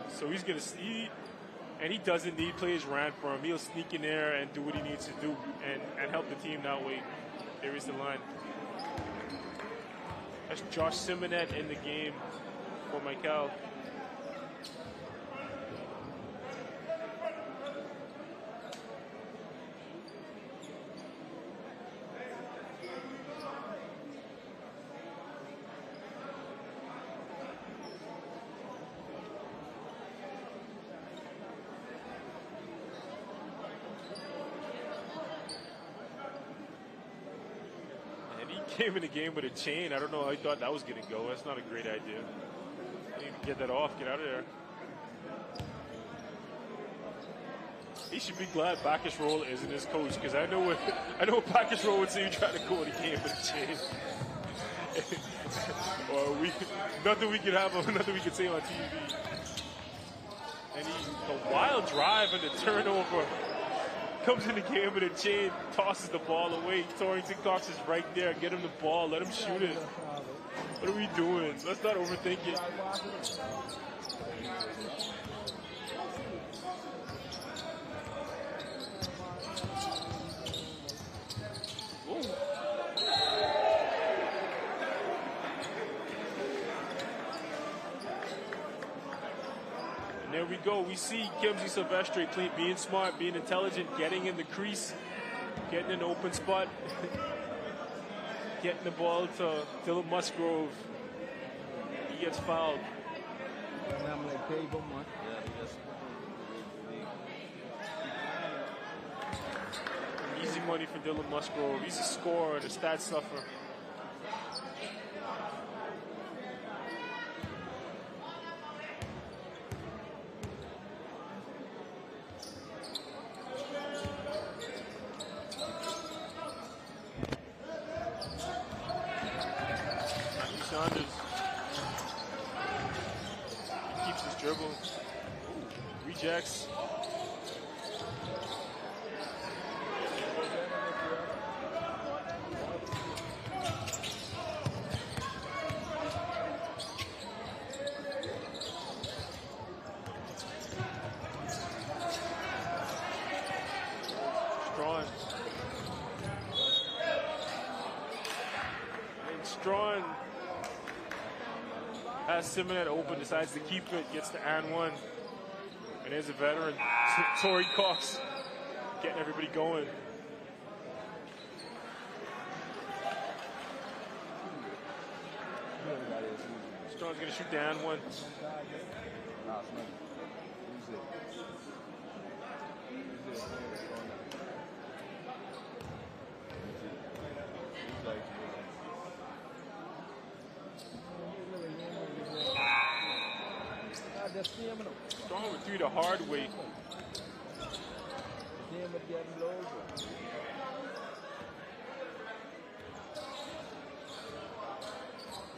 So he's going to see. And he doesn't need players ran for him. He'll sneak in there and do what he needs to do and help the team that way. There is the line. That's Josh Simonet in the game for Michael. Came in the game with a chain. I don't know how he thought that was going to go. That's not a great idea. You need to get that off. Get out of there. He should be glad Bacchus Roll isn't his coach, because I know what Bacchus Roll would say you try to go in the game with a chain. Or nothing we could say on TV. And the wild drive and the turnover. Comes in the game with a chain, tosses the ball away. Torrington Cox is right there. Get him the ball. Let him shoot it. What are we doing? Let's not overthink it. Ooh. And there we go. We see Kimsey Silvestre being smart, being intelligent, getting in the crease, getting an open spot, getting the ball to Dylan Musgrove. He gets fouled. Easy money for Dylan Musgrove. He's a scorer and a stat stuffer. Saunders. He keeps his dribble. Ooh, rejects. Strawn has Simonet open, decides to keep it, gets to and one. And there's a veteran, Torrey Cox, getting everybody going. Strawn's going to shoot the and one. Strong with three the hard way.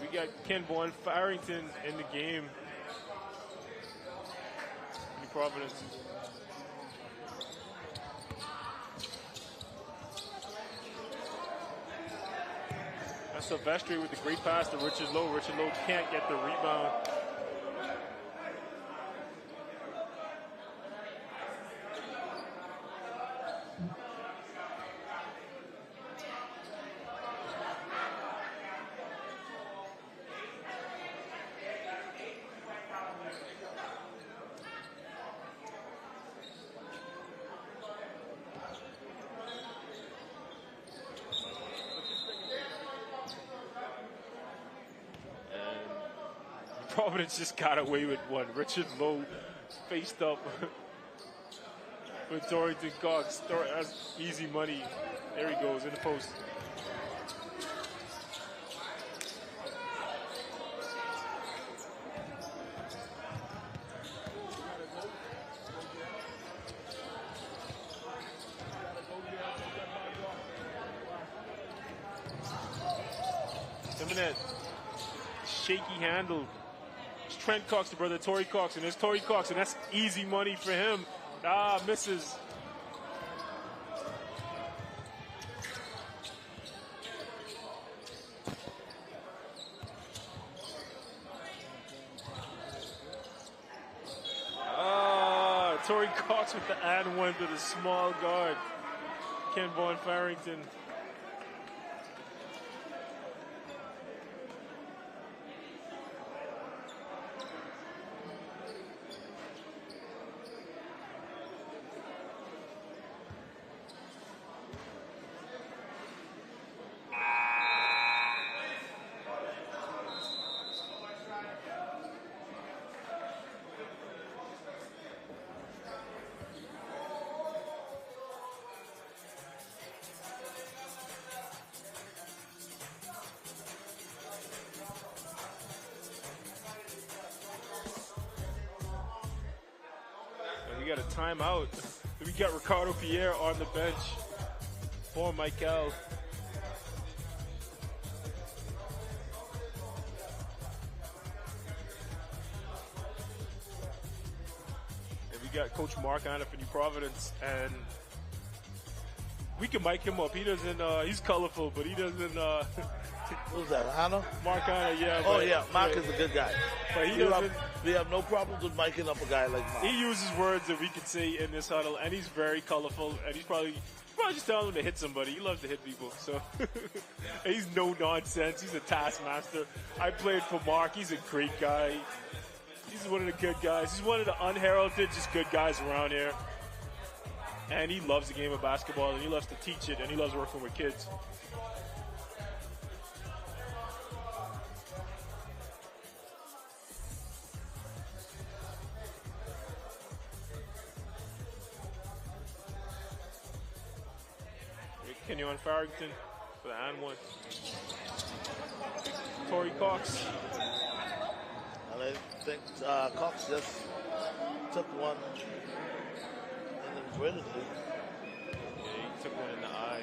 We got Ken Bourne Farrington in the game. New Providence. That's Silvestre with the great pass to Richard Lowe. Richard Lowe can't get the rebound. Providence just got away with one. Richard Lowe faced up with Torrington Cox. That's easy money. There he goes in the post. Simonet, shaky handle. Trent Cox, the brother Torrey Cox, and there's Torrey Cox, and that's easy money for him. Ah, misses. Torrey Cox with the and one to the small guard, Ken Vaughn Farrington. We got a timeout. We got Ricardo Pierre on the bench for Michael. And we got Coach Mark on for New Providence, and we can mic him up. He doesn't, he's colorful, but he doesn't, Who's that, Hannah? Mark Hanna, yeah. Oh, yeah, Mark is a good guy. But he doesn't. We have no problems with miking up a guy like Mark. He uses words that we can say in this huddle, and he's very colorful, and he's probably just telling him to hit somebody. He loves to hit people, so he's no nonsense. He's a taskmaster. I played for Mark. He's a great guy. He's one of the good guys. He's one of the unheralded, just good guys around here. And he loves the game of basketball, and he loves to teach it, and he loves working with kids. Kenyon Farrington for the and one. Torrey Cox. And I think Cox just took one brilliantly. Yeah, he took one in the eye.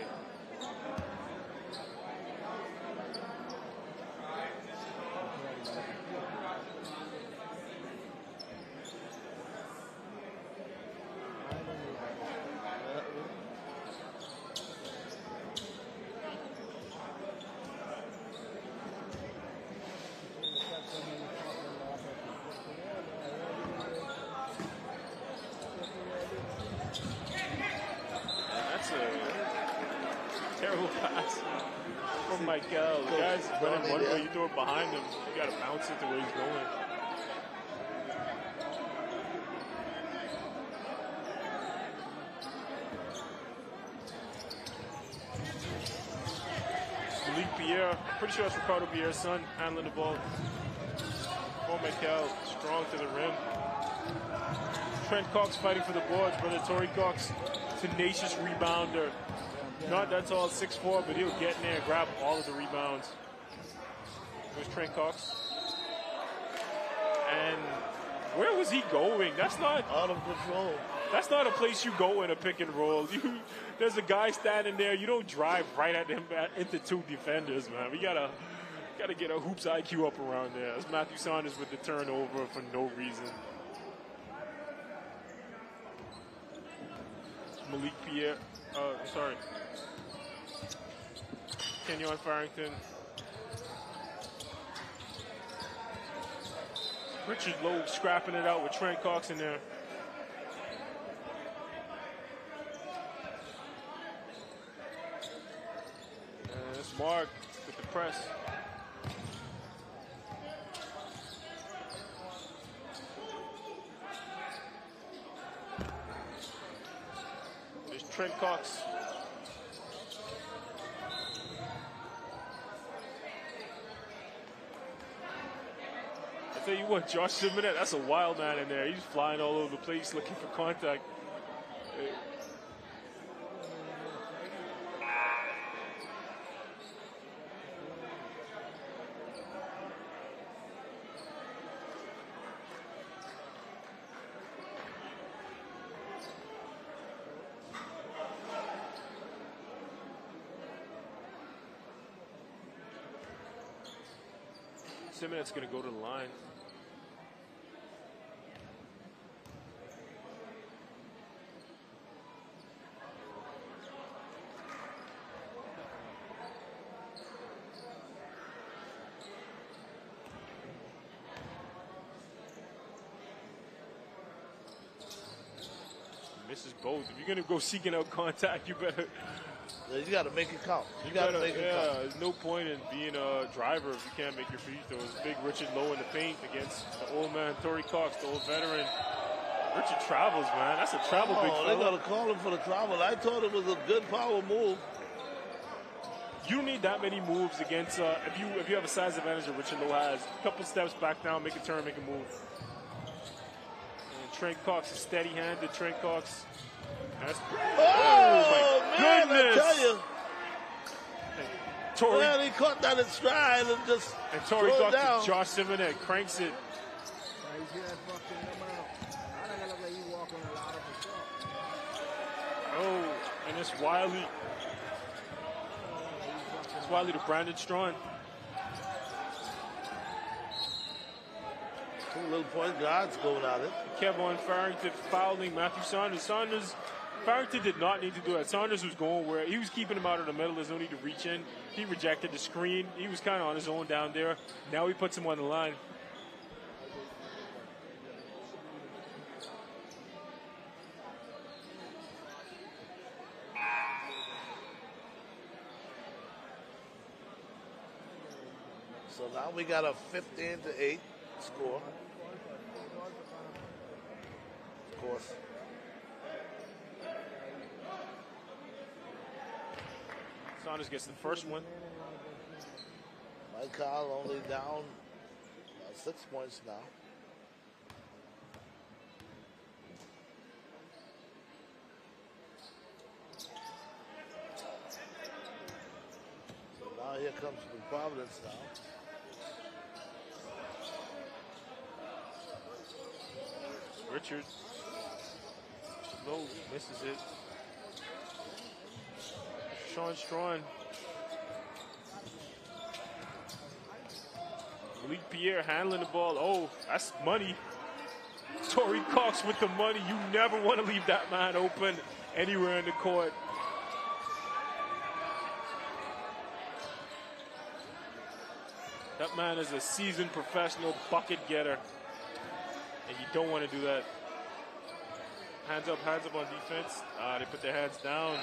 Terrible pass from Michael. The guy's running one way, you throw it behind him. You got to bounce it to where he's going. Malik Pierre, pretty sure that's Ricardo Pierre's son, handling the ball. Oh, Michael, strong to the rim. Trent Cox fighting for the boards, brother Torrey Cox, tenacious rebounder. Not that tall, 6'4", but he'll get in there and grab all of the rebounds. There's Trent Cox. And where was he going? That's not out of control. That's not a place you go in a pick and roll. There's a guy standing there. You don't drive right at him into two defenders, man. We gotta get a hoops IQ up around there. That's Matthew Saunders with the turnover for no reason. Malik Pierre. Sorry. Kenyon Farrington. Richard Lowe scrapping it out with Trent Cox in there. And it's Mark with the press. There's Trent Cox. I tell you what, Josh Simonette, that's a wild man in there. He's flying all over the place looking for contact. Simonette's going to go to the line. Misses both. If you're going to go seeking out contact, you better. You got to make it count. You got to make it count. There's no point in being a driver if you can't make your free throws. Big Richard Lowe in the paint against the old man, Torrey Cox, the old veteran. Richard travels, man. That's a travel big fella. They got to call him for the travel. I thought it was a good power move. You don't need that many moves against, if you have a size advantage that Richard Lowe has. A couple steps back down, make a turn, make a move. And Trent Cox is steady-handed. Trent Cox. Oh my goodness! I tell you. Torrey, man, he caught that in stride and just Torrey Cox to Josh Simonet cranks it. Oh, and it's Wiley. It's Wiley to Brandon Strawn. Two little point guards going at it. Kevon Farrington fouling Matthew Saunders. Farrington did not need to do that. Saunders was going where he was keeping him out of the middle. There's no need to reach in. He rejected the screen. He was kind of on his own down there. Now he puts him on the line. So now we got a 15-8 score. Of course. Saunders gets the first one. Mike Kyle only down 6 points now. So now here comes the Providence now. Richard. Low misses it. Sean Strawn. Malik Pierre handling the ball. Oh, that's money. Torrey Cox with the money. You never want to leave that man open anywhere in the court. That man is a seasoned professional bucket getter. And you don't want to do that. Hands up on defense. They put their hands down.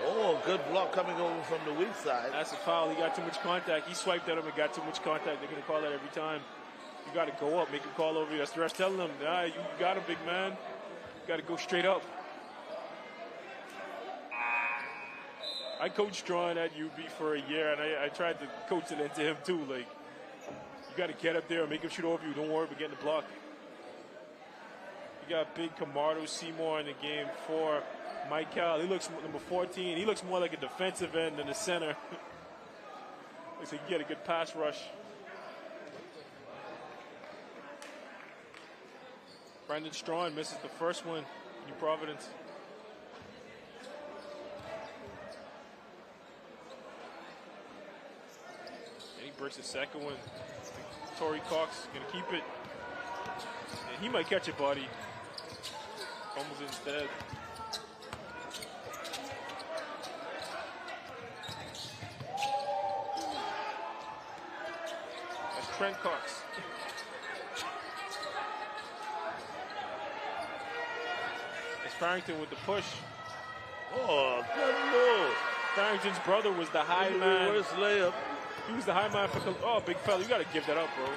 Oh, good block coming over from the weak side. That's a foul. He got too much contact. He swiped at him and got too much contact. They're going to call that every time. You got to go up, make a call over you. That's the rest telling them, you got him, big man. You got to go straight up. I coached Strawn at UB for a year, and I tried to coach it into him too. Like, you got to get up there and make him shoot over you. Don't worry about getting the block. You got big Camardo Seymour in the game for Mike Cal. He looks number 14. He looks more like a defensive end than a center. Looks like you get a good pass rush. Brandon Strawn misses the first one. New Providence. And he breaks the second one. Torrey Cox going to keep it. And he might catch a body. Fumbles instead. That's Trent Cox. It's Farrington with the push. Oh, good move. Farrington's brother was the high man. Reverse layup. He was the high man for. Oh, big fella, you got to give that up, bro.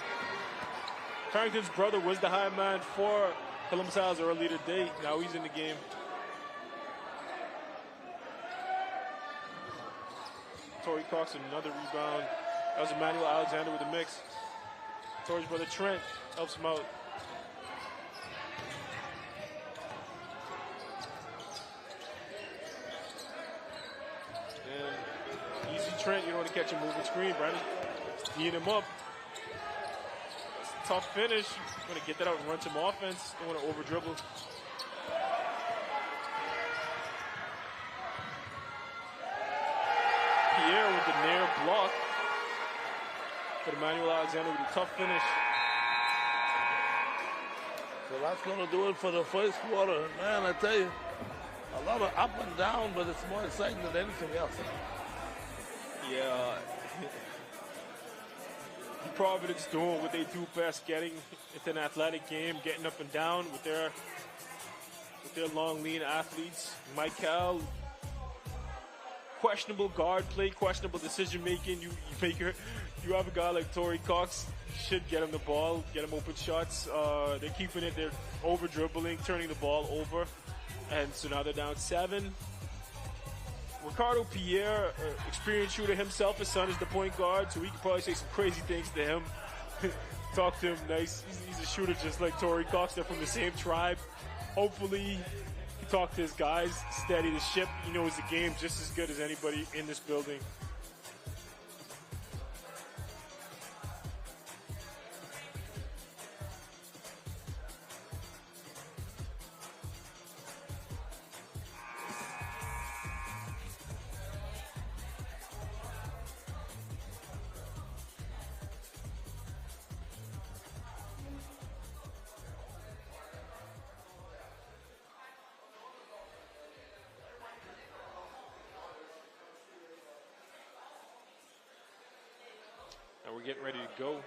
Farrington's brother was the high man for Columbus House earlier today. Now he's in the game. Torrey Cox another rebound. That was Emmanuel Alexander with the mix. Torrey's brother Trent helps him out. And easy Trent, you don't want to catch a moving screen. Brandon teeing him up. Tough finish. Going to get that out and run some offense. Don't want to over dribble. Pierre with the near block. But Emmanuel Alexander with a tough finish. So that's going to do it for the first quarter. Man, I tell you, a lot of up and down, but it's more exciting than anything else. Yeah. Providence doing what they do best, getting into an athletic game, getting up and down with They're long, lean athletes. Michael, questionable guard play, questionable decision making. You have a guy like Torrey Cox, should get him the ball, get him open shots. They're keeping it, they're over dribbling, turning the ball over. And so now they're down 7. Ricardo Pierre, experienced shooter himself, his son is the point guard, so we can probably say some crazy things to him. Talk to him nice. He's a shooter just like Torrey Cox. They're from the same tribe. Hopefully, he talk to his guys, steady the ship. He knows the game just as good as anybody in this building. And we're getting ready to go.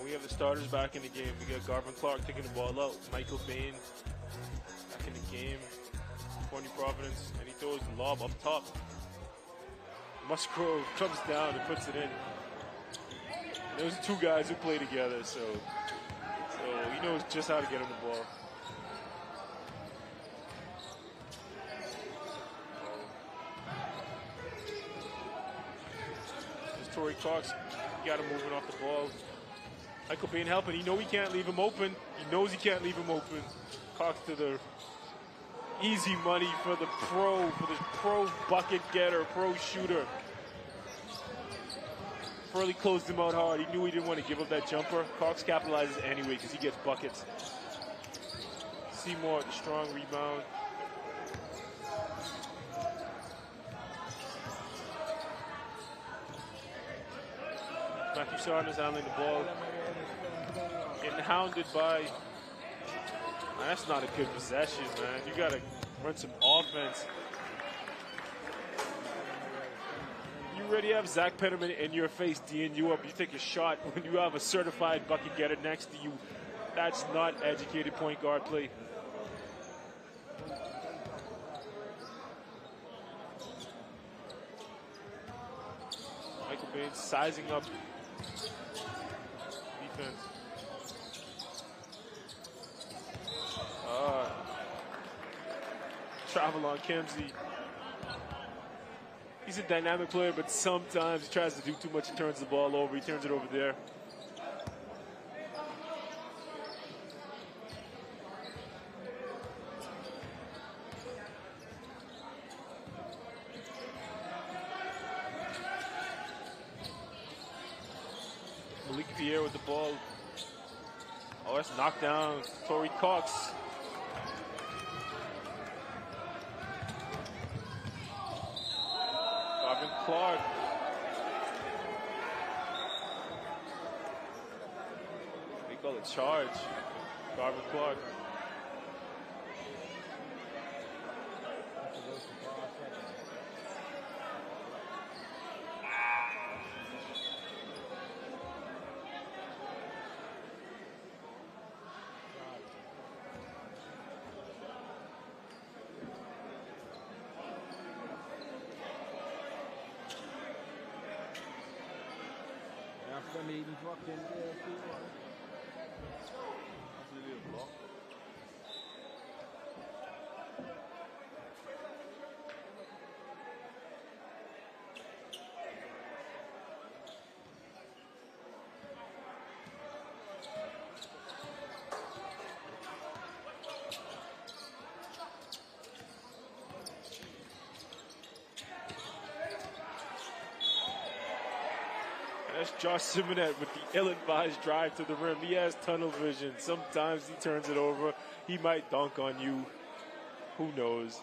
We have the starters back in the game. We got Garvin Clark taking the ball out. Michael Bain back in the game. Corny Providence, and he throws the lob up top. Musgrove comes down and puts it in. And those are 2 guys who play together, so he knows just how to get him the ball. There's Torrey Cox. He got him moving off the ball. Michael Bain helping. He knows he can't leave him open. He knows he can't leave him open. Cox to the easy money for the pro bucket getter, pro shooter. Furley closed him out hard. He knew he didn't want to give up that jumper. Cox capitalizes anyway because he gets buckets. Seymour, the strong rebound. Matthew Sarnes handling the ball. Getting hounded by... That's not a good possession, man. You got to run some offense. You already have Zach Penniman in your face, D'ing you up. You take a shot when you have a certified bucket getter next to you. That's not educated point guard play. Michael Bain sizing up defense. Travel on Kemsey. He's a dynamic player, but sometimes he tries to do too much and turns the ball over. He turns it over there. Malik Pierre with the ball. Oh, that's knocked down. Torrey Cox. Clark. They call it charge. Garvin Clark. That's Josh Simonet with the ill-advised drive to the rim. He has tunnel vision. Sometimes he turns it over. He might dunk on you. Who knows?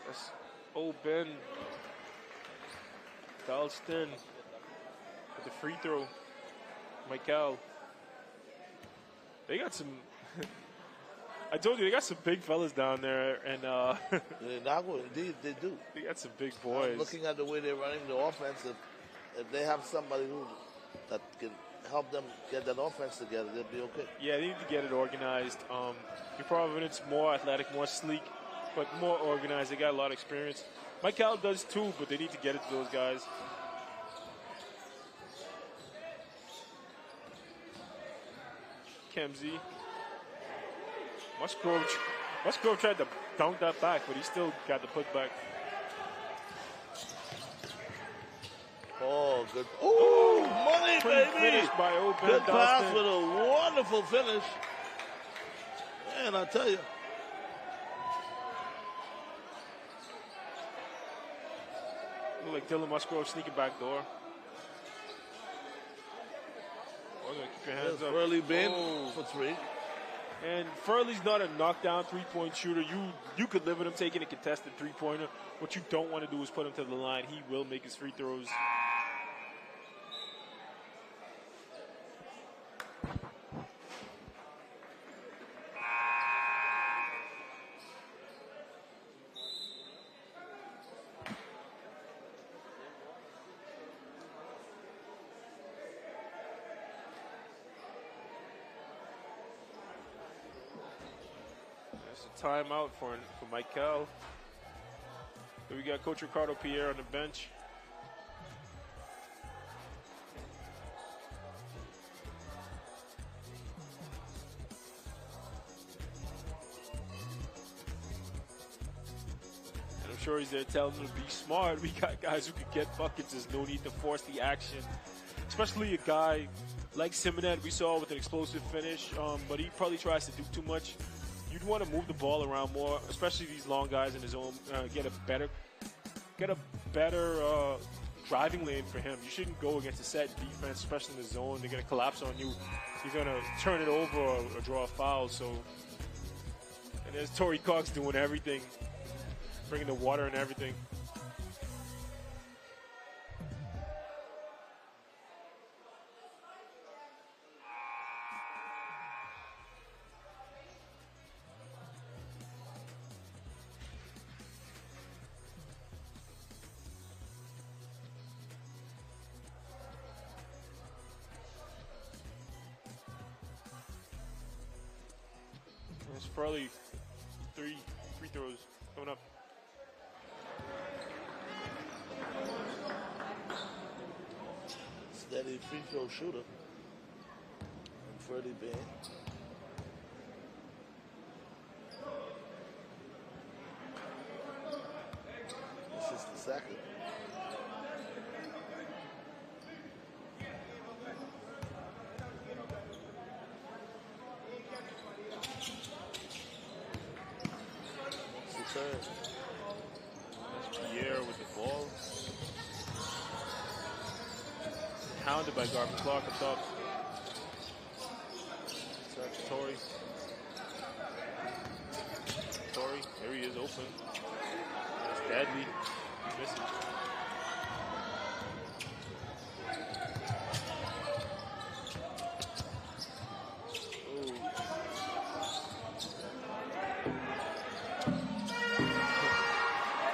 That's old Ben Dalston with the free throw. Michael. They got some. I told you they got some big fellas down there, and indeed they do. They got some big boys. Looking at the way they're running the offense, if they have somebody that can help them get that offense together, they'll be okay. Yeah, they need to get it organized. New Providence more athletic, more sleek, but more organized. They got a lot of experience. Michael does too, but they need to get it to those guys. Kemsey. Musgrove tried to dunk that back, but he still got the putback. Oh, good. Oh, money, baby. Finish by old Ben good pass Dalston. with a wonderful finish. Man, I tell you. Look like Dylan Musgrove sneaking back door. Oh, keep your hands up. Furley Ben for three. And Furley's not a knockdown three-point shooter. You could live with him taking a contested three-pointer. What you don't want to do is put him to the line. He will make his free throws. Timeout for Michael. We got Coach Ricardo Pierre on the bench. And I'm sure he's there telling them to be smart. We got guys who could get buckets. There's no need to force the action. Especially a guy like Simonet we saw with an explosive finish, but he probably tries to do too much. You'd want to move the ball around more, especially these long guys in his own. Get a better driving lane for him. You shouldn't go against a set defense, especially in the zone. They're going to collapse on you. You're going to turn it over or draw a foul. So, and there's Torrey Cox doing everything, bringing the water and everything. Furley, three free throws coming up. Steady free throw shooter. Freddie Ben. This is the second. That's Pierre with the ball. Hounded by Garvin Clark up top. That's Torrey. Torrey, there he is, open. That's Deadly. Missing.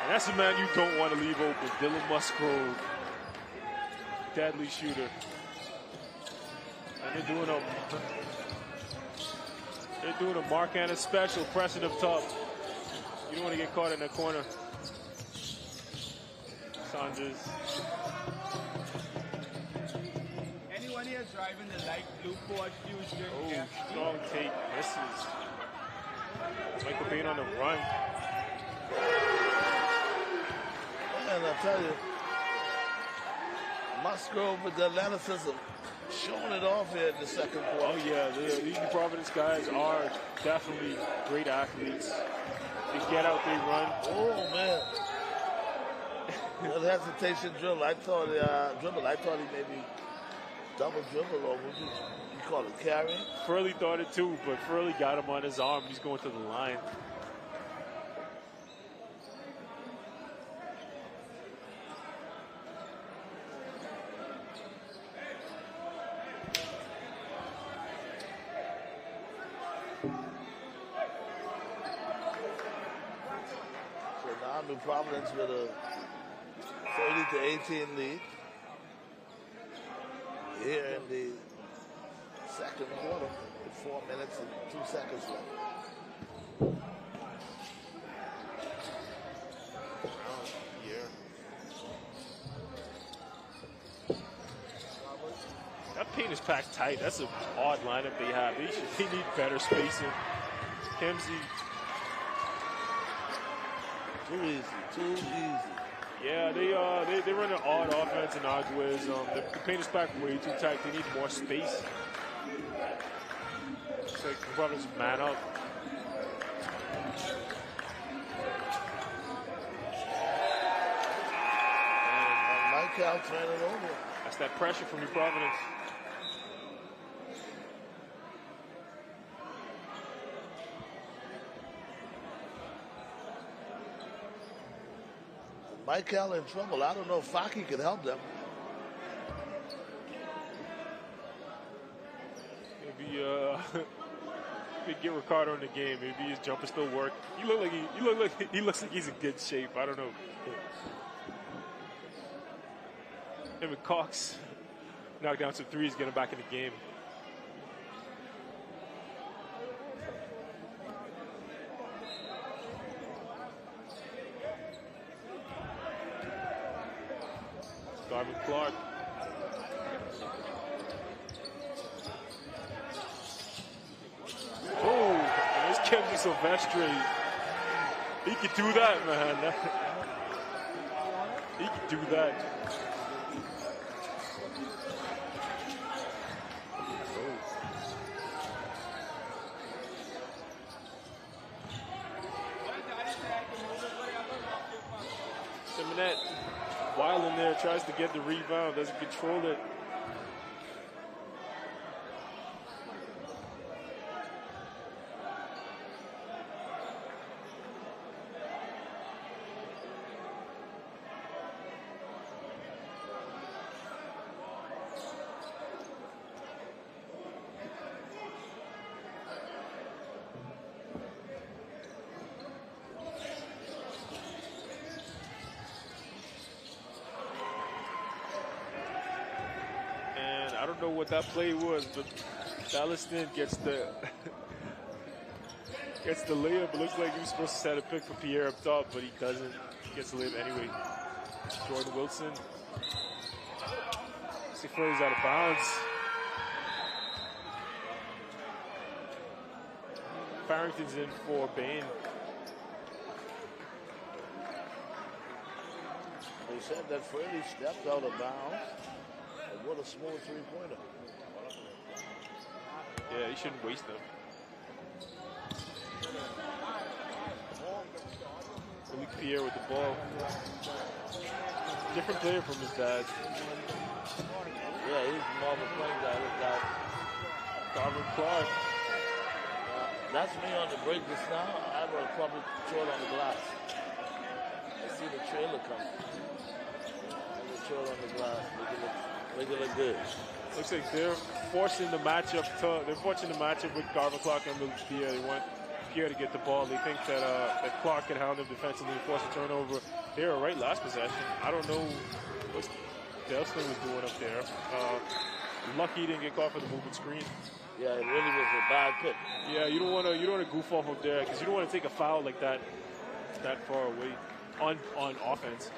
That's a man you don't want to leave open. Dylan Musgrove. Deadly shooter. And they're doing a Mark Anna special, pressing up top. You don't want to get caught in that corner. Saunders. Anyone here driving the light blue Ford Fusion? Oh, strong take. Misses. Michael Payne on the run. And I tell you, Musgrove with the athleticism showing it off here in the second quarter. Oh yeah, these New Providence guys are definitely great athletes. They get out, they run. Oh man, the hesitation dribble. I thought he maybe double dribble, or would you call it carrying? Furley thought it too, but Furley got him on his arm. He's going to the line. Now New Providence with a 30-18 lead. Here in the second quarter with 4 minutes and 2 seconds left. That paint is packed tight. That's an odd lineup they have. They need better spacing. Kemsey. Too easy. Yeah, they run an odd offense in Aguas. The paint is packed way too tight. They need more space. It's like Providence man up. And Mike Cal turning it over. That's that pressure from New Providence. Michael in trouble. I don't know if Faki could help them. Maybe get Ricardo in the game. Maybe his jumper still work. He looks like he's in good shape. I don't know. Him and Cox knocked down some threes, getting back in the game. Garvin Clark. Oh, there's Kemsey Silvestre. He could do that, man. He could do that. Simonette. Wild in there, tries to get the rebound, doesn't control it. I don't know what that play was, but Dallaston gets the layup. It looks like he was supposed to set a pick for Pierre up top, but he doesn't. He gets the layup anyway. Jordan Wilson. He throws out of bounds. Farrington's in for Bain. They said that Freddie stepped out of bounds. What a small three-pointer. Yeah, he shouldn't waste them. Malik Pierre with the ball. Different player from his dad. Yeah, he's more of a playing guy than that. Garvin Clark. That's me on the break just now. I will probably throw it on the glass. I see the trailer coming. The trailer on the glass. Make it look good. Looks like they're forcing the matchup. They're forcing the matchup with Garvin Clark and Malik Pierre. They want Pierre to get the ball. They think that Clark can hound him defensively and force a turnover. They were right last possession. I don't know what Delson was doing up there. Lucky he didn't get caught for the movement screen. Yeah, it really was a bad pick. Yeah, you don't want to goof off up there because you don't want to take a foul like that far away on offense.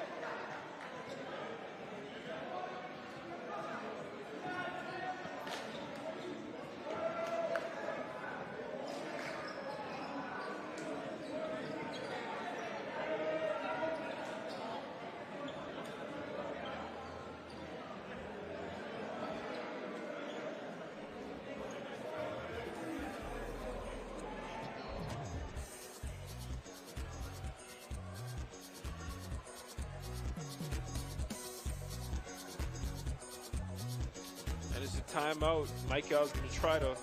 Timeout. Mike Al's going to try to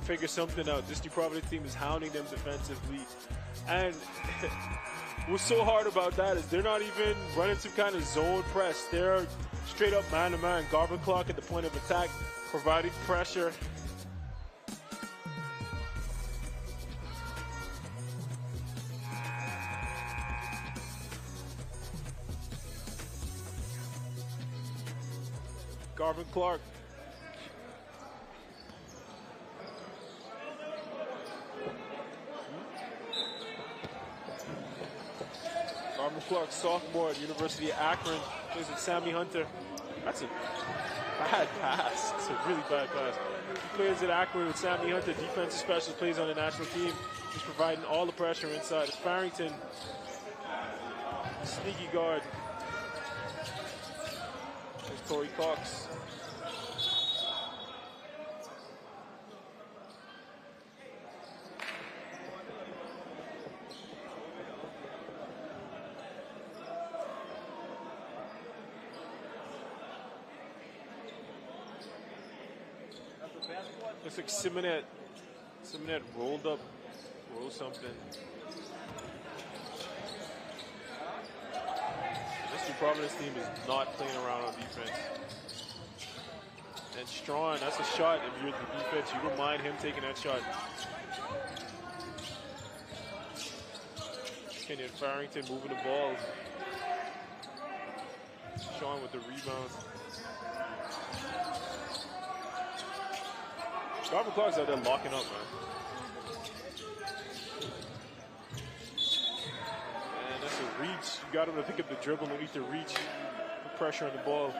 figure something out. This New Providence team is hounding them defensively. And what's so hard about that is they're not even running some kind of zone press. They're straight up man-to-man. Garvin Clark at the point of attack, providing pressure. Garvin Clark. Garvin Clark, sophomore at University of Akron, plays with Sammy Hunter. That's a bad pass. It's a really bad pass. He plays at Akron with Sammy Hunter, defensive specialist, plays on the national team. He's providing all the pressure inside. It's Farrington, sneaky guard. There's Torrey Cox. Looks like Simonet rolled something. This New Providence team is not playing around on defense. And Strawn, that's a shot. If you're the defense, you don't mind him taking that shot. Kenyon Farrington moving the ball. Sean with the rebound. Garvin Clark's out there locking up, man. And that's a reach. You got him to pick up the dribble and need to reach. Put pressure on the ball.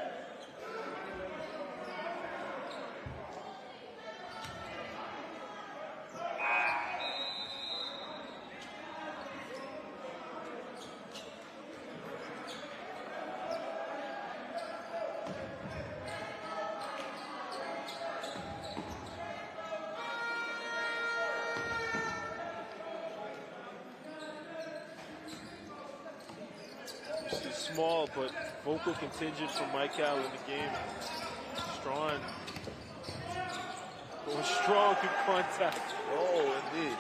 Small, but vocal contingent from Michael in the game. Strong. Going strong through contact. Oh, indeed.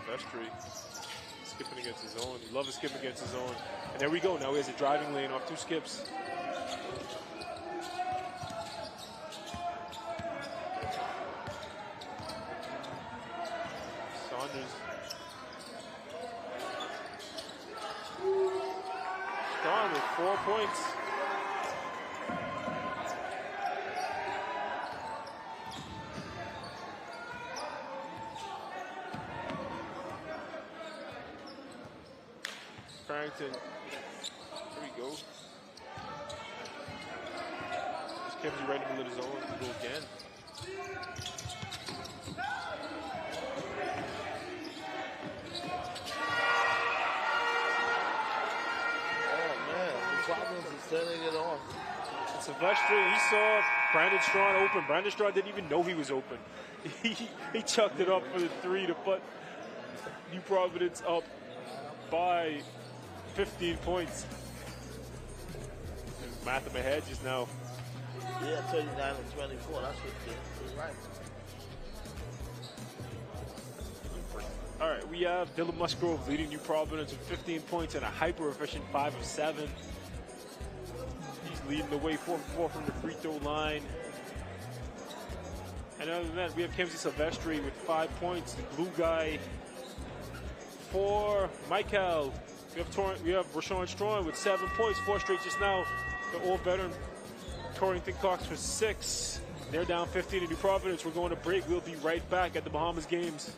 Silvestri skipping against his own. You love to skip against his own. And there we go. Now he has a driving lane off 2 skips. Strong with 4 points. Farrington, here we go. This Kemsey right in the middle of his own. Go again. Turning it on. And Silvestri, he saw Brandon Strawn open. Brandon Strawn didn't even know he was open. He chucked it up for the 3 to put New Providence up by 15 points. Math in my head just now. Yeah, 39 and 24. That's 15. You're right. All right, we have Dylan Musgrove leading New Providence with 15 points and a hyper-efficient 5 of 7. Leading the way 4-4 from the free throw line. And other than that, we have Kemsey Silvestri with 5 points, the blue guy. For Michael, we have Rashawn Strawn with 7 points, 4 straight just now. The all veteran Torrington Cox with 6. They're down 15 to New Providence. We're going to break. We'll be right back at the Bahamas games.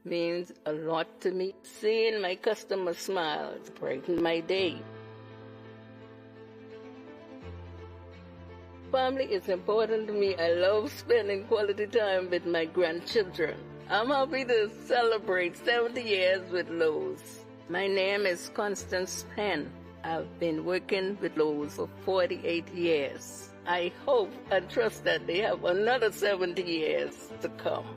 Means a lot to me. Seeing my customers smile brighten my day. Family is important to me. I love spending quality time with my grandchildren. I'm happy to celebrate 70 years with Lowe's. My name is Constance Penn. I've been working with Lowe's for 48 years. I hope and trust that they have another 70 years to come.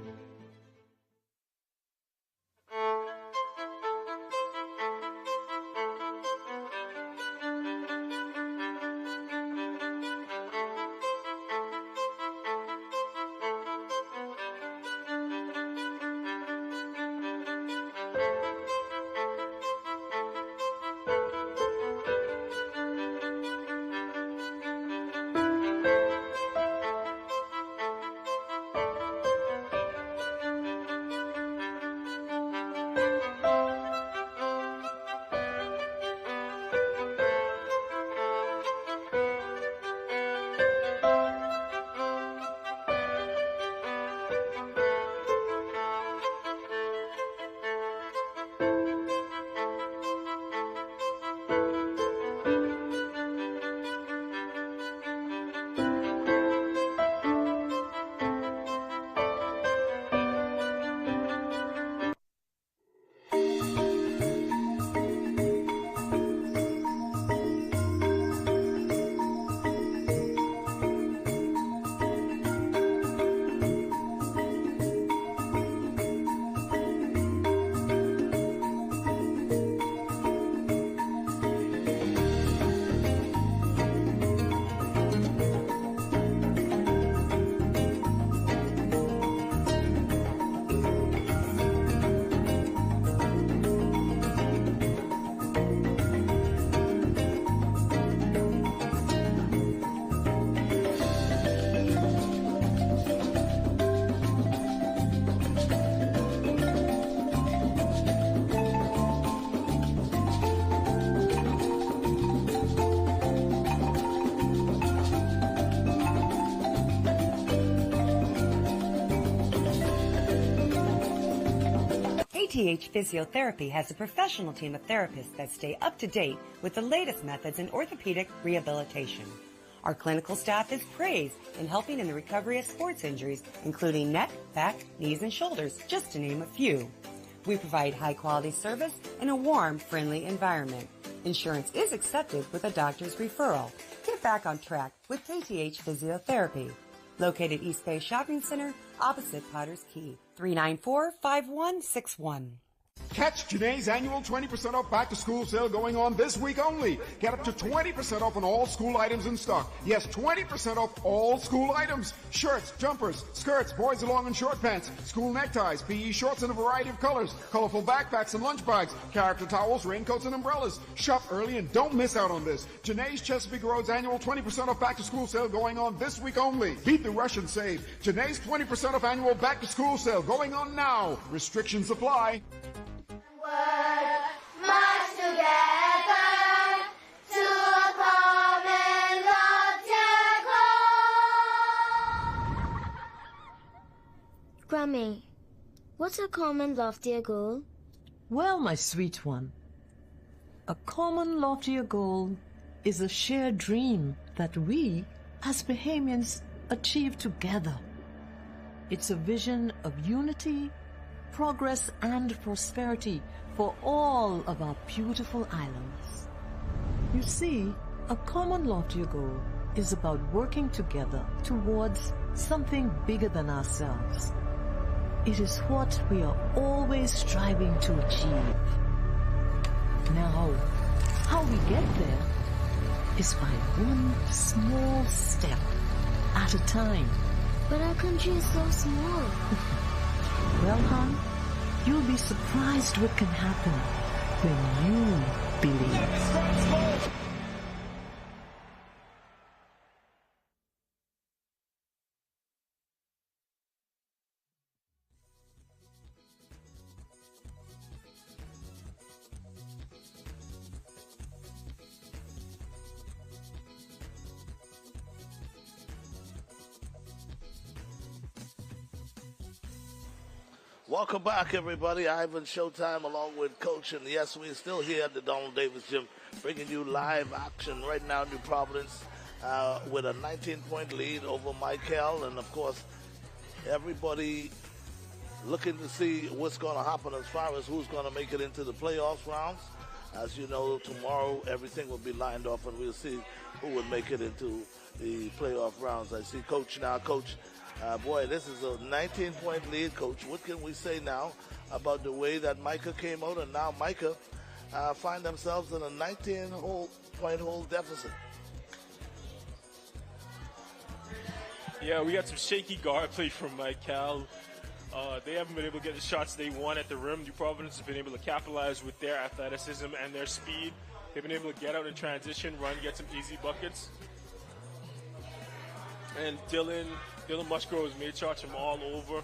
KTH Physiotherapy has a professional team of therapists that stay up to date with the latest methods in orthopedic rehabilitation. Our clinical staff is praised in helping in the recovery of sports injuries, including neck, back, knees, and shoulders, just to name a few. We provide high-quality service in a warm, friendly environment. Insurance is accepted with a doctor's referral. Get back on track with KTH Physiotherapy. Located East Bay Shopping Center, opposite Potter's Key. 394-5161. Catch Janae's annual 20% off back-to-school sale going on this week only. Get up to 20% off on all school items in stock. Yes, 20% off all school items. Shirts, jumpers, skirts, boys' long and short pants, school neckties, PE shorts in a variety of colors, colorful backpacks and lunch bags, character towels, raincoats, and umbrellas. Shop early and don't miss out on this. Janae's Chesapeake Road's annual 20% off back-to-school sale going on this week only. Beat the rush and save. Janae's 20% off annual back-to-school sale going on now. Restrictions apply. March together to a common loftier goal. Grammy, what's a common loftier goal? Well, my sweet one, a common loftier goal is a shared dream that we, as Bahamians, achieve together. It's a vision of unity, progress, and prosperity for all of our beautiful islands. You see, a common loftier goal is about working together towards something bigger than ourselves. It is what we are always striving to achieve. Now, how we get there is by one small step at a time. But our country is so small. Well, hon, you'll be surprised what can happen when you believe. Welcome back, everybody. Ivan Showtime along with Coach. And yes, we're still here at the Donald Davis Gym, bringing you live action right now, New Providence, with a 19-point lead over Michael. And, of course, everybody looking to see what's going to happen as far as who's going to make it into the playoffs rounds. As you know, tomorrow everything will be lined off, and we'll see who will make it into the playoff rounds. I see Coach now. Coach, boy, this is a 19-point lead, Coach. What can we say now about the way that Micah came out, and now Micah find themselves in a 19-point hole deficit? Yeah, we got some shaky guard play from Michael. They haven't been able to get the shots they want at the rim. New Providence has been able to capitalize with their athleticism and their speed. They've been able to get out in transition, run, get some easy buckets. And Dylan Musgrove has made shots from all over.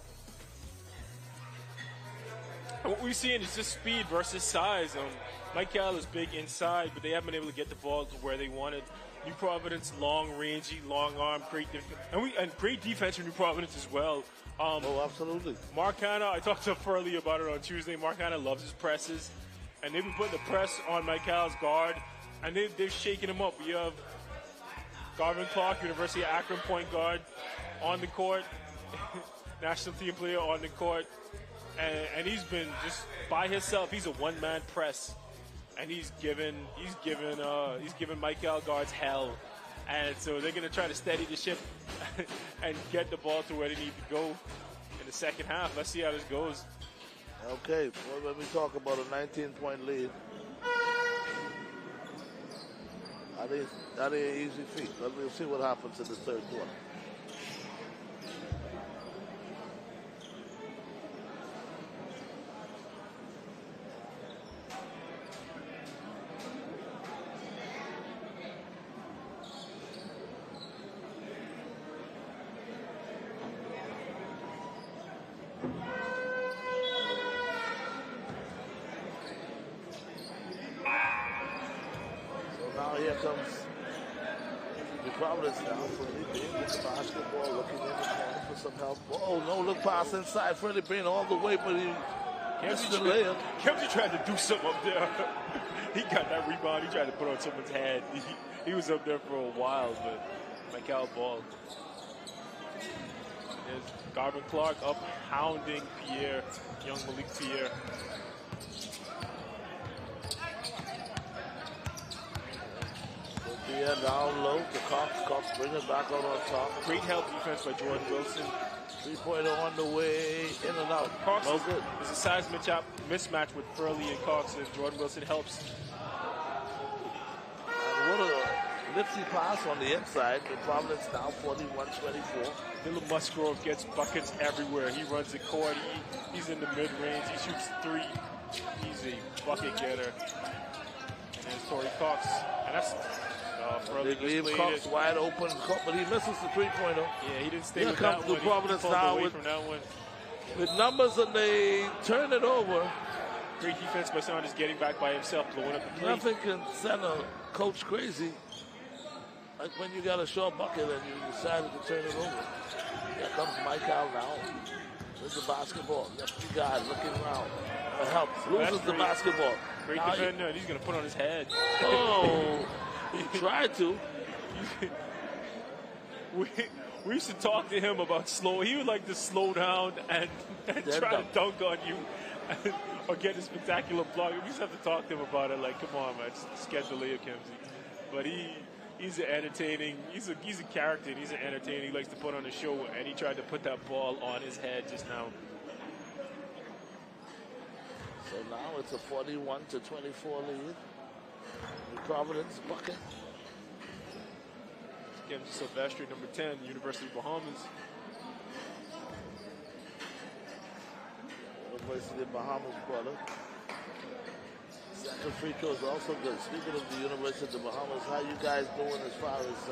And what we're seeing is just speed versus size. Michael is big inside, but they haven't been able to get the ball to where they wanted. New Providence, long, rangy, long arm, great and great defense from New Providence as well. Oh, absolutely. Mark Hanna, I talked to Furley about it on Tuesday. Mark Hanna loves his presses, and they've been putting the press on Michael's guard, and they're shaking him up. We have Garvin Clark, University of Akron point guard, on the court, national team player on the court, and he's been just by himself. He's a one-man press, and he's given Michael guards hell. And so they're going to try to steady the ship and get the ball to where they need to go in the second half. Let's see how this goes. Okay, well, when we talk about a 19-point lead, that ain't an easy feat. But we'll see what happens in the third quarter. Here comes the Providence now. Freddie Bean gets the basketball, looking in the corner for some help. Oh, no look pass inside. Freddie Bean all the way, but he Kemsey tried to do something up there. He got that rebound. He tried to put on someone's head. He was up there for a while, but Michael ball. There's Garvin Clark up hounding Pierre, young Malik Pierre. Pierre down low to Cox bring it back out on top. Great help defense by Jordan Wilson. 3-pointer on the way, in and out. Cox is a size mismatch with Furley and Cox, and Jordan Wilson helps. And what a nifty pass on the inside. The Providence now 41-24. Dylan Musgrove gets buckets everywhere. He runs the court. He's in the mid-range. He shoots three. He's a bucket getter. And there's Torrey Cox. And that's they leave Cox wide open, but he misses the 3-pointer. Yeah, he didn't stay Here with comes that the one. Providence he now away from that one. With numbers, and they turn it over. Great defense by Saunders, getting back by himself, blowing up the plate. Nothing can send a coach crazy like when you got a short bucket and you decided to turn it over. Here comes Michael now with the basketball. Lefty guy looking around for help. Loses the basketball. Great now defender, and he's going to put on his head. Oh, he tried to. We used to talk to him about he would like to slow down and try to dunk on you or get a spectacular block. We used to have to talk to him about it, like, come on, man, just get the layup, Kemsey. But he's an entertaining, he's a character, and he's an entertaining. He likes to put on a show, and he tried to put that ball on his head just now. So now it's a 41-24 lead. The Providence bucket. Kemsey Silvestri, number 10, University of Bahamas. University of Bahamas brother. Second free throw is also good. Speaking of the University of the Bahamas, how you guys doing as far as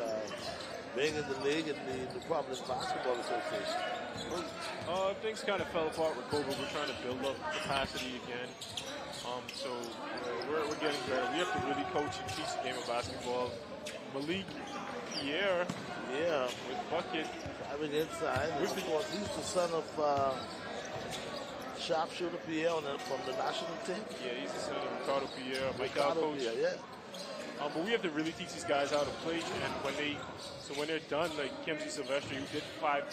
being in the league and the Providence Basketball Association? Things kind of fell apart with COVID. We're trying to build up capacity again. So we're getting better. We have to really coach and teach the game of basketball. Malik Pierre, with bucket. Driving inside. He's the son of sharpshooter Pierre from the national team. Yeah, he's the son of Ricardo Pierre, Michael coach. Pierre, yeah. But we have to really teach these guys how to play, and when they're done, like Kemsey Silvestri, who did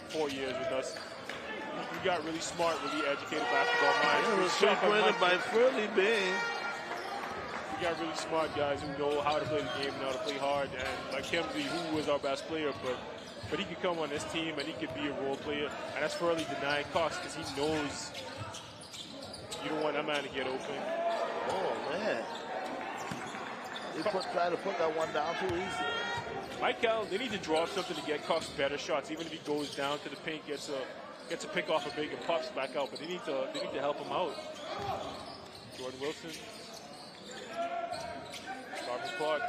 4 years with us, we got really smart, really educated basketball minds. Yeah, it was three-pointer by Furley Bain. We got really smart guys who know how to play the game and how to play hard. And like Kemsey, who was our best player, but he could come on this team and he could be a role player. And that's Furley denying Cox because he knows you don't want that man to get open. Oh, man. They try to put that one down too easy. Michael, they need to draw up something to get Cox better shots. Even if he goes down to the paint, gets a pick off a big and pops back out. But they need to help him out. Jordan Wilson. Garvin Clark.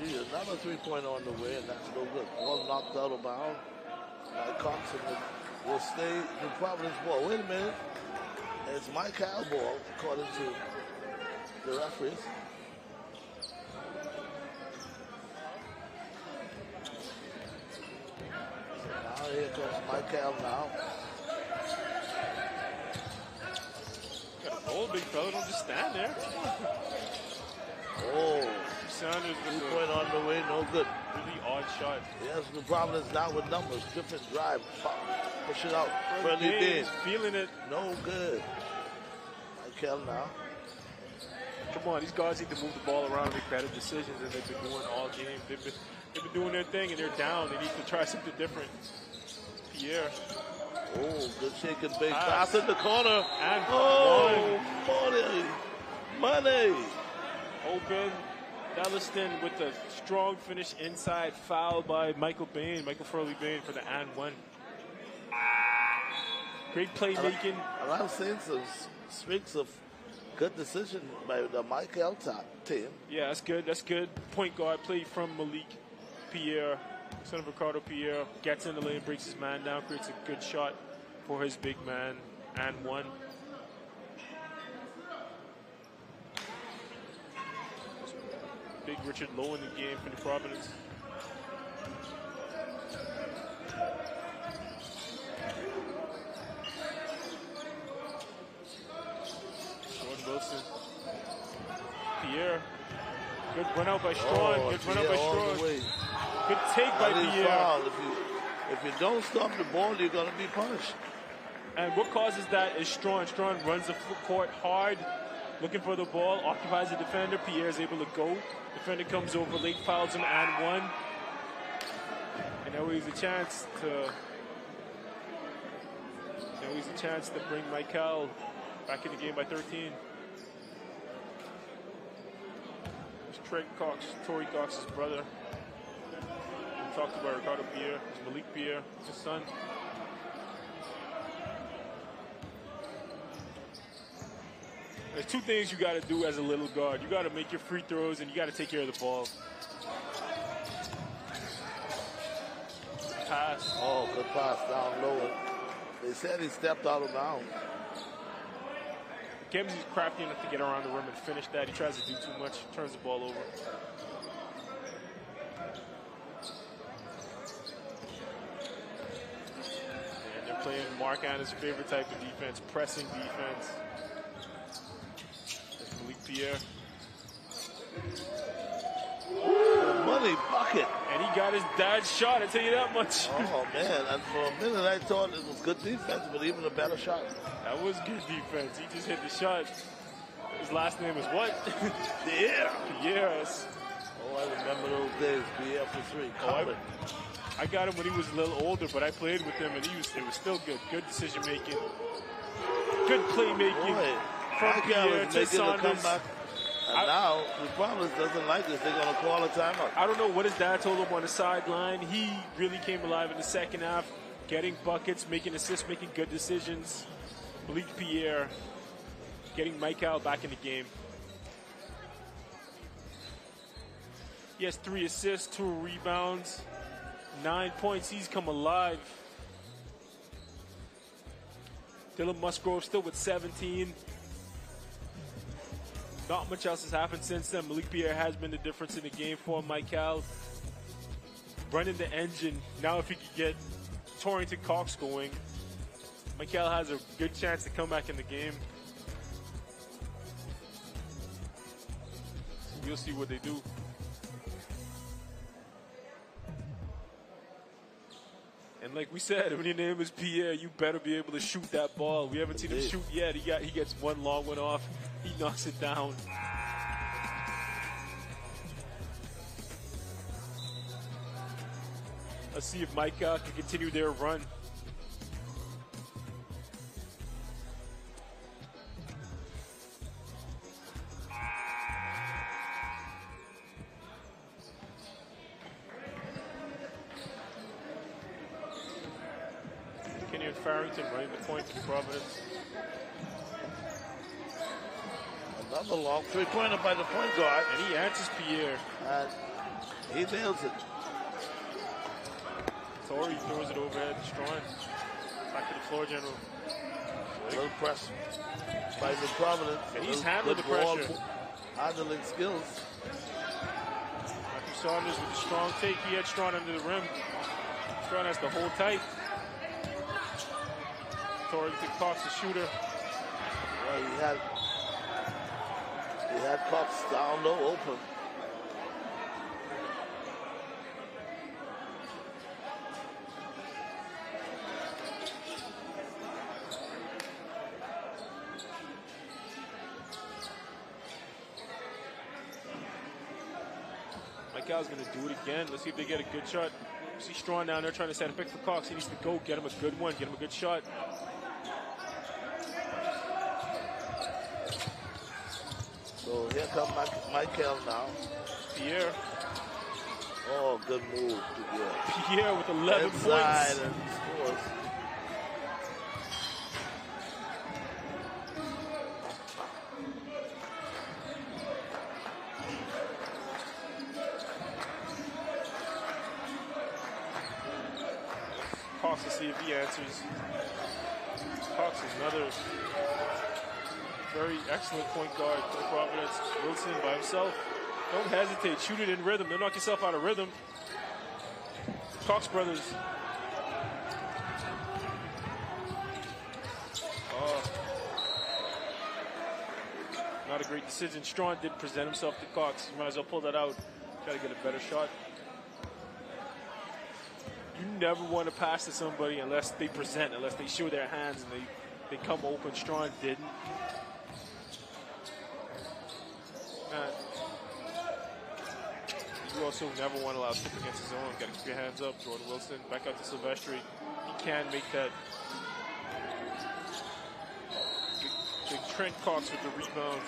Another 3-pointer on the way, and that's no good. Ball knocked out of bounds by Cox, and will stay the Providence ball. Wait a minute. It's Michael ball, according to the referees. So now here comes Michael now. Got a roll, big fella. Don't just stand there. Oh, Sanders with 3-point on the way, no good. Really odd shot. Yes, the Providence now with numbers. Different drive, pop, push it out. Furley Bain feeling it. No good. Michael now. Come on, these guys need to move the ball around and make better decisions than they've been doing all game. They've been doing their thing and they're down. They need to try something different. Pierre. Oh, good shake and bake. Pass in the corner. And money. Open. Dallaston with a strong finish inside. Foul by Michael Furley Bain for the and one. Great playmaking. And I'm seeing some streaks of good decision by the Michael team. Yeah, that's good. That's good. Point guard play from Malik Pierre, son of Ricardo Pierre. Gets in the lane, breaks his man down, creates a good shot for his big man, and one. Big Richard Lowe in the game for the Providence. Pierre. Good run out by Strawn. Good run out by Strawn. Good take by Pierre. Foul. If you don't stop the ball, you're going to be punished. And what causes that is Strawn. Strawn runs the court hard, looking for the ball, occupies the defender. Pierre is able to go. Defender comes over late, fouls him and one. And now he's a chance to bring Michael back in the game by 13. It's Trey Cox, Torrey Cox's brother. We talked about Ricardo Pierre, it's Malik Pierre, his son. There's two things you got to do as a little guard. You got to make your free throws and you got to take care of the ball. Pass. Oh, good pass down low. They said he stepped out of bounds. McKenzie's crafty enough to get around the rim and finish that. He tries to do too much, turns the ball over. And they're playing Mark Anna's favorite type of defense, pressing defense. That's Malik Pierre. Ooh, money bucket. And he got his dad's shot, I tell you that much. Oh, man. And for a minute, I thought it was good defense, but even a better shot. That was good defense. He just hit the shot. His last name is what? Pierre. Yes. Oh, I remember those days. Pierre for three. I got him when he was a little older, but I played with him, and it was still good. Good decision making. Good playmaking. Boy, from Pierre to Saunders. And now, the Providence doesn't like this. They're going to call a timeout. I don't know what his dad told him on the sideline. He really came alive in the second half, getting buckets, making assists, making good decisions. Malik Pierre getting Michael back in the game. He has 3 assists, 2 rebounds, 9 points. He's come alive. Dylan Musgrove still with 17. Not much else has happened since then. Malik Pierre has been the difference in the game for Michael. Running the engine. Now if he could get Torrington Cox going, Michael has a good chance to come back in the game. So we'll see what they do. And like we said, when your name is Pierre, you better be able to shoot that ball. We haven't seen him shoot yet. He gets one long one off. He knocks it down. Let's see if Micah can continue their run. Farrington running the point for Providence. Another long three-pointer by the point guard. And he answers Pierre. And he nails it. Torrey throws it overhead. Strawn. Back to the floor, General. A little press by the Providence. And he's handling the pressure. Handling skills. Matthew Saunders with a strong take. He had Strawn under the rim. Strawn has to hold tight. Torrington Cox, the shooter. Well, he had Cox down low, open. Michael's going to do it again. Let's see if they get a good shot. See Strawn down there trying to set a pick for Cox. He needs to go, get him a good one, get him a good shot. So here comes Michael now. Pierre. Oh, good move. Pierre with 11 inside points. And scores. Cox to see if he answers. Cox is another very excellent point guard for Providence. Wilson by himself. Don't hesitate. Shoot it in rhythm. Don't knock yourself out of rhythm. Cox brothers. Not a great decision. Strawn did present himself to Cox. You might as well pull that out. Try to get a better shot. You never want to pass to somebody unless they present, unless they show their hands and they come open. Strawn didn't. You also never want to allow skip against his own. Got to keep your hands up. Jordan Wilson back out to Silvestri. He can make that. Big Trent Cox with the rebound.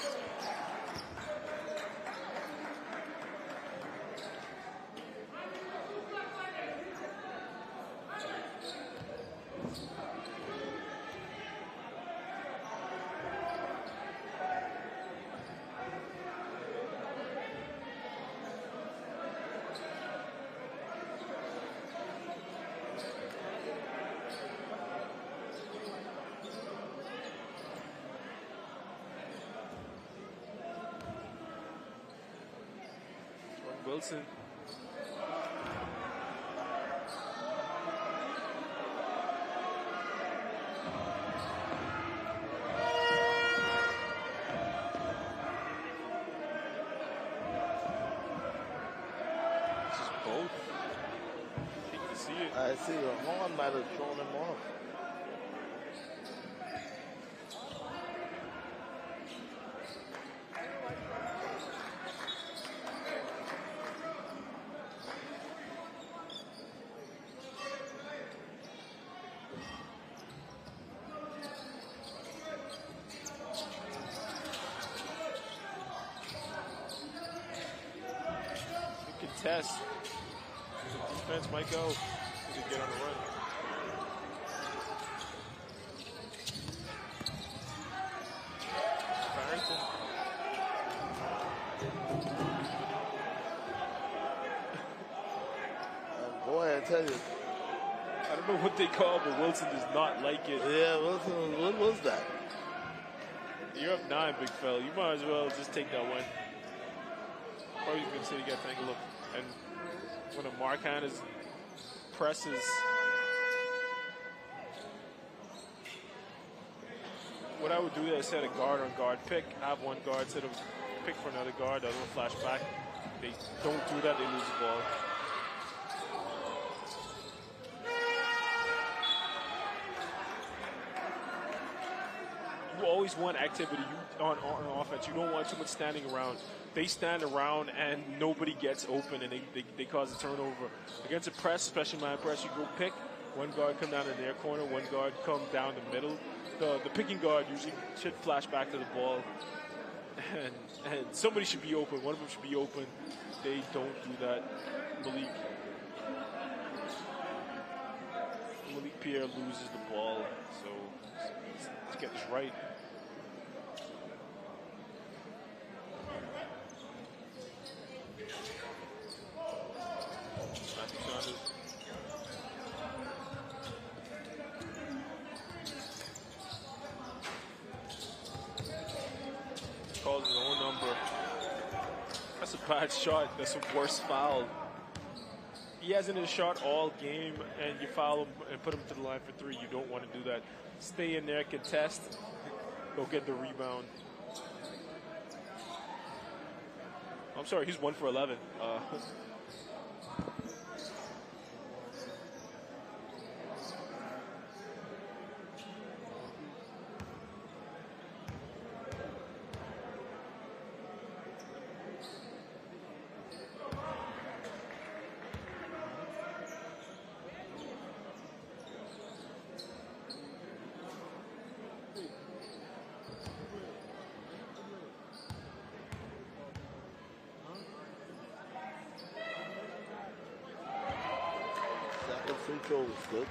Wilson. This is both. Hate to see it. I see. Ramon might have thrown him off. Test. Defense might go. He could get on the run. Barrington. Boy, I tell you. I don't know what they call, but Wilson does not like it. Yeah, Wilson, what was that? You're up 9, big fella. You might as well just take that one. Probably going to say you got to take a look. And when a Markhannes presses, what I would do is set a guard on guard pick, have one guard set a pick for another guard, the other one flash back. They don't do that, they lose the ball. You always want activity on offense. You don't want too much standing around. They stand around and nobody gets open and they cause a turnover. Against a press, especially my press, you go pick. One guard come down in their corner, one guard come down the middle. The picking guard usually should flash back to the ball. And somebody should be open. One of them should be open. They don't do that. Malik Pierre loses the ball. So let's get this right. Calls his own number. That's a bad shot. That's a worse foul. He hasn't hit a shot all game, and you foul him and put him to the line for 3. You don't want to do that. Stay in there, contest, go get the rebound. I'm sorry, he's 1 for 11. Free throw was good.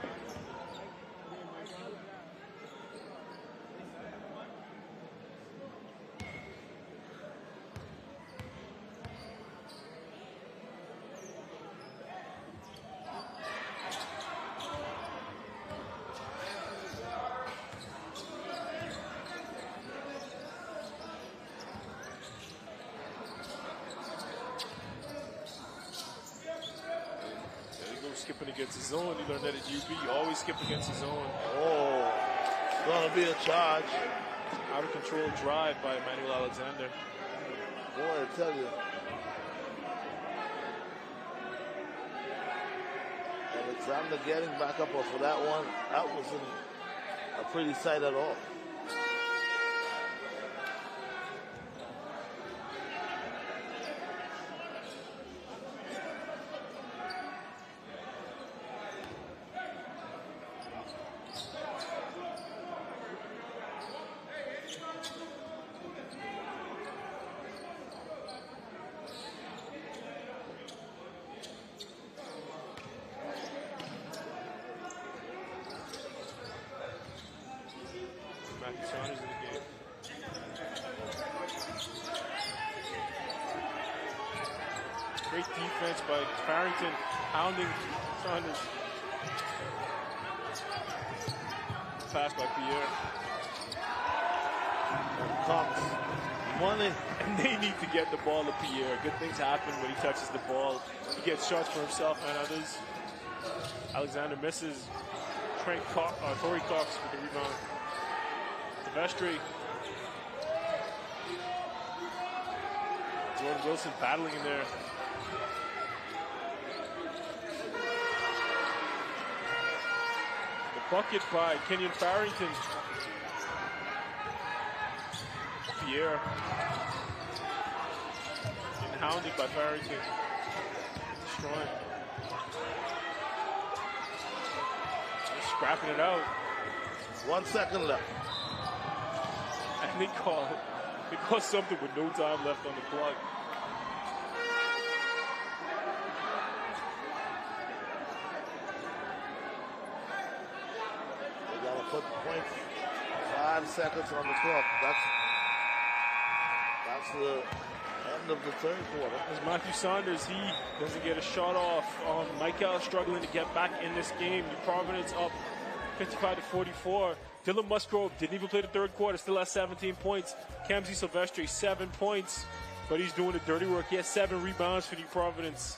Skipping against his zone. You learned that at UB. You always skip against his zone. Oh, it's going to be a charge. Out of control drive by Emmanuel Alexander. Boy, I tell you. Alexander getting back up off of that one. That wasn't a pretty sight at all. Saunders in the game. Great defense by Farrington, pounding Saunders. Pass by Pierre. Cox, money. And they need to get the ball to Pierre. Good things happen when he touches the ball. He gets shots for himself and others. Alexander misses. Tory Cox with the rebound. Silvestri. Jordan Wilson battling in there. The bucket by Kenyon Farrington. Pierre. Getting hounded by Farrington. Destroying. They're scrapping it out. 1 second left. And they call something with no time left on the clock. They got to put 0.5 seconds on the clock. That's the end of the third quarter. As Matthew Saunders, he doesn't get a shot off. Michael struggling to get back in this game. New Providence up 55-44. Dylan Musgrove didn't even play the third quarter, still has 17 points. Kamsi Silvestri, 7 points, but he's doing the dirty work. He has 7 rebounds for New Providence.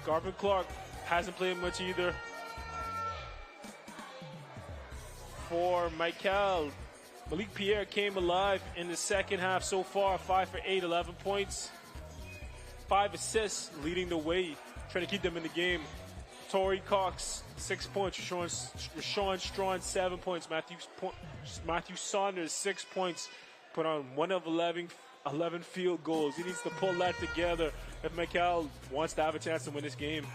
Garvin Clark hasn't played much either. For Michael, Malik Pierre came alive in the second half so far, 5 for 8, 11 points. 5 assists, leading the way, trying to keep them in the game. Tory Cox, 6 points. Rashawn Strawn, 7 points. Matthew Saunders, 6 points. Put on 1 of 11 field goals. He needs to pull that together if Michael wants to have a chance to win this game.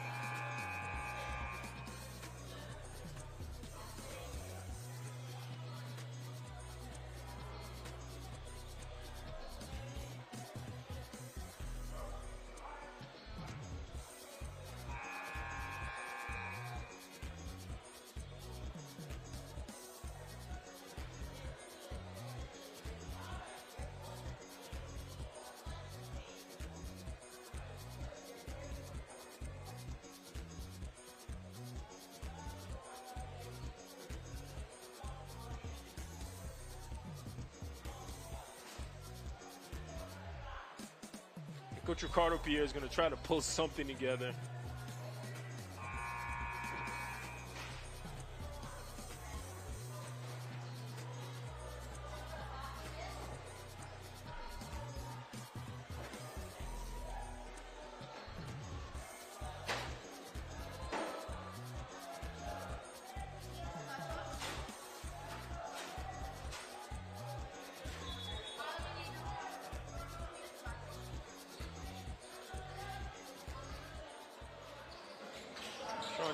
Coach Ricardo Pierre is going to try to pull something together.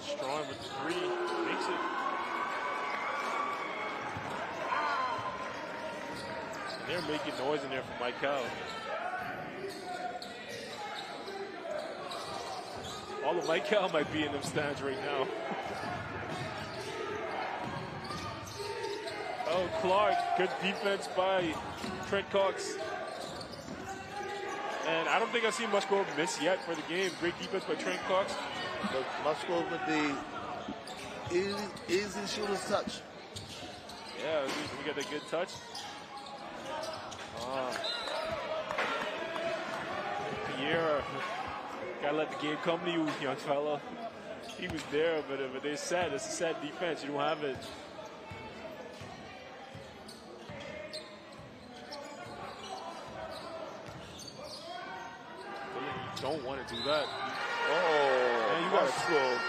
Strong with the 3, makes it. And they're making noise in there for Michael. All of Michael might be in them stands right now. Oh, Clark, good defense by Trent Cox. And I don't think I've seen Musgrove miss yet for the game. Great defense by Trent Cox. But Musgrove with the easy shooter's touch. Yeah, we got that good touch. Pierre, gotta let the game come to you, young fella. He was there, but it's a set defense. You don't have it. don't want to do that. Oh, Man, you got to.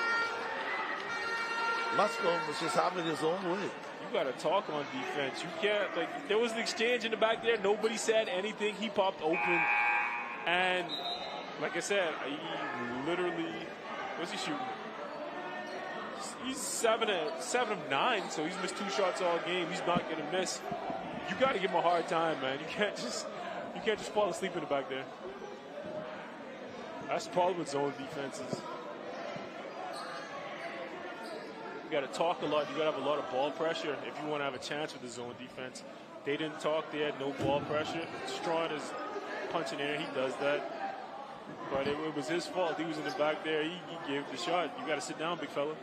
Musgrove was just having his own way. You got to talk on defense. You can't, like, there was an exchange in the back there. Nobody said anything. He popped open. And, like I said, he literally, what's he shooting? He's 7 of 9, so he's missed 2 shots all game. He's not going to miss. You got to give him a hard time, man. You can't just fall asleep in the back there. That's the problem with zone defenses. You got to talk a lot. You got to have a lot of ball pressure if you want to have a chance with the zone defense. They didn't talk. They had no ball pressure. Strawn is punching air. He does that. But it was his fault. He was in the back there. He gave the shot. You got to sit down, big fella.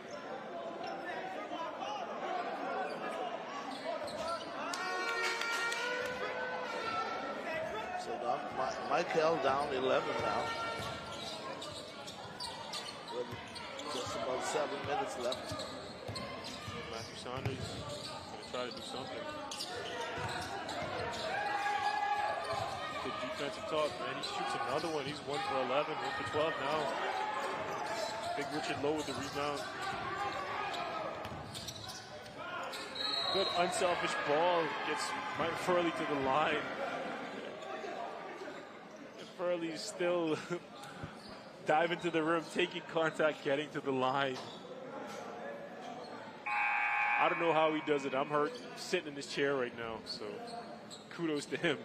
So now Michael down 11 now. With just about 7 minutes left. Matthew Saunders going to try to do something. Good defensive talk, man. He shoots another one. He's 1 for 11, 1 for 12 now. Big Richard Lowe with the rebound. Good unselfish ball. Gets Mike Furley to the line. And Furley's still diving to the rim, taking contact, getting to the line. I don't know how he does it. I'm hurt sitting in this chair right now, so kudos to him.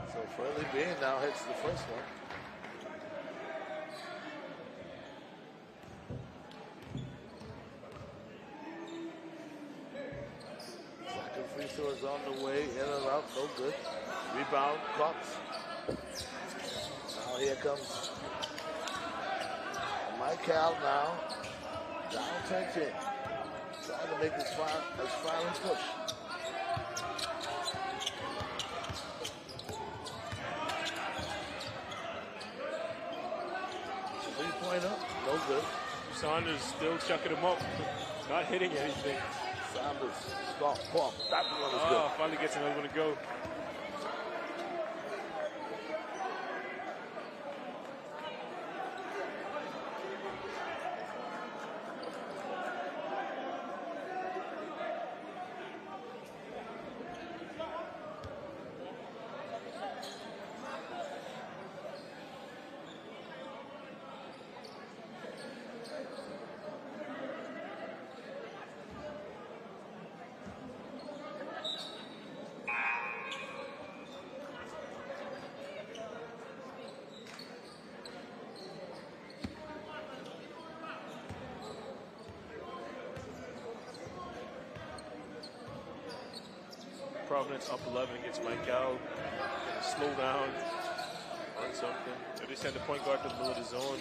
So Furley Bean now hits the first one. Free throw is on the way, in and out, no good. Rebound, Cox. Now here comes Michael now. Down 10. Trying to make his final push. Three-pointer, no good. Saunders still chucking him up, not hitting anything. Saunders, stop, pop. That one is good. Finally gets another one to go. Providence up 11 against Mike Gal. Slow down on something. They just send the point guard to the middle of the zone.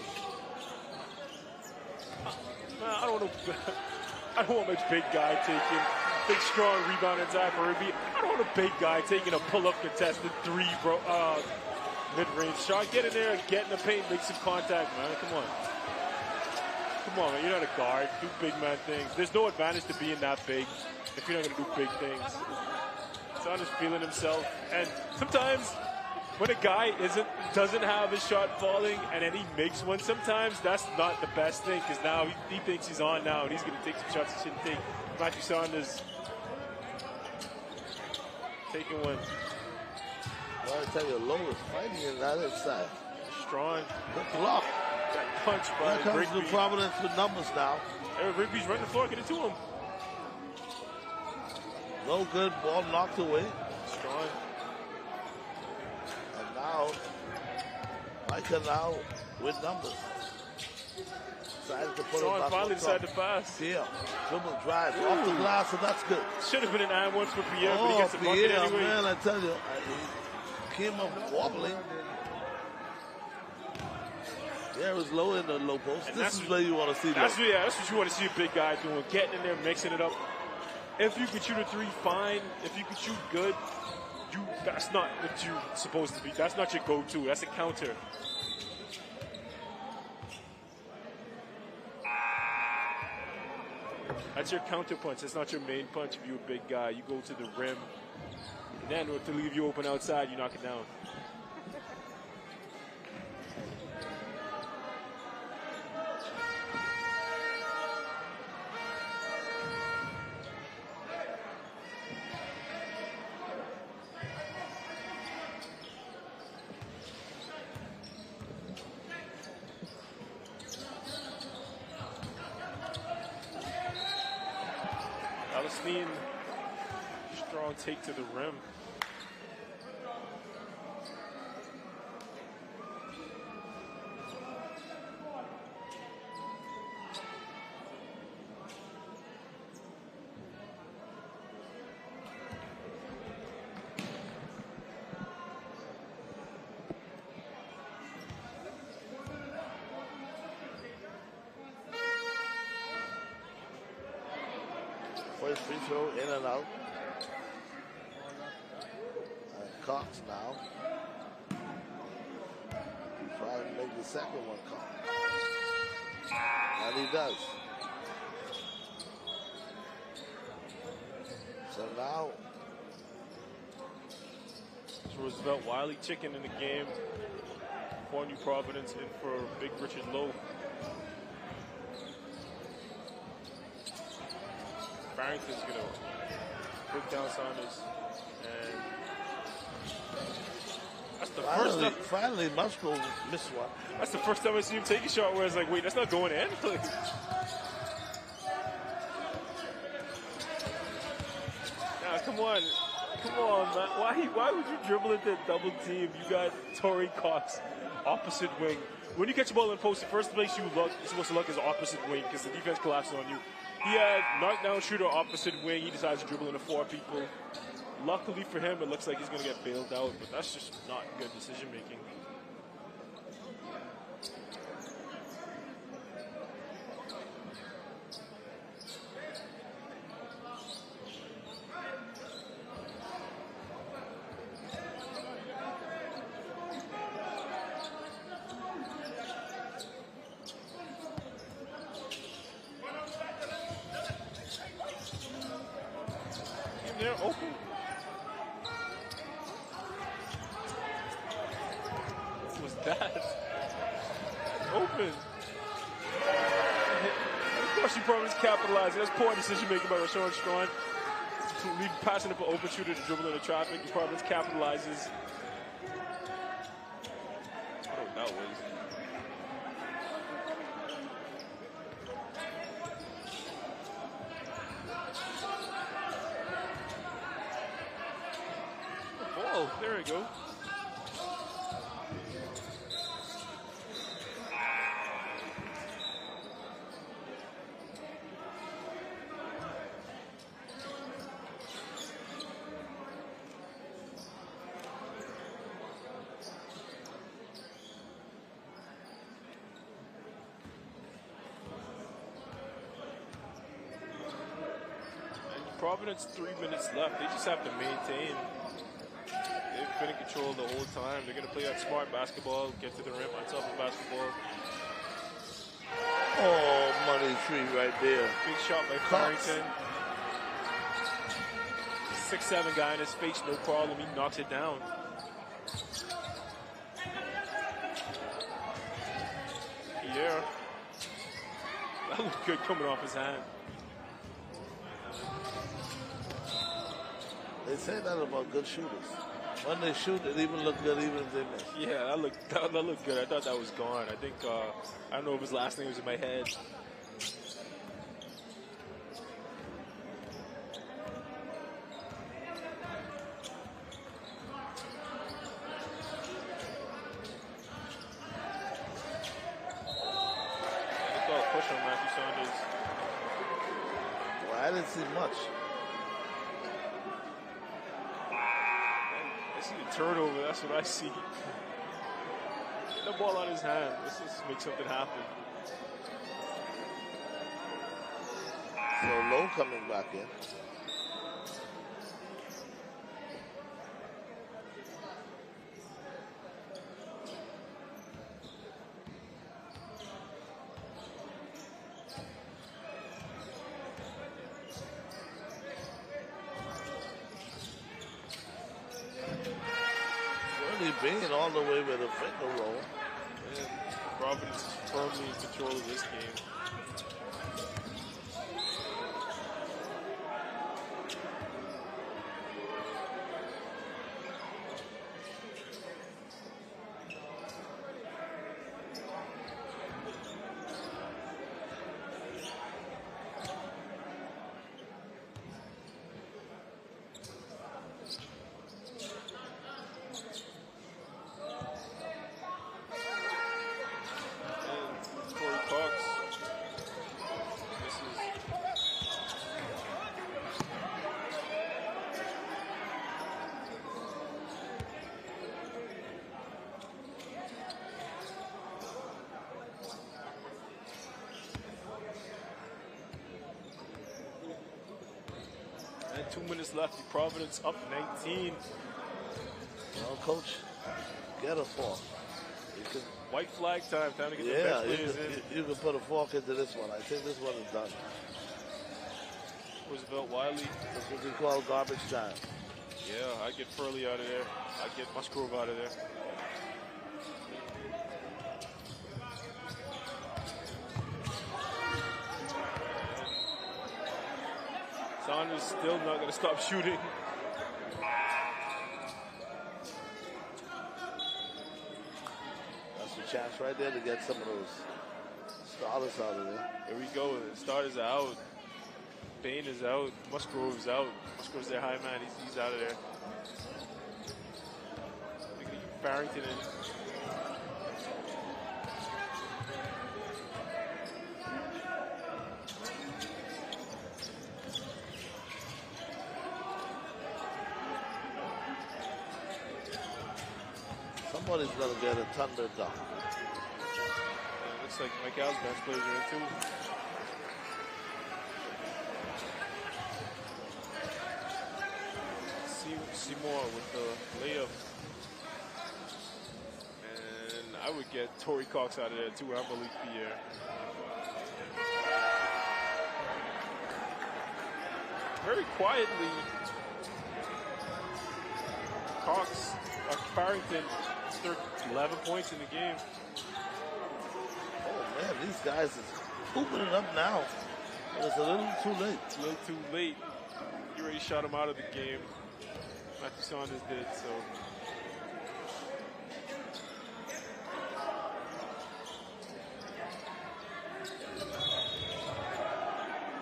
I don't want my big guy taking big strong rebound inside for Ruby. I don't want a big guy taking a pull-up contested 3 mid-range shot. Get in there, get in the paint, make some contact, man. Come on. Come on, man. You're not a guard. Do big man things. There's no advantage to being that big if you're not going to do big things. Saunders feeling himself, and sometimes when a guy doesn't have his shot falling and then he makes one, sometimes that's not the best thing, because now he thinks he's on now and he's going to take some shots he shouldn't take. Matthew Saunders taking one. Well, I tell you, Lowe is fighting in that inside. Strong. Good block. That punch by Here comes Rigby. New Providence with numbers now. Rigby's running the floor, get it to him. No good, ball knocked away. Strong. And now, Micah now with numbers. Decided to put Strong finally decided to pass. Pierre, dribble drive off the glass, and that's good. Should have been an and one for Pierre, but he gets a bucket anyway. Man, I tell you, he came up wobbling. Pierre was low in the low post. And this is where you want to see that. That's what you want to see a big guy doing, getting in there, mixing it up. If you could shoot a 3, fine. If you could shoot good, that's not what you're supposed to be. That's not your go-to. That's a counter. That's your counter punch. That's not your main punch. If you're a big guy, you go to the rim. And then to leave you open outside, you knock it down. Palestine, strong take to the rim. First free throw in and out. And Cox now. Trying to make the second one count. And he does. So now Roosevelt Wiley chicken in the game for New Providence and for Big Richard Lowe. Barrington's going to break down Saunders. And that's the first time. Finally, Musco missed one. That's the first time I see him take a shot where it's like, wait, that's not going in? Nah, come on. Come on, man. Why would you dribble into a double team? You got Torrey Cox, opposite wing. When you catch a ball in post, the first place you're supposed to look is opposite wing because the defense collapses on you. He had knockdown shooter opposite wing. He decides to dribble into 4 people. Luckily for him, it looks like he's going to get bailed out, but that's just not good decision making. They're open. What was that? Open. Of course, you probably capitalizing. That's poor decision making by Rashawn Strawn. Leave passing up an open shooter to dribble into traffic. The Providence capitalizes. I don't know what that was. Oh, there we go. Providence 3 minutes left. They just have to maintain. They've been in control the whole time. They're going to play that smart basketball, get to the rim on top of basketball. Oh, money tree right there. Big shot by Farrington. 6'7" guy in his face, no problem. He knocks it down. Yeah. That looked good coming off his hand. They say that about good shooters. When they shoot, it even looks good even if they miss. Yeah, that looked good. I thought that was gone. I think, I don't know if his last name was in my head. I thought a push on Matthew Saunders. Well, I didn't see much. I see a turnover, that's what I see. Get the ball out of his hand. Let's just make something happen. So Lowe coming back in. Furley Bain all the way with a finger roll. And Providence is firmly in control of this game. And 2 minutes left. Providence up 19. Well, coach, get a fork. White flag time. Time to get the Yeah, bench players in. you can put a fork into this one. I think this one is done. Roosevelt Wiley. That's what we call garbage time. Yeah, I get Furley out of there. I get Musgrove out of there. Saunders still not going to stop shooting. That's a chance right there to get some of those starters out of there. Here we go. The starters are out. Bain is out. Musgrove's out. Musgrove's their high man. He's out of there. Barrington in. Somebody's going to get a thunder dunk. Looks like Michael's best players are in too. Seymour with the layup. And I would get Torrey Cox out of there too. I'm Malik Pierre. Very quietly, Cox, Barrington, 11 points in the game. Oh man, these guys is hooping it up now. But it's a little too late. It's a little too late. He already shot him out of the game. Matthew Saunders did, so.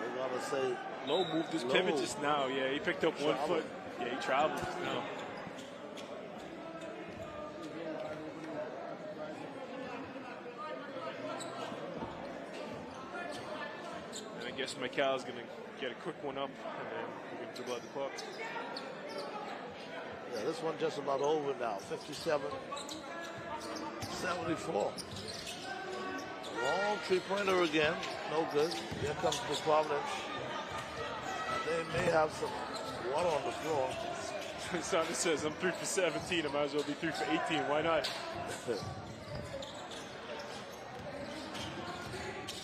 They're gonna say Lowe moved his pivot just now. Yeah, he picked up 1 foot. Yeah, he traveled just now. And I guess McCall's gonna get a quick one up, and then we're gonna dribble out the clock. Yeah, this one just about over now. 57-74. Long three-pointer again. No good. Here comes the Providence. And they may have some water on the floor. Saunders says, I'm 3 for 17. I might as well be 3 for 18. Why not?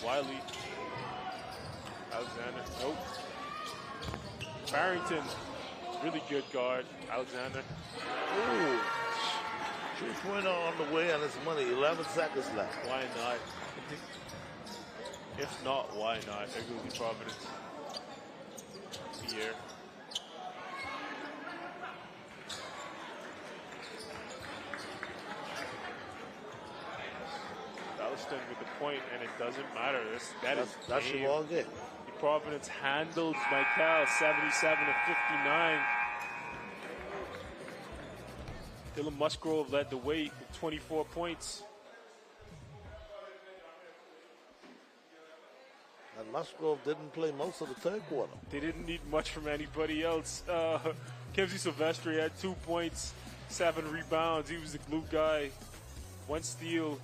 Wiley. Alexander. Nope. Barrington. Really good guard, Alexander. Ooh. Three-pointer on the way, and it's money. 11 seconds left. Why not? If not, why not? There goes the Providence. Pierre. Alston with the point, and it doesn't matter. That's your ball game. Providence handles Michael 77 to 59. Dylan Musgrove led the way with 24 points. And Musgrove didn't play most of the third quarter. They didn't need much from anybody else. Kemsey Silvestri had 2 points, 7 rebounds. He was the glue guy. 1 steal.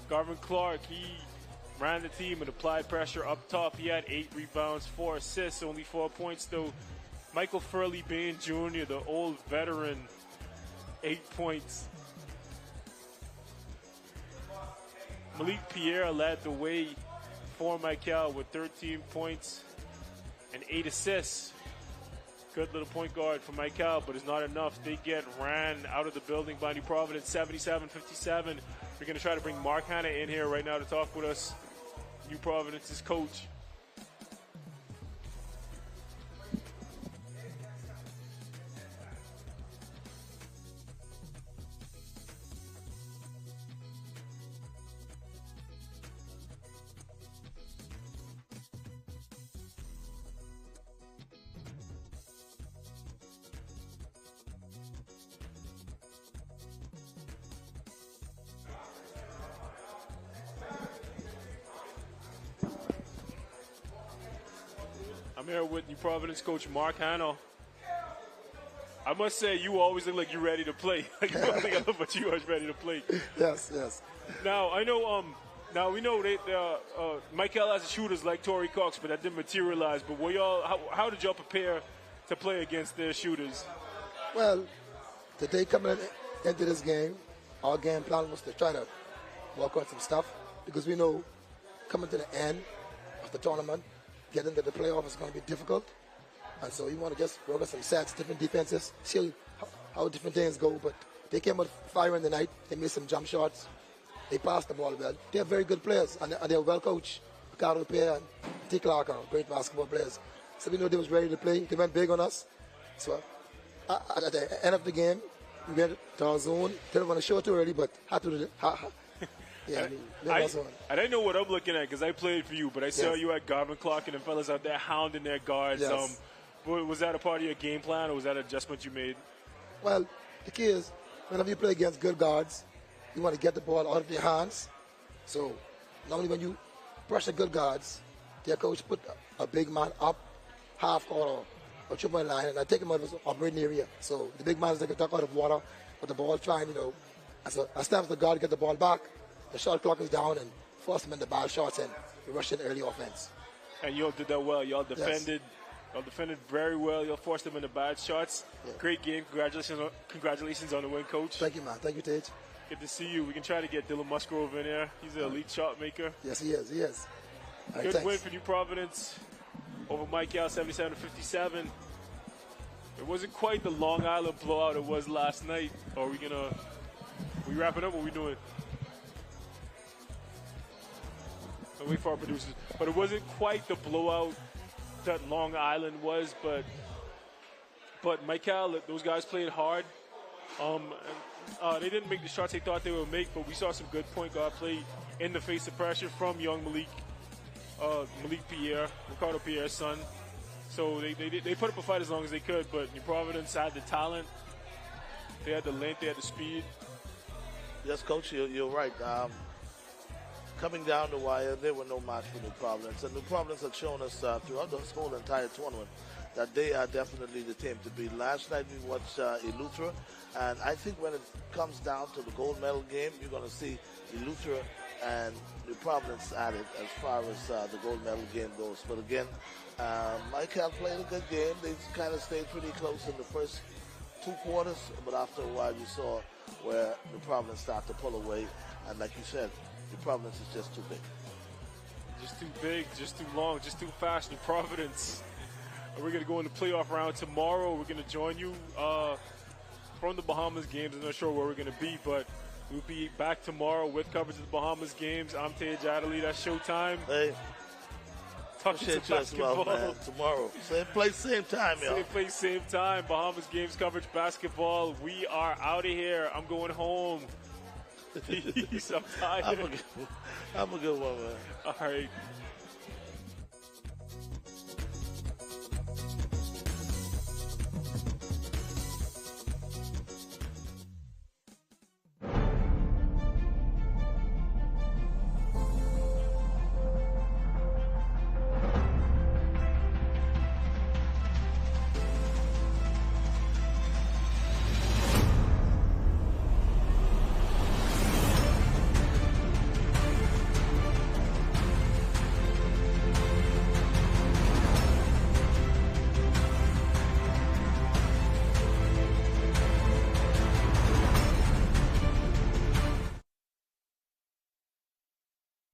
Garvin Clark, he ran the team and applied pressure up top. He had 8 rebounds, 4 assists, only 4 points though. Michael Furley Bain Jr., the old veteran, 8 points. Malik Pierre led the way for Michael with 13 points and 8 assists. little point guard for Michael, but it's not enough. They get ran out of the building by New Providence, 77-57. We're going to try to bring Mark Hanna in here right now to talk with us, New Providence's coach. I'm here with New Providence coach Mark Hanna. I must say, you always look like you're ready to play. Like, I don't think I look, but you are ready to play. Yes, yes. Now, I know, now we know Michael has shooters like Torrey Cox, but that didn't materialize. But how did y'all prepare to play against their shooters? Well, today coming into this game, our game plan was to try to work on some stuff because we know coming to the end of the tournament, getting to the playoff is going to be difficult. And so we want to just work on some sets, different defenses, see how different things go. But they came out firing tonight. They made some jump shots. They passed the ball well. They're very good players, and they're well coached. Ricardo Pierre and T. Clark are great basketball players. So we know they was ready to play. They went big on us. So at the end of the game, we went to our zone. Didn't want to show too early, but had to do it. Yeah, I didn't know what I'm looking at because I played for you, but I saw you at Garvin Clark and the fellas out there hounding their guards. Yes. Was that a part of your game plan, or was that an adjustment you made? Well, the key is, whenever you play against good guards, you want to get the ball out of your hands. So normally when you pressure good guards, their coach put a big man up half court or triple line, and I take him out of his operating area. So the big man is like a duck out of water with the ball trying, as a step the guard to get the ball back. The shot clock is down and force them in the bad shots and we rush in early offense. And y'all did that well. Y'all defended. Yes. Y'all defended very well. Y'all forced them in the bad shots. Yeah. Great game. Congratulations on the win, coach. Thank you, man. Thank you, Tage. Good to see you. We can try to get Dylan Musgrove in there. He's an elite shot maker. Yes, he is. He is. Good win for New Providence over Michael, 77-57. It wasn't quite the Long Island blowout it was last night. Are we wrapping up? What are we doing? I'll wait for our producers. But it wasn't quite the blowout that Long Island was, but Michael, those guys played hard. They didn't make the shots they thought they would make, but we saw some good point guard play in the face of pressure from young Malik Pierre, Ricardo Pierre's son. So they put up a fight as long as they could, but New Providence had the talent. They had the length, they had the speed. Yes, Coach, you're right. Coming down the wire, there were no match for New Providence. And New Providence had shown us throughout this whole entire tournament that they are definitely the team to beat. Last night we watched Eleuthera, and I think when it comes down to the gold medal game, you're going to see Eleuthera and New Providence at it as far as the gold medal game goes. But again, Michael played a good game. They kind of stayed pretty close in the first 2 quarters, but after a while you saw where New Providence started to pull away, and like you said, New Providence is just too big. Just too big, just too long, just too fast. New Providence. We're going to go in the playoff round tomorrow. We're going to join you from the Bahamas games. I'm not sure where we're going to be, but we'll be back tomorrow with coverage of the Bahamas games. I'm Tage Adderley. That's showtime. Hey. Appreciate you as well, man. Tomorrow. Same place, same time, y'all. Same place, same time. Bahamas games coverage basketball. We are out of here. I'm going home. Peace. I'm tired. I'm a good one, man. All right.